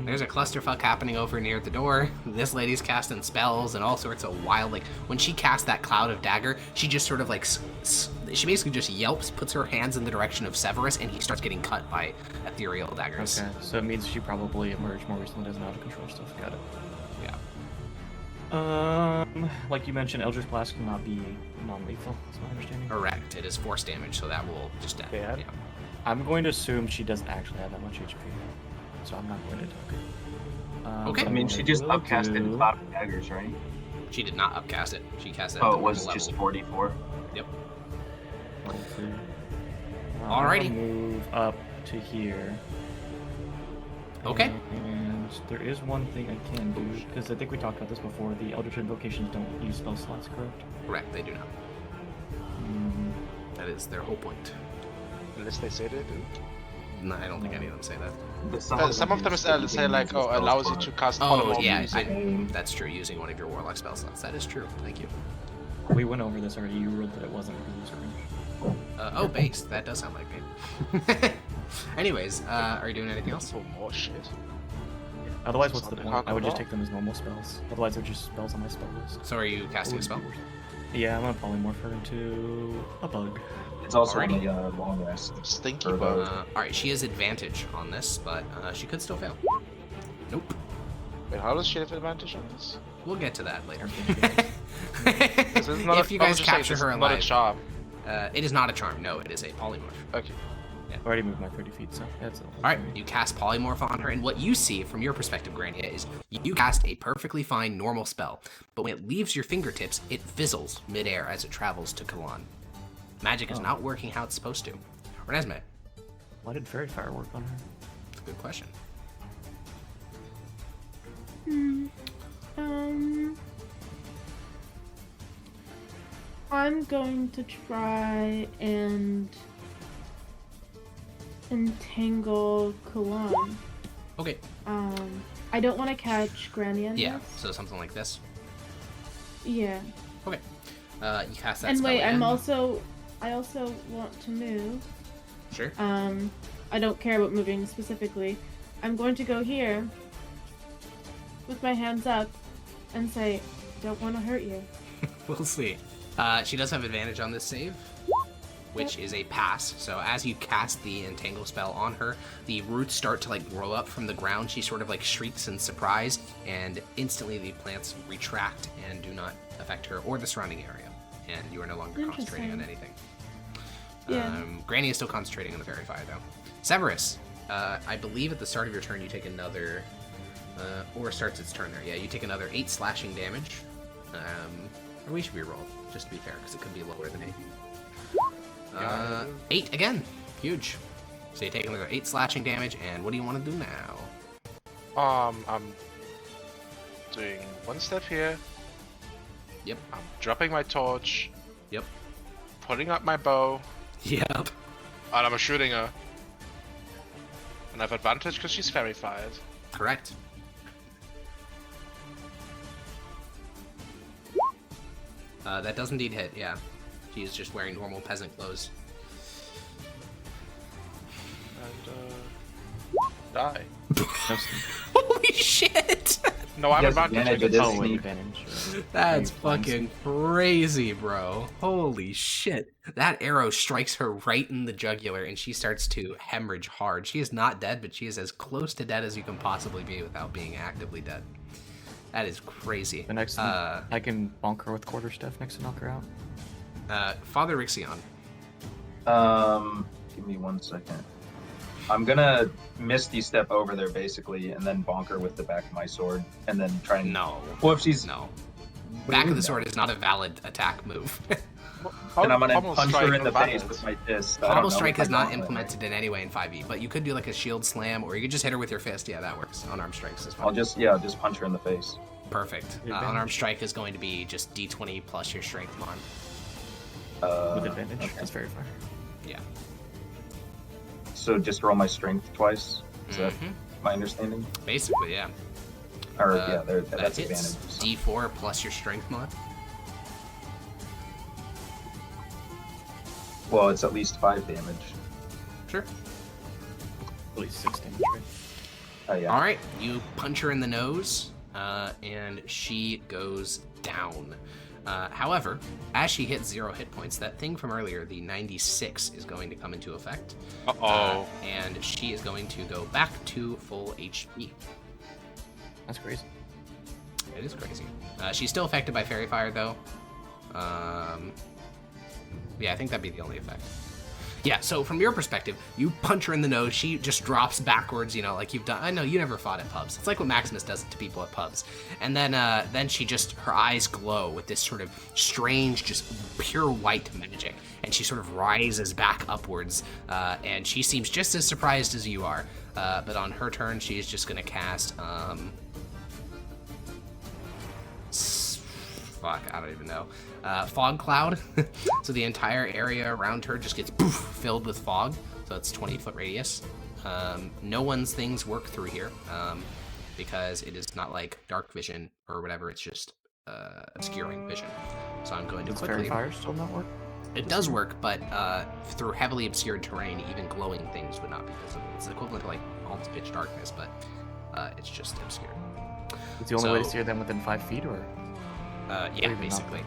There's a clusterfuck happening over near the door. This lady's casting spells and all sorts of wild, like, when she casts that cloud of dagger, she just sort of like, she basically just yelps, puts her hands in the direction of Severus, and he starts getting cut by ethereal daggers. Okay, so it means she probably emerged more recently, doesn't know how to control stuff. Got it. Yeah. Like you mentioned, Eldritch Blast cannot be non-lethal. That's my understanding. Correct. It is force damage, so that will just Okay, yeah. I'm going to assume she doesn't actually have that much HP, so I'm not going to attack her. Okay. But I mean, what she just will upcasted do- Cloud of Daggers, right? She did not upcast it. She cast it at Oh, the it was normal just level. 44. Yep. Alrighty. Alrighty. Move up to here. Okay. And there is one thing I can do, because I think we talked about this before. The Eldritch Invocations don't use spell slots, correct? Correct, they do not. That is their whole point. Unless they say they do. No, I don't think any of them say that. But Some of them say like, oh, allows you to cast Oh, polymorph yeah, using- that's true. Using one of your warlock spell slots. That is true. Thank you. We went over this already. You ruled that it wasn't because it was cringe. Oh, base. That does sound like me. Anyways, are you doing anything else? Oh, more shit. Otherwise, what's the Something point? I would just hard take them as normal spells. Otherwise, they're just spells on my spell list. So are you casting a spell? Yeah, I'm gonna polymorph her into a bug. It's also Alrighty. only a long rest. Stinky Or bug. Alright, she has advantage on this, but she could still fail. Nope. Wait, how does she have advantage on this? We'll get to that later. This is not If a, you I guys was just saying, capture this her is not a alive. charm. It is not a charm. No, it is a polymorph. Okay. Yeah. Already moved my 30 feet, so that's all. All right, you cast Polymorph on her, and what you see from your perspective, Grania, is you cast a perfectly fine normal spell, but when it leaves your fingertips, it fizzles midair as it travels to Kalan. Magic is not working how it's supposed to. Renesmee. Why did Fairy Fire work on her? That's a good question. I'm going to try and entangle Kalan. Okay. I don't want to catch Granny in Yeah, this. so something like this. Yeah. Okay. You cast that And spell wait, again. I also want to move. Sure. I don't care about moving specifically. I'm going to go here with my hands up and say, don't want to hurt you. We'll see. She does have advantage on this save, which is a pass. So as you cast the entangle spell on her, the roots start to like grow up from the ground. She sort of like shrieks in surprise, and instantly the plants retract and do not affect her or the surrounding area. And you are no longer concentrating on anything. Yeah. Granny is still concentrating on the fairy fire though. Severus, I believe at the start of your turn you take another, or starts its turn there. Yeah, you take another 8 slashing damage. Or we should reroll, just to be fair, because it could be lower than 8. 8 again. Huge. So you take another 8 slashing damage, and what do you want to do now? I'm doing one step here. Yep. I'm dropping my torch. Yep. Putting up my bow. Yep. And I'm shooting her. And I have advantage because she's fairy fired. Correct. That does indeed hit, yeah. She is just wearing normal peasant clothes. And, die. Holy shit! No, I'm He has advantage. advantage, it is Oh, with sneak. advantage. That's Maybe blind fucking crazy, bro. Holy shit. That arrow strikes her right in the jugular and she starts to hemorrhage hard. She is not dead, but she is as close to dead as you can possibly be without being actively dead. That is crazy. The next I can bonk her with quarterstaff next to knock her out. Father Rixion. Give me 1 second. I'm gonna Misty step over there basically, and then bonk her with the back of my sword, and then try and. No. Well, if she's No. What do you Back of mean the no? sword is not a valid attack move. And I'm gonna Pummel punch strike her in the valid. face with my fist. I don't Pummel know strike if is I not got it. implemented in any way in 5e, but you could do like a shield slam, or you could just hit her with your fist. Yeah, that works. Unarmed strikes is fine. I'll just punch her in the face. Perfect. Your advantage. Unarmed strike is going to be just d20 plus your strength mod. With advantage. okay. That's Fairy Fire. Yeah. So just roll my strength twice. Is that Mhm. my understanding? Basically, yeah. Or That that's hits. advantage. D4 plus your strength mod. Well, it's at least 5 damage. Sure. At least 6 damage, right? Yeah. All right, you punch her in the nose, and she goes down. However, as she hits 0 hit points, that thing from earlier, the 96, is going to come into effect. Uh-oh. And she is going to go back to full HP. That's crazy. It is crazy. She's still affected by fairy fire, though. Yeah, I think that'd be the only effect. Yeah, so from your perspective, you punch her in the nose, she just drops backwards, you know, like you've done. I know you never fought at pubs. It's like what Maximus does to people at pubs. And then she just, her eyes glow with this sort of strange, just pure white magic. And she sort of rises back upwards, and she seems just as surprised as you are. But on her turn, she's just gonna cast, fuck, I don't even know. Fog cloud. So the entire area around her just gets poof, filled with fog. So it's 20-foot radius. No one's things work through here because it is not like dark vision or whatever. It's just obscuring vision. So I'm going to Does quickly. Fairy Fire still not work? It does work, but through heavily obscured terrain, even glowing things would not be visible. It's equivalent to like almost pitch darkness, but it's just obscured. Is the only way to So- see them within 5 feet, or? Yeah, even not. basically.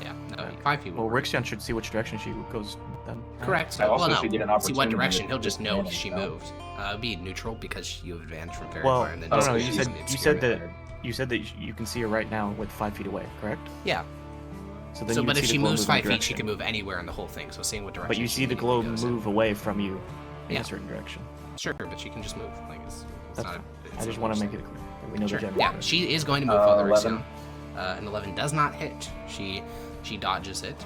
Yeah, no, Okay. 5 feet. Well, would work. Rixion should see which direction she goes then. right? Correct. I also well, no. should get an See what opportunity direction. to He'll just know advantage, she though. moved. It'd be neutral because you have advantage from fairy Well, fire. And then I don't just know. because You she's said in the you said that obscurement. you said that you can see her right now with 5 feet away, correct? Yeah. So So, you but would if see she the glow moves move in 5 feet, she direction. can move anywhere in the whole thing. So seeing what direction. But you she see the glow goes in. move away from you in Yeah. a certain direction. Sure, but she can just move. Like it's That's not. fine. It's I just not want to much. make it clear that we know Sure. the general Yeah, direction. she is going to move 11. An 11 does not hit. She dodges it.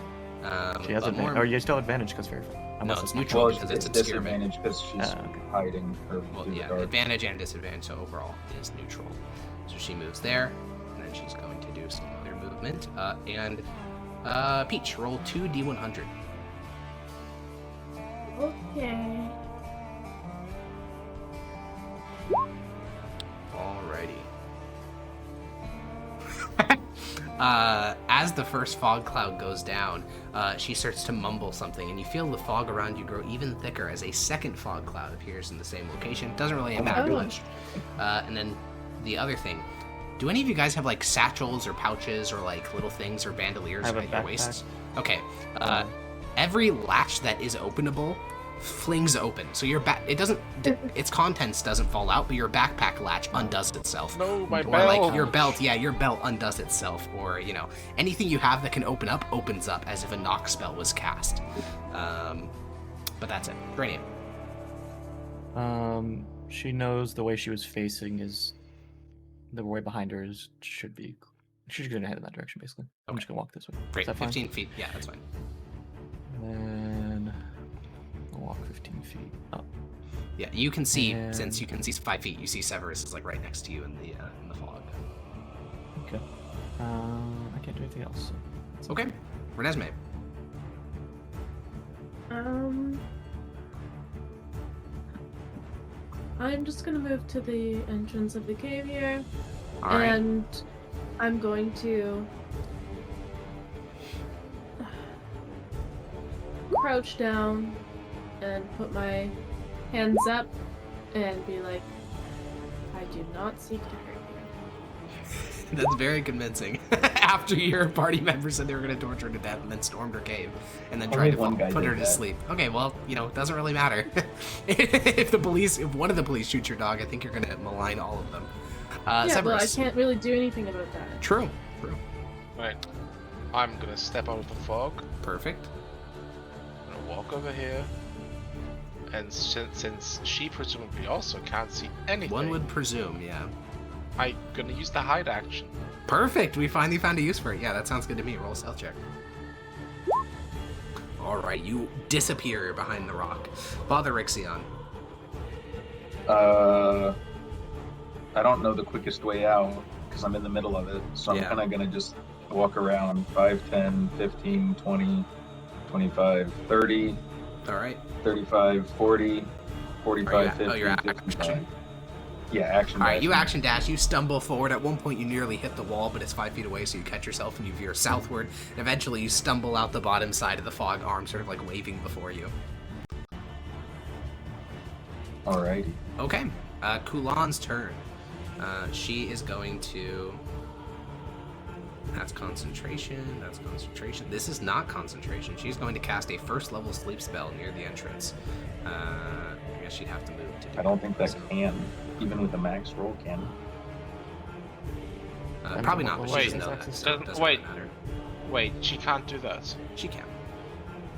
She has but advantage. Or you still have advantage because very. No, it's neutral Well, because it's it's obscure. disadvantage because she's Okay. hiding her. Well, through the yeah, dark. advantage and disadvantage, so overall is neutral. So she moves there, and then she's going to do some other movement. Peach, roll 2d100. Okay. Alrighty. As the first fog cloud goes down, she starts to mumble something, and you feel the fog around you grow even thicker as a second fog cloud appears in the same location. Doesn't really matter Oh. much. And then the other thing. Do any of you guys have like satchels or pouches or like little things or bandoliers I have a at your backpack. waists? Okay. Every latch that is openable flings open. So your its contents doesn't fall out, but your backpack latch undoes itself. No, my Or belt. like your belt, your belt undoes itself, or anything you have that can open up opens up as if a knock spell was cast. But that's it. Brainium. She knows the way she was facing is the way behind her should be. She's gonna head in that direction basically. I'm Okay. just gonna walk this way. Great. Is that fine? 15 feet. Yeah, that's fine. And then I'll walk 15 feet up. Yeah, you can see And- since you can see 5 feet. You see Severus is like right next to you in the fog. Okay. I can't do anything else. So. Okay. Renesmee. I'm just gonna move to the entrance of the cave here, All right. and I'm going to crouch down and put my hands up and be like, I do not seek to hurt you. That's very convincing. After your party members said they were going to torture her to death and then stormed her cave and then Only tried to one guy put her did to that. sleep. Okay, well, it doesn't really matter. If one of the police shoots your dog, I think you're going to malign all of them. Yeah, but I Severus. can't really do anything about that. True. Right. I'm gonna step out of the fog. Perfect. I'm gonna walk over here. And since she presumably also can't see anything, One would presume, yeah. I'm gonna use the hide action. Perfect. We finally found a use for it. Yeah, that sounds good to me. Roll a stealth check. All right, you disappear behind the rock. Father Rixion. I don't know the quickest way out because I'm in the middle of it. So I'm Yeah. kind of going to just walk around 5, 10, 15, 20, 25, 30, All right. 35, 40, 45, 50, you're 55. action. Yeah, action. All right, you dash. action dash. You stumble forward. At one point, you nearly hit the wall, but it's 5 feet away, so you catch yourself and you veer southward. And eventually, you stumble out the bottom side of the fog, arm sort of like waving before you. Alrighty. Okay, Kulan's turn. She is going to. That's concentration. That's concentration. This is not concentration. She's going to cast a first level sleep spell near the entrance. I guess she'd have to move to do I don't think that so. can, even with a max roll, can. Probably not, but she Wait, doesn't know that. doesn't- So it doesn't really wait. matter. Wait, she can't do that. She can.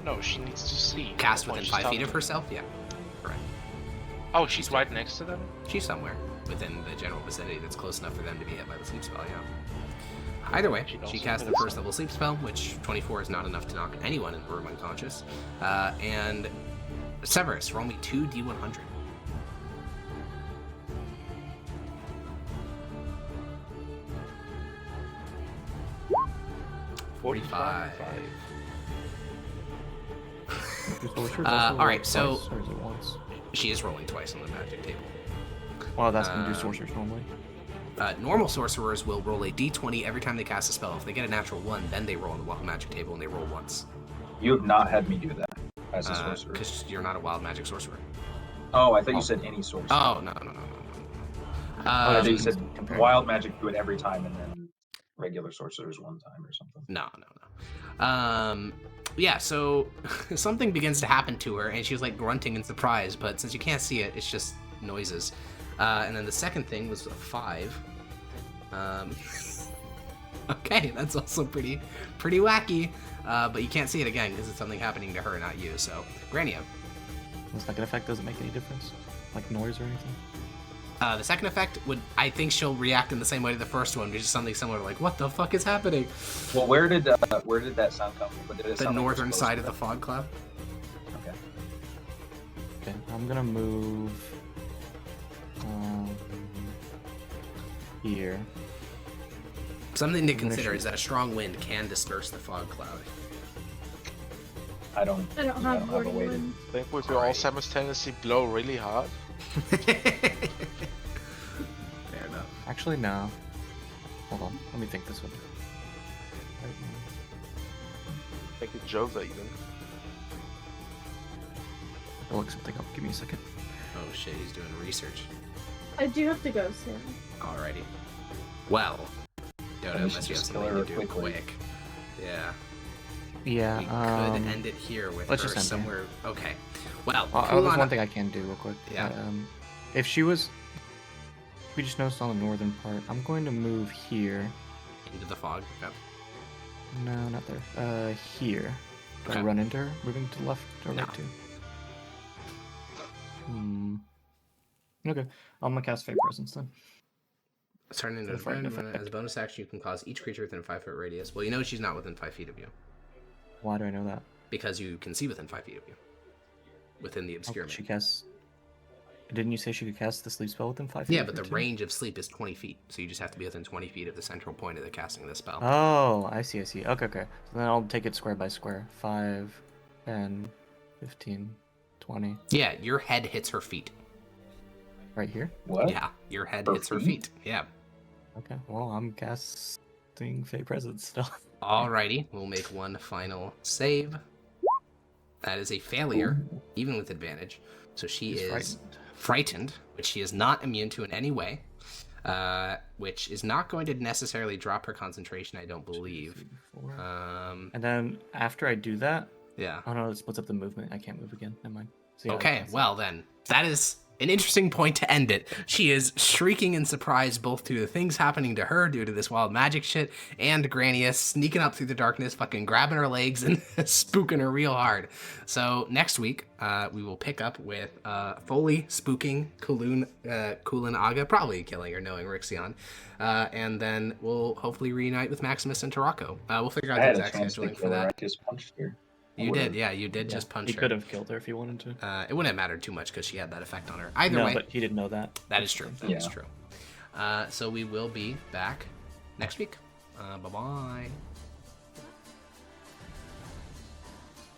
No, she needs to sleep. Cast when within she's 5 feet talking. of herself? Yeah. Correct. Oh, she's right next to them? She's somewhere within the general vicinity that's close enough for them to be hit by the sleep spell, yeah. Either way, She'd she also casts hit the us. first level sleep spell, which 24 is not enough to knock anyone in the room unconscious. And Severus, roll me 2d100. $45. All right, so- Or is it once? She is rolling twice on the magic table. Well, that's gonna do Um, sorcerers normally. Normal sorcerers will roll a d20 every time they cast a spell. If they get a natural 1, then they roll on the wild magic table and they roll once. You have not had me do that as a sorcerer. Because you're not a wild magic sorcerer. Oh, I thought you said any sorcerer. Oh, no. I thought you Um, said wild magic do it every time and then regular sorcerers one time or something. No. Yeah, so something begins to happen to her, and she's like grunting in surprise, but since you can't see it, it's just noises. And then the second thing was a 5. Okay, that's also pretty wacky, but you can't see it again because it's something happening to her, not you. So, Grania. The second effect doesn't make any difference, like noise or anything. The second effect would, I think she'll react in the same way to the first one, which is something similar, like, what the fuck is happening? Well, where did that sound come from? Did it The sound like northern it was side close of the to fog cloud. Okay. Okay, I'm gonna move here. Something to I'm gonna consider shoot. is that a strong wind can disperse the fog cloud. I don't I don't have a way wording to. one. I think we will all simultaneously blow really hard. Fair enough. Actually, no. Hold on, let me think this one. Make a joke even. I'll look something up. Give me a second. Oh shit, he's doing research. I do have to go soon. Alrighty. Well, Dodo, We should unless you have just kill something to her do quickly. quick. Yeah. Yeah. We could end it here with let's her just end somewhere. Okay. Well, there's Kulana- one thing I can do real quick. Yeah. If she was, we just noticed on the northern part. I'm going to move here. into the fog. Yep. No, not there. Here. Do I Okay. run into her? Moving to the left or No. right too? Okay. I'm gonna cast Fey Presence then. Turn into a For the frightened friend. As a bonus action, you can cause each creature within a 5-foot radius. Well, you know she's not within 5 feet of you Why do I know that? because you can see within 5 feet of you, within the obscurement. She casts. Didn't you say she could cast the sleep spell within 5 feet? Yeah, of but her the too? range of sleep is 20 feet, so you just have to be within 20 feet of the central point of the casting of the spell. Oh, I see. Okay. So then I'll take it square by square. 5, 10, 15, 20. Yeah, your head hits her feet. Right here? What? Yeah, your head Her hits her feet? feet. Yeah. Okay. Well, I'm casting Fey Presence still. Alrighty, we'll make one final save. That is a failure, even with advantage. So she She's is frightened, which she is not immune to in any way, which is not going to necessarily drop her concentration, I don't believe. 2, 3, 4. Um, And then after I do that, yeah. oh no, it splits up the movement. I can't move again. Never mind. So yeah, Okay, that's it. well then, that is an interesting point to end it. She is shrieking in surprise both to the things happening to her due to this wild magic shit, and Granius sneaking up through the darkness, fucking grabbing her legs and spooking her real hard. So next week, we will pick up with Foley spooking Kulun Aga, probably killing her, knowing Rixion. And then we'll hopefully reunite with Maximus and Tarako. We'll figure out I the had a exact chance to scheduling for kill her. I that. just punched her. You did, yeah, you did just punch He her. could have killed her if he wanted to. It wouldn't have mattered too much because she had that effect on her. Either No, way, but he didn't know that. that is true. That is Yeah. true. So we will be back next week. Bye-bye.